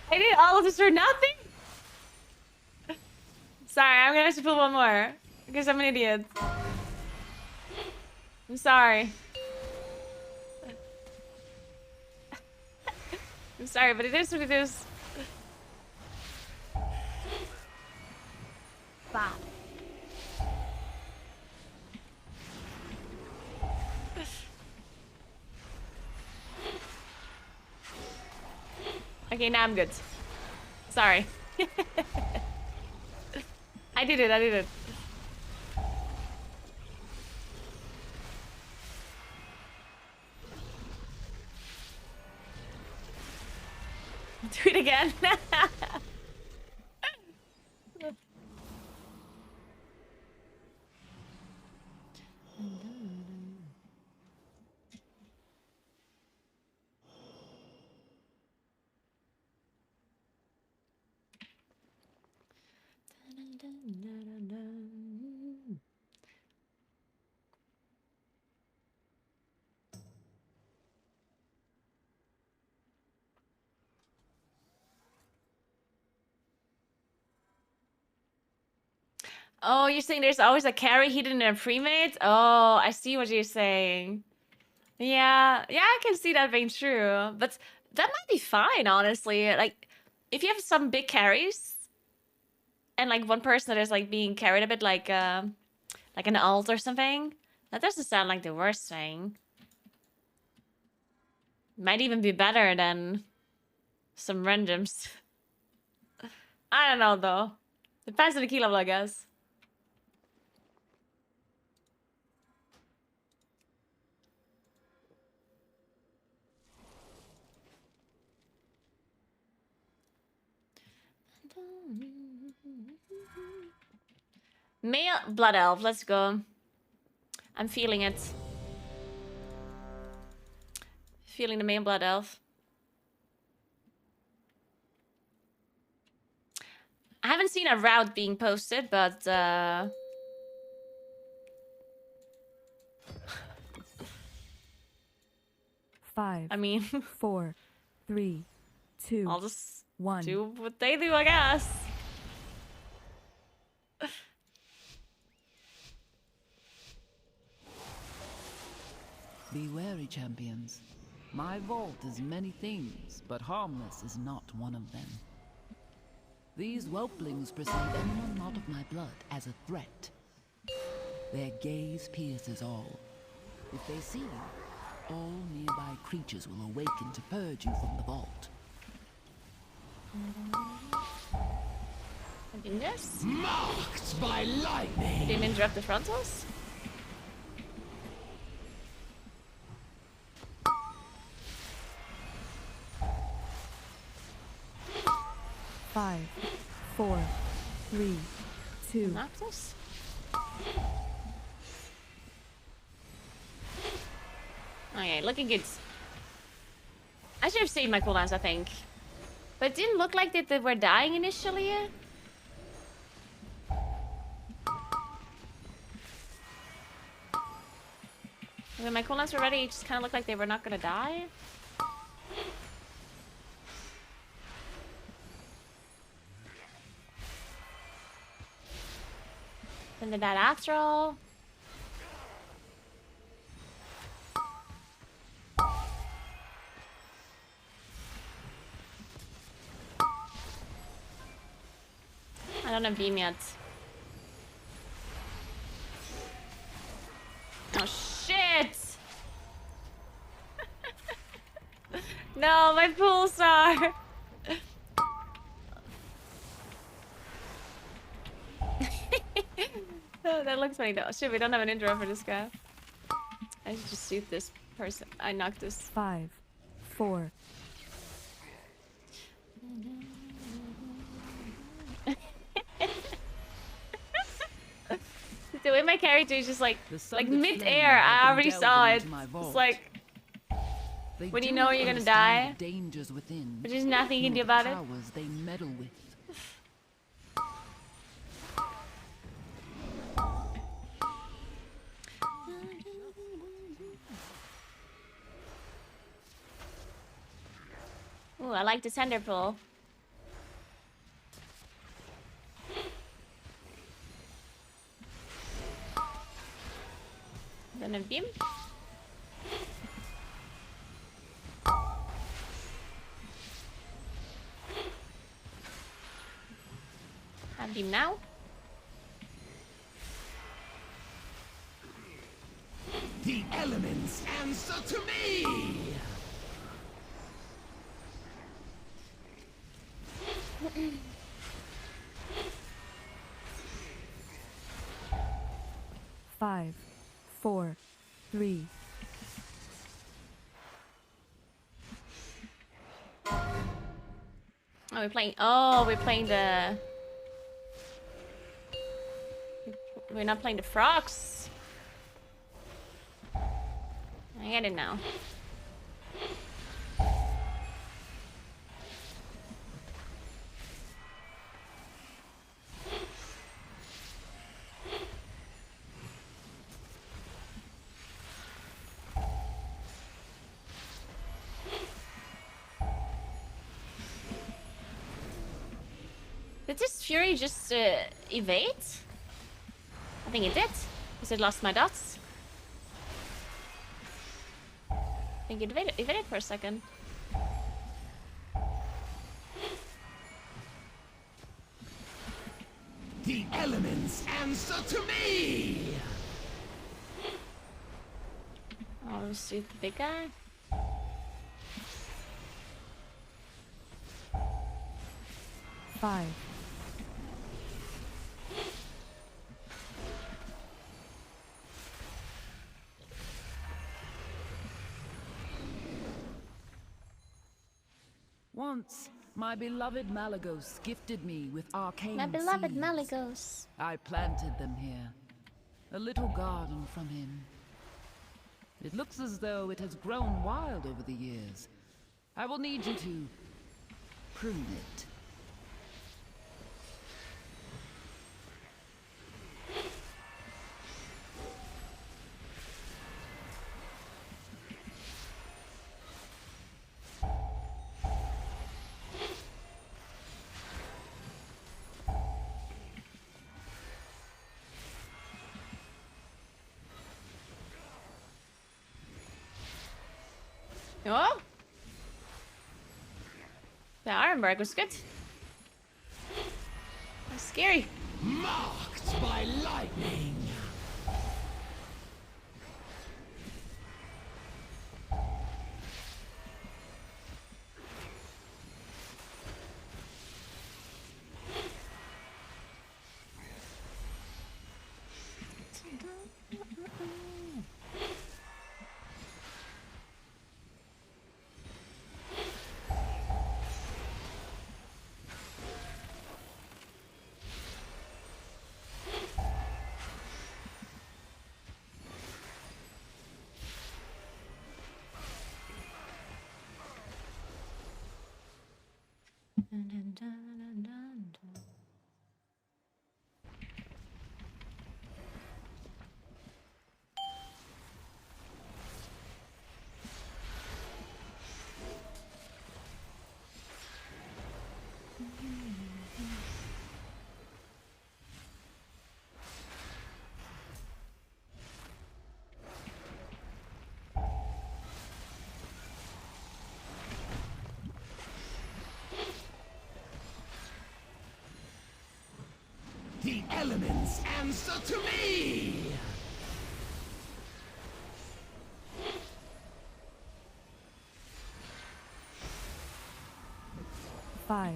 I did all of this for nothing? Sorry, I'm gonna have to pull one more. Because I'm an idiot. I'm sorry. I'm sorry, but it is what it is. Wow. Okay, now I'm good. Sorry. I did it, I did it. Do it again. Oh, you're saying there's always a carry hidden in a pre-made? Oh, I see what you're saying. Yeah, yeah, I can see that being true. But that might be fine, honestly. Like, if you have some big carries, and like one person that is like being carried a bit like an alt or something, that doesn't sound like the worst thing. Might even be better than some randoms. I don't know though. Depends on the key level, I guess. Male blood elf, let's go. I'm feeling it. Feeling the main blood elf. I haven't seen a route being posted, but 5. I mean 4, 3, 2. I'll just 1. do what they do, I guess. Be wary, champions. My vault is many things, but harmless is not one of them. These whelplings perceive anyone not of my blood as a threat. Their gaze pierces all. If they see you, all nearby creatures will awaken to purge you from the vault. Yes. Marked by lightning. Didn't interrupt the frontals. 5, 4, 3, 2. Noctis? Okay, looking good. I should have saved my cooldowns, I think. But it didn't look like they were dying initially. When my cooldowns were ready, it just kind of looked like they were not gonna die. Then they died after all. I don't have beam yet. Oh shit! No, my pool star! Oh, that looks funny though. Shit, we don't have an intro for this guy. I should just shoot this person. I knocked this. 5, 4. The way my character is just like mid-air, I already saw it. It's like when you know you're gonna die, but there's nothing you can do about it. They meddle with. Ooh, I like the tender pull. Then a beam. A beam now. The elements answer to me! 5, 4, 3. Oh, we're playing. Oh, we're playing the. We're not playing the frogs. I get it now. Did this Fury just evade? I think it did. Because it lost my dots. I think it evaded for a second. The elements answer to me! Oh, let's shoot the big guy. Five. Once, my beloved Malagos gifted me with arcane My beloved seeds. Malagos. I planted them here. A little garden from him. It looks as though it has grown wild over the years. I will need you to prune it. Oh! The Ironberg was good. That's scary. Marked by lightning! The elements answer to me! 5,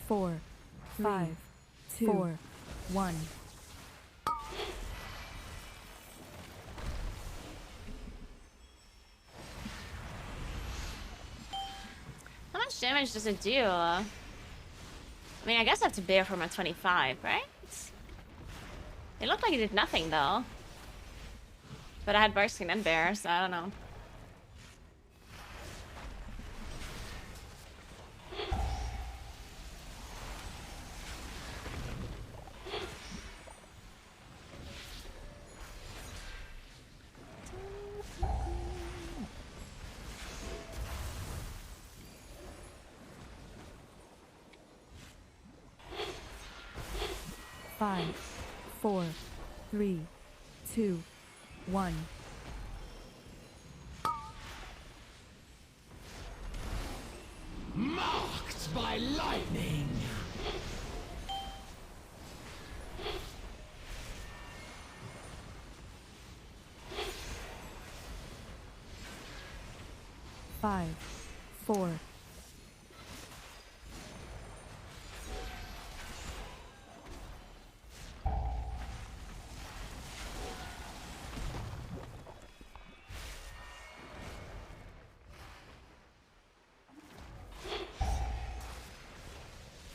4, 5, 4, 1. How much damage does it do? I mean, I guess I have to bear for my 25, right? It looked like it did nothing, though. But I had Bursting and Bear, so I don't know. Five, 4, 3, 2, 1. Marked by lightning! Five, 4.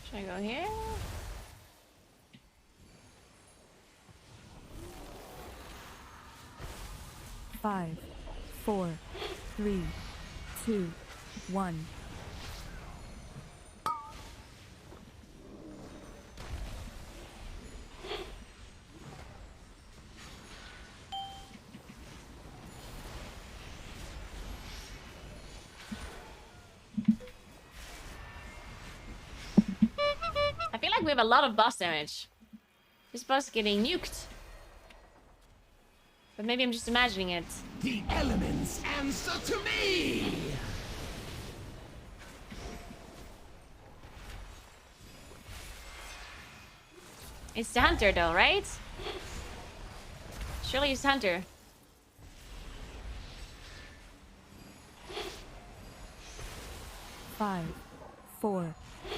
Should I go here? 5, 4, 3, 2, 1. I feel like we have a lot of boss damage. This boss is getting nuked. But maybe I'm just imagining it. The elements answer to me! It's the hunter though, right? Surely it's hunter. Five, 4,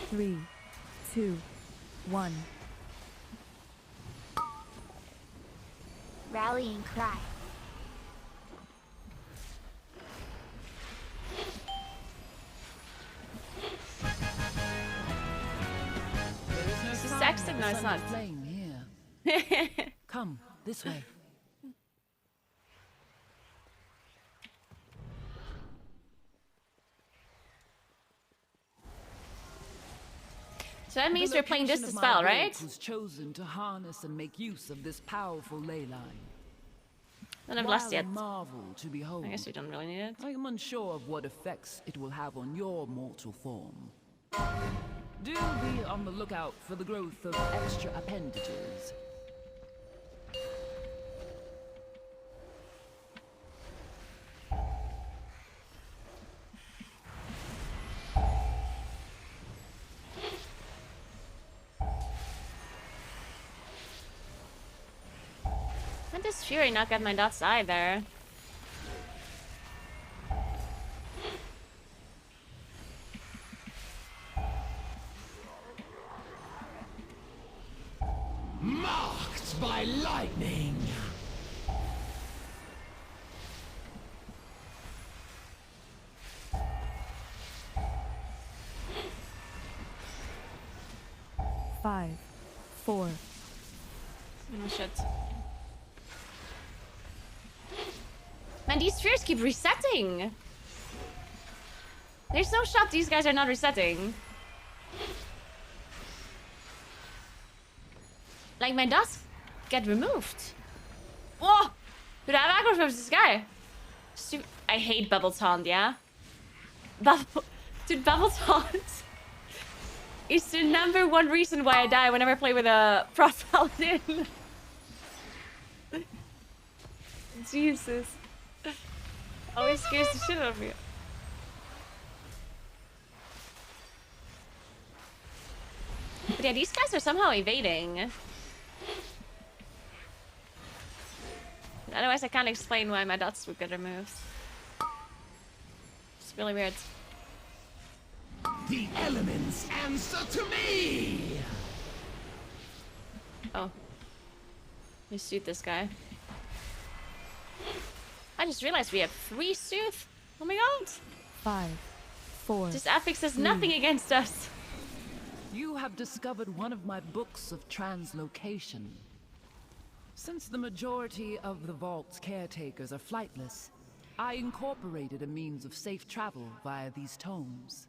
3, 2, 1. Rallying cry. This is Saxon? No, it's not. Flame here. Come, this way. So that means The we're playing this location as of my well, vault right? was chosen to harness and make use of this powerful ley line. None I've lost yet. While a marvel to behold, I guess we don't really need it. I am unsure of what effects it will have on your mortal form. Do be on the lookout for the growth of extra appendages. When does Fury not get my dots either? Marked by lightning! Five, 4. Oh shit. Man, these spheres keep resetting! There's no shot these guys are not resetting. Like, my dots get removed. Whoa! Dude, I have aggro from this guy. I hate Bubble Taunt, yeah? Dude, Bubble Taunt is the #1 reason why I die whenever I play with a Frost Paladin. Jesus. Always scares the shit out of me. But yeah, these guys are somehow evading. Otherwise, I can't explain why my dots would get removed. It's really weird. The elements answer to me! Oh. Let me shoot this guy. I just realized we have 3 Sooth. Oh my god. 5, 4. This affix does nothing against us. You have discovered one of my books of translocation. Since the majority of the vault's caretakers are flightless, I incorporated a means of safe travel via these tomes.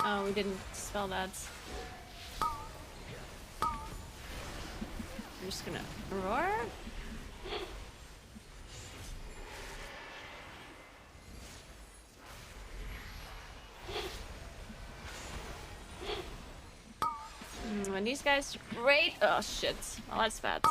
Oh, we didn't spell that. I'm just gonna roar. When these guys great. Oh shit. Oh, that's bad.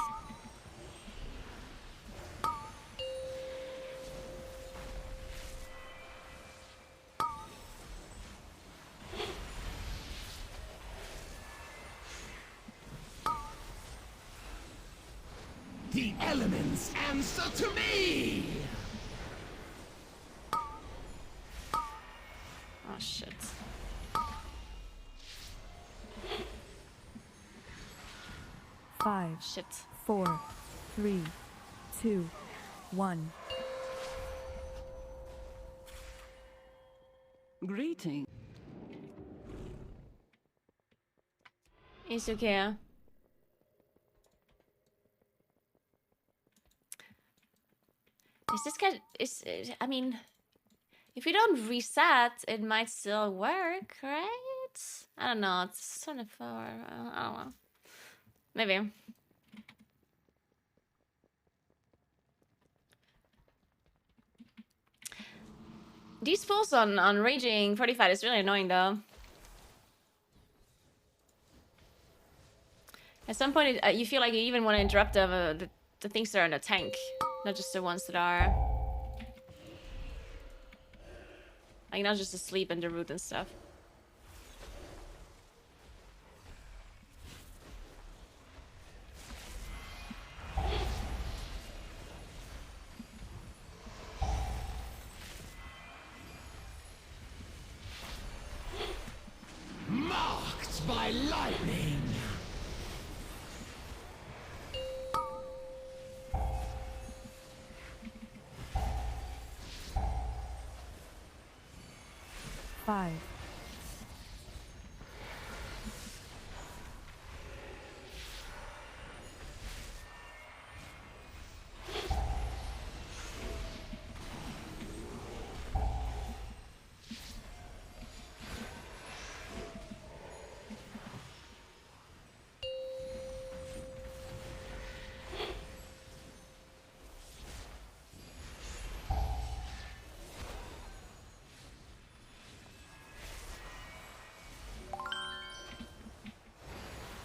The elements answer to me! Oh shit. 5, Shit. 4, 3, 2, 1. Greeting. It's okay. Is this guy... I mean... If you don't reset, it might still work, right? I don't know. It's 24. I don't know. Maybe. These fools on Raging 45 is really annoying, though. At some point, you feel like you even want to interrupt the things that are in the tank, not just the ones that are... Like, not just asleep in the root and stuff. Marked by lightning. Five,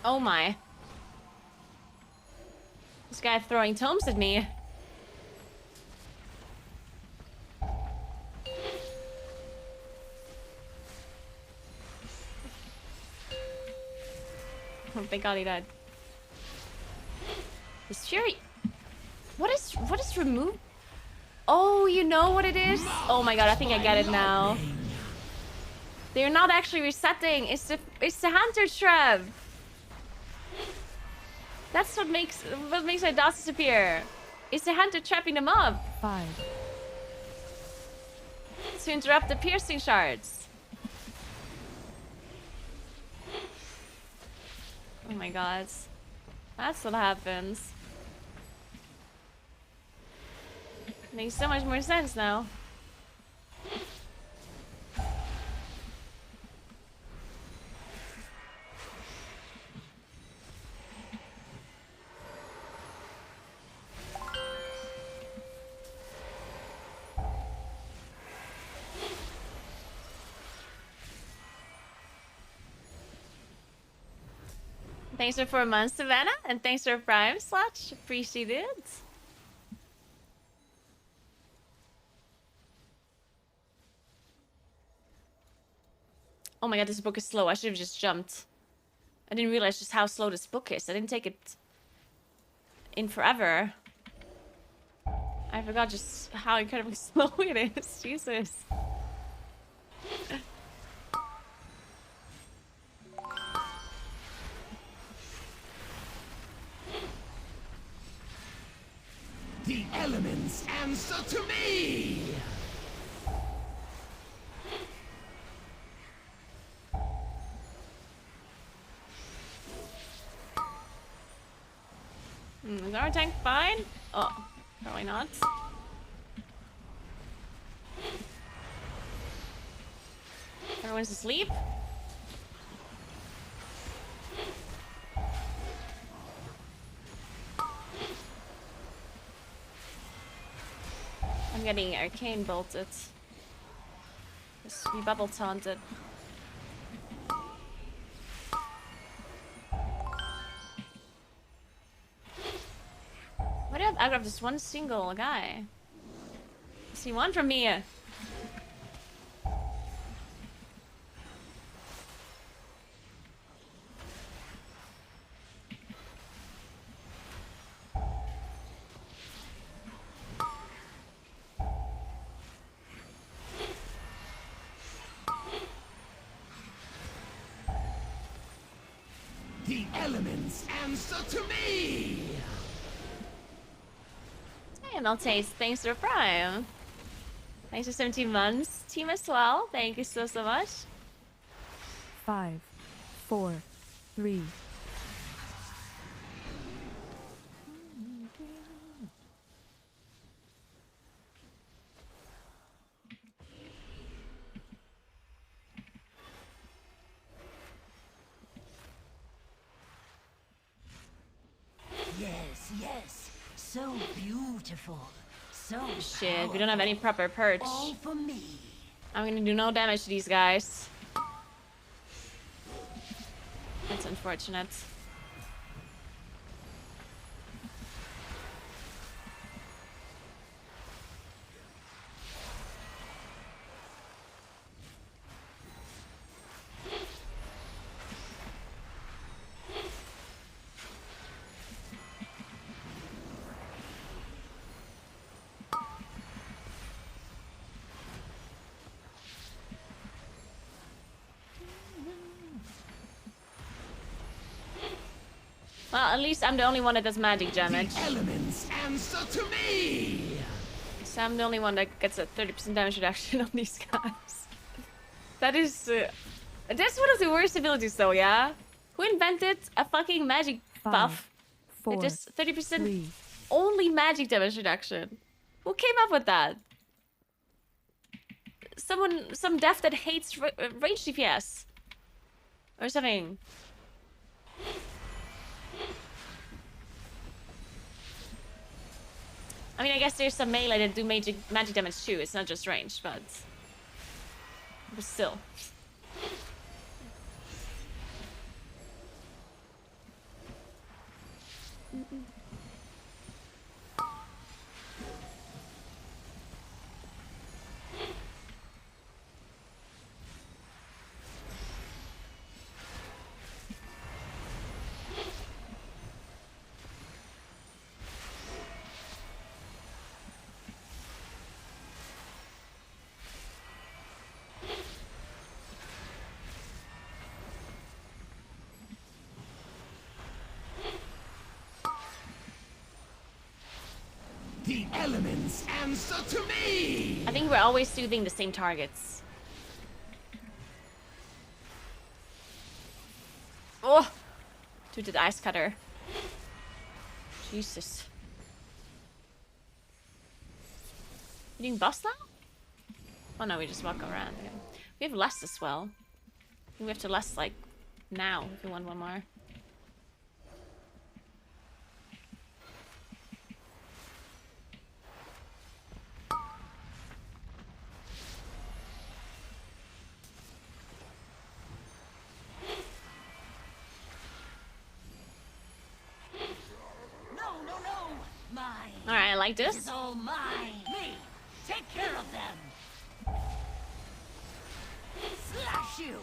Oh my. This guy throwing tomes at me. Oh, thank God he died. This Fury... What is remove? Oh, you know what it is? Oh my God, I think I get it now. They're not actually resetting. It's the Hunter Trap. That's what makes my dots disappear. It's the Hunter trapping them up. 5, To interrupt the piercing shards. Oh my God. That's what happens. Makes so much more sense now. Thanks for 4 months, Savannah, and thanks for Prime Slotch. Appreciate it. Oh my God, this book is slow. I should have just jumped. I didn't realize just how slow this book is. I didn't take it in forever. I forgot just how incredibly slow it is. Jesus. The elements answer to me! Is our tank fine? Oh, probably not. Everyone's asleep? I'm getting arcane bolted. Just be bubble taunted. Why do I grab this one single guy? Does he want from me? The elements answer to me! Hey, Maltese, thanks for Prime. Thanks for 17 months. Team as well. Thank you so much. 5, 4, 3. Yes, yes. So beautiful. So Shit, we don't have any proper perch. all for me. I'm gonna do no damage to these guys. That's unfortunate. Well, at least I'm the only one that does magic damage. The elements answer to me! So I'm the only one that gets a 30% damage reduction on these guys. That is... that's one of the worst abilities though, yeah? Who invented a fucking magic buff? 4, It just 30% 3. only magic damage reduction. Who came up with that? Some dev that hates range DPS. Or something. I mean, I guess there's some melee that do magic damage too. It's not just range, but still. The elements answer to me! I think we're always soothing the same targets. Oh! Dude, the ice cutter. Jesus. You doing boss now? Oh no, we just walk around again. We have less as well. I think we have to less like now if we want one more. Alright, I like this. This is all mine. Me, take care of them. Slash you.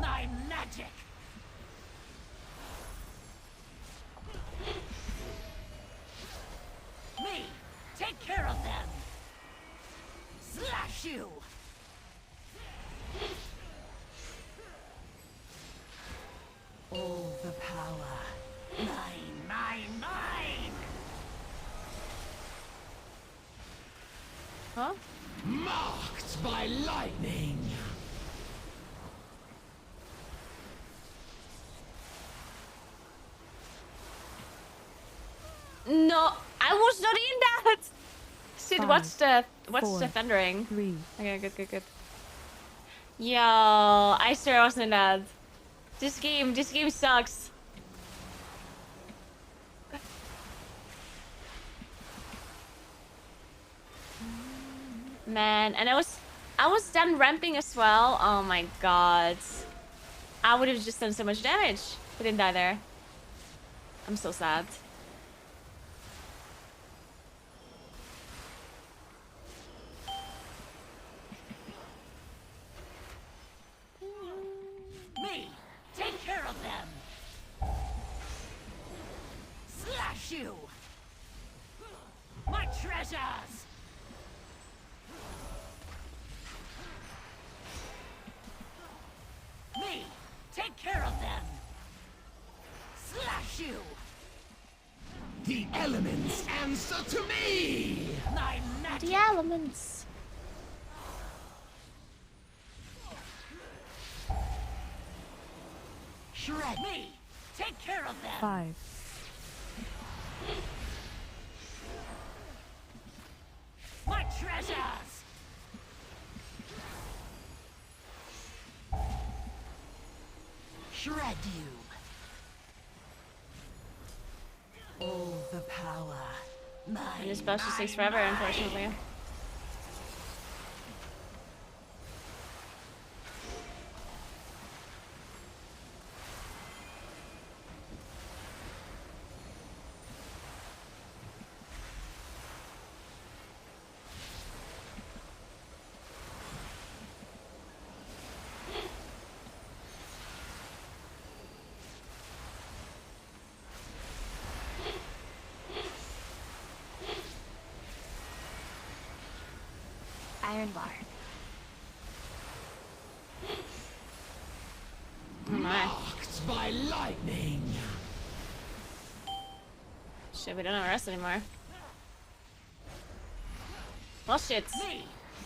My magic. Me, take care of them. Slash you. All the power. Mine, mine, mine! Huh? Marked by lightning! No, I was not in that! Sid, 5, what's the 4, thundering? 3. Okay, good. Yo, I swear I wasn't in that. This game sucks. Man, and I was done ramping as well. Oh my god. I would have just done so much damage. I didn't die there. I'm so sad. Me, take care of them. Slash you. My treasures. Me, take care of them. The elements answer to me! The elements. Shred me! Take care of them! 5, My treasures! Shred you! Oh, the power. And this spell just takes forever, unfortunately. Iron bar. Oh my. Marked by lightning! Shit, we don't have rest anymore. Well, shit. Me!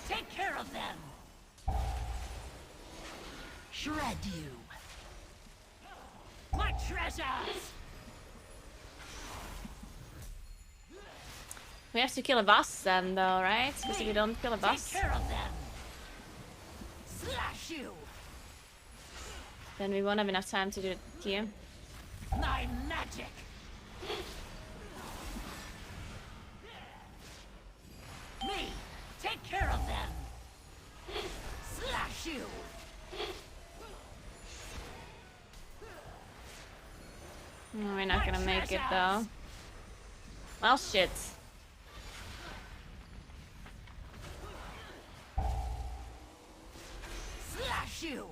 Take care of them! Shred you! My treasures! We have to kill a boss then, though, right? Because if we don't kill a boss, Take care of them! Slash you! then we won't have enough time to do it here. My magic! Me! Take care of them! Slash you! We're not gonna make it, though. Well, shit. Slash you!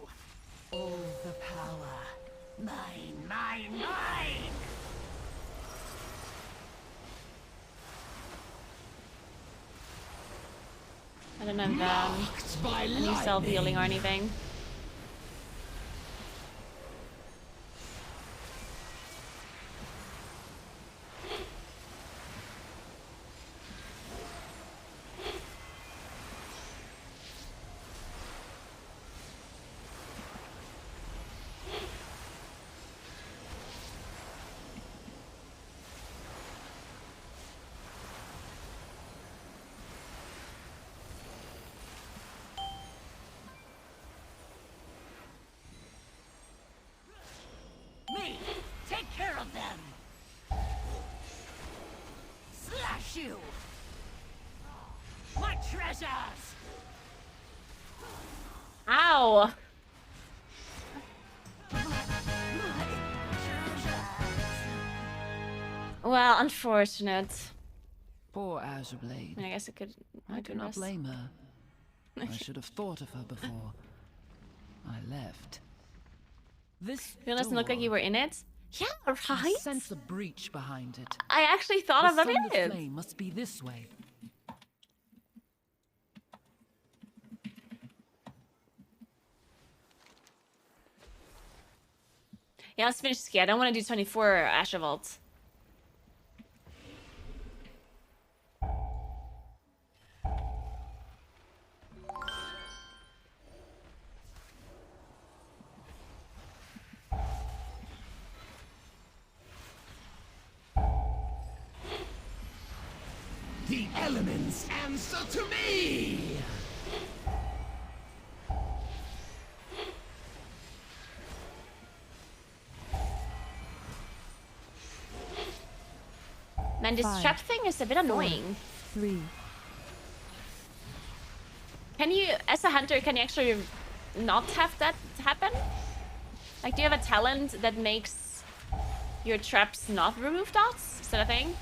Oh, the power. Mine, mine, mine! I don't have any self-healing or anything. Me! Take care of them! Slash you! My treasures! Ow! Well, unfortunate. Poor Azure Blade. I guess I could. I do not blame her. I should have thought of her before I left. This It doesn't look like you were in it. Yeah, right. Sense a breach behind it. I actually thought of The it. Sundered Flame must be this way. Yeah, let's finish ski. I don't want to do 24 Asher Vault. The elements answer to me! Man, this 5, trap thing is a bit annoying. 3. Can you, as a hunter, can you actually not have that happen? Like, do you have a talent that makes your traps not remove dots? Is that a thing?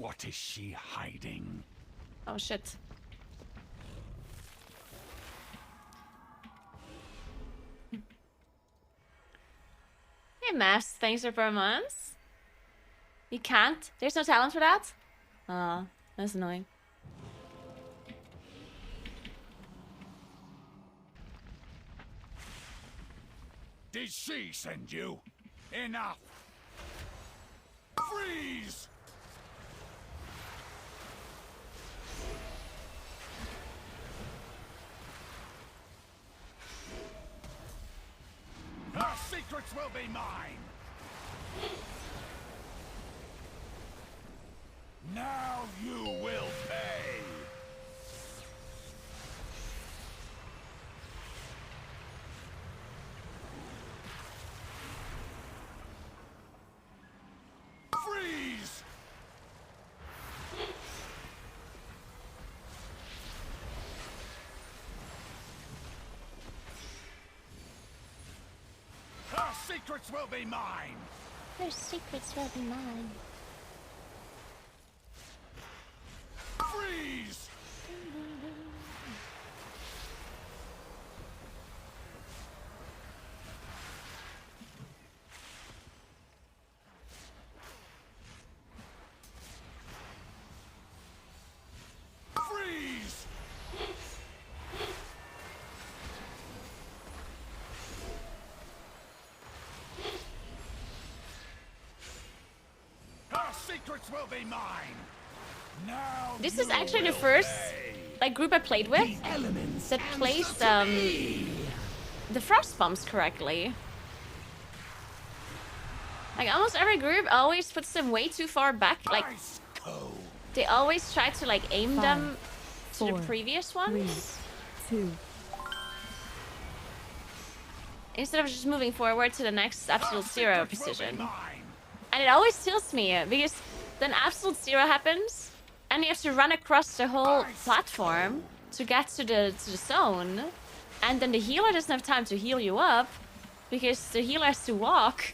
What is she hiding? Oh shit. Hey Mass, thanks for 4 months. You can't? There's no talent for that? Aw, that's annoying. Did she send you? Enough! Freeze! Her secrets will be mine! Now you will pay! Freeze! Her secrets will be mine! Her secrets will be mine. Freeze! Freeze! Her secrets will be mine! Now This is actually the first like group I played with that placed the frost bombs correctly. Like almost every group always puts them way too far back. Like they always try to like aim them to the previous ones. 3, 2. Instead of just moving forward to the next absolute zero position. And it always tilts me because then absolute zero happens and you have to run across the whole platform to get to the zone, and then the healer doesn't have time to heal you up because the healer has to walk,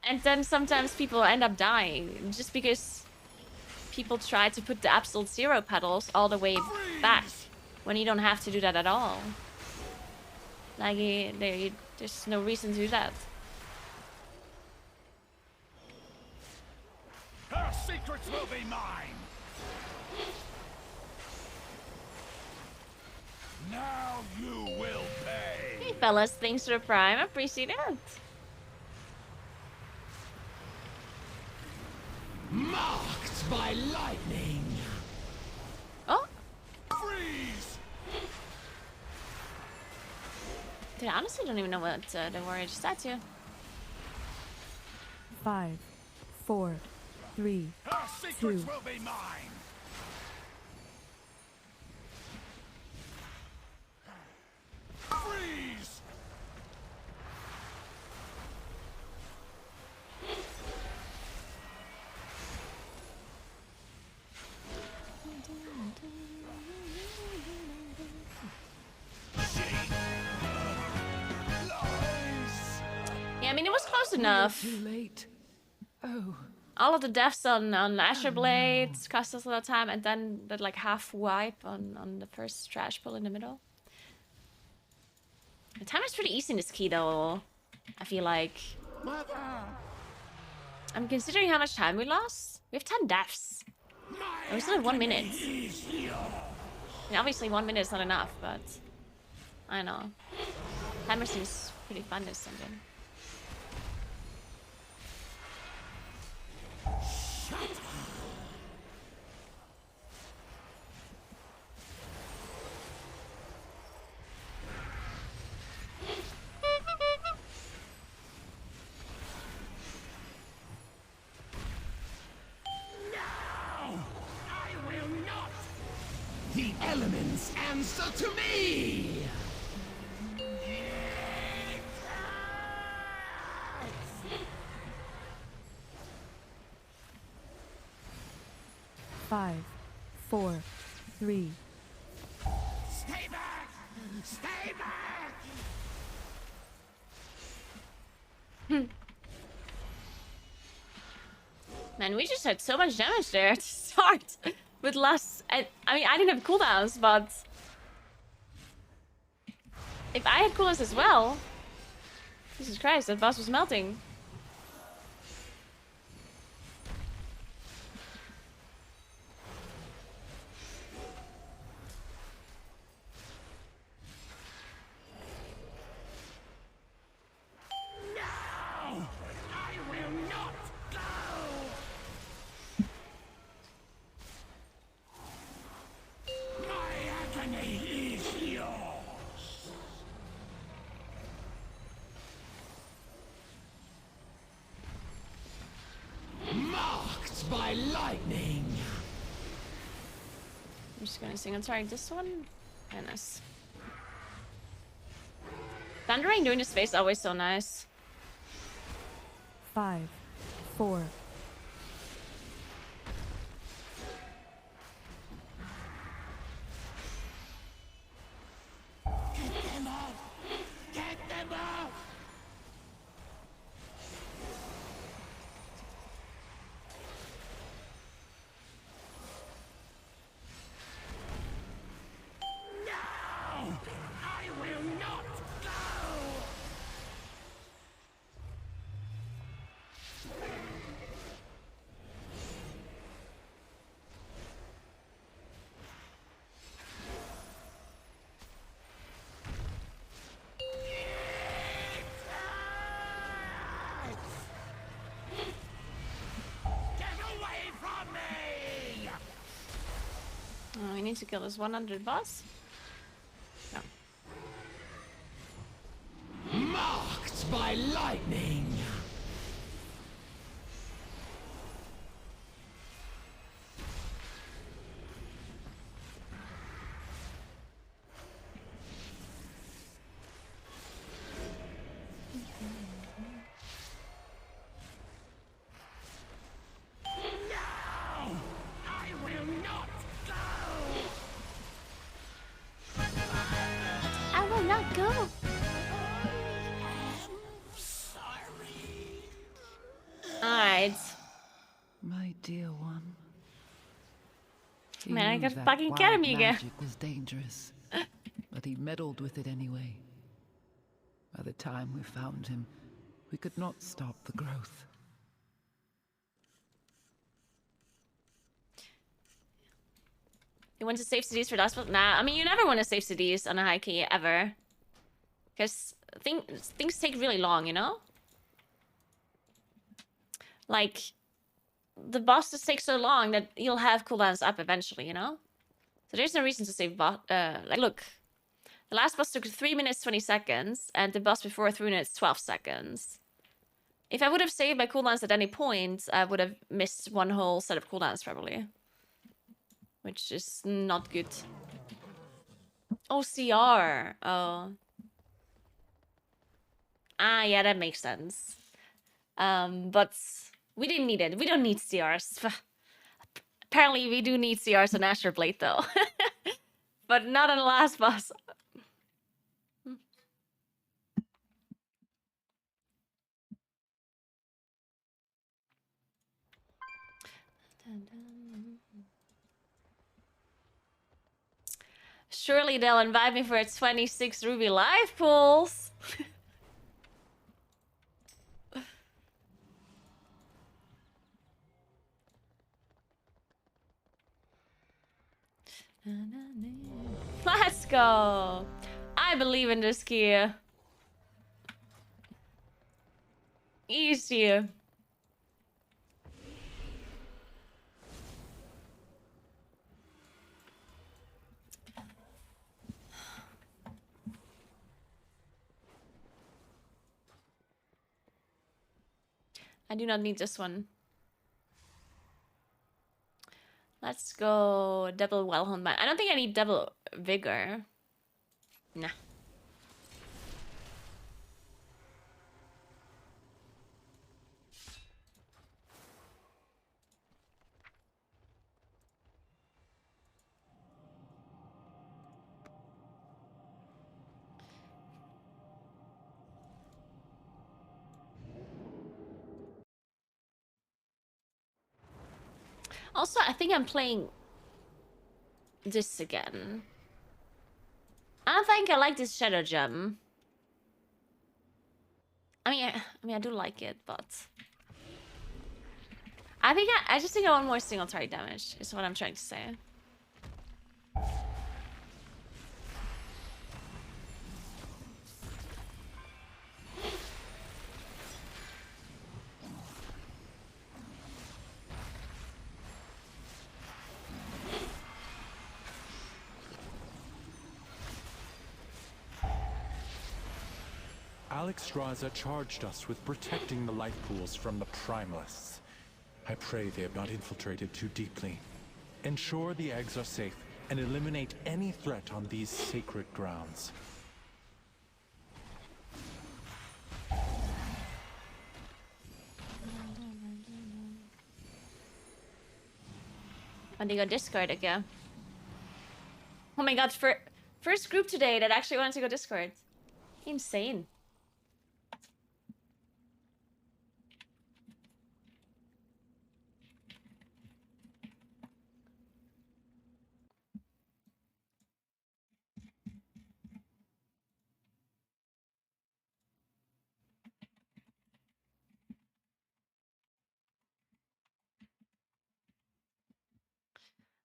and then sometimes people end up dying just because people try to put the absolute zero pedals all the way back when you don't have to do that at all. Like there's no reason to do that. Her secrets will be mine! Now you will pay! Hey fellas, thanks for the prime, I appreciate it. Marked by lightning! Oh? Freeze! Dude, I honestly don't even know what the warrior just said to. 5, 4, 3, Her secrets 2. will be mine! Freeze! Yeah, I mean it was close enough. Too late. Oh. All of the deaths on Asher Blades cost us a lot of time, and then that like half wipe on the first trash pull in the middle. The time is pretty easy in this key though, I feel like. I'm considering how much time we lost. We have 10 deaths. And we still have 1 minute. I mean, obviously 1 minute is not enough, but I don't know. Timer seems pretty fun this dungeon. The elements answer to me! 5, 4, 3. Stay back! Stay back! Man, we just had so much damage there to start with less. I mean, I didn't have cooldowns, but if I had cooldowns as well, Jesus Christ, that boss was melting. By lightning. I'm just gonna sing on target this one. Goodness. Thundering during the space always so nice. 5, 4. Get them up! Get them up! Oh, we need to kill this 100 boss. No. Marked by lightning. I will not go. Alright. My dear one. He Man, I knew got that fucking wild Academy again. magic was dangerous, but he meddled with it anyway. By the time we found him, we could not stop the growth. You want to save cities for last one? Nah, I mean, you never want to save cities on a high key, ever. Because things take really long, you know? Like, the boss just takes so long that you'll have cooldowns up eventually, you know? So there's no reason to save boss. Like, look. The last boss took 3 minutes, 20 seconds, and the boss before 3 minutes, 12 seconds. If I would have saved my cooldowns at any point, I would have missed one whole set of cooldowns, probably. Which is not good. OCR. Oh. Ah, yeah, that makes sense. But we didn't need it. We don't need CRs. Apparently, we do need CRs on Asher Blade, though. But not on the last boss. Surely they'll invite me for a 26 Ruby live pools. Let's go. I believe in this key. Easy. I do not need this one. Let's go double Wellhorn Bind. I don't think I need double Vigor. Nah. Also, I think I'm playing this again. I don't think I like this shadow gem. I mean, I do like it, but I just think I want more single target damage. Is what I'm trying to say. Alexstrasza charged us with protecting the life pools from the Primalists. I pray they have not infiltrated too deeply. Ensure the eggs are safe and eliminate any threat on these sacred grounds. When they go Discord again. Oh my god, first group today that actually wanted to go Discord. Insane.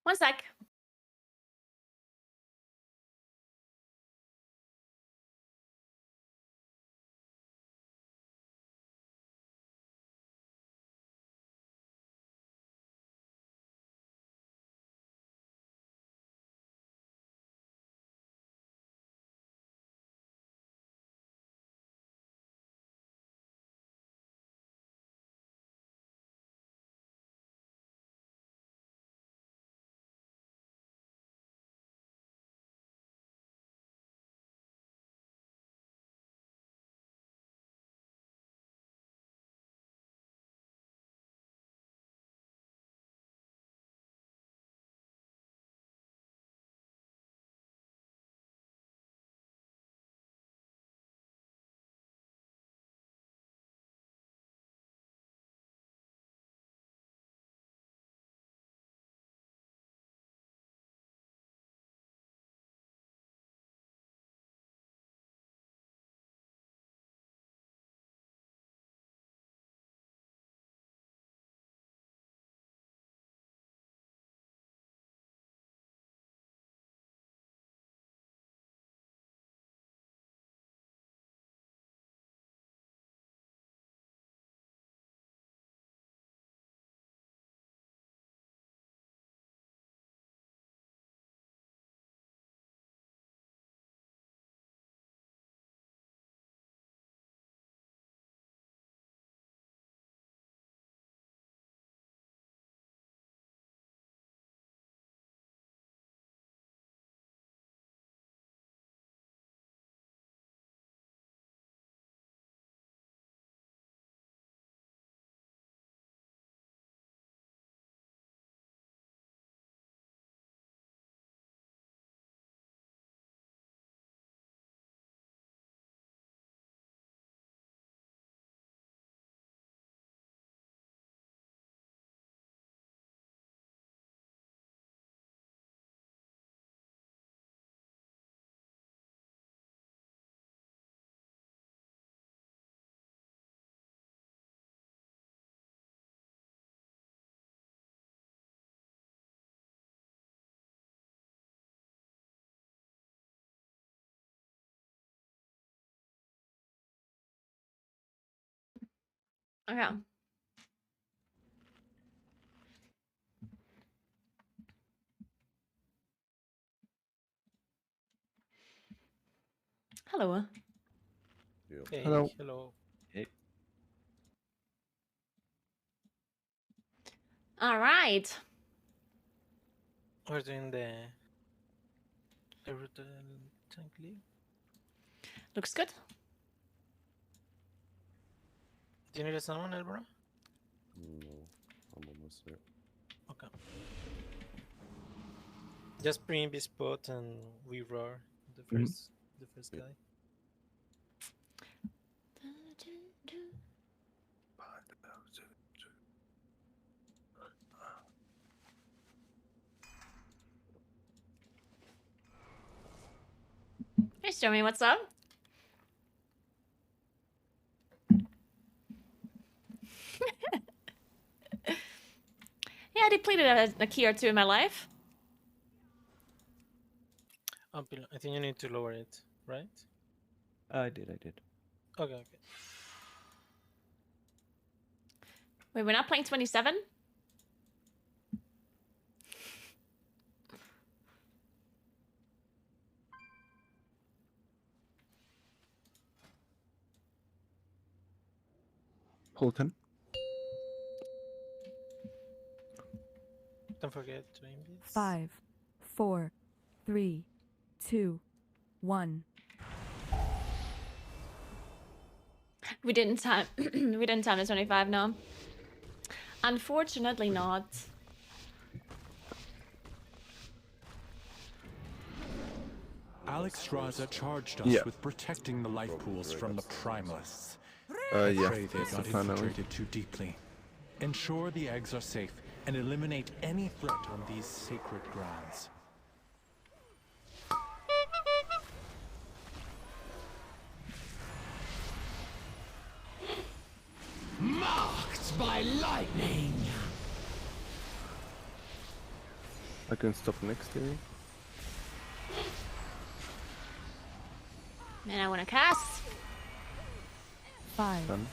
One sec. Okay. Hello. Hey, Hello. hello. Hey. All right. We're doing the everything clear. Looks good. Do you need a summon, Elbra? No, I'm almost there. Okay. Just bring this spot and we roar the first guy. Stormy, what's up? Yeah, I depleted a key or two in my life. I think you need to lower it, right? I did. Okay, okay. Wait, we're not playing 27? Holton. Don't forget to invite. 5, 4, 3, 2, 1. We didn't time. We didn't time the 25. No. Unfortunately, not. Alex Straza charged us with protecting the life pools from the primalists. I Yeah, pray they that's have the not final. infiltrated too deeply. Ensure the eggs are safe and eliminate any threat on these sacred grounds. Marked by lightning. I can stop next to you. Man, I want to cast. 5. Done.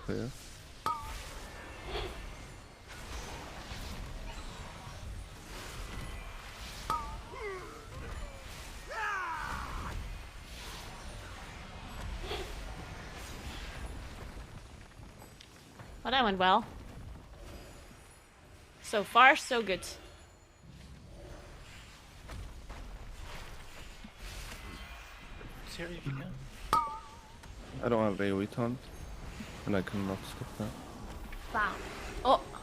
Clear. Well, that went well. So far, so good. Here if you can. I don't have AoE taunt, and I cannot stop that. Wow. Oh. Oh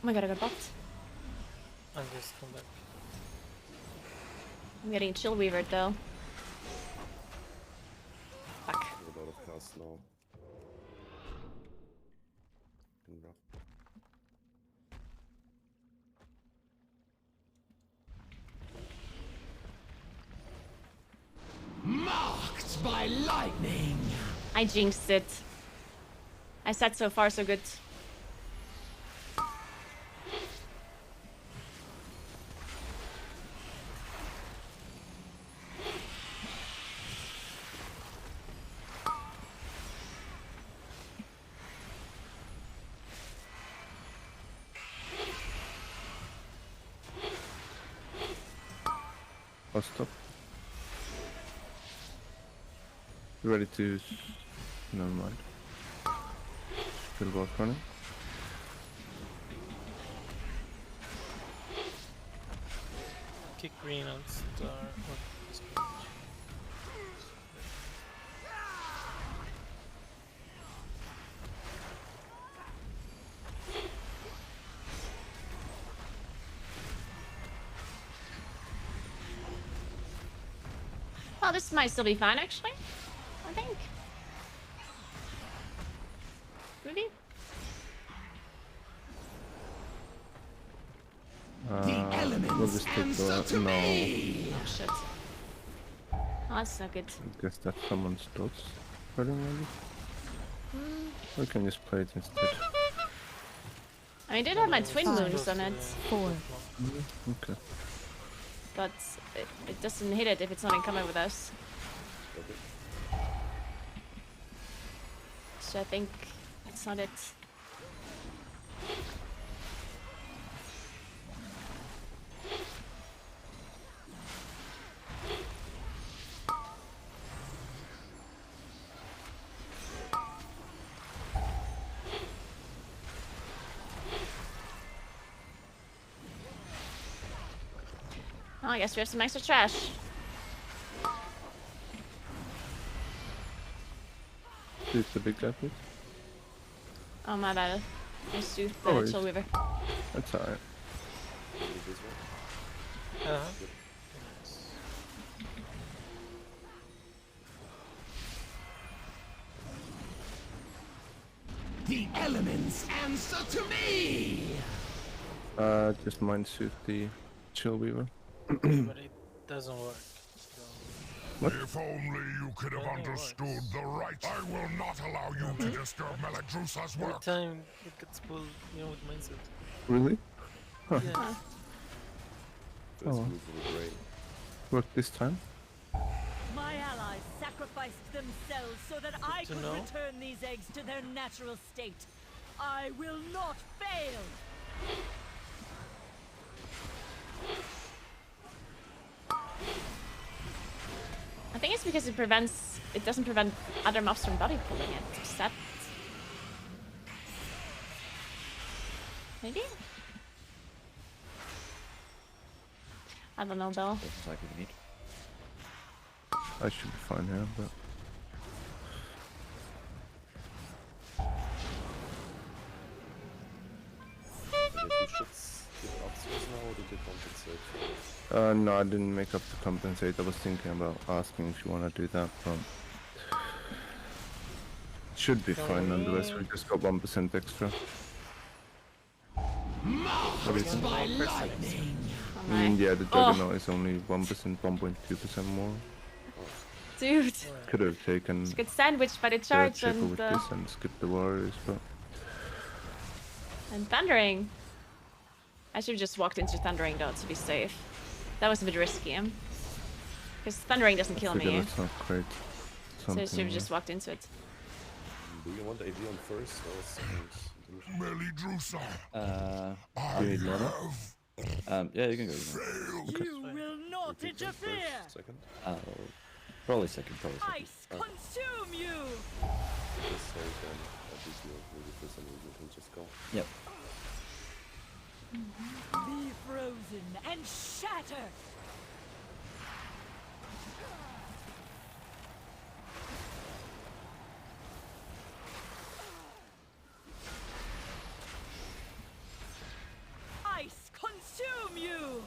my god, I got bopped. And just come back. I'm getting chill weavered though. Fuck. A lot of cast now. Marked by lightning. I jinxed it. I said so far, so good. I'll stop. You ready to... Never mind. Still both running. Kick green and star. Well, this might still be fine, actually. I think. Maybe? We'll just take the... No. Oh, shit. Oh, that's not good. I guess that's someone's dots. Running maybe? We can just play it instead. I did have my twin moons on it. 4. Okay. But it doesn't hit it if it's not in combat with us. So I think that's not it. Oh, I guess we have some extra trash. Use the big guy, please. Oh, my bad. I suit No the worries. chill weaver. That's alright. The elements answer to me. Just mind suit the chill weaver. But it doesn't work. So. What? If only you could have understood the rights. I will not allow you to disturb Meladrusa's Every work. time it gets pulled, you know, with mindset. Really? Huh. Yeah. First Oh. move of the brain. Worked this time? My allies sacrificed themselves so that I to could know. return these eggs to their natural state. I will not fail! I think it's because it doesn't prevent other mobs from body pulling it. Is that... Maybe? I don't know, Bill. I should be fine here, but... I guess we should skip upstairs now, or did you compensate for it? No, I didn't make up to compensate. I was thinking about asking if you want to do that, but... Should be fine nonetheless. We just got 1% extra. What is it? By lightning. Yeah, the Juggernaut is only 1%, 1.2% more. Dude. Could have taken... Just get sandwiched by the charge checker and... with this and skip the Warriors, but... And Thundering. I should have just walked into Thundering though to be safe. That was a bit risky. Because Thundering doesn't kill me. That's not great. So I should have just walked into it. Do you want AD on first or second? Meladrusa. Do you need mana? Yeah, you can go. You will not interfere! Second? Probably second, probably second. Ice consume you! Just say then, obviously, maybe for some reason we can just go. Yep. Be frozen and shatter! Ice consume you!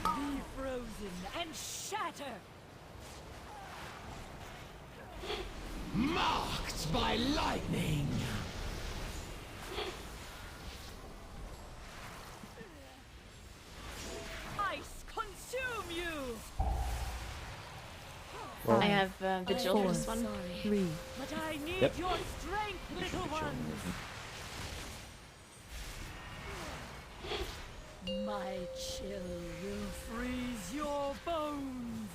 Be frozen and shatter! Marked by lightning. Ice consume you! I have Vigil for this one. 3. But I need Yep. your strength, little ones! My chill will freeze your bones!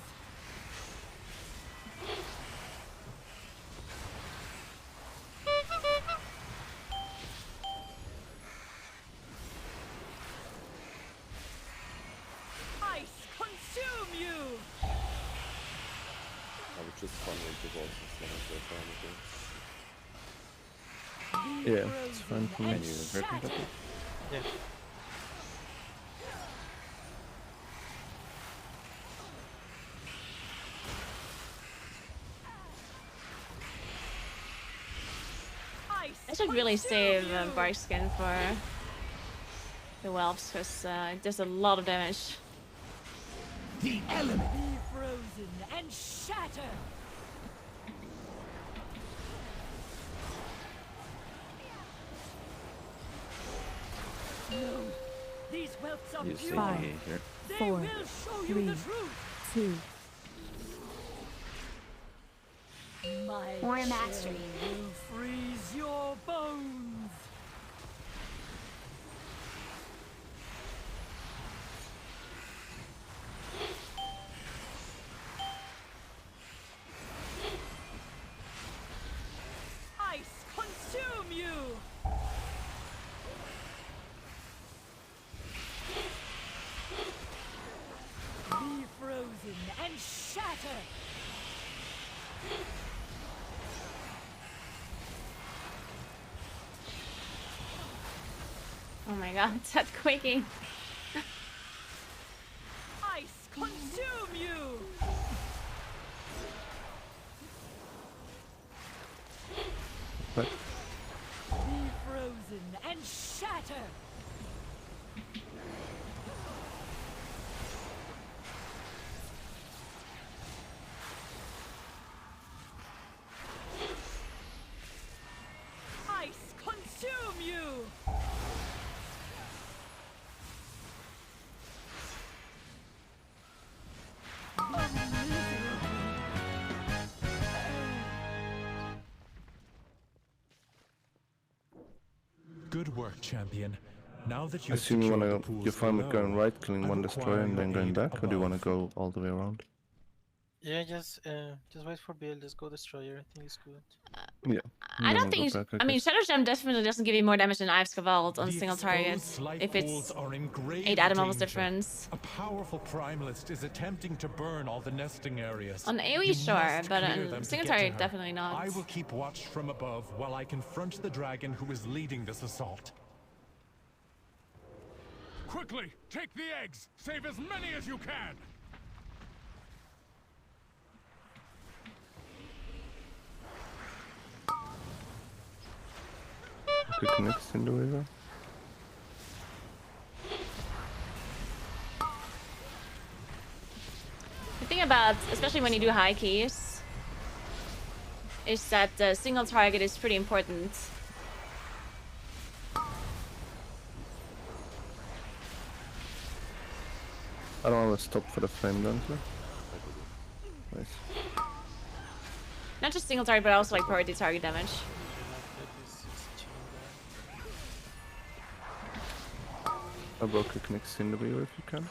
Ice consume you! I would just funneling towards as long as they're fine with it. Yeah, it's fine for me. Can you hurt me, Doctor? Yeah. I should really save Bark Skin for the Whelps because it does a lot of damage. The element. Be frozen and shatter! No, these whelps are You see pure. me here. They 4, will show you 3, the truth. 2. My Warrior chill Mastery. will freeze your bones. Ice consume you. Be frozen and shatter. Oh my god, that quaking. Ice consume you. But Be frozen and shatter. Ice consume you. Good work, champion. Now that I you've assume you secured the wanna pools you're fine with going below, right, killing I one destroyer, and require then your going aid back, or do you wanna above. go all the way around? Yeah, just wait for build. Just go destroyer. I think it's good. Yeah. I don't think. I mean, Shadow Gem definitely doesn't give you more damage than Ives Vault on The single target. exposed life If pools it's are in grave 8 atom levels danger. difference. A powerful primalist is attempting to burn all the nesting areas. On AoE, You sure, must but clear on them to single get to target, her. definitely not. I will keep watch from above while I confront the dragon who is leading this assault. Quickly, take the eggs! Save as many as you can! Quick next in the river. The thing about, especially when you do high keys, is that the single target is pretty important. I don't want to stop for the flame dancer. Nice. Not just single target, but also like priority target damage. I broke a next in the river if you can.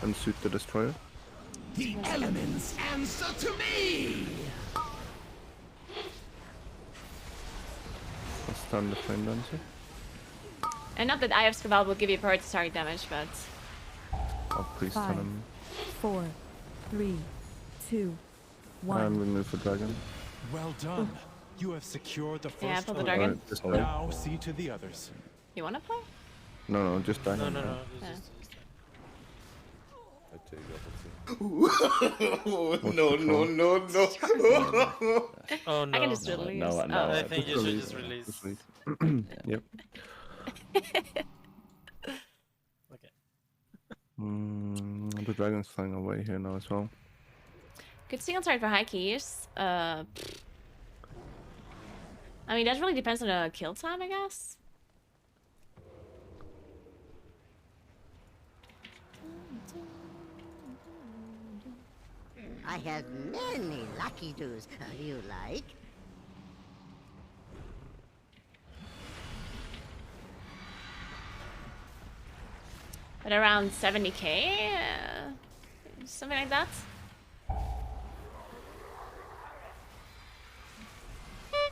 And suit the destroyer. The elements answer to me! I'll stun the flame dancer. And not that Ives Vault will give you priority target damage, but... I'll please stun 5, him. 4, 3, 2, 1. And remove the dragon. Well done. You have secured the first. Yeah, pull the dragon. Alright, just die. Now see to the others. You wanna play? No, just die. No. Yeah. I take that. No. Oh no. I can just release. No, I think you should just release. Just wait. Yep. Okay. The dragon's flying away here now as well. Good single target for high keys. I mean, that really depends on the kill time, I guess. I have many lucky doos. You like? At around 70k, something like that.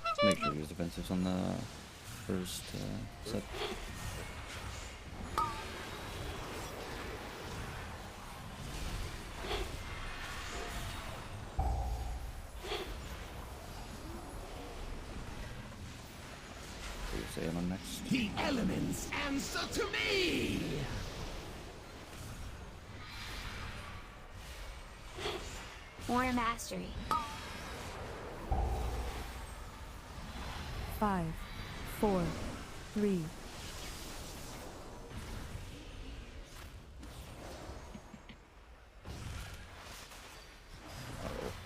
Just make sure you use defensives on the first set. Say it on next. The elements answer to me! Warrior Mastery. 5, 4, 3.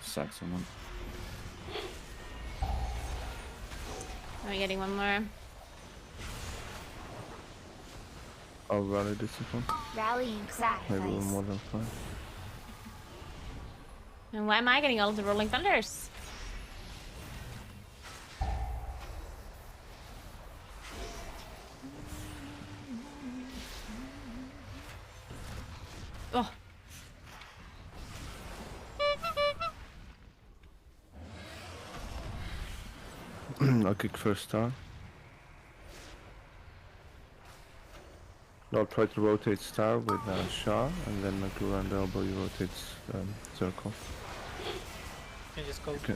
Sack someone. Am I getting one more? I'll rally this one. Rallying Maybe we're Sacrifice. more than fine. And why am I getting all of the Rolling Thunders? Oh. I'll kick first star. I'll try to rotate star with Shah, and then Naguura and elbow you rotates circle. Can you just go? Okay.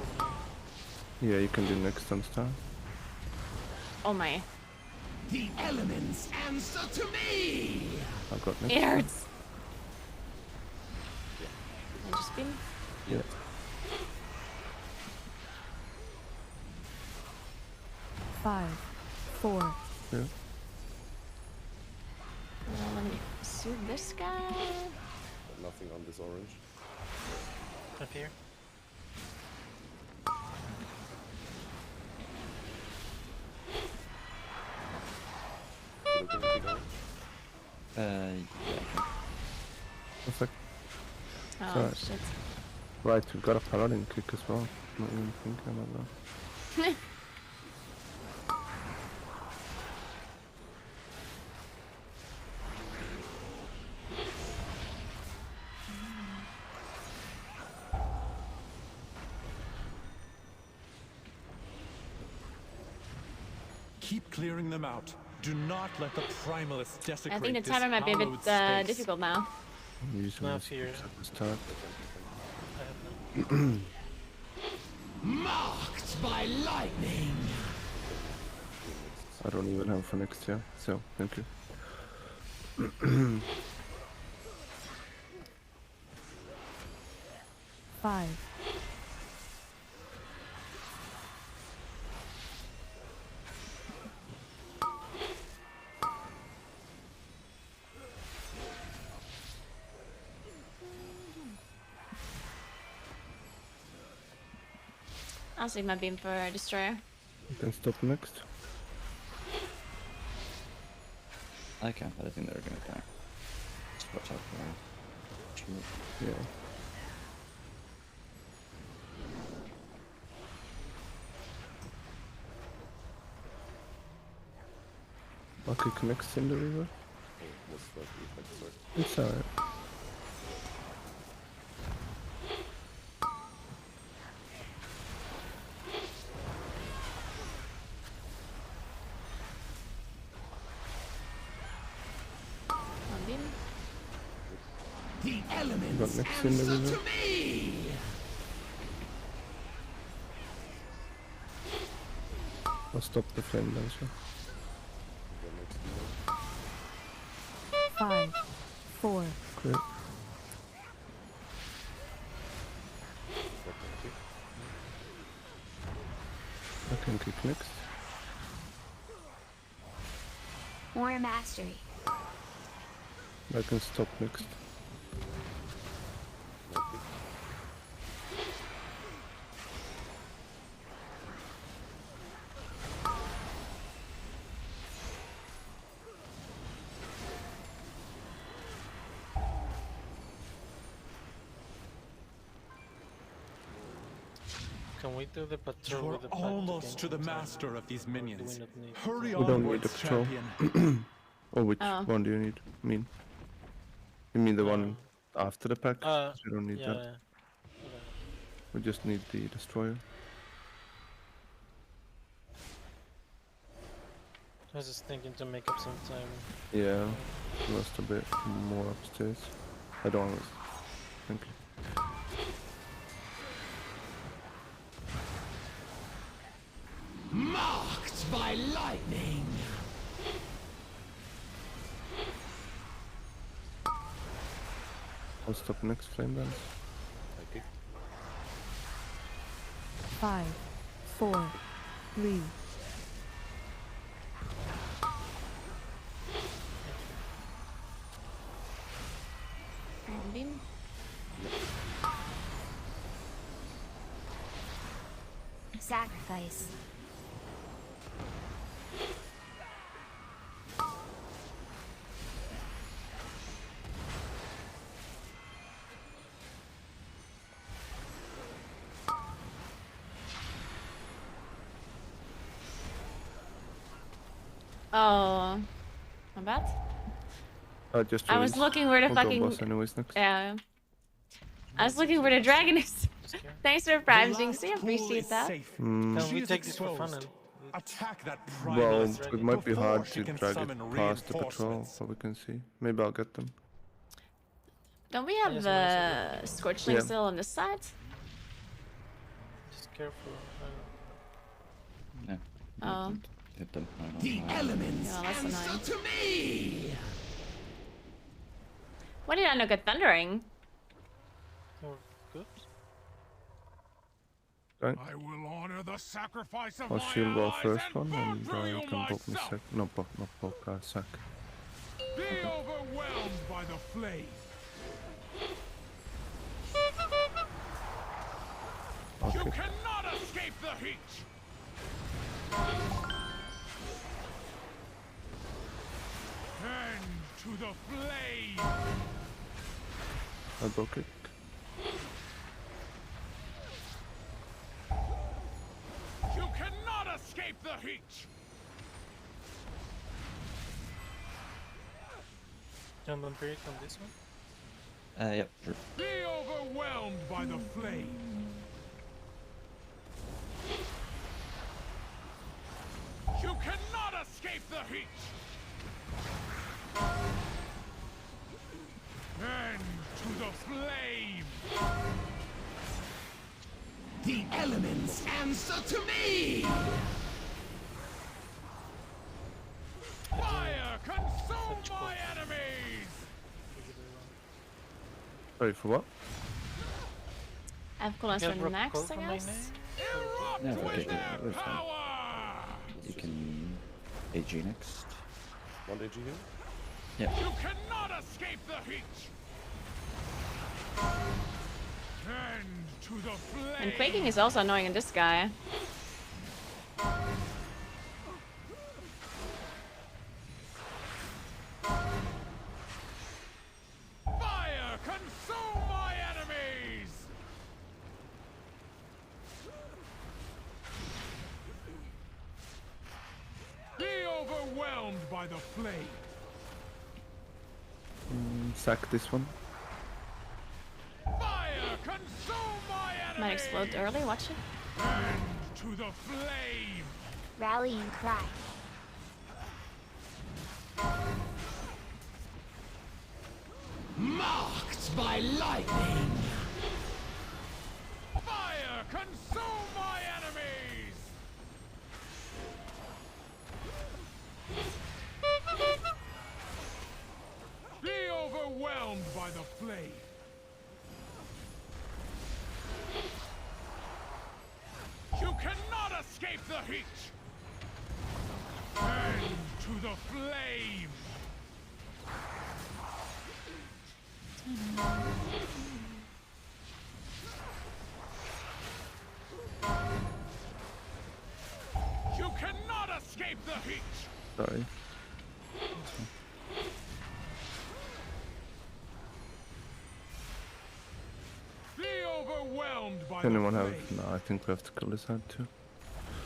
Yeah, you can do next on star. Oh my. The elements answer to me! I got next. It hurts. I just been. Yeah. Five, 4. Yeah. Let me soothe this guy. Nothing on this orange. Up here. Yeah. Perfect. Oh Sorry. shit. Right, we've got a paladin kick as well. Not even thinking about that. Keep clearing them out. Do not let the primalists desecrate I think the this timer might be a bit hallowed space. difficult now. Usually Not it's here. at the start. Marked by lightning. I don't even have for next year, so thank you. 5, I'll save my beam for Destroyer. You can stop next. I can't, but I think they're gonna die. Just watch out for shoot. Yeah. Okay, connects in the river. It's alright. One beam. The elements Got next in the answer river. to me. I'll stop the flame dancer. 5, 4, Great. I can kick next. Warrior Mastery. I can stop next. Can we do the patrol You're with the pack almost to the in time? master of these Or do we minions. not need Hurry We don't need a onwards, patrol. champion. Or which Oh. one do you need? You mean the one after the pack? Uh, 'Cause we don't need yeah, that. yeah. We just need the destroyer. I was just thinking to make up some time. Yeah, lost a bit more upstairs. I don't want. Thank you. Marked by lightning. I'll stop next flame dance. 5, 4, 3, One beam. Sacrifice. Oh, my bad. Just I was release. looking where the We'll go fucking boss anyways next. yeah. I was looking where the dragon is. Thanks for Prime Jinxie, appreciate that. Can we She is take this for fun? exposed. Attack that Well, primalist it might be before hard she to can drag summon it past the patrol, reinforcements. but we can see. Maybe I'll get them. Don't we have Scorchling Yeah. still on this side? Just careful. Yeah. Oh. Hit them. The elements Yeah, that's answer annoying. to me. Why did I not get thundering? Oh, good. Right. I will honor the sacrifice of I'll my shield wall allies first and one, burn and through you you can poke me myself. sec. No, not poke, sack. Be overwhelmed by the flame. You Okay. cannot escape the heat. Tend to the flame. I'll broke it. You cannot heat! Jump on period on this one. Yep, sure. Be overwhelmed by the flame! You cannot escape the heat! And to the flame! The elements answer to me! Fire, consume my enemies! Wait, for what? I have coolers Yeah, for drop next, cold I from my guess. No, okay, yeah, that's fine. You can AG next. One AG here? Yeah. You cannot escape the heat! And to the flame! And quaking is also annoying in this guy. Fire, consume my enemies! Be overwhelmed by the flame! Sack this one. Fire, consume my enemies! Might explode early, watch it. And to the flame! Rallying cry. Marked by lightning! Fire, consume my enemies! Be overwhelmed by the flame! You cannot escape the heat! And to the flame! You cannot escape the heat! Sorry. Be overwhelmed by Anyone the have? flame! No, I think we have to kill this side too.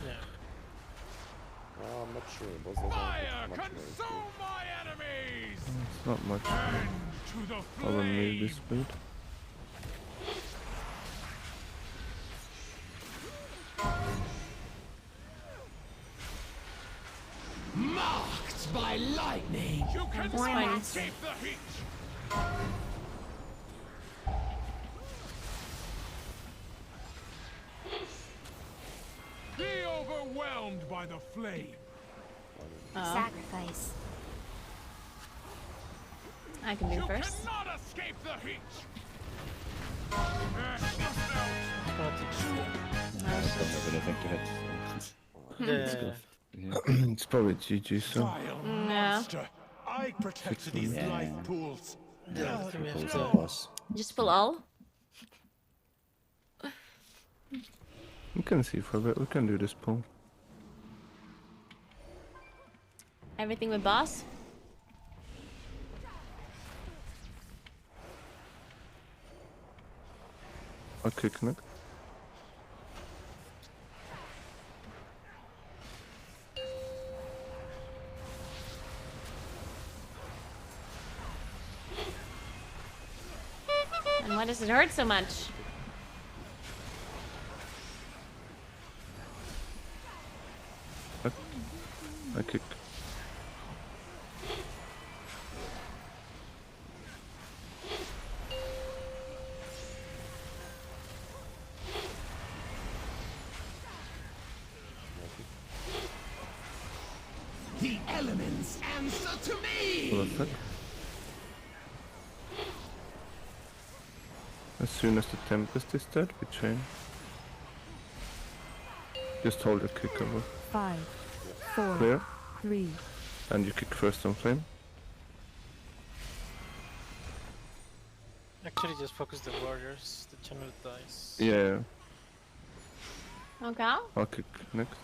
Yeah. I'm not sure. It doesn't Fire, much consume my enemies! It's not much. And to the Probably flame! maybe speed. Marked by lightning! You cannot Warning. escape the heat! Be overwhelmed by the flame! Sacrifice. I can do You first. cannot escape the heat! I don't have anything to hit. Yeah. It's probably GG so. Yeah. I protect these Yeah. life pools! Yeah, I think we have Pulls to- that boss. Just pull all. We can see for a bit. We can do this pull. Everything with boss. I'll kick next. And why does it hurt so much? I kick. The elements answer to me! Perfect. As soon as the Tempest is dead, we chain. Just hold your kick over. 5, 4, Clear. 3, And you kick first on flame. Actually, just focus the warriors. The channel dies. Yeah, Okay. I'll kick next.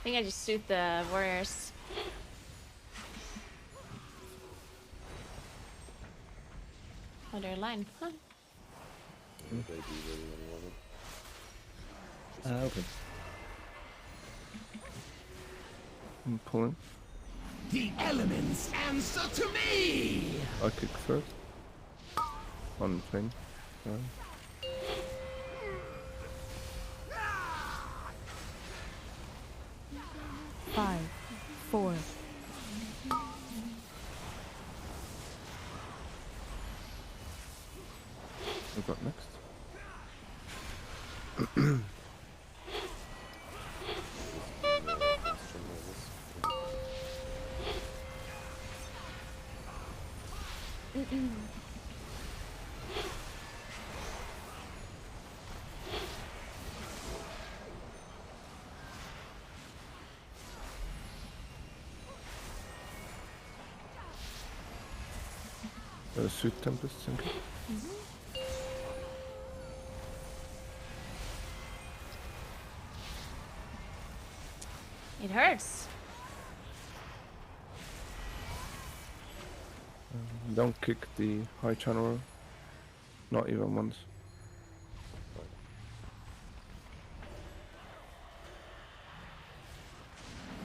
think I just suit the warriors. Oh, they're aligned. Huh. Okay. I'm pulling. The elements answer to me! I kick first. On the thing. 5, 4. Who got next? Sweet Tempest, thank you. It hurts. Don't kick the high channel. Not even once.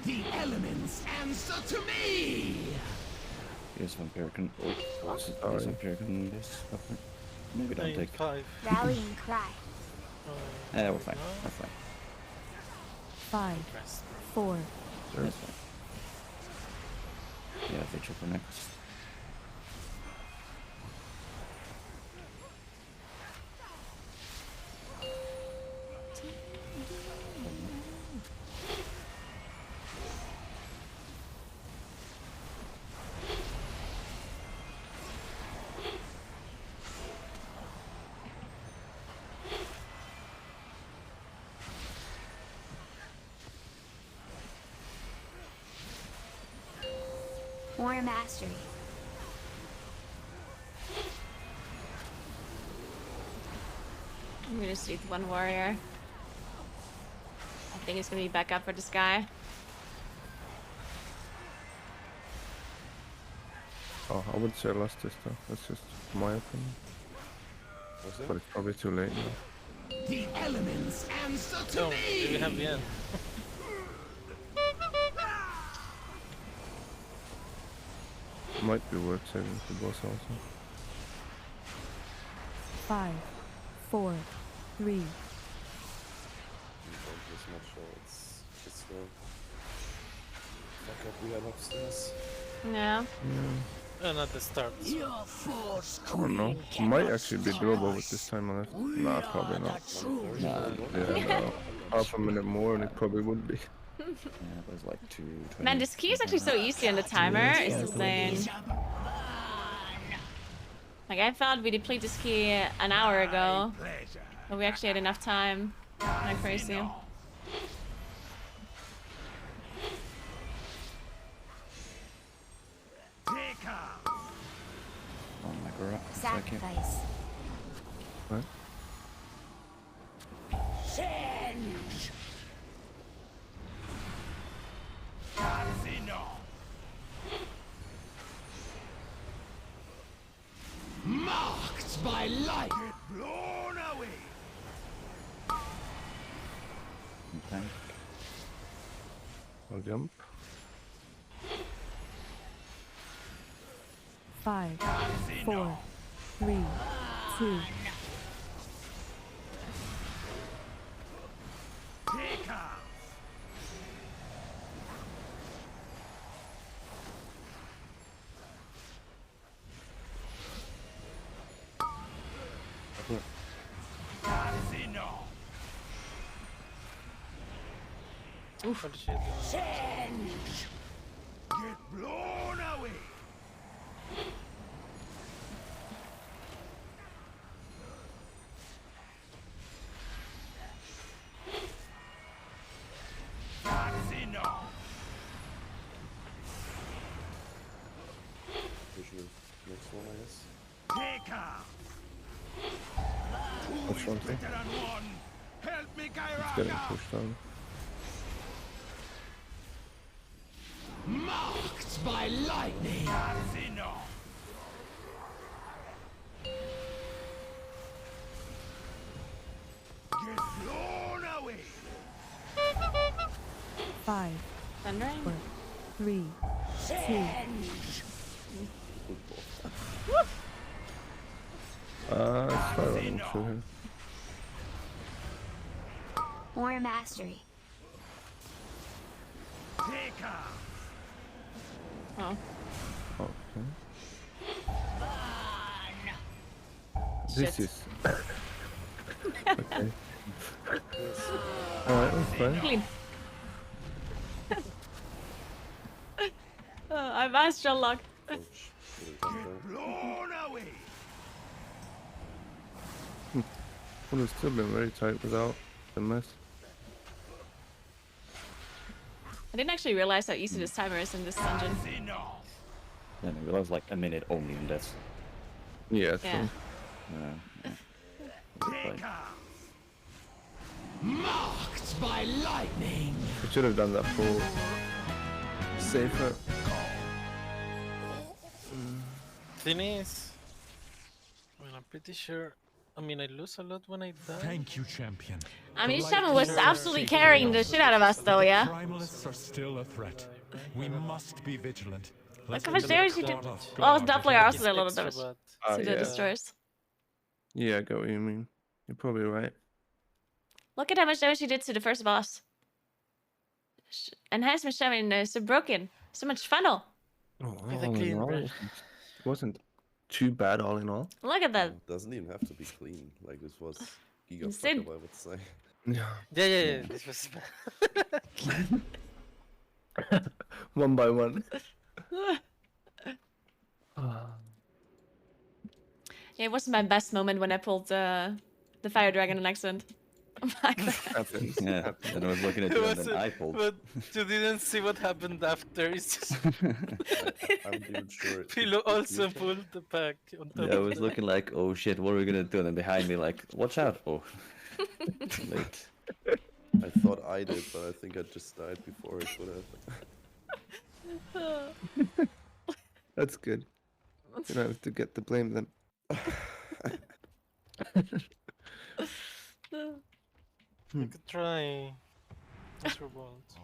The elements answer to me! Yes, Vampirican. Oh, yes, Vampirican. Yes. Maybe don't take. 5. Rallying cry. We're fine. We're fine. 5, 4. That's fine. Yeah, they triple next. War mastery. I'm gonna shoot one warrior. I think it's gonna be back up for this guy. Oh, I would say last this though. That's just my opinion. But it's probably too late now. The elements answer to So, me! do we have the end? Might be worth saving for boss also. 5, 4, 3. You don't this much, so it's just fuck up we have upstairs. No. Not the start. Your force I don't know. Might actually be doable with this time on it. Nah, probably not. Yeah, no. Half a minute more and it probably would be. Yeah, it was like 2:20. Man, this key is actually so easy on the timer. It's insane. Like, I thought we depleted this key an hour ago, but we actually had enough time. Not crazy. Oh my god. Sacrifice. What? Send! Casino! Marked by light! Blown away! Tank. I'll jump. 5, 4, 3, 2. Take off! Casino! Oof. What the shit? Send! Get blown away! Casino! Usually next one, I guess. Take off! What's wrong thing? Veteran one! Help me, It's getting Kairaka! pushed down. Marked by lightning. Get blown away. 5, Thundering? 4, 3, 2. It's fine, I'm sure here. More mastery. Take off. Oh. Okay. This is... okay. Alright, that's fine. Clean. I'm astral lock. Blown away. Would have still been very tight without the mess. I didn't actually realize how easy this timer is in this dungeon. Yeah, I realized like a minute only, and that's Yeah, Yeah. Take off. Marked by lightning. I should have done that for safer. Thing is, I mean, I'm pretty sure. I mean, I lose a lot when I die. Thank you, champion. I mean, Shaman was absolutely carrying the shit out of us, though, yeah? Primalists are still a threat. We must be vigilant. Look how much damage he did. Well, Doppler also did a lot of damage to the yeah. destroyers. Yeah, I get what you mean. You're probably right. Look at how much damage he did to the first boss. Enhancement Shaman is so broken. So much funnel. Oh, With a all in clean all, brush. it wasn't too bad all in all. Look at that. It doesn't even have to be clean. Like this was Insane. giga I would say. Yeah. This was One by one. Yeah, it wasn't my best moment when I pulled the fire dragon on accident. Happens. Yeah, and I was looking at you and then I pulled. But you didn't see what happened after. It's just I'm not even sure. Pilo also pulled the pack on top. Yeah, I was looking like, oh shit, what are we gonna do? And then behind me, like, watch out! Oh, too late. I thought I did, but I think I just died before it would have. That's good. You don't have to get the blame then. You could try Astro Bolt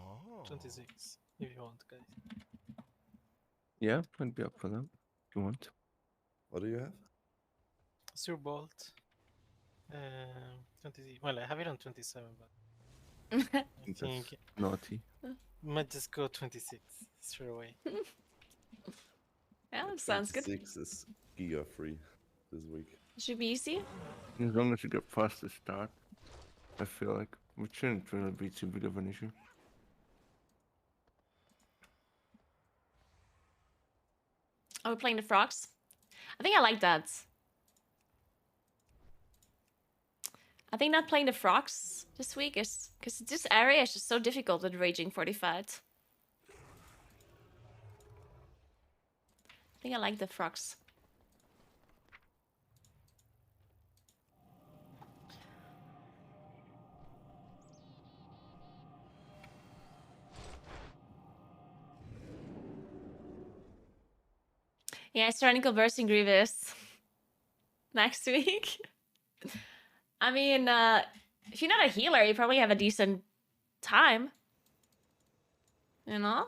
26 if you want, guys. Yeah, I'd be up for that if you want. What do you have? Astro Bolt 26. Well, I have it on 27, but I think Naughty. might just go 26 straight away. Yeah, that sounds good. 6 is giga free this week. Should be easy. As long as you get past the start, I feel like it shouldn't really be too big of an issue. Are we playing the frogs? I think I like that. I think not playing the frogs this week is because this area is just so difficult with Raging 45. I think I like the frogs. Yeah, starting conversing Grievous next week. I mean, if you're not a healer, you probably have a decent time. You know?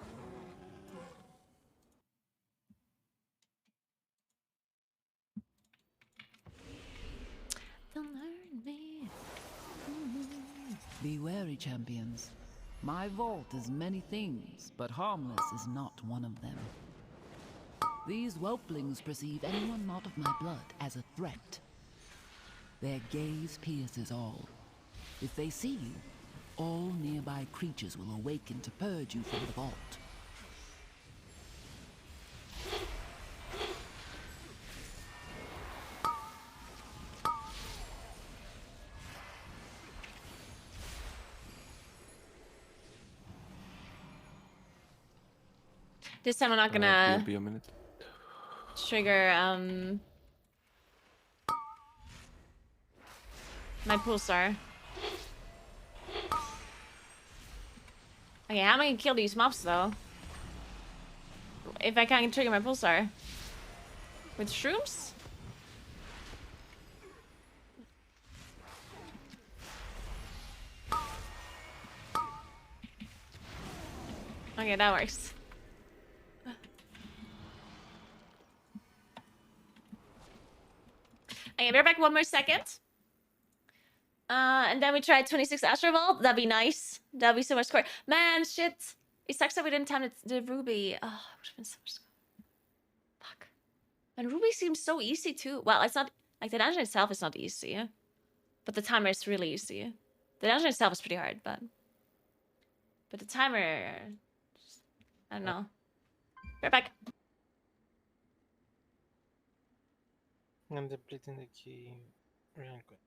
Don't hurt me. Be wary, champions. My vault is many things, but harmless is not one of them. These whelplings perceive anyone not of my blood as a threat. Their gaze pierces all. If they see you, all nearby creatures will awaken to purge you from the vault. This time I'm not gonna Be a minute. trigger my pulsar. Okay, how am I gonna kill these mobs though? if I can trigger my pulsar. With shrooms? Okay, that works. Okay, we're back 1 more second. And then we try 26 Astro Vault. That'd be nice. That'd be so much score. Man, shit. It sucks that we didn't time the Ruby. Oh, it would have been so much score. Fuck. And Ruby seems so easy too. Well, it's not like the dungeon itself is not easy. But the timer is really easy. The dungeon itself is pretty hard, but the timer, I don't know. We're back. I'm depleting the key real quick.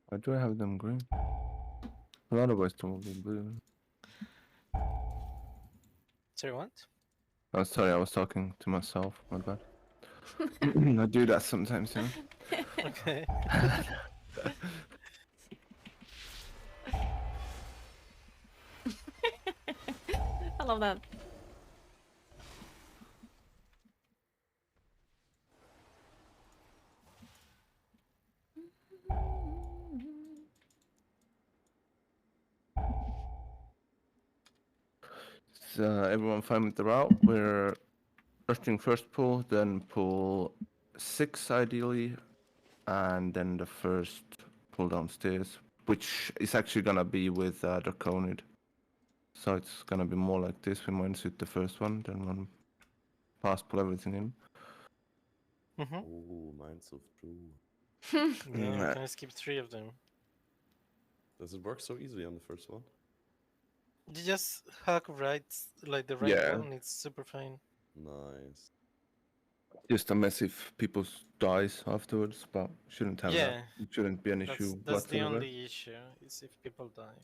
Why do I have them green? A lot of us will be blue. Sorry, what? Oh, sorry, I was talking to myself. My bad. I do that sometimes, you know. Okay. I love that. Is everyone fine with the route? We're rushing first pull, then pull 6 ideally, and then the first pull downstairs, which is actually gonna be with Draconid. So it's gonna be more like this. We might suit the first one, then one pass pull everything in. Oh, Minds of True. Yeah, can I skip 3 of them? Does it work so easily on the first one? You just hack right, like the right Yeah. one, it's super fine. Nice. Just a mess if people dies afterwards, but shouldn't have that. It shouldn't be an issue That's the whatsoever. only issue, is if people die.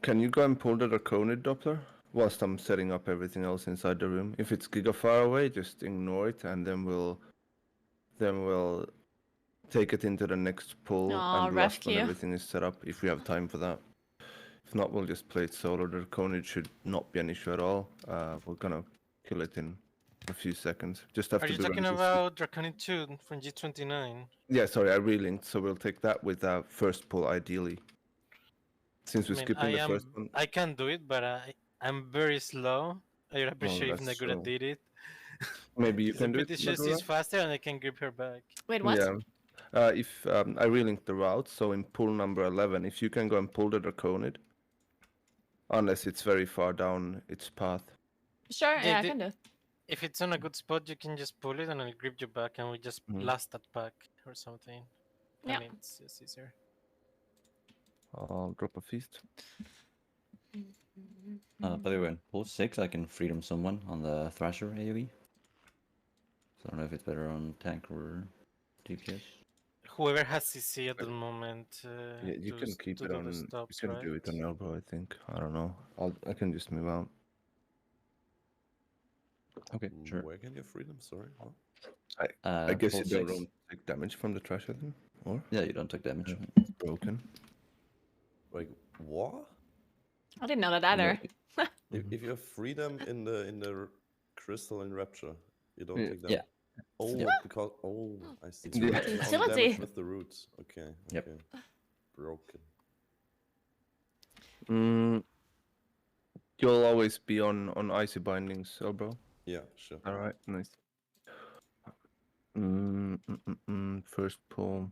Can you go and pull the Draconid Doppler whilst I'm setting up everything else inside the room? If it's giga far away, just ignore it, and then we'll take it into the next pull Aw, and rush when rescue. everything is set up, if we have time for that. If not, we'll just play it solo. The Draconid should not be an issue at all. We're gonna kill it in a few seconds. Just have Are to you be talking uh, about Draconic 2 from G29? Yeah, sorry, I relinked, so we'll take that with first pull ideally. Since we're skipping the first one. I can do it, but I'm very slow. I would appreciate if that's Naguura did it. Maybe you can I'm do it, pretty sure she's Naguura? faster and I can grip her back. Wait, what? Yeah. If I relinked the route, so in pull number 11, if you can go and pull the Draconid, unless it's very far down its path. Sure, yeah, I can do. If it's on a good spot, you can just pull it and I'll grip you back and we just blast that pack or something. Yeah. I mean, it's just easier. I'll drop a feast. By the way, pull 6, I can freedom someone on the Thrasher AoE. So I don't know if it's better on tank or DPS. Whoever has CC at the moment. Yeah, you can keep to it do on. the stops, You can right? do it on elbow, I think. I don't know. I can just move out. Okay, sure. Where can you free them? Sorry. What? I guess pull you 6. don't take damage from the Thrasher then? Or? Yeah, you don't take damage. Yeah, it's broken. Like what? I didn't know that either. If you have freedom in the crystal enrapture, you don't Yeah. take damage. Oh, Yeah. because I see. It's Yeah. On Utility. damage with the roots. Okay. Yep. Okay. Broken. You'll always be on icy bindings, Elbro. Yeah, sure. All right, nice. First pull.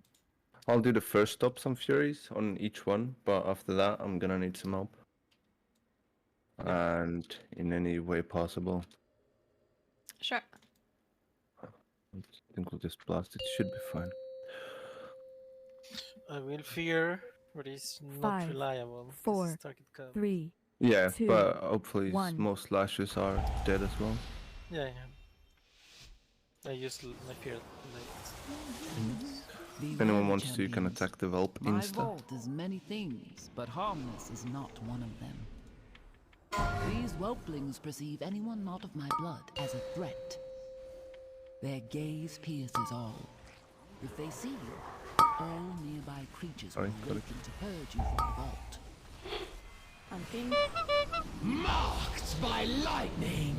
I'll do the first stops on Furies on each one, but after that, I'm gonna need some help. And in any way possible. Sure. I think we'll just blast it. Should be fine. I will fear, but he's not 5, reliable. 4, Target cover. 3, Yeah, 2, but hopefully 1. most slashes are dead as well. Yeah. I used my fear late. If anyone wants to, you can attack the Velp My insta. vault is many things, but harmless is not one of them. These whelplings perceive anyone not of my blood as a threat. Their gaze pierces all. If they see you, all nearby creatures will awaken to purge you from the vault. Hunting. Marked by lightning!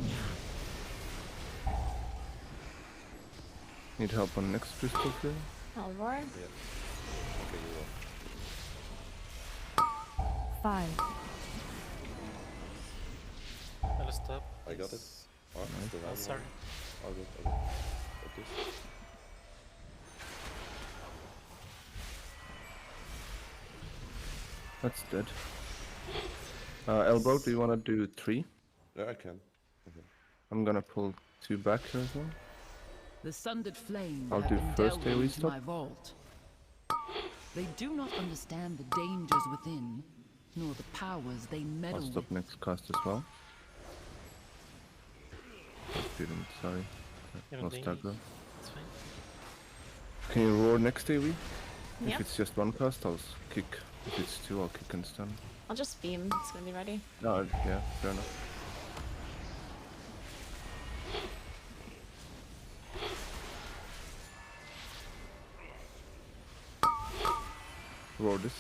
Need help on next crystal field? Alvor. Yeah. Okay, you will. 5. I'll stop. I got it. Oh, still Oh, have sorry. one. All good. Got this. That's dead. Elbow, do you want to do 3? Yeah, I can. Okay. I'm gonna pull 2 back here as well. The sundered flame I'll have do been first delved AoE into stop. my vault. They do not understand the dangers within, nor the powers they meddle I'll with. stop next cast as well. I didn't, sorry. You No don't need stagger. It's fine. Can you roar next AoE? Yeah. If it's just 1 cast, I'll kick. If it's 2, I'll kick and stun. I'll just beam. It's gonna be ready. No, yeah, fair enough. Roar this.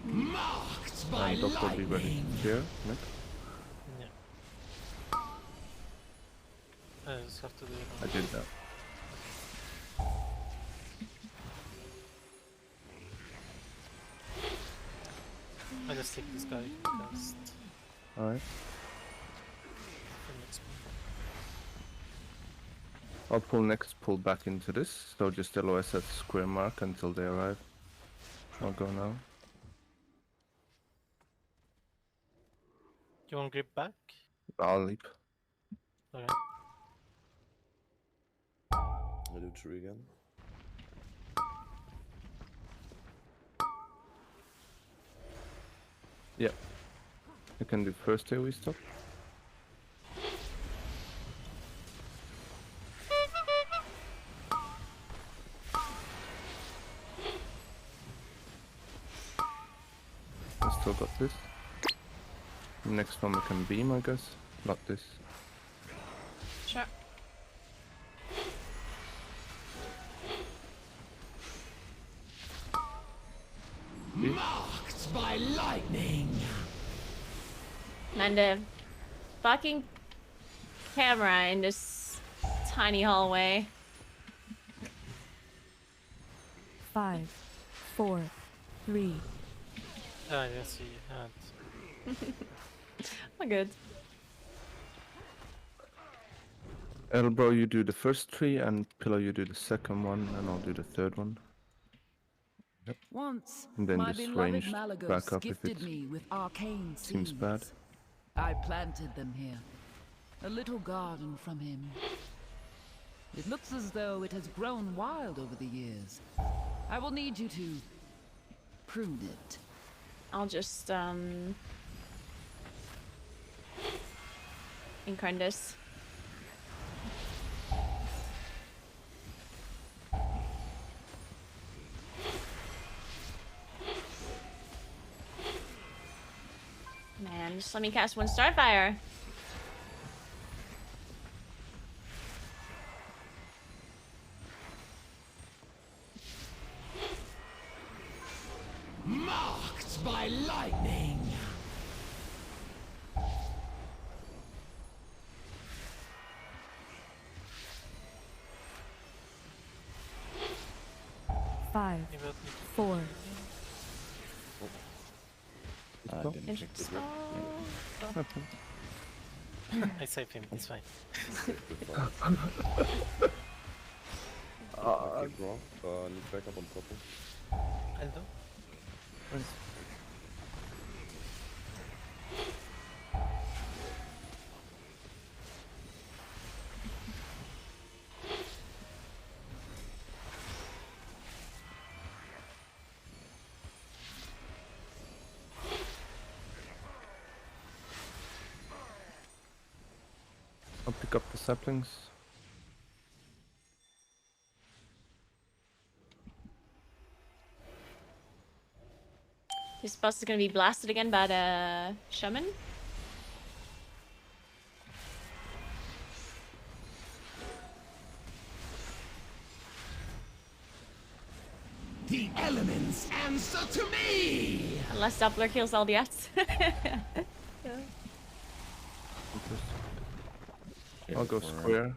Marked by And Doc will be ready lightning! here next. Yeah. I just have to do it. I did that. I just take this guy cast Alright. for next one. I'll pull next, pull back into this. So just LOS at square mark until they arrive. I'll go now. You want grip back? I'll leap. Okay. I do 3 again. Yeah. You can do first AoE stop. I still got this. Next one we can beam, I guess. Not this. Sure. Marked by lightning! And the fucking camera in this tiny hallway. 5, 4, 3. Ah, yes, he had. Oh, good. Elbow, you do the first 3, and Pillow, you do the second one, and I'll do the third one. Once, And then my just beloved ranged Malagos back up if gifted it me with arcane seems seeds. bad. I planted them here. A little garden from him. It looks as though it has grown wild over the years. I will need you to prune it. I'll just incarn this. Man, just let me cast one Starfire. Marked by lightning. Five, four. Interesting. I saved him, it's fine. Okay, bro. Need backup on purple. I'll do. I'll pick up the saplings. This boss is gonna be blasted again by the shaman. The elements answer to me! Unless Doppler kills all the Fs. I'll go square.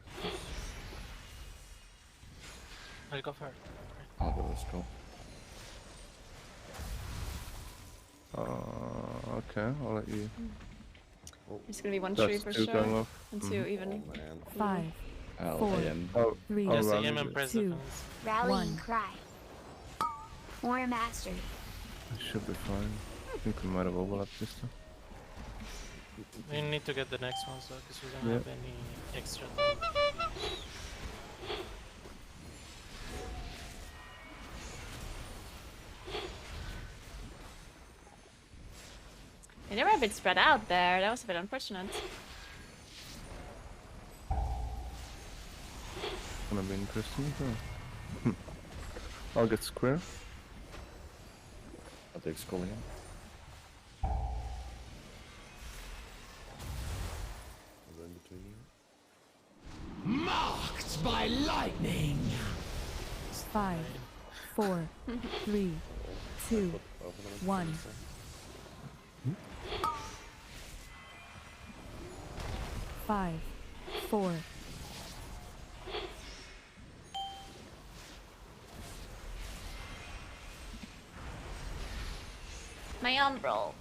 I'll go first. I'll go scroll. Okay, I'll let you. It's gonna be one That's tree for two going sure. off. And two even. Five, I'll four, AM. three, I'll run AM with and it. press two, defense. Rallying One. cry. Or mastery. It should be fine. I think we might have overlapped this time. We need to get the next one, so because we don't Yeah. have any extra time. They never a bit spread out there. That was a bit unfortunate. Gonna be interesting. Huh? I'll get square. I'll take scroll again. In between you. Marked by lightning. five, four, three, two, one. Five, four. My umbral.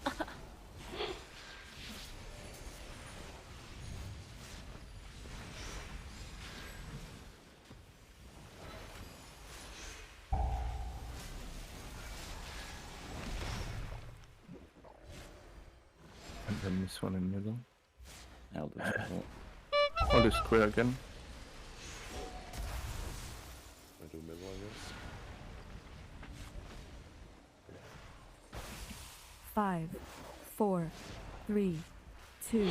And then this one in the middle. I'll do scroll. I'll do square again. I do middle, I guess. Five, four, three, two,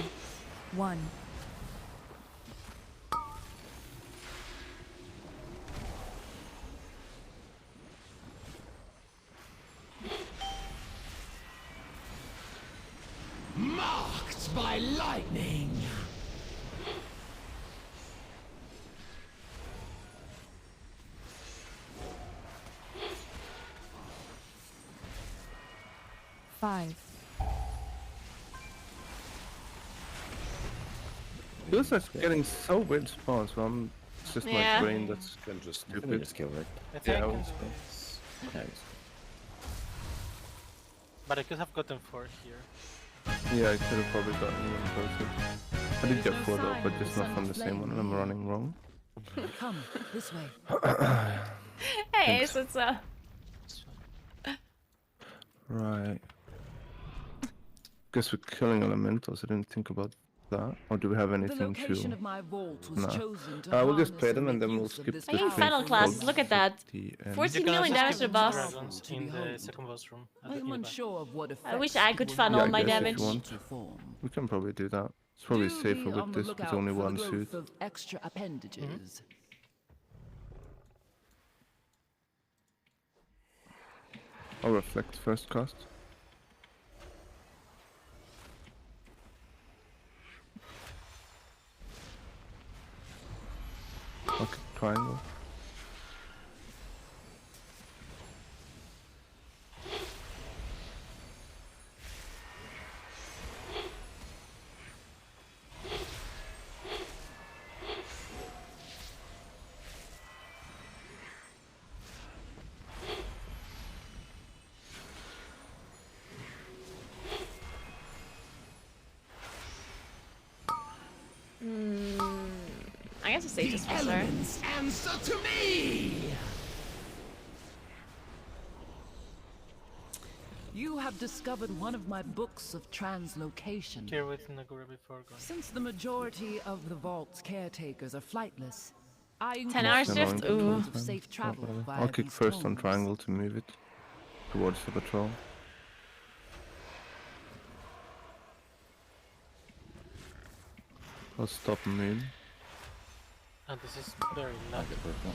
one. Marked by lightning. Five. Feels like getting so weird spawns, so it's just Yeah. my brain that's Can just stupid. Just kill right. I think Yeah, I I can was- do this. Nice. But I could have gotten 4 here. Yeah, I could have probably gotten one closer. I did get four though, but just not from the same one, and I'm running wrong. Come, this way. Hey, Thanks. so it's Right. Guess we're killing elementals. I didn't think about that. Or do we have The anything location to? of my vault was No. chosen to We'll just harness play them and and then make we'll use of skip this the Playing three final called classes, look at that. 50 and- 14 You can million also damage skip to the boss. dragons To in the behold. second boss room. I am unsure of what effect I wish I it could will funnel have Yeah, my I guess if damage. you want. to form. We can probably do that. It's probably Do safer be with on the this with lookout only for the one growth suit. of extra appendages. I'll reflect first cast. Okay, triangle. to say The just for sir. elements answer to me! You have discovered one of my books of translocation. Care with Naguura before going. Since the majority of the vault's caretakers are flightless, I 10 hour include shift? the Ooh. codes of safe travel via I'll kick these first on tomes. triangle to move it towards the patrol. I'll stop moon. And this is very I'll lucky. get purple.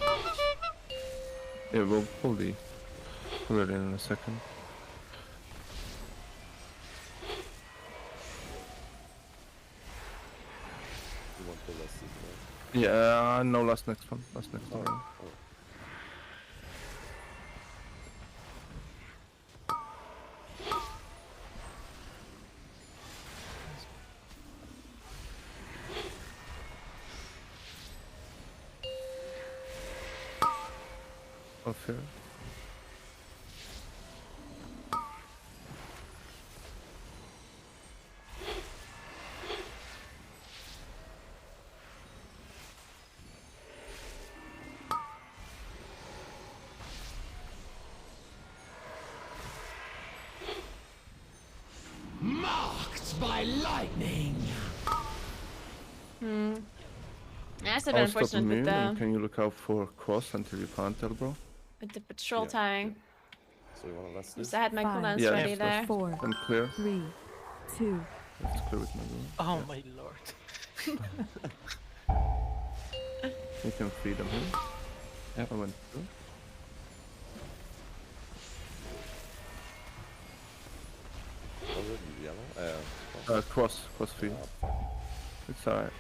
Yeah, we'll pull it in a second. You want the last season, right? Yeah, no, last next one. Last next one. Oh. Oh, fair. Marked by lightning! That's a bit I'll stop unfortunate moon, with and the, can you look out for cross until you can't tell, bro? with the patrol Yeah. timing. So you wanna last Because this? I had my Five. cooldowns Yeah, ready just there. 4, And clear. 3, 2, Let's clear with Naguura. Oh my lord. You can feed them here. Yep. I went through. Was it yellow? Cross feed. It's alright.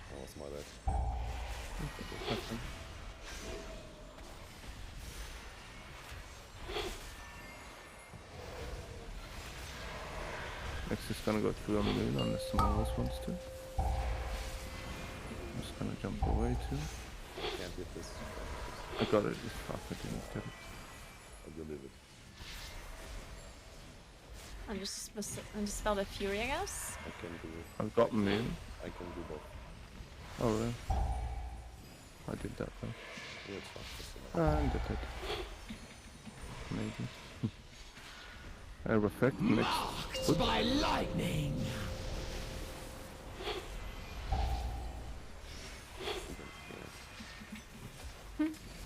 That was my bad. Next is gonna go through a moon unless someone else wants to. I'm just gonna jump away too. I can't get this. I got it. Fuck, I didn't get it. I'll deliver it. I'm just spell the fury, I guess. I can do it. I've got moon. I can do both. Oh really? I did that though. Yeah, it's fine. And did it. Maybe. I reflect next. Marked by lightning!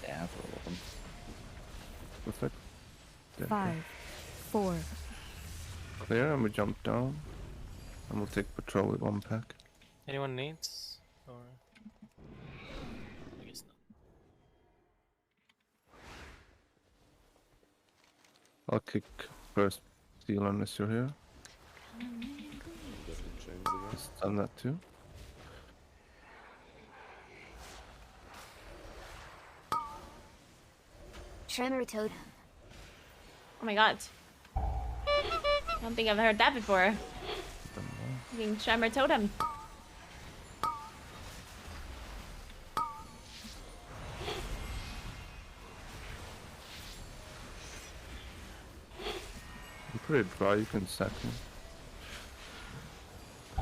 Yeah, for all of them. Reflect. There. 5, 4, Clear, and we jump down. And we'll take patrol with 1 pack. Anyone needs? Or I guess not. I'll kick first steel unless you're here. Just the chains again. Just done that too. Tremor totem. Oh my god. I don't think I've heard that before. Being Tremor Totem. I'm pretty dry, you can sack me. Oh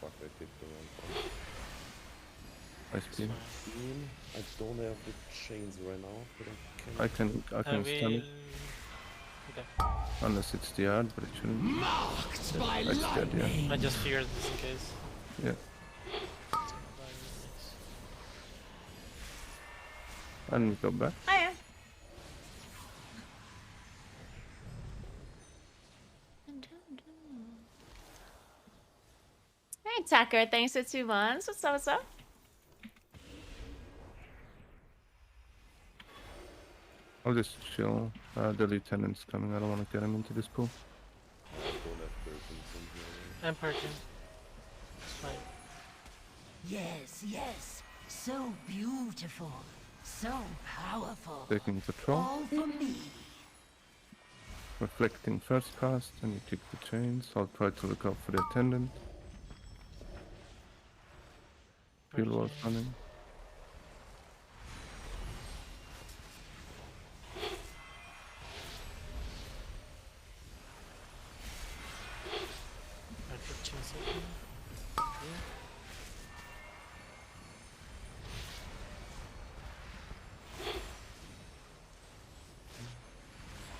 fuck, I picked the wrong one. Nice beam. I don't have the chains right now, but I can. I can stun it. Okay. Unless it's the ad, but it shouldn't. Marked by That's good, yeah. lightning! I just feared this in case. Yeah. And we go back. Oh yeah. Hey Tucker, thanks for 2 months. What's up, what's up? I'll just chill. The lieutenant's coming, I don't want to get him into this pool. I don't have Perkins in here. I'm purging. It's fine. Yes, yes. So beautiful. So powerful. Taking patrol. All for me. Reflecting first cast, and you kick the chains. I'll try to look out for the attendant. Fuel was running.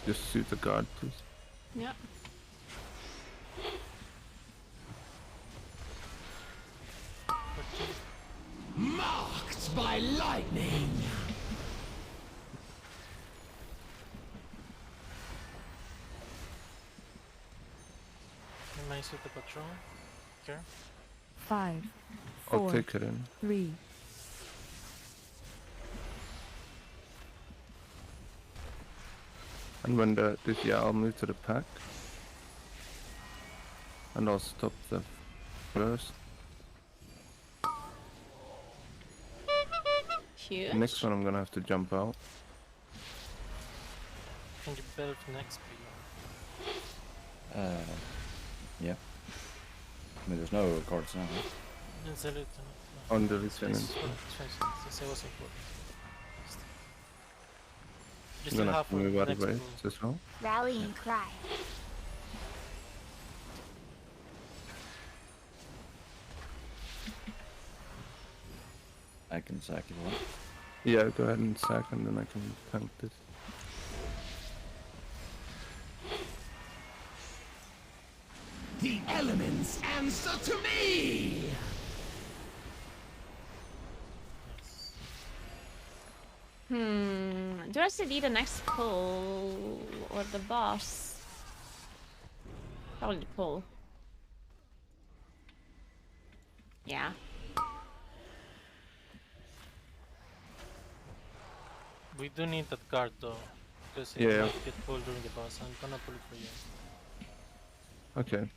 Just shoot the guard, please. Yeah. Marked by lightning. Nice with the patrol. Okay. 5, I'll 4, take it in. 3, And when I'll move to the pack. And I'll stop the first. Huge. The next one I'm gonna have to jump out. Can you build next speed? Yeah. I mean, there's no cards now. Right? It's a little. On the lieutenant. This was important. I'm Just gonna half have to move out of next ways pool. as well. Rallying cry. I can sack if you want. Yeah, go ahead and sack and then I can tank this. The elements answer to me! Do I still need the next pull or the boss? Probably the pull. Yeah. We do need that guard though, because it Yeah. might get pulled during the boss. I'm gonna pull it for you. Okay.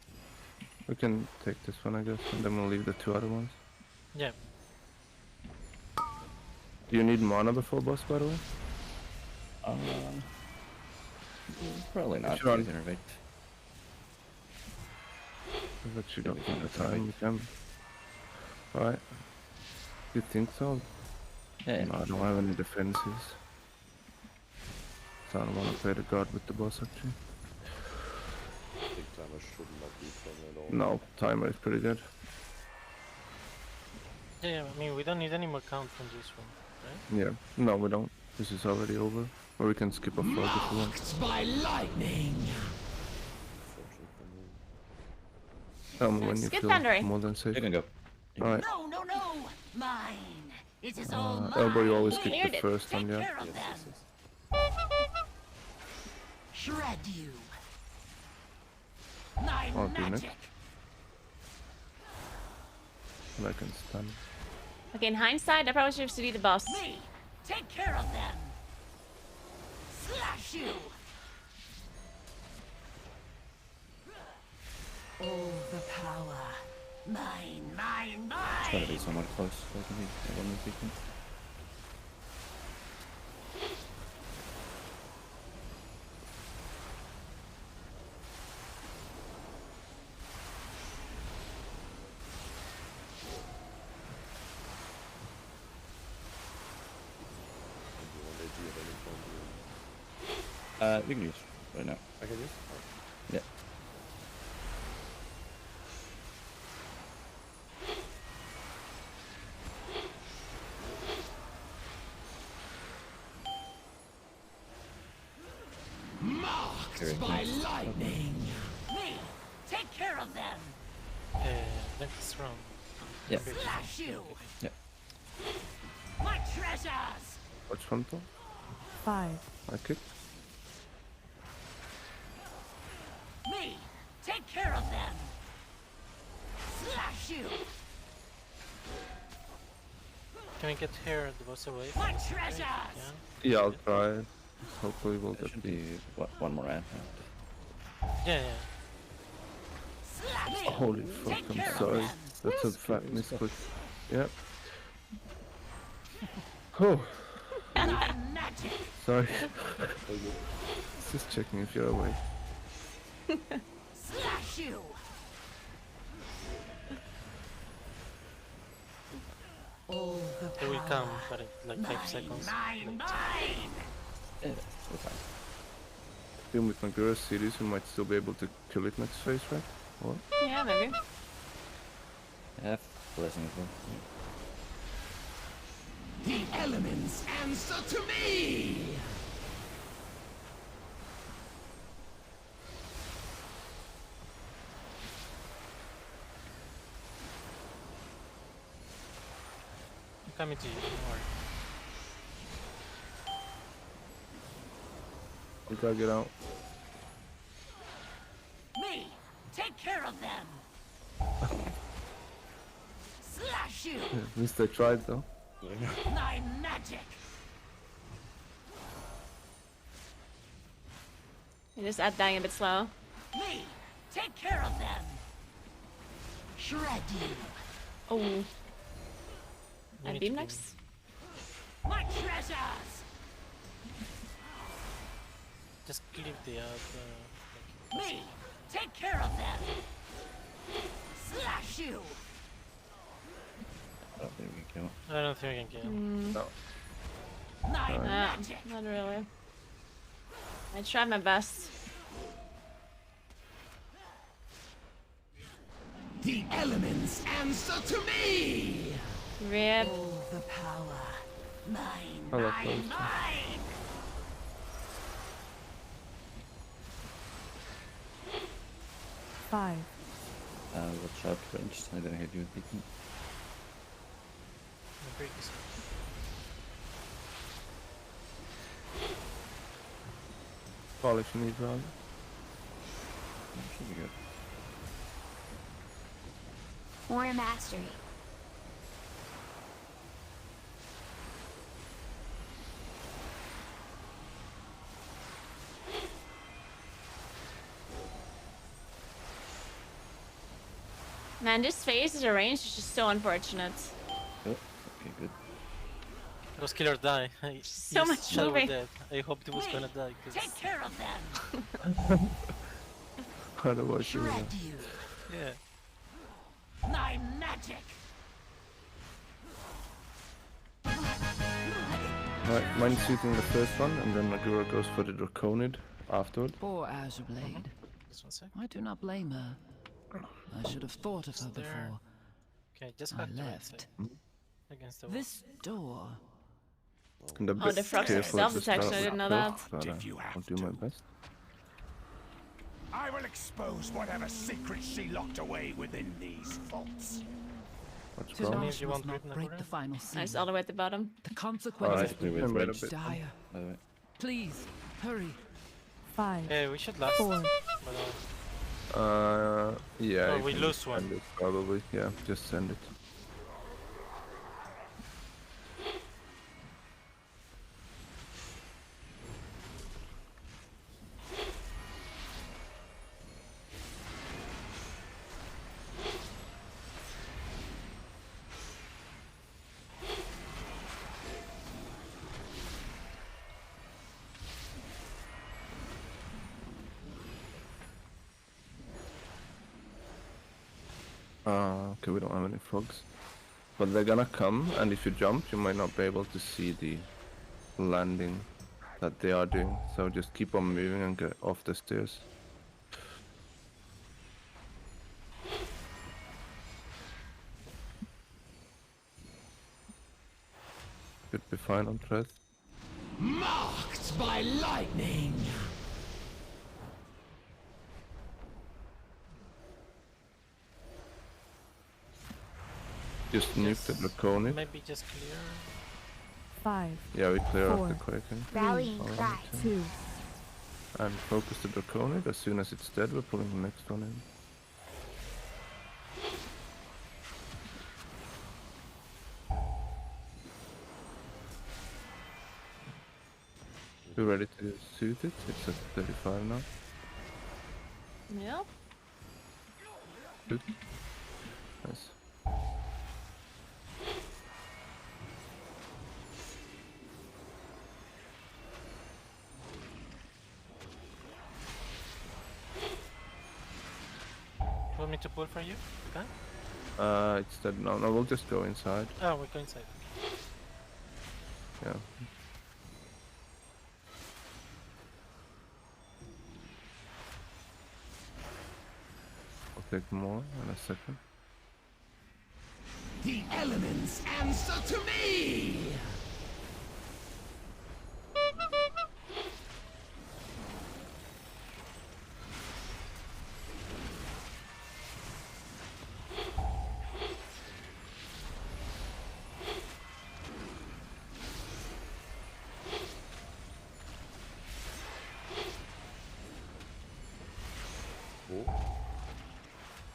We can take this one, I guess, and then we'll leave the two other ones. Yeah. Do you need mana before boss, by the way? Probably not. Sure. Innervate. I've actually got plenty of time, you can. Alright. You think so? Yeah. No, I don't have any defenses. So I don't want to play the guard with the boss, actually. I think timer should not be fun at all. No, timer is pretty good. Yeah, I mean we don't need any more count from this one, right? Yeah. No, we don't. This is already over. Or we can skip a frog if you want. Marked by lightning. Tell me when you Skip feel thundering. more than safe. You can go. Alright. No, no, no! Mine! It is all mine! Elbow, you always Cleared skip the it. first one, Take yeah? care of them! Shred you! My I'll do next. magic! And I can stun. Okay, in hindsight, I probably should have studied the boss. Me! Take care of them! Slash you! All the power. Mine, mine, It's gotta mine! be somewhat close. So I can be one sequence. You can use right now. I can use? Yeah. Marked by lightning. Me! Take care of them! Next round. Yeah. Slash you! Yeah. My treasures! Watch frontal. 5, I kick. Me! Take care of them! Slash you! Can we get here the boss away? My from us? treasures! Yeah. Yeah, I'll try. Hopefully we'll There get should the... be one more ad. Yeah, Slash me! Holy fuck, Take I'm care of sorry. them. That's a fat misclick. Yep. Oh, My magic! sorry. Just checking if you're awake. Slash you! All the It will power. come, but in like 5 Mine, seconds. mine, later. mine! Yeah, we're fine. Even with Naguura series, we might still be able to kill it next phase, right? Or? Yeah, maybe. Have blessing as well. The elements answer to me! coming to you, don't worry. You gotta get out. Me! Take care of them! Slash you! At least I tried though. My magic! You just add dying a bit slow. Me! Take care of them! Shred you! Oh. You And need beam to next? My treasures! Just leave the Me! Take care of them! Slash you! I don't think we can kill. I don't think we can kill him. No. My magic! Not really. I tried my best. The elements answer to me! Rip. Oh, the power. Mine, Oh, that's mine, close. mine! Five, Watch out, ranged. I'm gonna hit you with beacon. The break is Call if you need round. Should be good. Warrior Mastery. Man, this phase is arranged is just so unfortunate. Oh, okay, good. Those killers die. So Yes, much Shadow moving. dead. I hoped he was gonna die. Take care of them! Otherwise you Shred you! Yeah. My magic! Right, mine's shooting the first one, and then Naguura goes for the Draconid afterward. Poor Azure Blade. Just 1 sec. I do not blame her. I should have thought of her There. before Okay, just I back to right left. side. Against the wall. This door. And a Oh, bit the frogs are careful at the self-detection, start I didn't know with that. stealth, but, If you have I'll do my best. I will expose whatever secrets she locked away within these vaults. What's Tadash wrong? means you must won't not break break the final seal. Nice, all the way at the bottom. The consequences Alright, we will will range. be dire. By the way. Please, hurry. five, Yeah, we should last. four, But, Yeah. Oh, you we can lose just one. send it, probably, yeah, just send it. Okay, we don't have any frogs. But they're gonna come, and if you jump, you might not be able to see the landing that they are doing. So just keep on moving and get off the stairs. Should be fine on thread. Marked by lightning! Just nuke the Draconid. maybe just clear. five, Yeah, we clear Four. out the Kraken. Rallying Alright, cry. yeah. 2, And focus the Draconid. As soon as it's dead, we're pulling the next one in. We're ready to shoot it. It's at 35 now. Yep. Good. Nice. You want me to pull for you? Okay. It's dead now. No, we'll just go inside. Oh, we're going inside. Yeah. I'll take more in a second. The elements answer to me!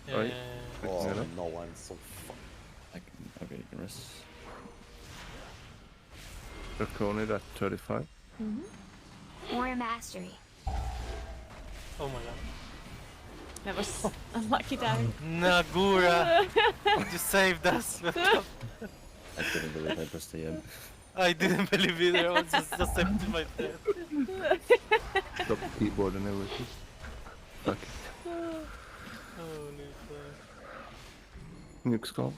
Right. Oh Yeah. no, I'm so fucked. Okay, you can rest. Draconic at 35. Warrior Mastery. Oh my god. That was unlucky timing. Naguura! You saved us! I couldn't believe I pressed the M. I didn't believe either, I was just empty my head. Stop the keyboard and everything. Fuck it. Holy fuck. Nuke skull.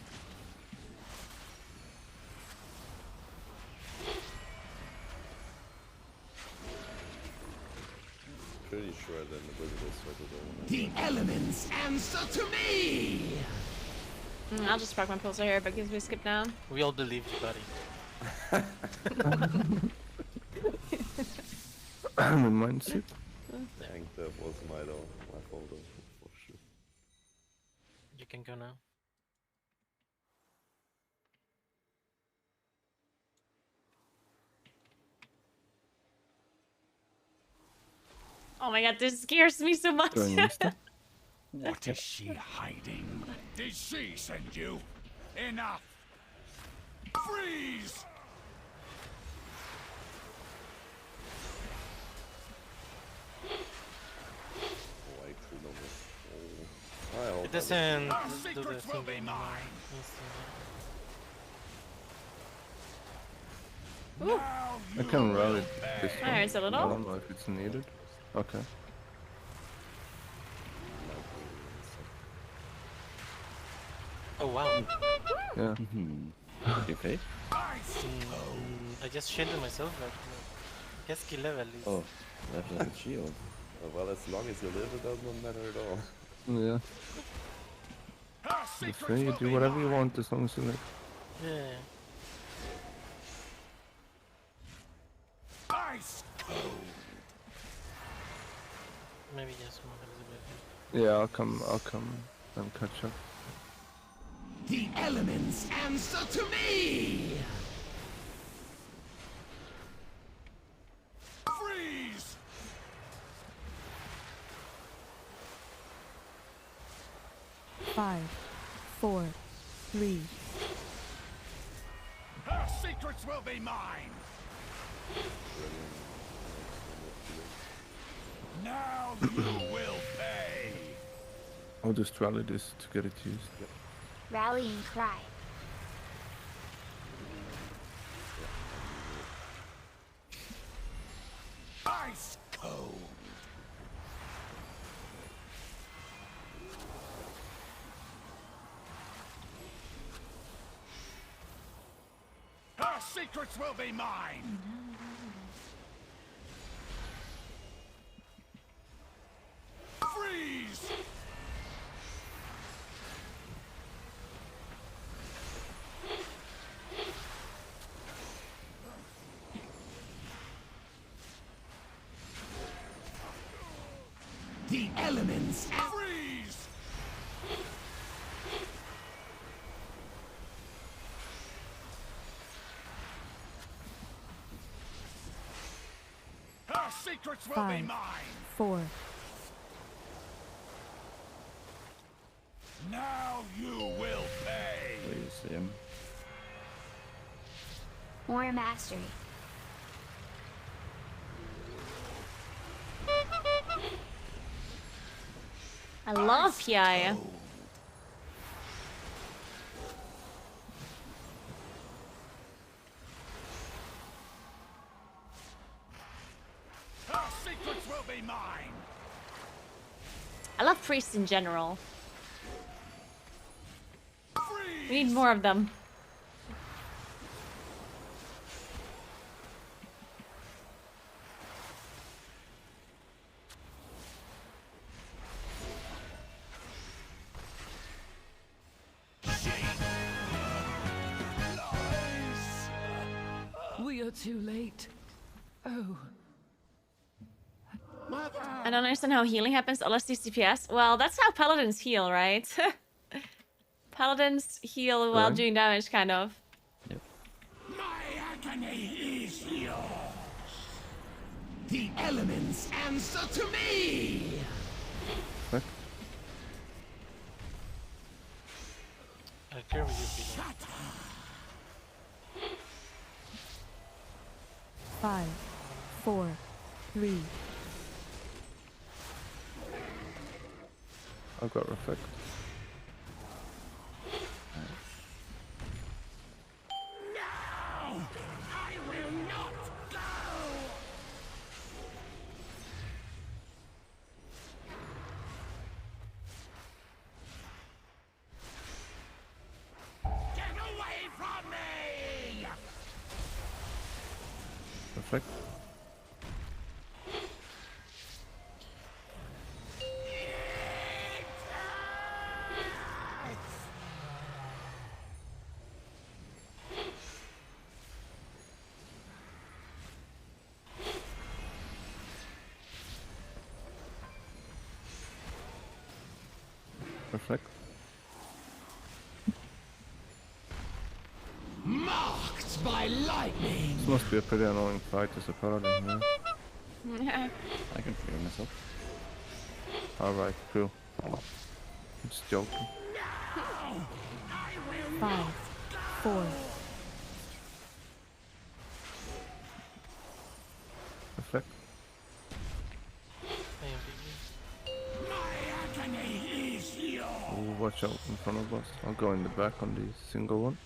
Pretty sure then the wizard is sort of The elements answer to me! I'll just spark my pulsar here, but gives me a skip down. We all believe you, buddy. I'm in mindset. I think that was my fault for sure. You can go now. Oh my god, this scares me so much. What is she hiding? Did she send you? Enough! Freeze! Oh, I actually don't know. Oh, I hope It doesn't Our do the secrets will thing be mine! anymore. I can rally this one. Alright, so I little. don't know if it's needed. Okay. Oh wow. Yeah. You okay? I just shielded myself, but guess skill level is... Oh, that's a good shield. Well, as long as you live, it does not matter at all. Yeah. You free, you do whatever you want as long as you live. Yeah. Ice cold. Maybe just move a little bit. Yeah, I'll come and catch up. The elements answer to me! Freeze! 5, 4, 3. Her secrets will be mine! Now you will pay! I'll just rally this to get it used. Rallying cry. Ice cold! Her secrets will be mine! Freeze! The elements freeze! Her secrets will be 5, mine! 4. Now you will pay! Please, him. Warrior Mastery. I love PI. Her secrets will be mine! I love priests in general. Freeze! We need more of them. We are too late. Oh. I don't understand how healing happens unless these CPS. Well, that's how paladins heal, right? Paladins heal while Right. doing damage, kind of. My agony is yours! The elements answer to me! Fuck. I agree with you, Peter. 5, 4, 3. I've got reflect. I will not go! Get away from me! Reflect. Reflect. Marked by lightning! This must be a pretty annoying fight as a paladin, yeah? Yeah. I can figure myself. Alright, cool. I'm just joking. 5, 4. Reflect. Agony is yours! Ooh, watch out in front of us. I'll go in the back on the single one.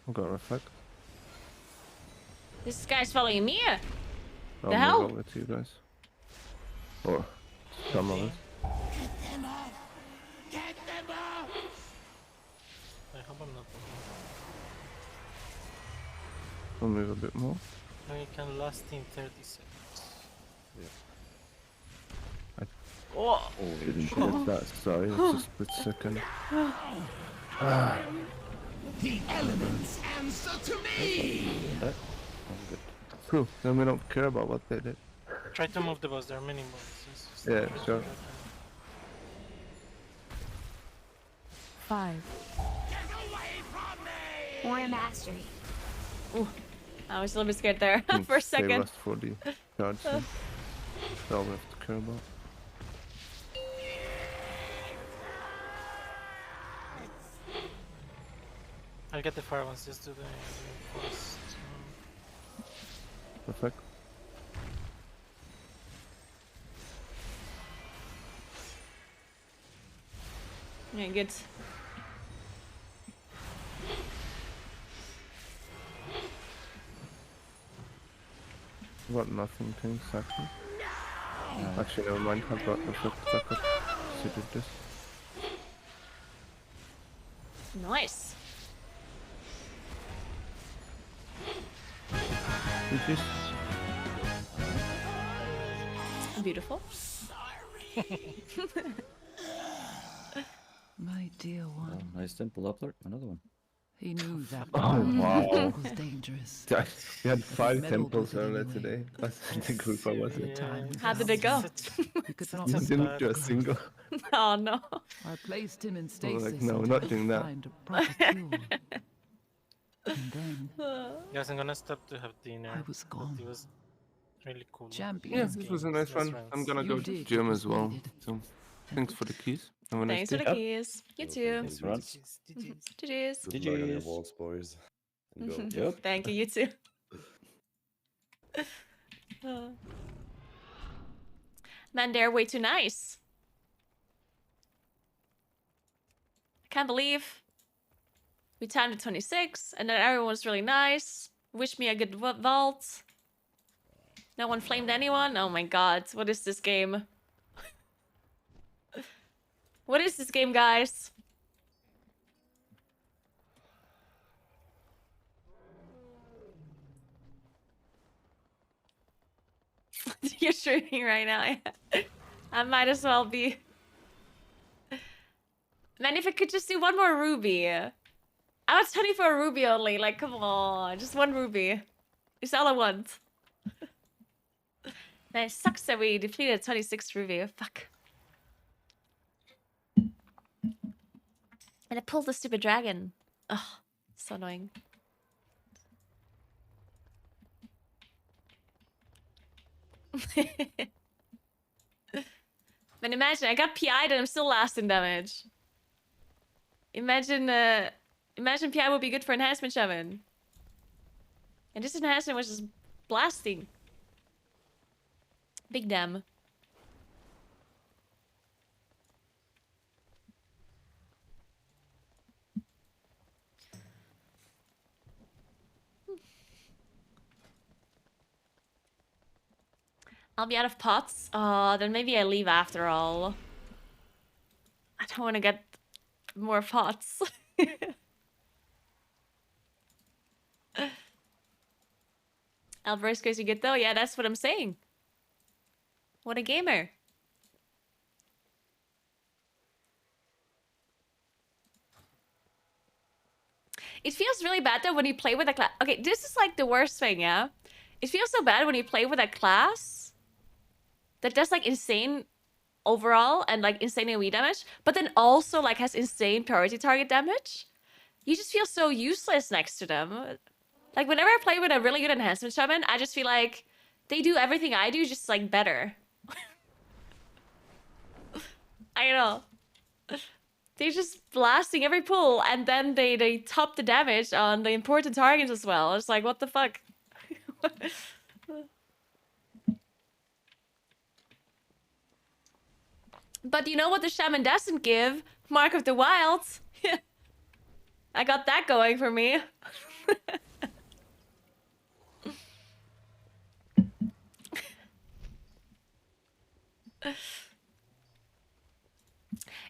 I've got reflect. This guy's following me. I'll The move hell? over to you guys. Or some of us. Get them off! Get them off! I hope I'm not. I'll move a bit more. No, you can last in 30 seconds. Oh. Didn't get that, sorry, it's a split second. Ah. The elements answer to me! I'm good. Cool, then we don't care about what they did. Try to move the boss, there are many bosses. Yeah, sure. 5. Warrior Mastery. Ooh. I was a little bit scared there for a Save second. us for the cards. That's all we have to care about. I'll get the fire ones, just do the force. Perfect. Yeah, good. Got nothing to exactly. Actually, never mind. I've got reflect back up. So did this. Nice. GG's. Beautiful. My dear one. Oh, nice temple up there. Another one. He knew that Oh, wow. was dangerous. We had 5 Meddled temples with it earlier anyway. today. That's the group I was in. How did it go? He could not You have didn't do a single. Oh no. I placed him in I was stasis like, no, we're until not I doing that. find a proper cure. And then Guys, I'm gonna stop to have dinner. I was gone. It was really cool. Champion. Yeah, this was a nice one. I'm gonna go to the gym as well. So, thanks for the keys. Have a nice Thanks for day. the keys. You too. Thanks for us. GG's. Good luck on your walks, boys. And go. Yep. Thank you, you too. Man, they're way too nice. I can't believe we timed to 26 and then everyone was really nice. Wish me a good vault. No one flamed anyone. Oh my god, what is this game? What is this game, guys? You're streaming right now. I might as well be. Man, if I could just do one more ruby. I was 20 for a ruby only. Like, come on. Just one ruby. It's all I want. Man, it sucks that we depleted 26 ruby. Fuck. And I pulled the stupid dragon. Ugh, so annoying. But imagine, I got PI'd and I'm still lasting damage. Imagine, imagine PI would be good for enhancement shaman. And this enhancement was just blasting. Big damn. I'll be out of pots. Oh, then maybe I leave after all. I don't want to get more pots. Alvarez crazy good though? Yeah, that's what I'm saying. What a gamer. It feels really bad though when you play with a class. Okay, this is like the worst thing, yeah? It feels so bad when you play with a class that does like insane overall and like insane AoE damage, but then also like has insane priority target damage. You just feel so useless next to them. Like whenever I play with a really good enhancement shaman, I just feel like they do everything I do just like better. I know. They're just blasting every pull and then they top the damage on the important targets as well. It's like, what the fuck? But you know what the shaman doesn't give? Mark of the Wilds. I got that going for me.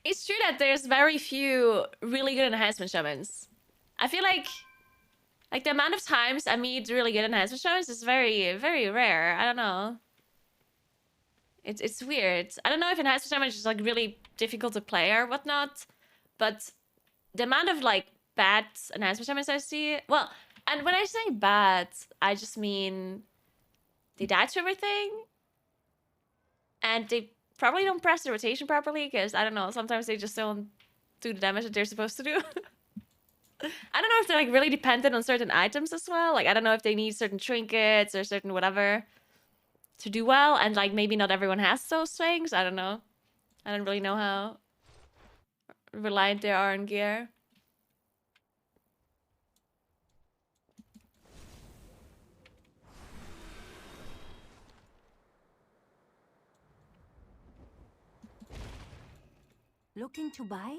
It's true that there's very few really good enhancement shamans. I feel like the amount of times I meet really good enhancement shamans is very, very rare. I don't know. It's weird. I don't know if enhancement shaman is just like really difficult to play or whatnot, but the amount of like bad enhancement shamans I see, well, and when I say bad, I just mean they die to everything, and they probably don't press the rotation properly because I don't know. Sometimes they just don't do the damage that they're supposed to do. I don't know if they're like really dependent on certain items as well. Like I don't know if they need certain trinkets or certain whatever to do well, and like maybe not everyone has those things. I don't know. I don't really know how reliant they are on gear. Looking to buy?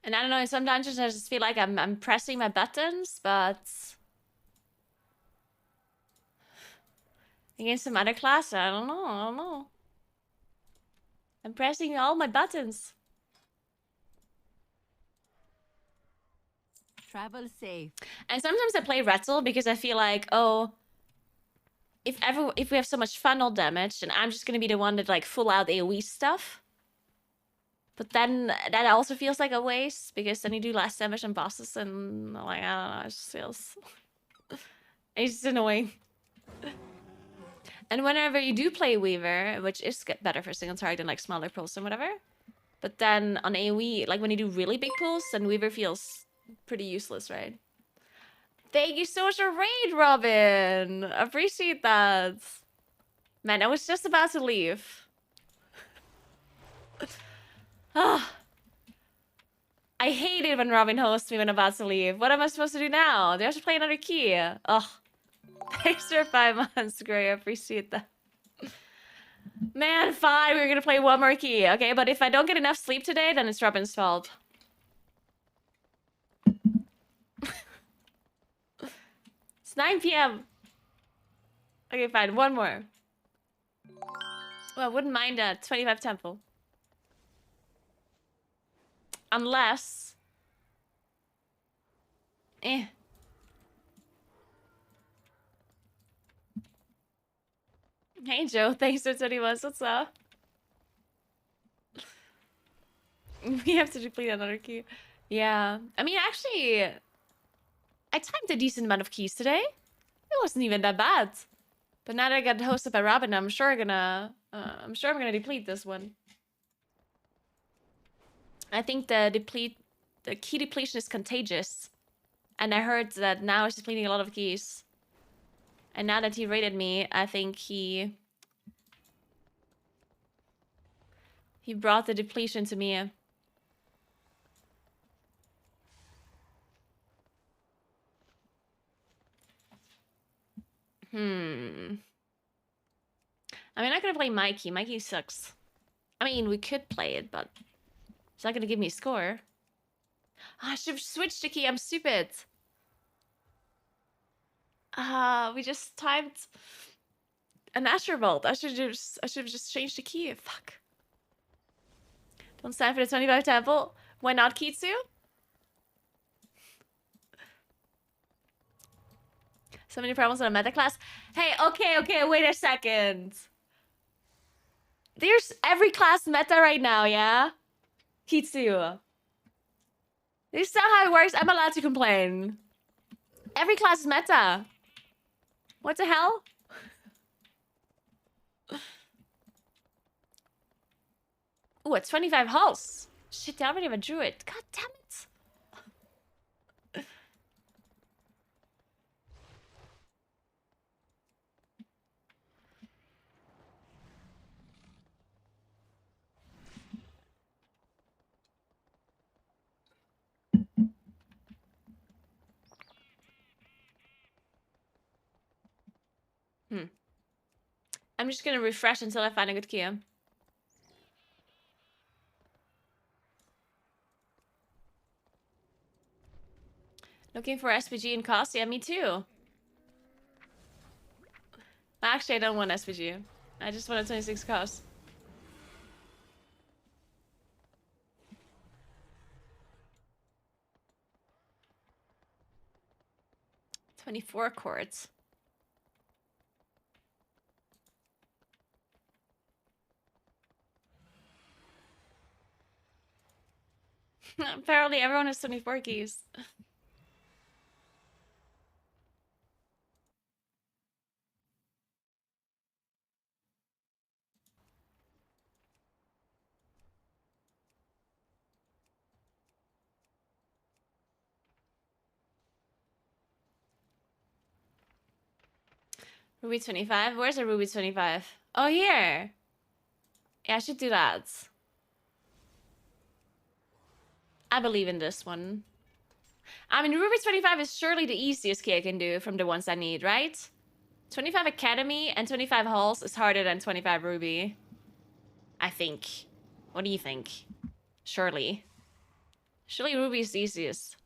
And I don't know, sometimes I just feel like I'm pressing my buttons, but against some other class, I don't know. I'm pressing all my buttons. Travel safe. And sometimes I play Rattle because I feel like, oh, if we have so much funnel damage, then I'm just gonna be the one that like full out AoE stuff. But then that also feels like a waste because then you do less damage on bosses and like I don't know, it just feels it's just annoying. And whenever you do play Weaver, which is better for single target than like smaller pulls and whatever, but then on AoE, like when you do really big pulls, then Weaver feels pretty useless, right? Thank you so much for raid, Robin. Appreciate that. Man, I was just about to leave. Ah. I hate it when Robin hosts me when I'm about to leave. What am I supposed to do now? Do I have to play another key? Ugh. Thanks for 5 months, Gray. I appreciate that. Man, fine. We're gonna play one more key, okay? But if I don't get enough sleep today, then it's Robin's fault. It's 9 p.m. Okay, fine. One more. Well, I wouldn't mind a 25 temple. Unless... Hey Joe, thanks for 20 months. What's up? We have to deplete another key. Yeah. I mean, actually, I timed a decent amount of keys today. It wasn't even that bad. But now that I got hosted by Robin, I'm sure I'm gonna deplete this one. I think the key depletion is contagious. And I heard that now he's depleting a lot of keys. And now that he raided me, I think he brought the depletion to me. I'm not gonna play Mikey. Mikey sucks. I mean, we could play it, but it's not gonna give me a score. I should have switched the key. I'm stupid. We just timed an Astrobolt. I should have just changed the key. Fuck. Don't stand for the 25 temple. Why not Kitsu? So many problems on a meta class. Hey, okay, wait a second. There's every class meta right now, yeah? Kitsu. This is not how it works. I'm allowed to complain. Every class is meta. What the hell? Ooh, it's 25 hulls. Shit, they already have a druid. God damn it. I'm just gonna refresh until I find a good key. Looking for SPG in cost? Yeah, me too. Actually, I don't want SPG. I just want a 26 cost. $24 quartz. Apparently everyone has 24 keys. Ruby 25? Where's a Ruby 25? Oh, here! Yeah, I should do that. I believe in this one. I mean, Ruby 25 is surely the easiest key I can do from the ones I need, right? 25 Academy and 25 Halls is harder than 25 Ruby. I think. What do you think? Surely. Surely Ruby is the easiest.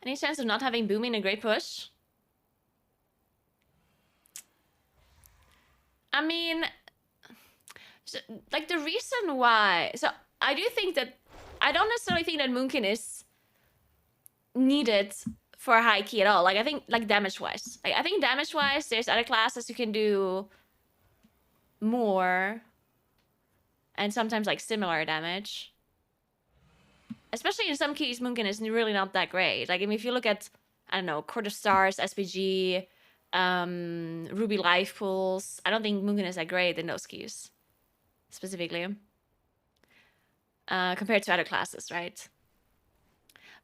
Any chance of not having Booming a great push? I mean, like the reason why... So I do think that... I don't necessarily think that Moonkin is needed for a high key at all. Like, I think, like, damage-wise. Like, I think damage-wise, there's other classes you can do more. And sometimes, like, similar damage. Especially in some keys, Moonkin is really not that great. Like, I mean, if you look at, I don't know, Court of Stars, SPG, Ruby Life Pools, I don't think Moonkin is that great in those keys. Specifically. Compared to other classes, right?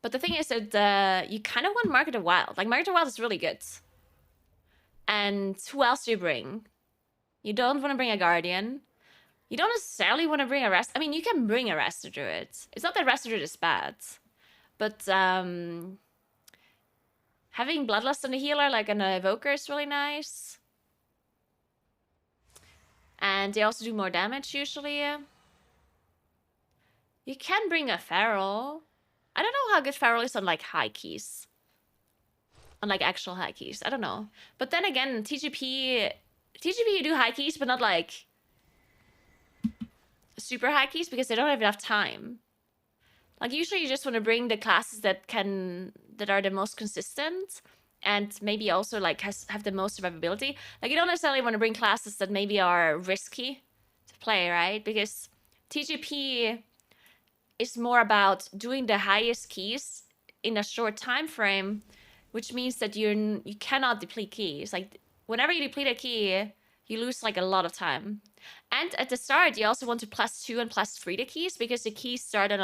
But the thing is that you kind of want Market of Wild. Like, Market of Wild is really good. And who else do you bring? You don't want to bring a Guardian. You don't necessarily want to bring a Rest. I mean, you can bring a Resto Druid. It's not that Resto Druid is bad. But having Bloodlust on the healer, like an Evoker, is really nice. And they also do more damage, usually. You can bring a Feral. I don't know how good Feral is on, like, high keys. on like actual high keys. I don't know. But then again, TGP you do high keys, but not like super high keys because they don't have enough time. Like usually you just want to bring the classes that are the most consistent and maybe also like have the most survivability. Like you don't necessarily want to bring classes that maybe are risky to play, right? Because TGP is more about doing the highest keys in a short time frame, which means that you cannot deplete keys. Like whenever you deplete a key, you lose like a lot of time. And at the start, you also want to +2 and +3 the keys because the keys start on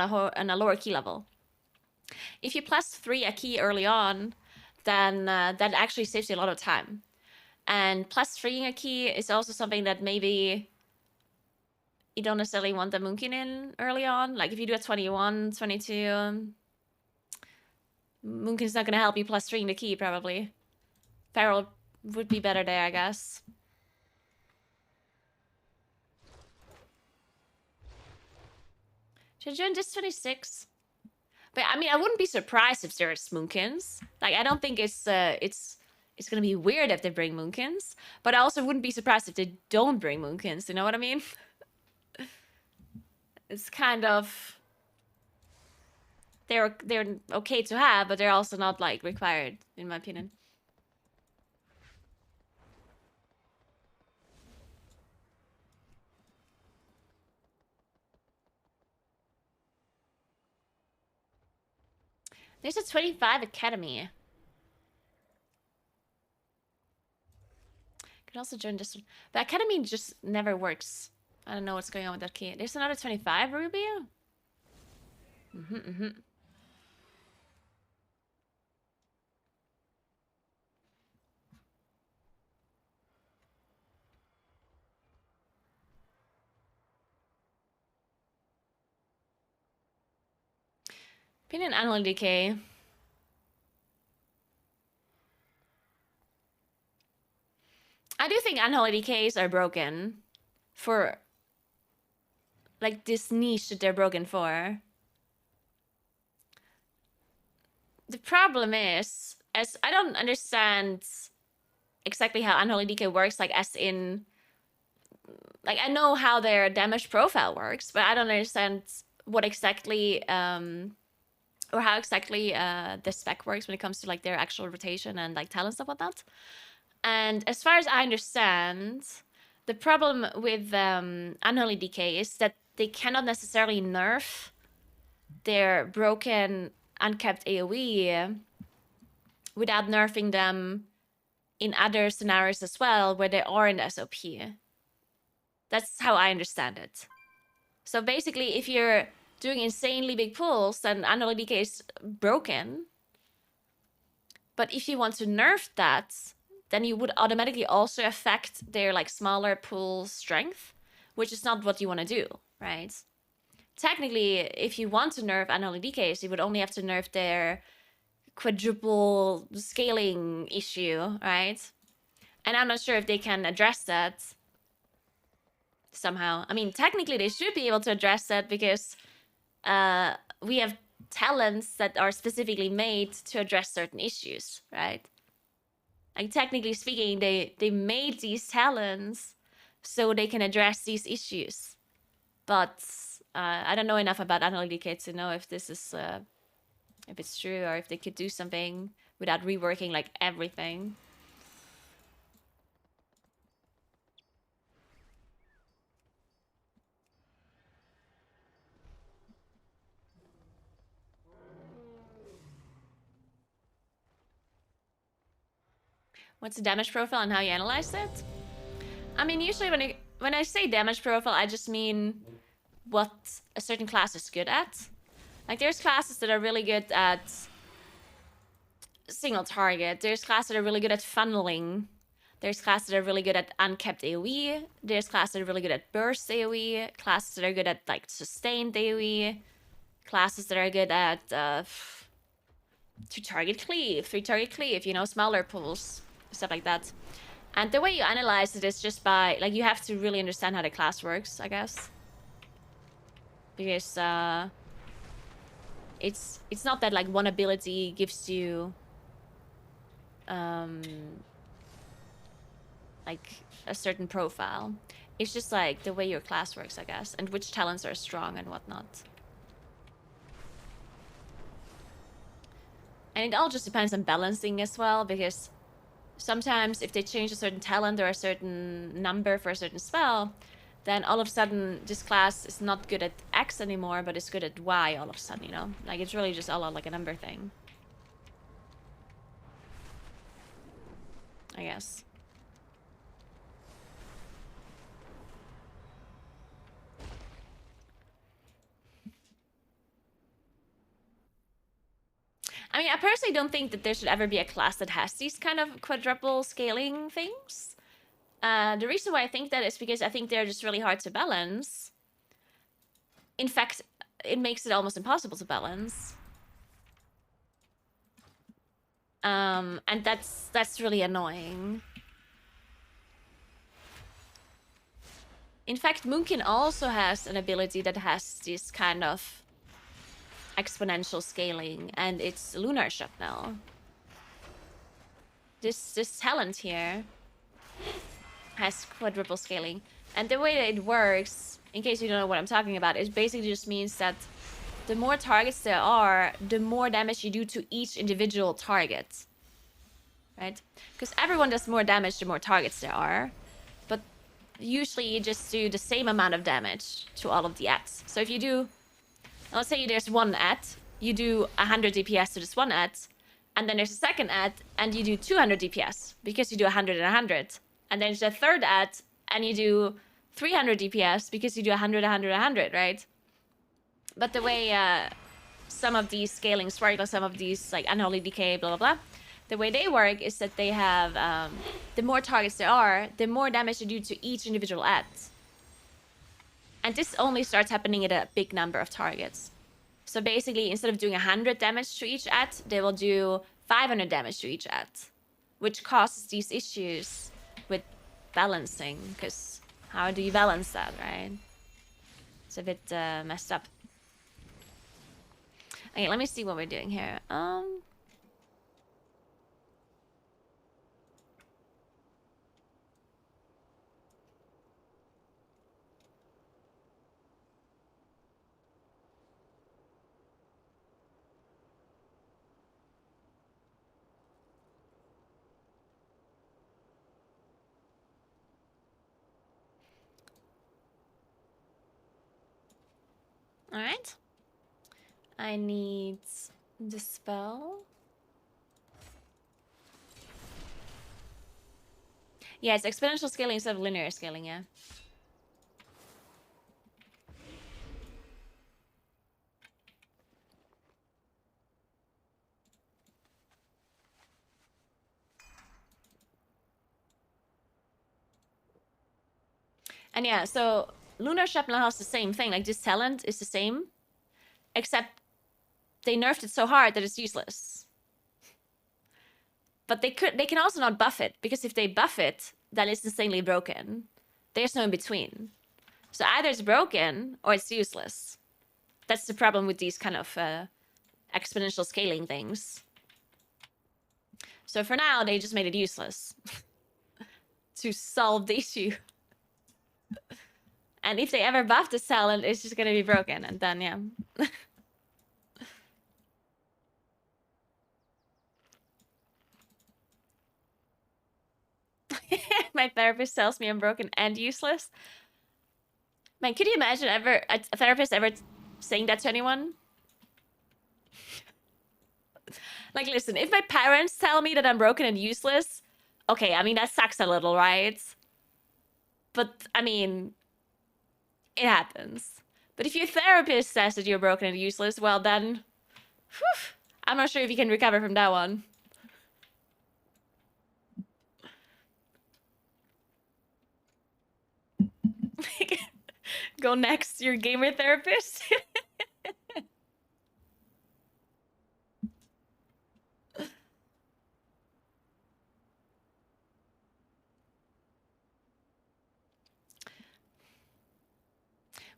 a lower key level. If you +3 a key early on, then that actually saves you a lot of time. And +3ing a key is also something that maybe you don't necessarily want the Moonkin in early on. Like if you do a 21, 22, Moonkin's not going to help you +3ing the key probably. Feral would be better there, I guess. Should I join this 26? But I mean, I wouldn't be surprised if there's Moonkins. Like, I don't think it's gonna be weird if they bring Moonkins. But I also wouldn't be surprised if they don't bring Moonkins. You know what I mean? It's kind of they're okay to have, but they're also not like required, in my opinion. There's a 25 Academy. Could also join this one. The Academy just never works. I don't know what's going on with that key. There's another 25 Ruby? Opinion Annual Decay. I do think Unholy Decays are broken for like this niche that they're broken for. The problem is, as I don't understand exactly how Unholy Decay works, like as in, like I know how their damage profile works, but I don't understand what exactly, or how exactly the spec works when it comes to like their actual rotation and like talent stuff like that. And as far as I understand, the problem with Unholy Decay is that they cannot necessarily nerf their broken uncapped AoE without nerfing them in other scenarios as well where they are in SOP. That's how I understand it. So basically, if you're doing insanely big pulls, then Unholy Decay is broken. But if you want to nerf that, then you would automatically also affect their like smaller pull strength, which is not what you want to do, right? Technically, if you want to nerf Unholy Decays, you would only have to nerf their quadruple scaling issue, right? And I'm not sure if they can address that somehow. I mean, technically they should be able to address that because we have talents that are specifically made to address certain issues, right? Like technically speaking, they made these talents so they can address these issues. But I don't know enough about Unholy Decay to know if this is if it's true or if they could do something without reworking like everything. What's the damage profile and how you analyze it? I mean, usually when I say damage profile, I just mean what a certain class is good at. Like, there's classes that are really good at single target. There's classes that are really good at funneling. There's classes that are really good at uncapped AoE. There's classes that are really good at burst AoE. Classes that are good at, like, sustained AoE. Classes that are good at 2-target cleave, 3-target cleave, you know, smaller pulls, stuff like that. And the way you analyze it is just by, like, you have to really understand how the class works, I guess. Because it's not that like one ability gives you like a certain profile. It's just like the way your class works, I guess, and which talents are strong and whatnot. And it all just depends on balancing as well, because sometimes if they change a certain talent or a certain number for a certain spell, then all of a sudden this class is not good at X anymore, but it's good at Y all of a sudden, you know? Like, it's really just all like a number thing, I guess. I mean, I personally don't think that there should ever be a class that has these kind of quadruple scaling things. The reason why I think that is because I think they're just really hard to balance. In fact, it makes it almost impossible to balance. And that's really annoying. In fact, Moonkin also has an ability that has this kind of exponential scaling, and it's Lunar Shrapnel. This talent here has quadruple scaling, and the way that it works, in case you don't know what I'm talking about, it basically just means that the more targets there are, the more damage you do to each individual target, right? Because everyone does more damage the more targets there are, but usually you just do the same amount of damage to all of the ads. So if you do, let's say there's one ad, you do 100 DPS to this one ad, and then there's a second ad, and you do 200 DPS, because you do 100 and 100. And then there's a third ad, and you do 300 DPS, because you do 100, 100, 100, right? But the way some of these scalings work, or some of these, like Unholy Decay, blah, blah, blah, the way they work is that they have, the more targets there are, the more damage you do to each individual ad. And this only starts happening at a big number of targets. So basically, instead of doing 100 damage to each ad, they will do 500 damage to each ad, which causes these issues with balancing, because how do you balance that, right? It's a bit messed up. Okay, let me see what we're doing here. All right. I need the spell. Yeah, it's exponential scaling instead of linear scaling, yeah. And yeah, so Lunar Shrapnel has the same thing. Like, this talent is the same, except they nerfed it so hard that it's useless. But they can also not buff it, because if they buff it, then it's insanely broken. There's no in between. So either it's broken or it's useless. That's the problem with these kind of exponential scaling things. So for now, they just made it useless to solve the issue. And if they ever buff the talent, it's just gonna be broken, and then yeah. My therapist tells me I'm broken and useless. Man, could you imagine a therapist ever saying that to anyone? Like, listen, if my parents tell me that I'm broken and useless, okay, I mean, that sucks a little, right? But, I mean, it happens. But if your therapist says that you're broken and useless, well then, whew, I'm not sure if you can recover from that one. Go next, your gamer therapist.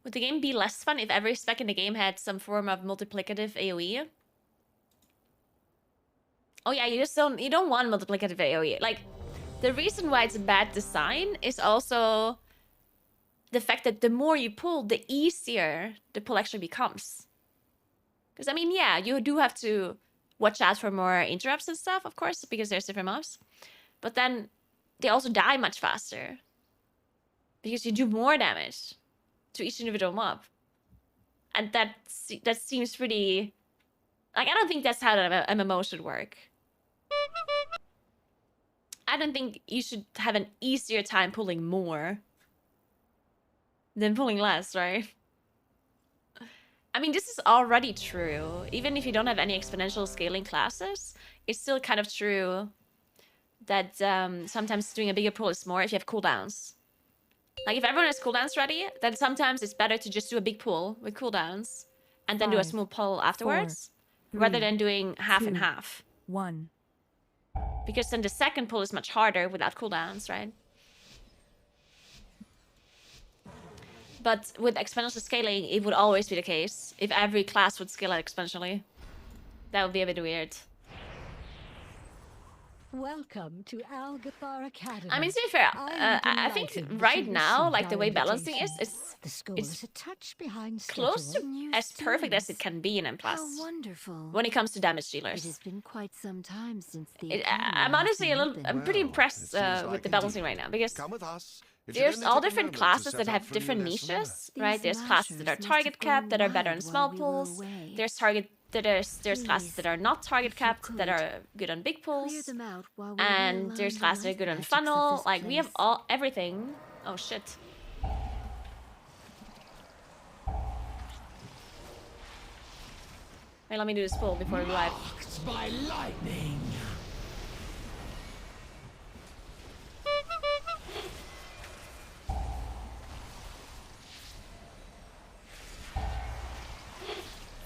Would the game be less fun if every spec in the game had some form of multiplicative AoE? Oh yeah, you don't want multiplicative AoE. Like, the reason why it's a bad design is also the fact that the more you pull, the easier the pull actually becomes. Because, I mean, yeah, you do have to watch out for more interrupts and stuff, of course, because there's different mobs. But then they also die much faster. Because you do more damage to each individual mob. And that seems pretty... Like, I don't think that's how an MMO should work. I don't think you should have an easier time pulling more than pulling less, right? I mean, this is already true. Even if you don't have any exponential scaling classes, it's still kind of true that sometimes doing a bigger pull is more if you have cooldowns. Like, if everyone has cooldowns ready, then sometimes it's better to just do a big pull with cooldowns and then do a 5, small pull afterwards, 4, rather 3, than doing half 2, and half. 1. Because then the second pull is much harder without cooldowns, right? But with exponential scaling, it would always be the case. If every class would scale exponentially, that would be a bit weird. Welcome to Algathar Academy. I mean, to be fair, I think right now, like the way balancing is, it's a touch behind close to as perfect as it can be in M+. How wonderful. When it comes to damage dealers. It has been quite some time since the I'm honestly I'm pretty impressed with the balancing right now, because there's all different classes that have different niches, right? There's classes that are target capped that are better in small pulls. There's classes that are not target capped that are good on big pulls, and there's classes that are good on funnel. Like, we have everything. Oh shit. Wait, let me do this pull before we go live. By lightning.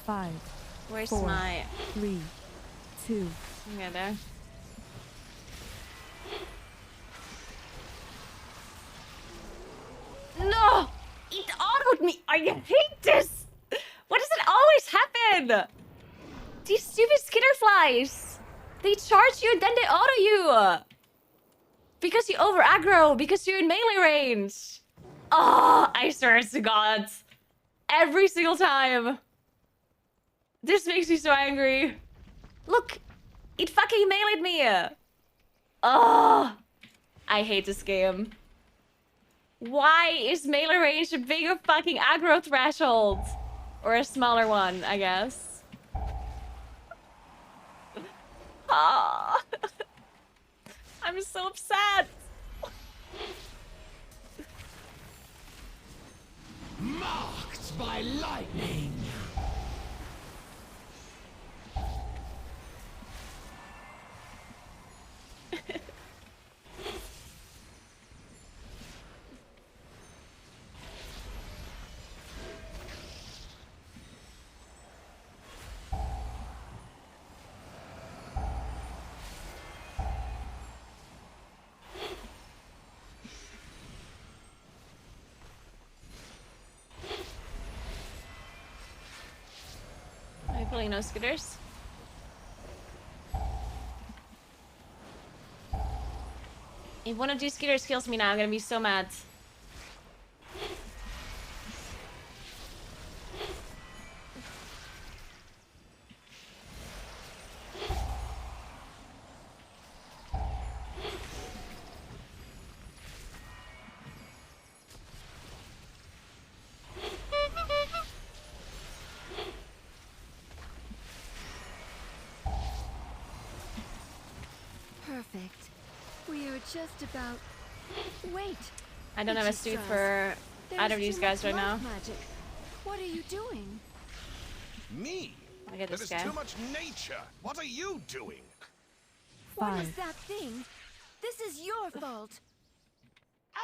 Five. Where's 4, my 3, 2. Yeah, there. No! It autoed me! I hate this! Why does it always happen? These stupid skitterflies! They charge you and then they auto you! Because you over aggro, because you're in melee range! Oh, I swear to God. Every single time. This makes me so angry. Look, it fucking meleeed me. Oh, I hate this game. Why is melee range a bigger fucking aggro threshold? Or a smaller one, I guess. Oh. I'm so upset. Marked by lightning. Are you pulling no scooters? If one of these scooters kills me now, I'm gonna be so mad. Perfect. We are just about... Wait. I don't have a suit for either of these guys right now. Magic. What are you doing? Me? I get That this is guy. too much nature. What are you doing? What is that thing? This is your fault.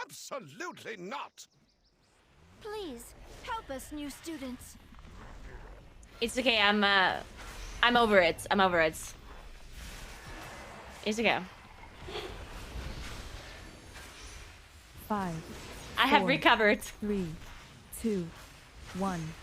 Absolutely not. Please, help us, new students. It's okay, I'm over it. I'm over it. It's okay. 5. I have 4, recovered. 3, 2, 1.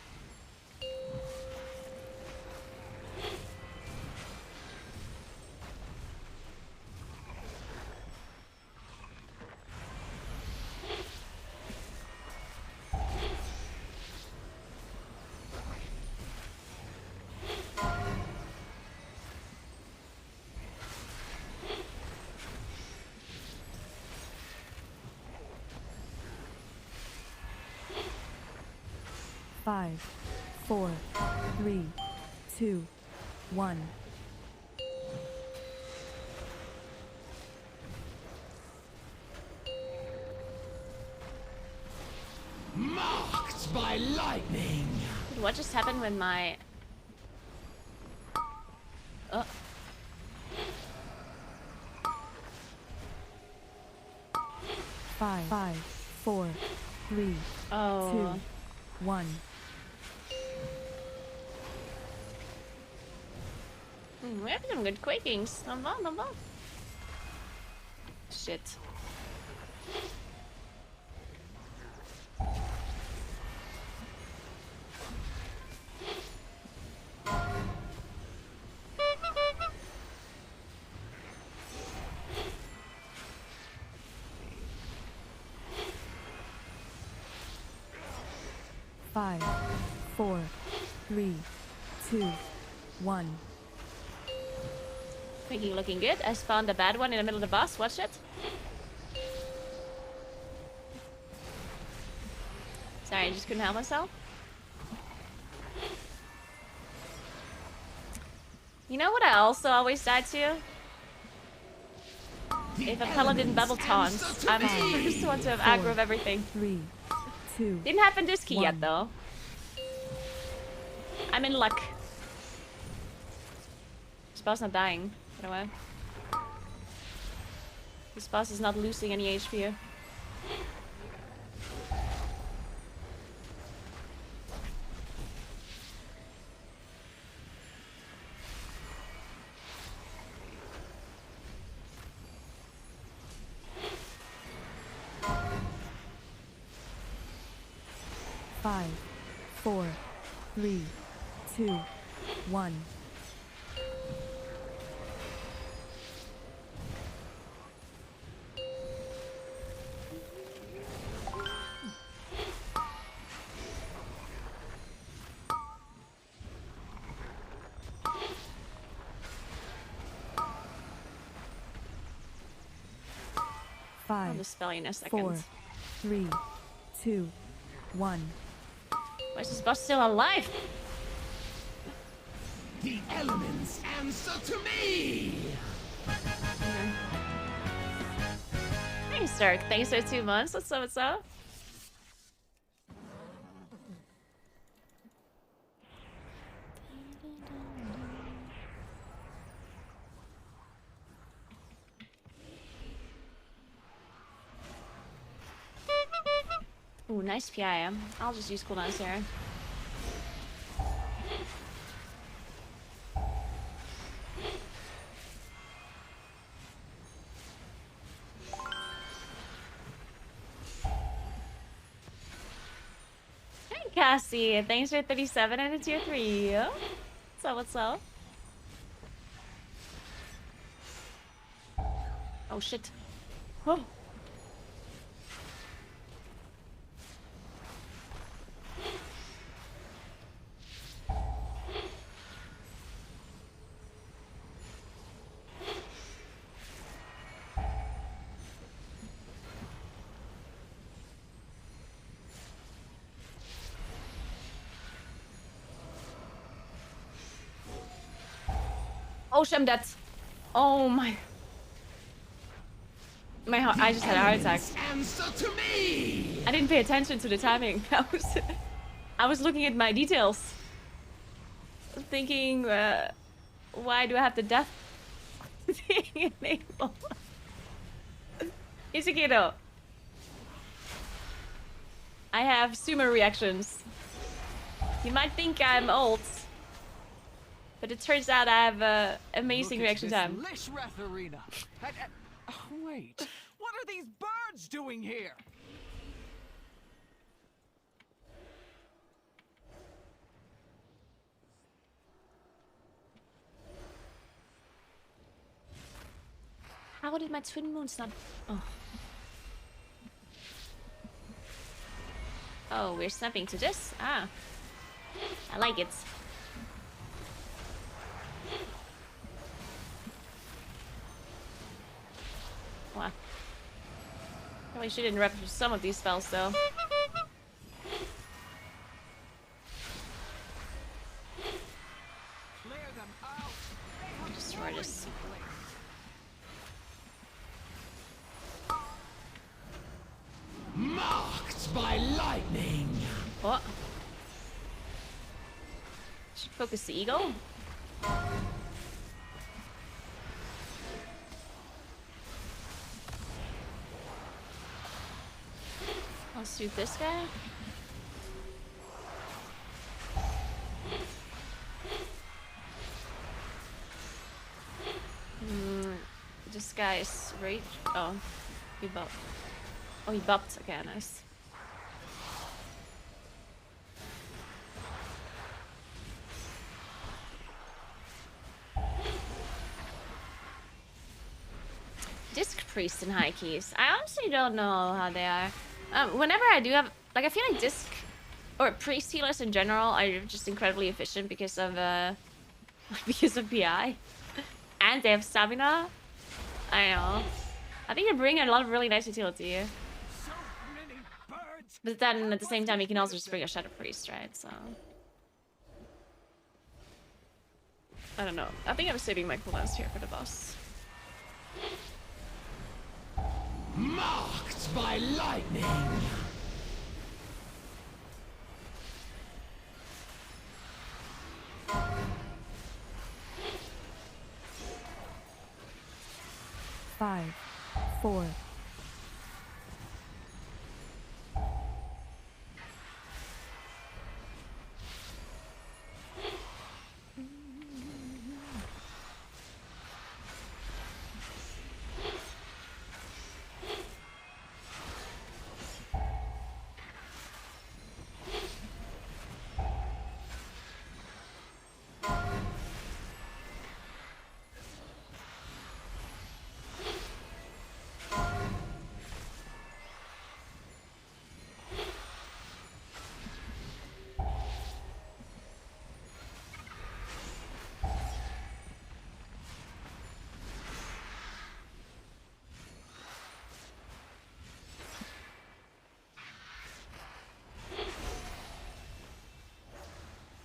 5, 4, 3, 2, 1. Marked by lightning. Dude, what just happened when my... Oh. Five, 4, 3, Oh. 2, 1. We have some good quakings. Not bad, not bad. Shit. Five, 4, 3, 2, 1. Quaking looking good. I spawned a bad one in the middle of the boss. Watch it. Sorry, I just couldn't help myself. You know what I also always die to? If a paladin bubble taunts, I'm the first one to have aggro of everything. 3, 2. Didn't happen this key yet though. I'm in luck. This boss not dying, by the way. This boss is not losing any HP. 5, 4, 3, 2, 1. I'll dispel you in a second. 4, 3, 2, 1. Why is this boss still alive? The elements answer to me! Thanks, Dirk. Thanks for 2 months. What's up, what's up? Ooh, nice PI. I'll just use cooldowns here. Hey, Cassie. Thanks for 37 and a tier 3. What's up, what's up? Oh, shit. Whoa. Oh shit, I'm dead. Oh my. My heart, I just had a heart attack. Answer to me! I didn't pay attention to the timing. I was looking at my details. Thinking, why do I have the death thing enabled? Isukito. I have sumo reactions. You might think I'm old. But it turns out I have amazing reaction time. Lishrath arena. Oh, wait. What are these birds doing here? How did my twin moons not... Oh. Oh, we're snapping to this? Ah. I like it. Wow. Probably should interrupt some of these spells though. this. Marked by lightning. What? Should focus the eagle. I'll shoot this guy. This guy is rage. Oh, he bopped. Oh, he bopped. Okay, nice. Disc Priest and High Keys. I honestly don't know how they are. Whenever I do have, like, I feel like Disc or Priest healers in general are just incredibly efficient because of because of PI, and they have stamina. I know. I think they bring a lot of really nice utility here. But then at the same time, you can also just bring a Shadow Priest, right? So I don't know. I think I'm saving my cooldowns here for the boss. Marked by lightning. Five, four.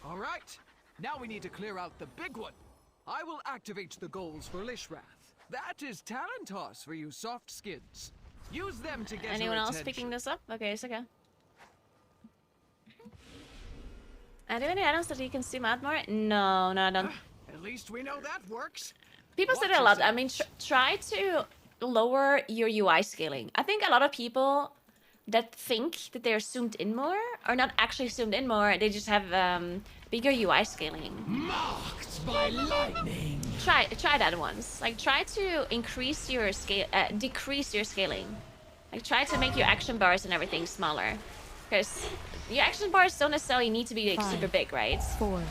All right. Now we need to clear out the big one. I will activate the goals for Lishrath. That is talent toss for you soft skins. Use them to get Anyone her else attention. picking this up? Okay, it's okay. Do you have any items that you can zoom out more? No, I don't. At least we know that works. People say that a lot. I mean, try to lower your UI scaling. I think a lot of people that think that they're zoomed in more are not actually zoomed in more. They just have bigger UI scaling. Marked by lightning. Try that once. Like, try to increase your scale, decrease your scaling. Like, try to make your action bars and everything smaller, because your action bars don't necessarily need to be like super big, right? Four.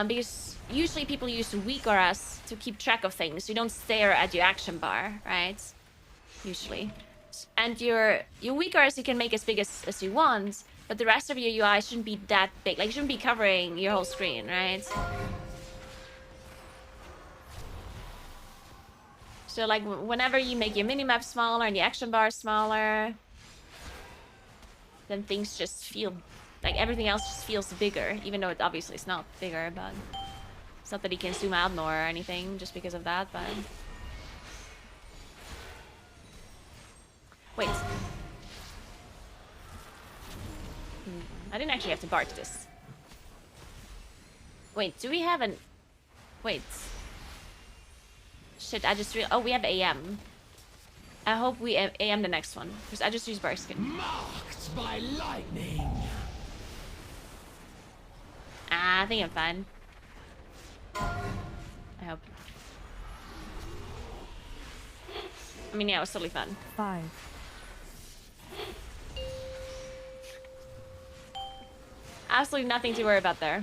Because usually people use weak auras to keep track of things. You don't stare at your action bar, right? Usually. And your weak auras you can make as big as you want, but the rest of your UI shouldn't be that big. Like, it shouldn't be covering your whole screen, right? So, like, whenever you make your minimap smaller and the action bar smaller, then things just feel like everything else just feels bigger, even though it obviously is not bigger, but it's not that you can zoom out more or anything just because of that, but... Wait. I didn't actually have to bark this. Wait, do we have an... Wait. Shit, I just oh, we have AM. I hope we AM the next one, because I just used bark skin. Marked by lightning. I think I'm fine. I hope. I mean, yeah, it was totally fun. 5. Absolutely nothing to worry about there.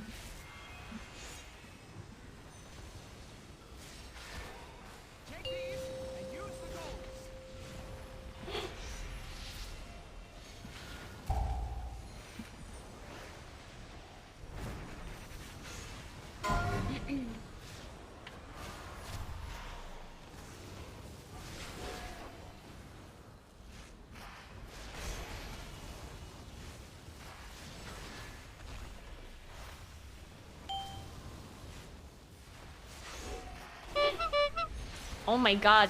Oh my god.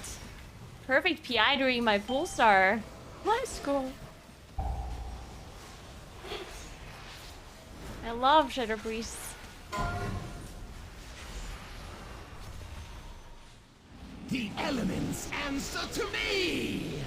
Perfect PI during my pulsar. Let's go. I love Shadow Priests. The elements answer to me!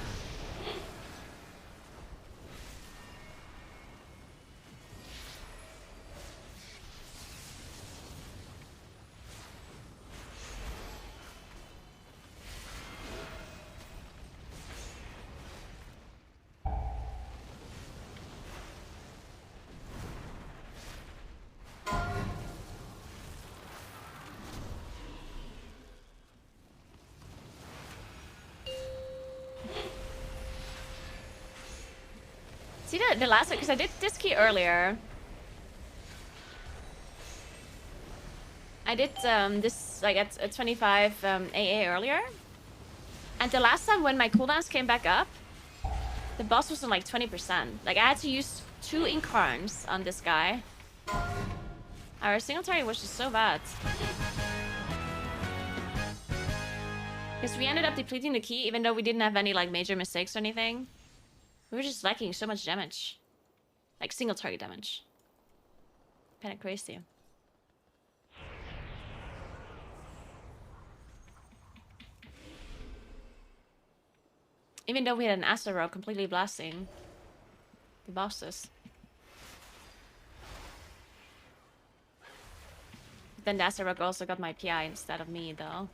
See the last one, because I did this key earlier. I did this like at 25 AA earlier. And the last time when my cooldowns came back up, the boss was on like 20%. Like I had to use 2 incarns on this guy. Our single target was just so bad. Because we ended up depleting the key even though we didn't have any like major mistakes or anything. We were just lacking so much damage. Like single target damage. Kinda crazy. Even though we had an Astro Rogue completely blasting the bosses. Then the Astro Rogue also got my PI instead of me though.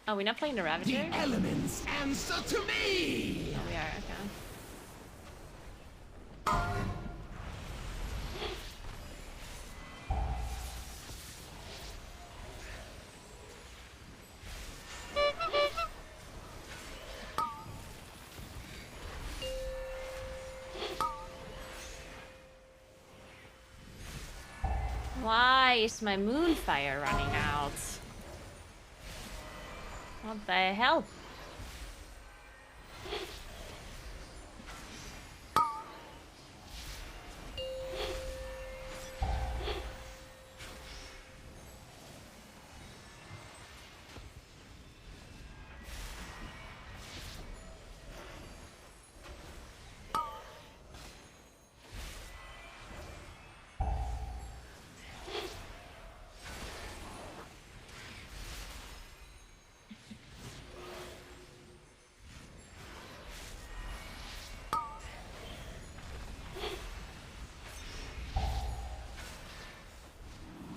Oh, we're not playing the Ravager? The elements answer to me! Oh, we are, okay. Why is my Moonfire running out? What the hell?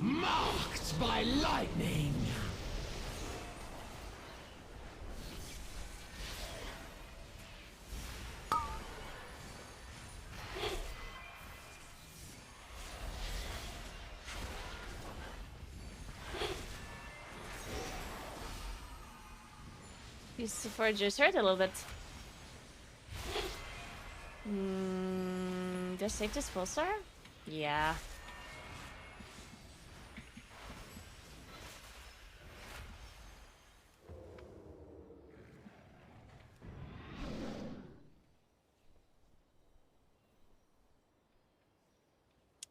Marked by lightning! These foragers hurt a little bit. Does save this pulsar? Yeah.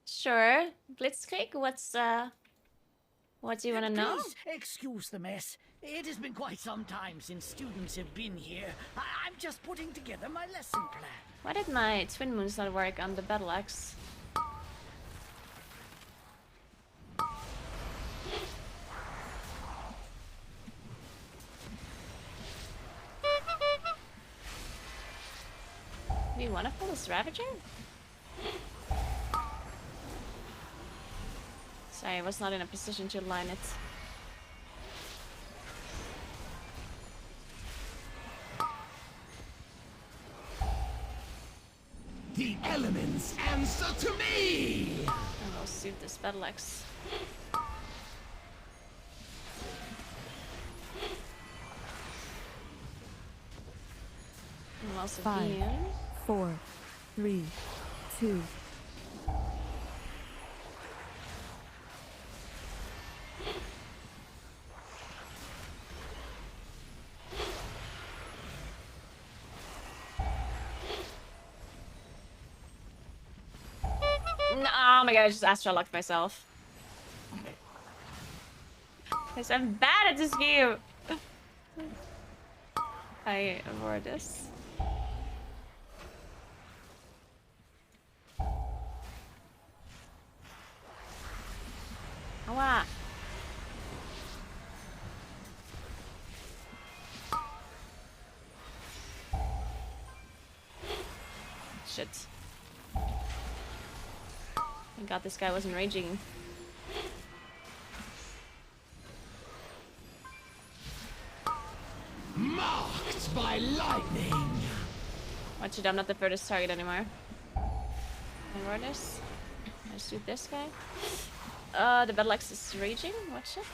Sure. Blitzkrieg, what do you want to know? Please excuse the mess. It has been quite some time since students have been here. I'm just putting together my lesson plan. Why did my twin moons not work on the battle axe? Do you want to pull this Ravager? Sorry, I was not in a position to line it. The elements answer to me! And we'll suit this battle axe. And also 5, 4, 3, 2. No, oh my god, I just Astral locked myself. Guys, I'm bad at this game. I avoid this. Awa. Shit. Thank God this guy wasn't raging. Marked by lightning. Watch it, I'm not the furthest target anymore. Avoid this. Let's shoot this guy. The Battle Axe is raging. Watch it.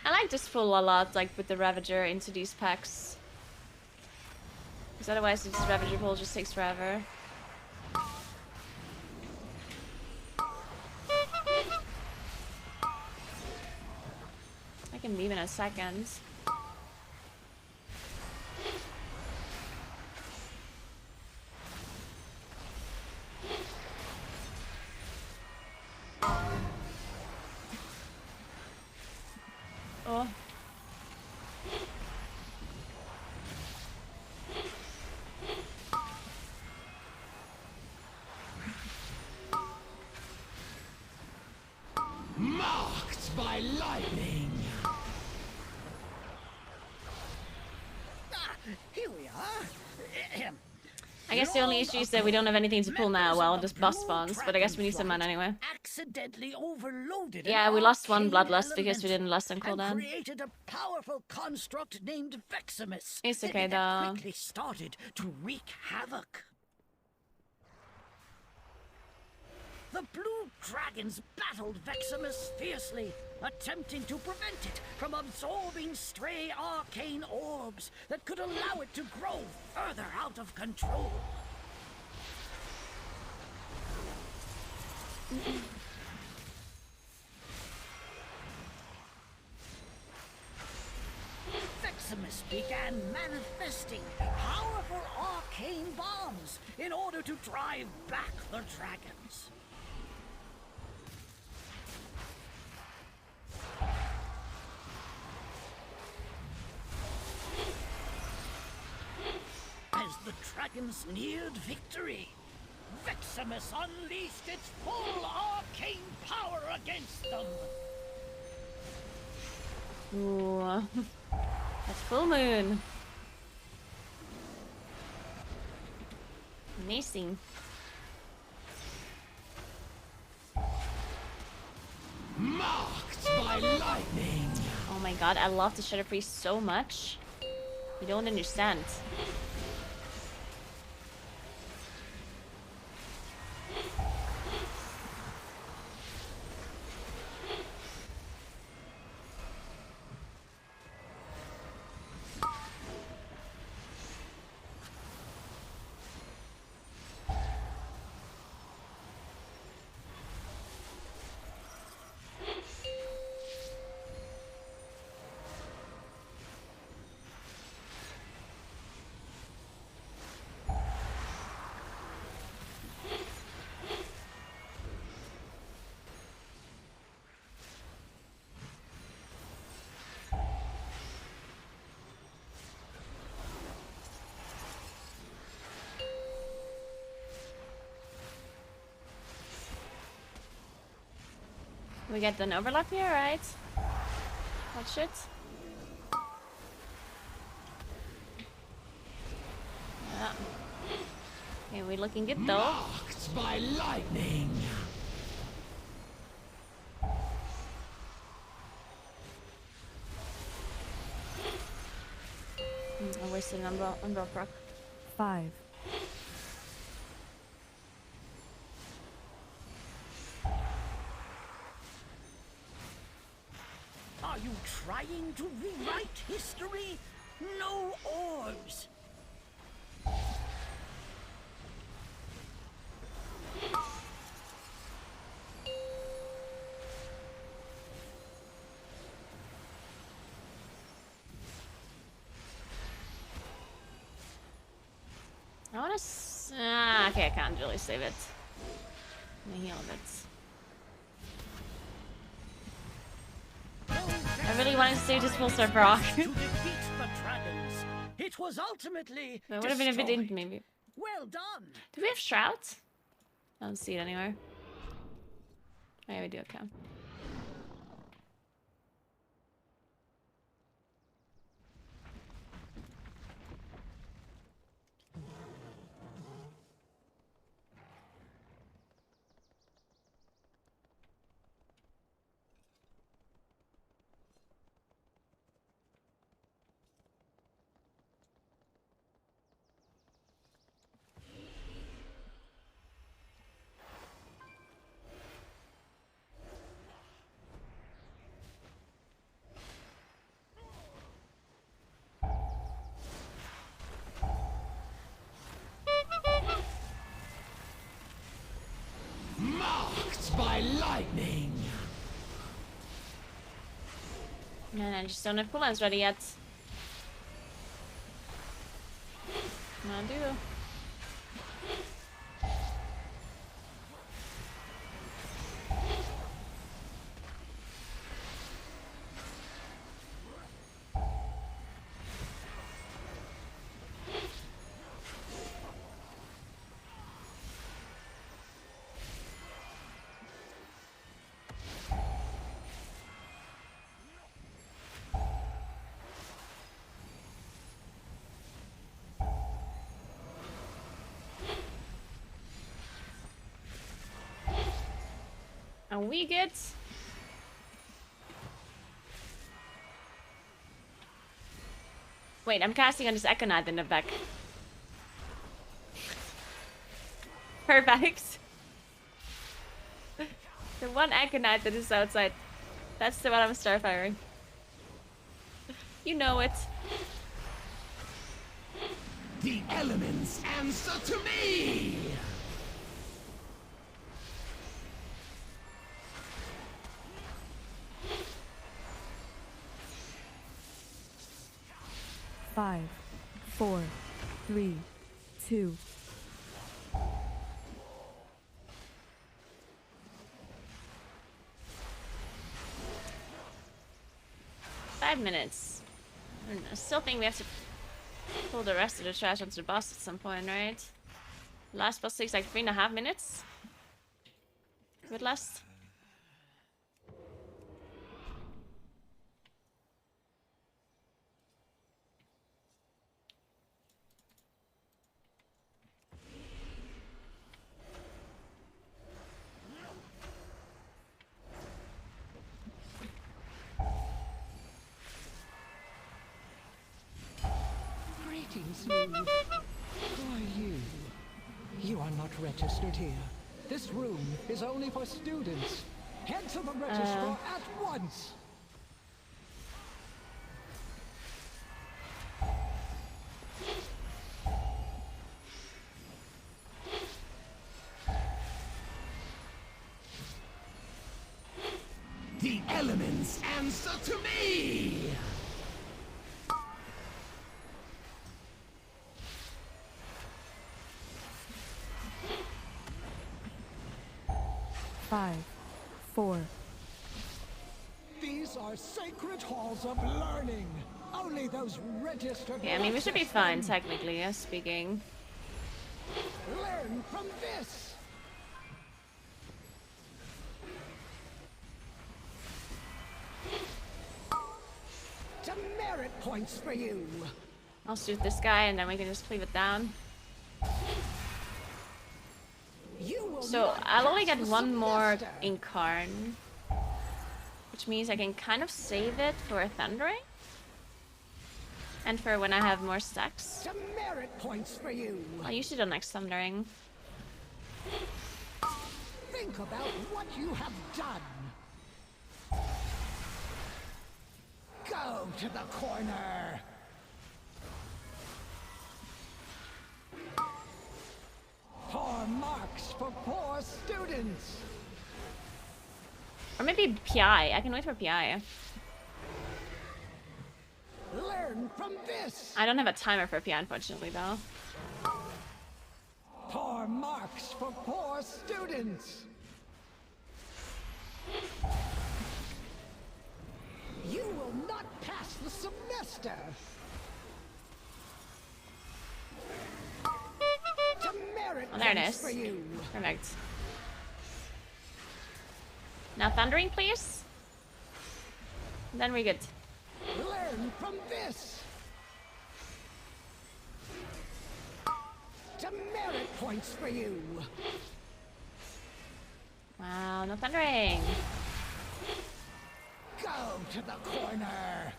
I like this pull a lot, like with the Ravager into these packs. Because otherwise this Ravager pull just takes forever. I can beam in a second. Oh. Marked by lightning. Here we are. I guess the only issue is that we don't have anything to pull now while this boss spawns, but I guess we need some mana anyway. Accidentally overloaded. Yeah, we lost one arcane bloodlust because we elemental didn't last on and cooldown. created a powerful construct named Veximus. It's okay that though. quickly started to wreak havoc. The blue dragons battled Veximus fiercely, attempting to prevent it from absorbing stray arcane orbs that could allow it to grow further out of control. Veximus began manifesting powerful arcane bombs in order to drive back the dragons. As the dragons neared victory, Veximus unleashed its full arcane power against them. Ooh. That's full moon. Amazing. Marked by lightning. Oh my god, I love the Shadow Priest so much. You don't understand. We get an overlap here, right? Watch it. Yeah. Okay, we're looking good though. Marked by lightning. I wasted an umbral proc. 5, Are you trying to rewrite history? No orbs. wanna okay, I can't really save it. Let me heal a bit. I really wanted to save this full serve rock. To defeat the dragons. It was ultimately It would have been if it destroyed. didn't, maybe. Well done. Do we have shrouds? I don't see it anywhere. Oh, yeah, we do, okay. Marked by lightning. And I just don't have cooldowns ready yet. I do. And we get... Wait, I'm casting on this Echo Knight in the back. Perfect. The one Echo Knight that is outside. That's the one I'm starfiring. You know it. The elements answer to me. Five, 4, 3, 2. Minutes. I still think we have to pull the rest of the trash onto the boss at some point, right? Last boss takes like 3.5 minutes. Good last. Greetings, Lou. Who are you? You are not registered here. This room is only for students. Head to the registrar at once. The elements answer to me. 5, 4. These are sacred halls of learning. Only those registered. Yeah, I mean, we should be fine, technically, yeah, speaking. Learn from this. Demerit points for you. I'll shoot this guy and then we can just cleave it down. So I'll only get one more Incarn, which means I can kind of save it for Thundering and for when I have more stacks. Demerit points for you. I'll use it on next Thundering. Think about what you have done. Go to the corner. Poor marks for poor students. Or maybe PI. I can wait for PI. Learn from this. I don't have a timer for PI, unfortunately, though. Poor marks for poor students. You will not pass the semester. Demerit Oh, there it points is. for you. Perfect. Now thundering, please. Then we're good. Learn from this. Demerit points for you. Wow, no thundering. Go to the corner.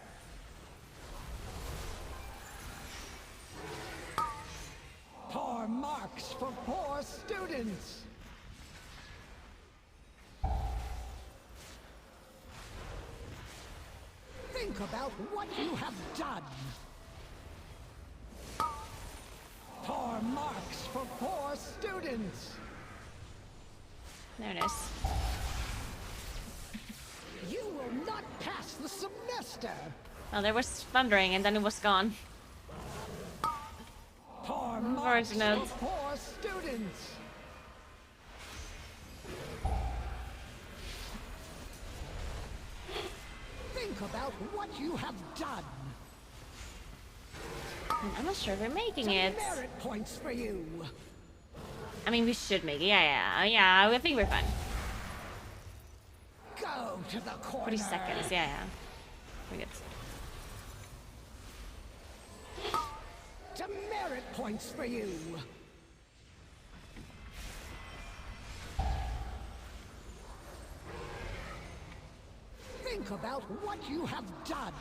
Poor marks for poor students. Think about what you have done. Poor marks for poor students. There it is. You will not pass the semester. Well, there was thundering and then it was gone. Poor marks Unfortunate. for poor students. Think about what you have done. I'm not sure if we're making it. Merit points for you. I mean, we should make it. Yeah, I think we're fine. Go to the corner. 40 seconds, yeah. We're good. Demerit points for you. Think about what you have done.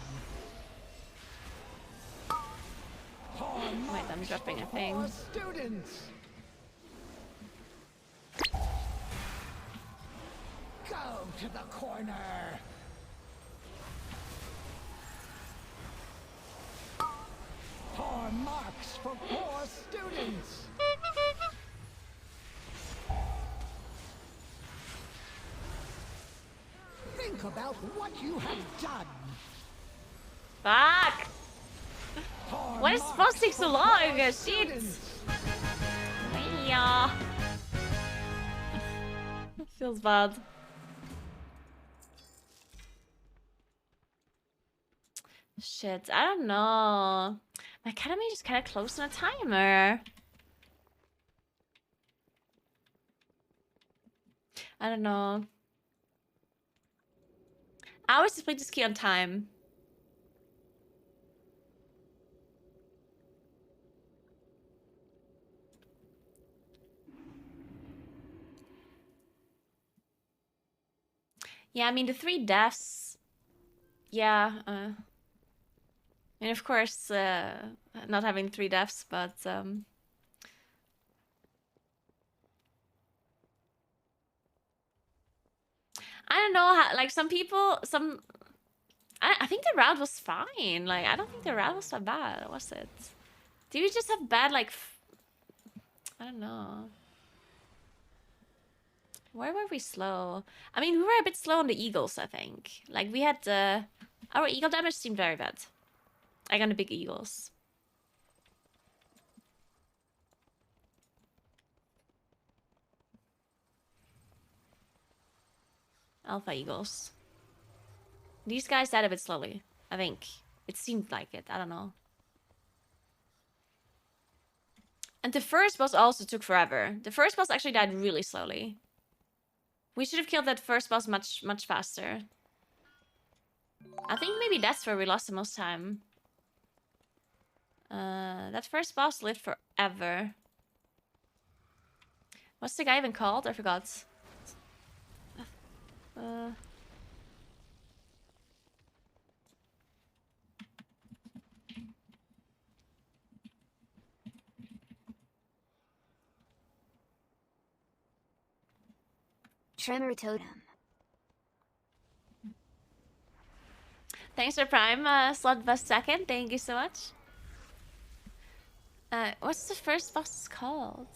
Wait, I'm dropping a thing. Poor students. Go to the corner. Poor marks for poor students. Think about what you have done. Fuck! Poor What is supposed to take so long? Shit! students. Yeah. Feels bad. Shit, I don't know. My academy is kind of close on a timer. I don't know. I always just play this key on time. Yeah, I mean, the 3 deaths. Yeah, and of course, not having 3 deaths, but I don't know how, like, some people, I think the route was fine. Like, I don't think the route was that bad, was it? Did we just have bad, like, I don't know. Where were we slow? I mean, we were a bit slow on the eagles, I think. Like, we had, our eagle damage seemed very bad. Like, on the big eagles. Alpha eagles. These guys died a bit slowly, I think. It seemed like it, I don't know. And the first boss also took forever. The first boss actually died really slowly. We should have killed that first boss much faster. I think maybe that's where we lost the most time. That first boss lived forever. What's the guy even called? I forgot. Tremor Totem. Thanks for Prime, Slot second. Thank you so much. What's the first boss called?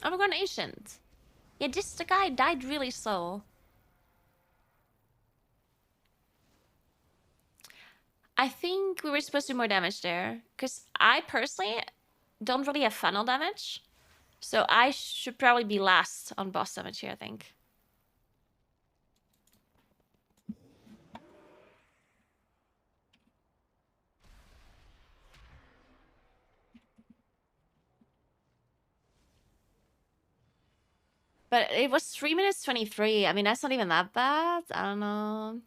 Overgrown Ancient. Yeah, just the guy died really slow. I think we were supposed to do more damage there. Because I personally don't really have funnel damage. So I should probably be last on boss damage here, I think. But it was 3 minutes 23. I mean, that's not even that bad. I don't know.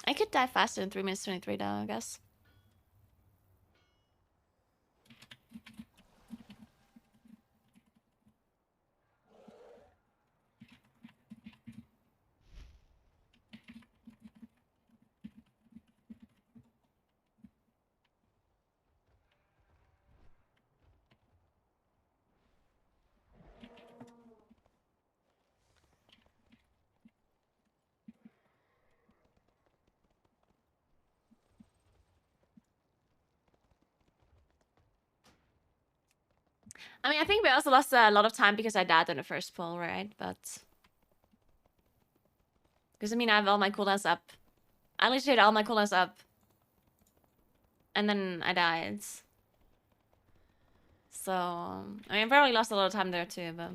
I could die faster than 3 minutes 23 though, I guess. I mean, I think we also lost a lot of time because I died on the first pull, right? But... Because, I mean, I have all my cooldowns up. I literally had all my cooldowns up. And then I died. So... I mean, I probably lost a lot of time there too, but...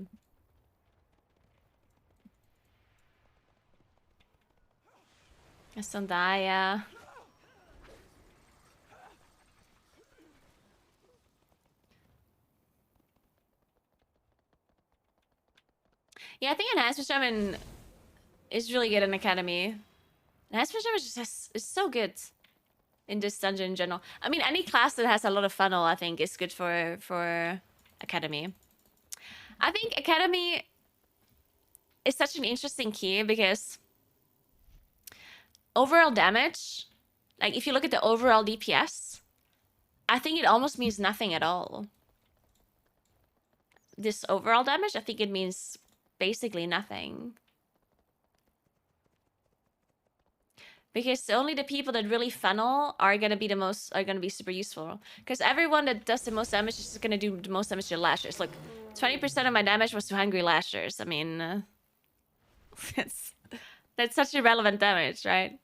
I still die, yeah. Yeah, I think Enhancement Shaman is really good in Academy. Enhancement Shaman is so good in this dungeon in general. I mean, any class that has a lot of funnel, I think, is good for Academy. I think Academy is such an interesting key because overall damage, like if you look at the overall DPS, I think it almost means nothing at all. This overall damage, I think it means basically nothing. Because only the people that really funnel are gonna be super useful. Because everyone that does the most damage is just gonna do the most damage to lashers. Like 20% of my damage was to hungry lashers. I mean, that's such irrelevant damage, right?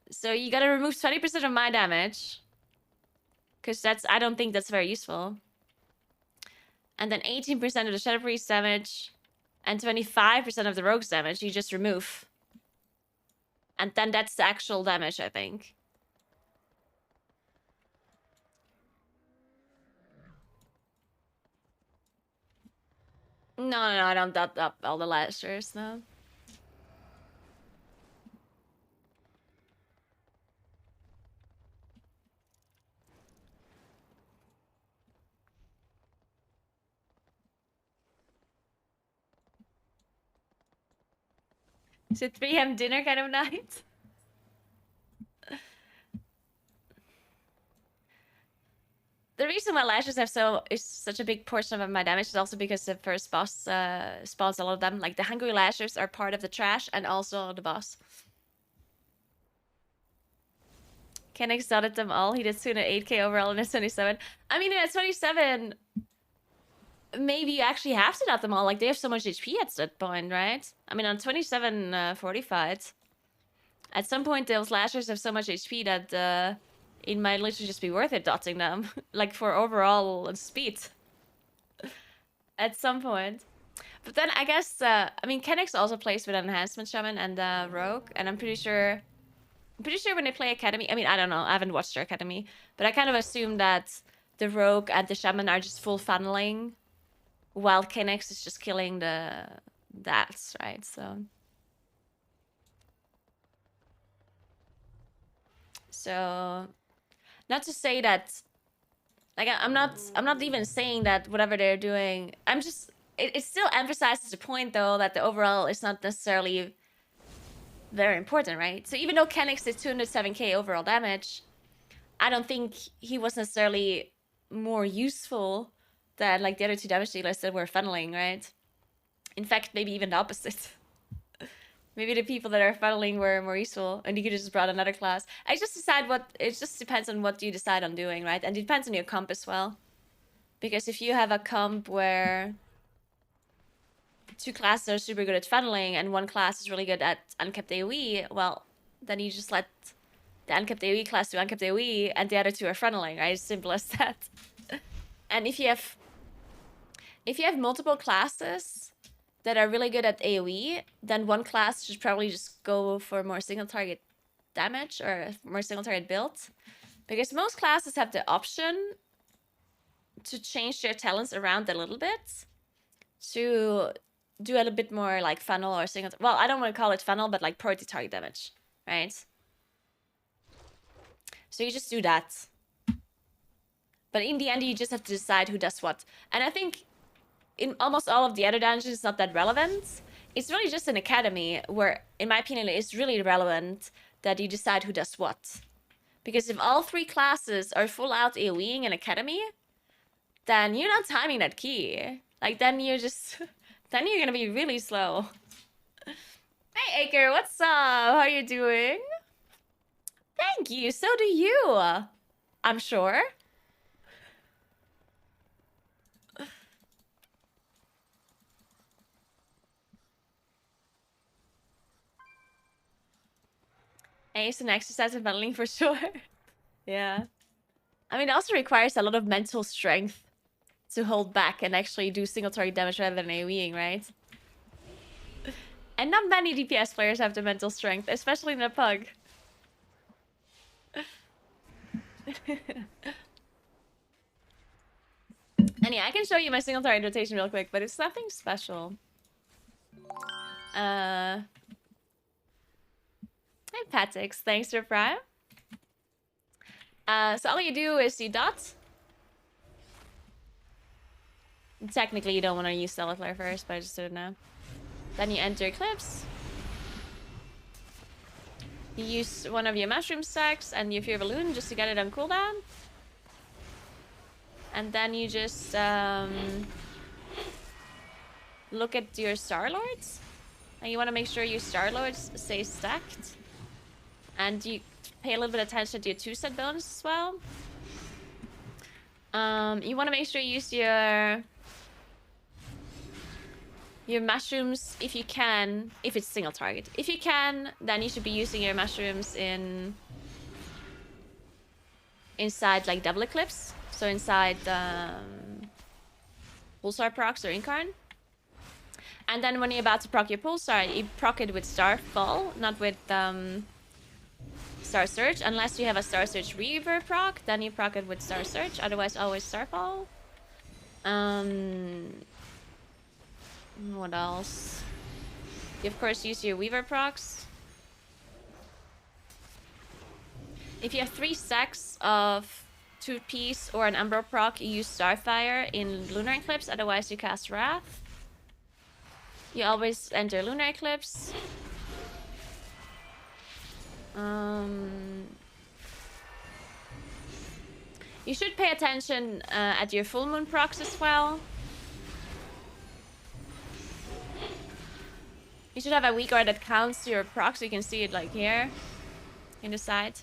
So you gotta remove 20% of my damage. Because I don't think that's very useful. And then 18% of the Shadow Priest damage. And 25% of the Rogue's damage you just remove. And then that's the actual damage, I think. No, I don't dot up all the lashers, no. Is it 3 p.m. dinner kind of night? The reason why lashes is such a big portion of my damage is also because the first boss spawns a lot of them. Like the hungry lashers are part of the trash and also the boss. Kennex dotted them all. He did soon at 8k overall in a 27. I mean, at 27, maybe you actually have to dot them all. Like they have so much HP at that point, right? I mean, on 27 fortified, at some point those lashers have so much HP that it might literally just be worth it dotting them, like for overall speed. At some point. But then I guess, I mean, Kennex also plays with Enhancement Shaman and Rogue, and I'm pretty sure when they play Academy, I mean, I don't know, I haven't watched their Academy, but I kind of assume that the Rogue and the Shaman are just full funneling, while Kennex is just killing that's right, so... So... Not to say that, like, I'm not even saying that whatever they're doing, I'm just, it still emphasizes the point, though, that the overall is not necessarily very important, right? So even though Kennex did 207k overall damage, I don't think he was necessarily more useful than, like, the other two damage dealers that were funneling, right? In fact, maybe even the opposite. Maybe the people that are funneling were more useful, and you could have just brought another class. It just depends on what you decide on doing, right? And it depends on your comp as well. Because if you have a comp where two classes are super good at funneling and one class is really good at uncapped AoE, well, then you just let the uncapped AoE class to uncapped AoE, and the other two are funneling, right? As simple as that. And if you have multiple classes that are really good at AoE, then one class should probably just go for more single target damage or more single target build. Because most classes have the option to change their talents around a little bit to do a little bit more like funnel or single. Well, I don't want to call it funnel, but like priority target damage, right? So you just do that. But in the end, you just have to decide who does what. And I think in almost all of the other dungeons, it's not that relevant. It's really just an academy where, in my opinion, it's really relevant that you decide who does what. Because if all three classes are full out AoEing in academy, then you're not timing that key. Like, then you're just... then you're gonna be really slow. Hey, Aker, what's up? How are you doing? Thank you, so do you. I'm sure. Ace and exercise and funneling for sure. Yeah. I mean, it also requires a lot of mental strength to hold back and actually do single target damage rather than AoEing, right? And not many DPS players have the mental strength, especially in a pug. And yeah, I can show you my single target rotation real quick, but it's nothing special. Hey, Patix, thanks for Prime. So all you do is you dot. Technically, you don't want to use Stellar Flare first, but I just did it now. Then you enter Eclipse. You use one of your mushroom stacks and your Fear Balloon just to get it on cooldown. And then you just look at your Star Lords. And you want to make sure your Star Lords stay stacked. And you pay a little bit of attention to your 2-set bonus as well. You want to make sure you use your mushrooms if you can, if it's single target. If you can, then you should be using your mushrooms inside like double eclipse. So inside pulsar procs or incarn. And then when you're about to proc your pulsar, you proc it with Starfall, not with Star Surge. Unless you have a Star Surge Reaver proc, then you proc it with Star Surge. Otherwise, always Starfall. What else? You of course use your Weaver procs. If you have 3 stacks of 2-piece or an Umbro proc, you use Starfire in Lunar Eclipse. Otherwise, you cast Wrath. You always enter Lunar Eclipse. You should pay attention at your full moon procs as well. You should have a weak guard that counts your procs. You can see it like here in the side.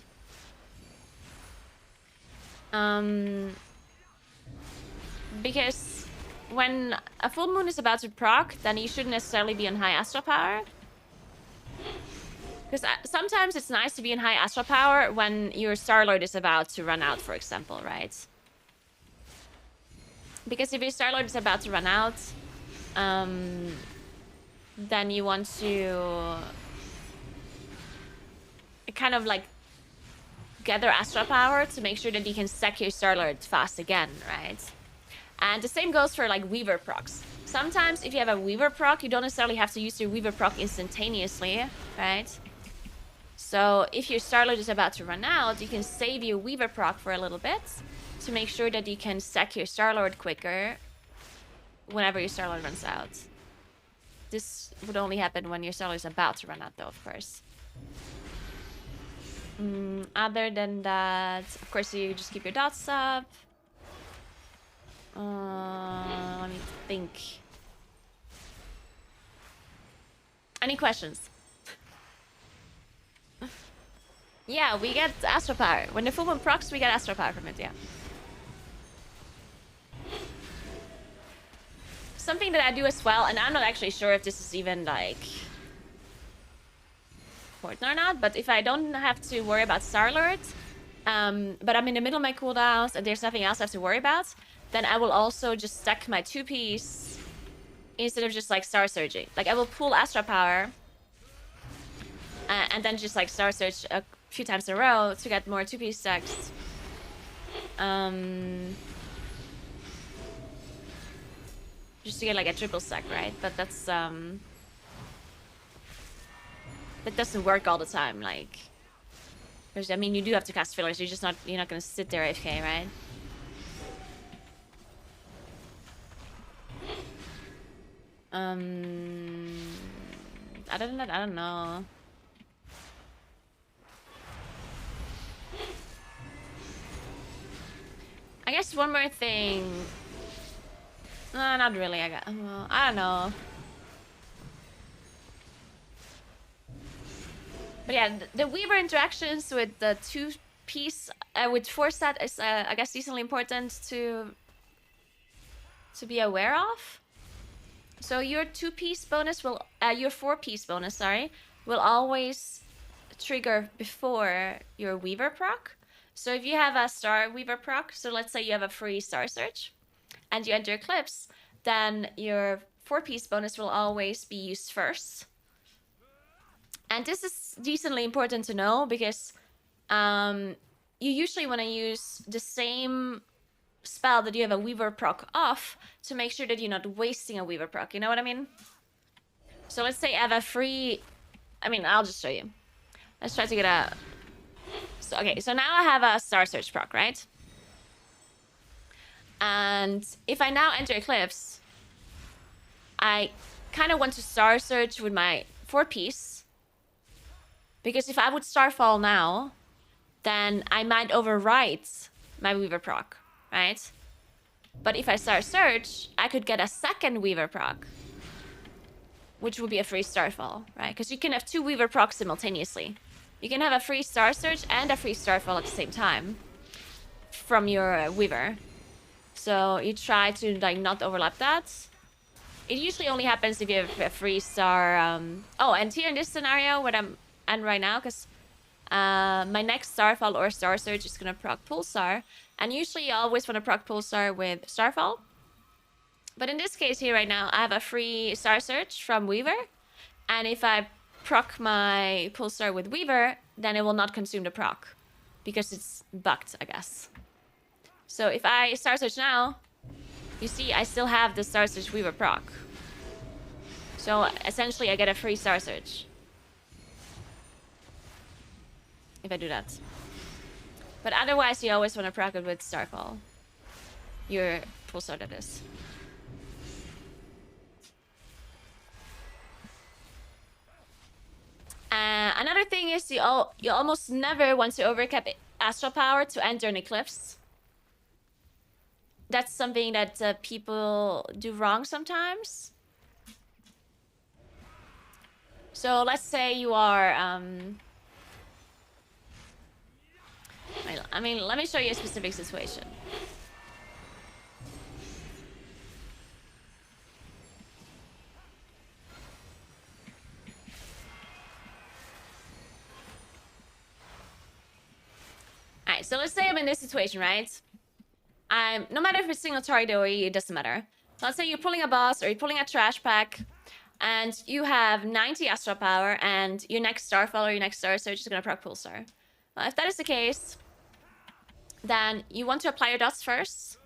Because when a full moon is about to proc, then you shouldn't necessarily be on high astral power. Because sometimes it's nice to be in high astral power when your Starlord is about to run out, for example, right? Because if your Starlord is about to run out, then you want to kind of like gather astral power to make sure that you can stack your Starlord fast again, right? And the same goes for like Weaver procs. Sometimes if you have a Weaver proc, you don't necessarily have to use your Weaver proc instantaneously, right? So if your Starlord is about to run out, you can save your Weaver proc for a little bit to make sure that you can stack your Starlord quicker whenever your Starlord runs out. This would only happen when your Starlord is about to run out though, of course. Other than that, of course, you just keep your dots up. Let me think. Any questions? Yeah, we get astral power. When the full moon procs, we get astral power from it, yeah. Something that I do as well, and I'm not actually sure if this is even like important or not. But if I don't have to worry about Star Lord, but I'm in the middle of my cooldowns and there's nothing else I have to worry about, then I will also just stack my 2-piece instead of just like Star Surging. Like I will pull Astra Power and then just like Star Surge a few times in a row to get more 2-piece stacks. Just to get like a triple stack, right? But that's that doesn't work all the time. Like, because I mean, you do have to cast fillers. You're not gonna sit there AFK, right? Other than that, I don't know. I guess one more thing. No, not really. I don't know. But yeah, the Weaver interactions with the 2-piece with 4-stat is, I guess, decently important to be aware of. So your 2-piece bonus will, your 4-piece bonus, sorry, will always trigger before your Weaver proc. So if you have a Star Weaver proc, so let's say you have a free Star Search, and you enter Eclipse, then your 4-piece bonus will always be used first. And this is decently important to know because you usually want to use the same spell that you have a Weaver proc off to make sure that you're not wasting a Weaver proc, you know what I mean? So let's say I have a free... I mean, I'll just show you. Let's try to get a... So, okay, so now I have a Star Search proc, right? And if I now enter Eclipse, I kind of want to Star Search with my 4-piece. Because if I would Starfall now, then I might overwrite my Weaver proc, right? But if I Star Search, I could get a second Weaver proc, which would be a free Starfall, right? Because you can have 2 Weaver procs simultaneously. You can have a free Star Search and a free Starfall at the same time from your Weaver. So you try to like not overlap that. It usually only happens if you have a free Star. Oh, and here in this scenario, what I'm at right now, because my next Starfall or Star Surge is gonna proc Pulsar, and usually you always want to proc Pulsar with Starfall. But in this case here right now, I have a free Star Surge from Weaver, and if I proc my Pulsar with Weaver, then it will not consume the proc because it's bugged, I guess. So if I Star Surge now, you see I still have the Star Surge Weaver proc. So essentially I get a free Star Surge if I do that. But otherwise you always want to proc it with Starfall. Your Pulsar, that is. Another thing is you almost never want to overcap Astral Power to enter an Eclipse. That's something that people do wrong sometimes. So let's say you are... I mean, let me show you a specific situation. Alright, so let's say I'm in this situation, right? No matter if it's single target or it doesn't matter. Let's say you're pulling a boss or you're pulling a trash pack, and you have 90 Astral Power, and your next Starfall or your next Star Surge is going to proc Pulsar. Well, if that is the case, then you want to apply your dots first,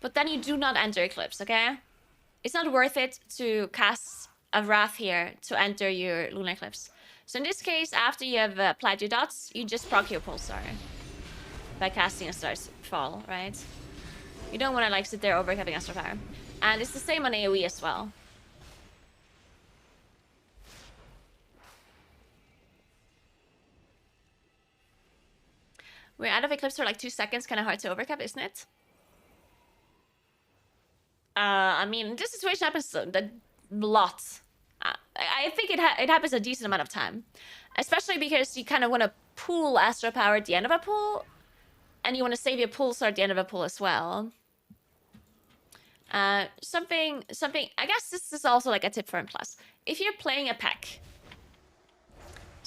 but then you do not enter Eclipse, okay? It's not worth it to cast a Wrath here to enter your Lunar Eclipse. So in this case, after you have applied your dots, you just proc your Pulsar by casting a Starfall, right? You don't want to like sit there overcapping Astral Power. And it's the same on AoE as well. We're out of Eclipse for like 2 seconds, kind of hard to overcap, isn't it? I mean, this situation happens a lot. I think it happens a decent amount of time. Especially because you kind of want to pool Astral Power at the end of a pool, and you want to save your Pulsar at the end of a pool as well. Something, I guess this is also like a tip for M+. If you're playing a pack,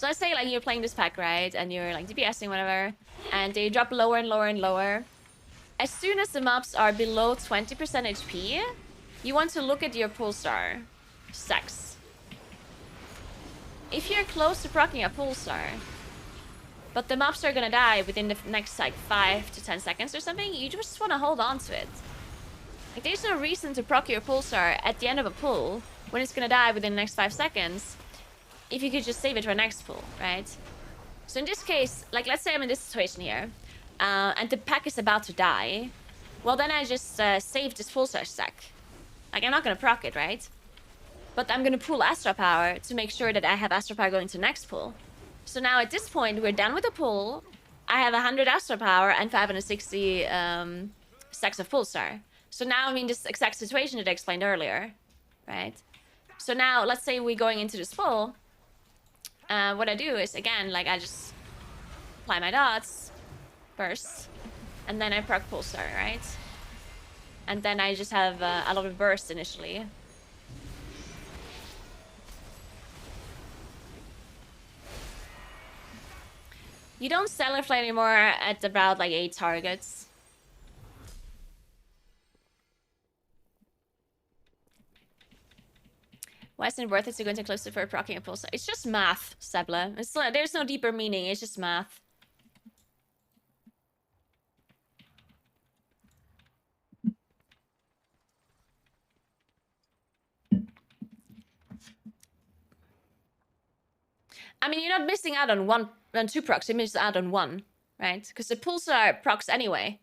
So let's say like you're playing this pack, right? And you're like DPSing, whatever. And they drop lower and lower and lower. As soon as the mobs are below 20% HP, you want to look at your pulsar stacks. If you're close to proccing a pulsar, but the mobs are gonna die within the next like 5 to 10 seconds or something, you just want to hold on to it. Like there's no reason to proc your pulsar at the end of a pull when it's gonna die within the next 5 seconds if you could just save it for next pull, right? So in this case, like let's say I'm in this situation here, and the pack is about to die. Well, then I just save this pulsar stack. Like I'm not gonna proc it, right? But I'm gonna pull Astra Power to make sure that I have Astra Power going to next pull. So now at this point, we're done with the pull. I have 100 Astra Power and 560 stacks of Pulsar. So now I'm in this exact situation that I explained earlier, right? So now, let's say we're going into this pull. What I do is, again, like I just apply my dots first. And then I proc Pulsar, right? And then I just have a lot of burst initially. You don't Stellar Flame anymore at about like 8 targets. Why isn't it worth it to go into closer for proccing a pulsar? It's just math, Sebla. There's no deeper meaning, it's just math. I mean, you're not missing out on two procs, you miss out on one, right? Because the pulsar procs anyway.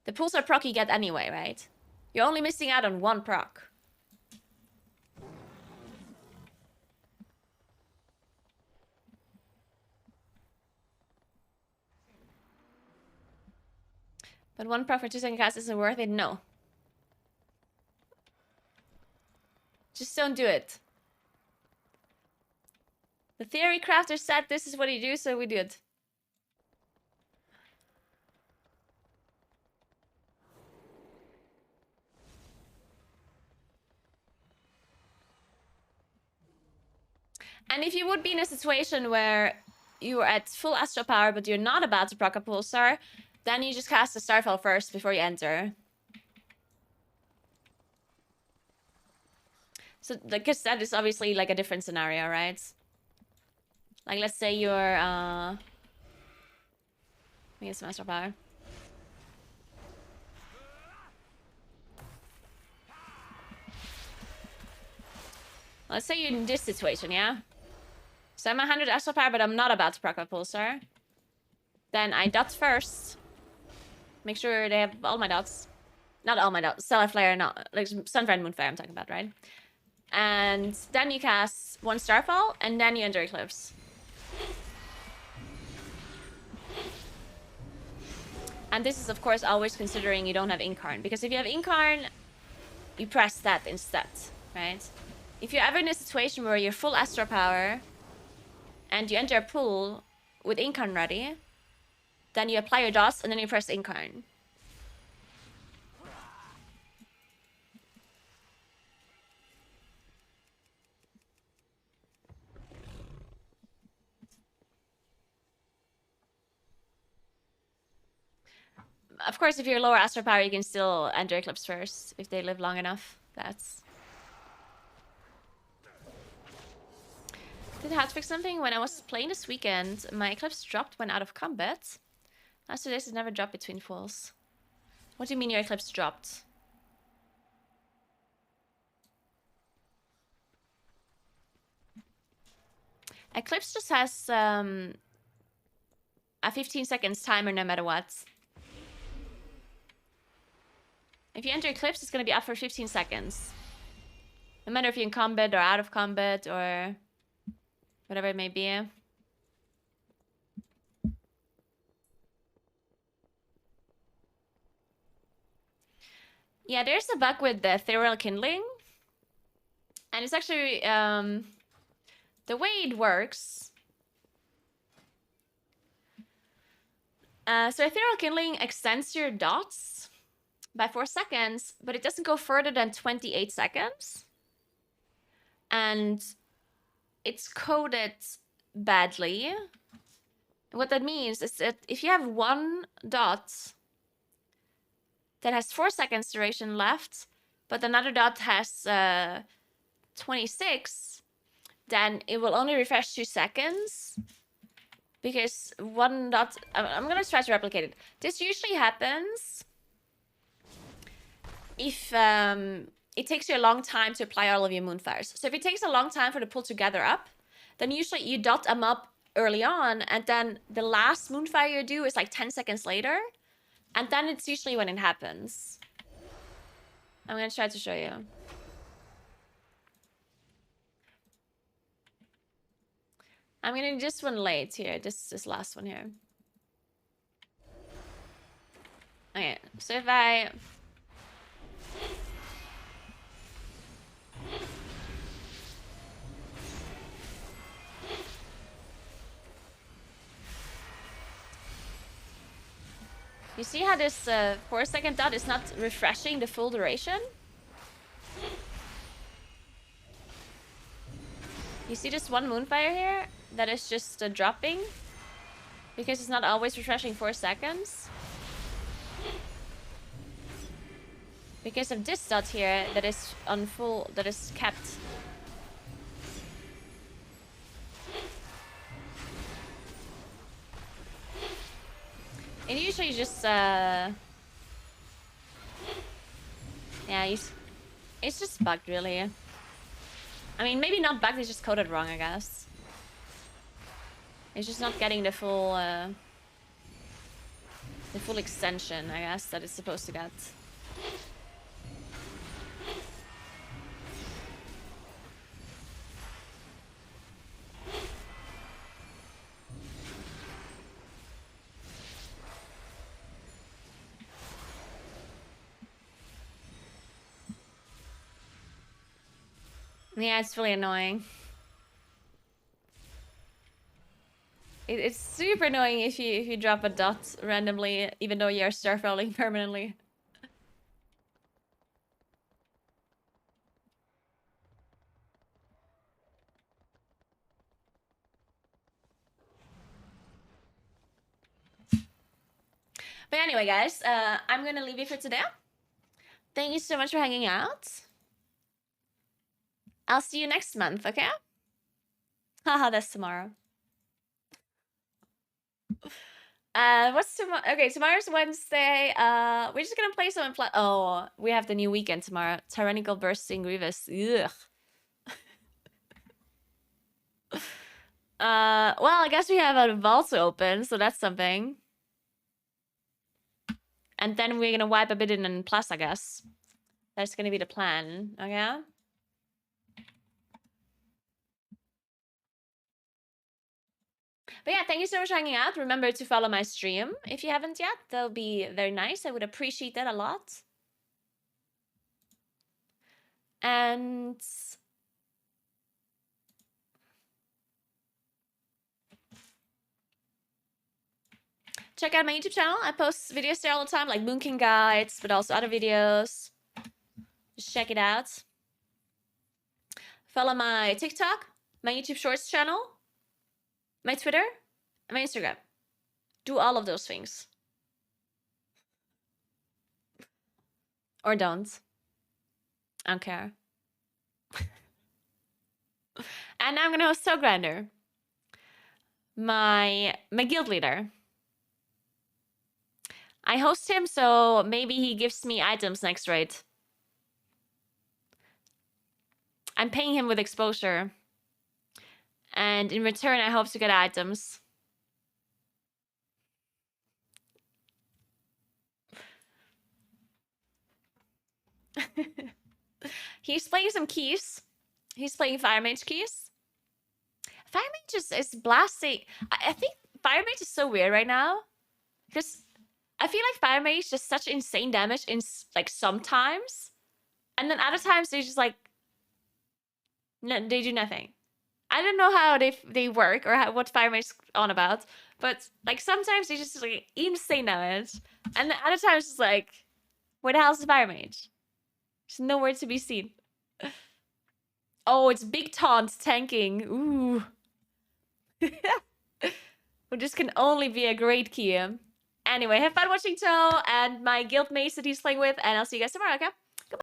The pulsar proc you get anyway, right? You're only missing out on one proc. But one proc for 2-second cast isn't worth it? No. Just don't do it. The theory crafter said this is what you do, so we do it. And if you would be in a situation where you're at full Astral Power, but you're not about to proc a Pulsar, then you just cast a Starfall first before you enter. So, because that is obviously like a different scenario, right? Like, let's say you're, let me get some Astral Power. Let's say you're in this situation, yeah? So I'm 100 Astral Power, but I'm not about to proc a Pulsar. Then I dot first. Make sure they have all my dots. Not all my dots. Stellar Flare, not like Sunfire and Moonfire I'm talking about, right? And then you cast one Starfall, and then you enter Eclipse. And this is, of course, always considering you don't have Incarn. Because if you have Incarn, you press that instead, right? If you're ever in a situation where you're full Astral Power, and you enter a pool with Incarn ready, then you apply your dots, and then you press Incarn. Of course, if you're lower Astral Power, you can still enter Eclipse first, if they live long enough. That's... Did Hat fix something? When I was playing this weekend, my Eclipse dropped when out of combat. Last 2 days it never dropped between falls. What do you mean your Eclipse dropped? Eclipse just has a 15 seconds timer no matter what. If you enter Eclipse, it's going to be up for 15 seconds. No matter if you're in combat or out of combat or whatever it may be. Yeah, there's a bug with the Ethereal Kindling. And it's actually, the way it works. So Ethereal Kindling extends your dots by 4 seconds, but it doesn't go further than 28 seconds. And it's coded badly. And what that means is that if you have one dot that has 4 seconds duration left, but another dot has 26, then it will only refresh 2 seconds. Because one dot... I'm gonna try to replicate it. This usually happens if it takes you a long time to apply all of your moonfires. So if it takes a long time for the pull to gather up, then usually you dot them up early on, and then the last moonfire you do is like 10 seconds later, and then it's usually when it happens. I'm gonna try to show you. I'm gonna do this one late here, this last one here. Okay, so if I... You see how this 4 second dot is not refreshing the full duration? You see this one moonfire here that is just dropping? Because it's not always refreshing 4 seconds. Because of this dot here that is on full, that is kept. And usually just yeah, it's just bugged really. I mean, maybe not bugged, it's just coded wrong, I guess. It's just not getting the full extension, I guess, that it's supposed to get. Yeah, it's really annoying. It's super annoying if you drop a dot randomly, even though you're surf rolling permanently. But anyway, guys, I'm gonna leave you for today. Thank you so much for hanging out. I'll see you next month, okay? Haha, that's tomorrow. What's tomorrow? Okay, tomorrow's Wednesday. We're just gonna play some oh, we have the new weekend tomorrow. Tyrannical Bursting Grievous. Ugh. Well, I guess we have a vault open, so that's something. And then we're gonna wipe a bit in Plus, I guess. That's gonna be the plan, okay? But yeah, thank you so much for hanging out. Remember to follow my stream if you haven't yet. That'll be very nice. I would appreciate that a lot. And check out my YouTube channel. I post videos there all the time, like Moon King guides, but also other videos. Just check it out. Follow my TikTok, my YouTube Shorts channel, my Twitter, and my Instagram. Do all of those things. Or don't. I don't care. And now I'm gonna host Grander, my guild leader. I host him, so maybe he gives me items next raid. I'm paying him with exposure. And in return, I hope to get items. He's playing some keys. He's playing Fire Mage keys. Fire Mage is blasting. I think Fire Mage is so weird right now. Because I feel like Fire Mage does such insane damage in like sometimes. And then other times they just like... No, they do nothing. I don't know how they work or what Fire Mage is on about. But like sometimes they just like insane damage. And then other times it's like... Where the hell's the Fire Mage? There's nowhere to be seen. Oh, it's big taunt tanking. Ooh. Who just can only be a great Kia. Anyway, have fun watching Toe and my guild mates that he's playing with, and I'll see you guys tomorrow, okay?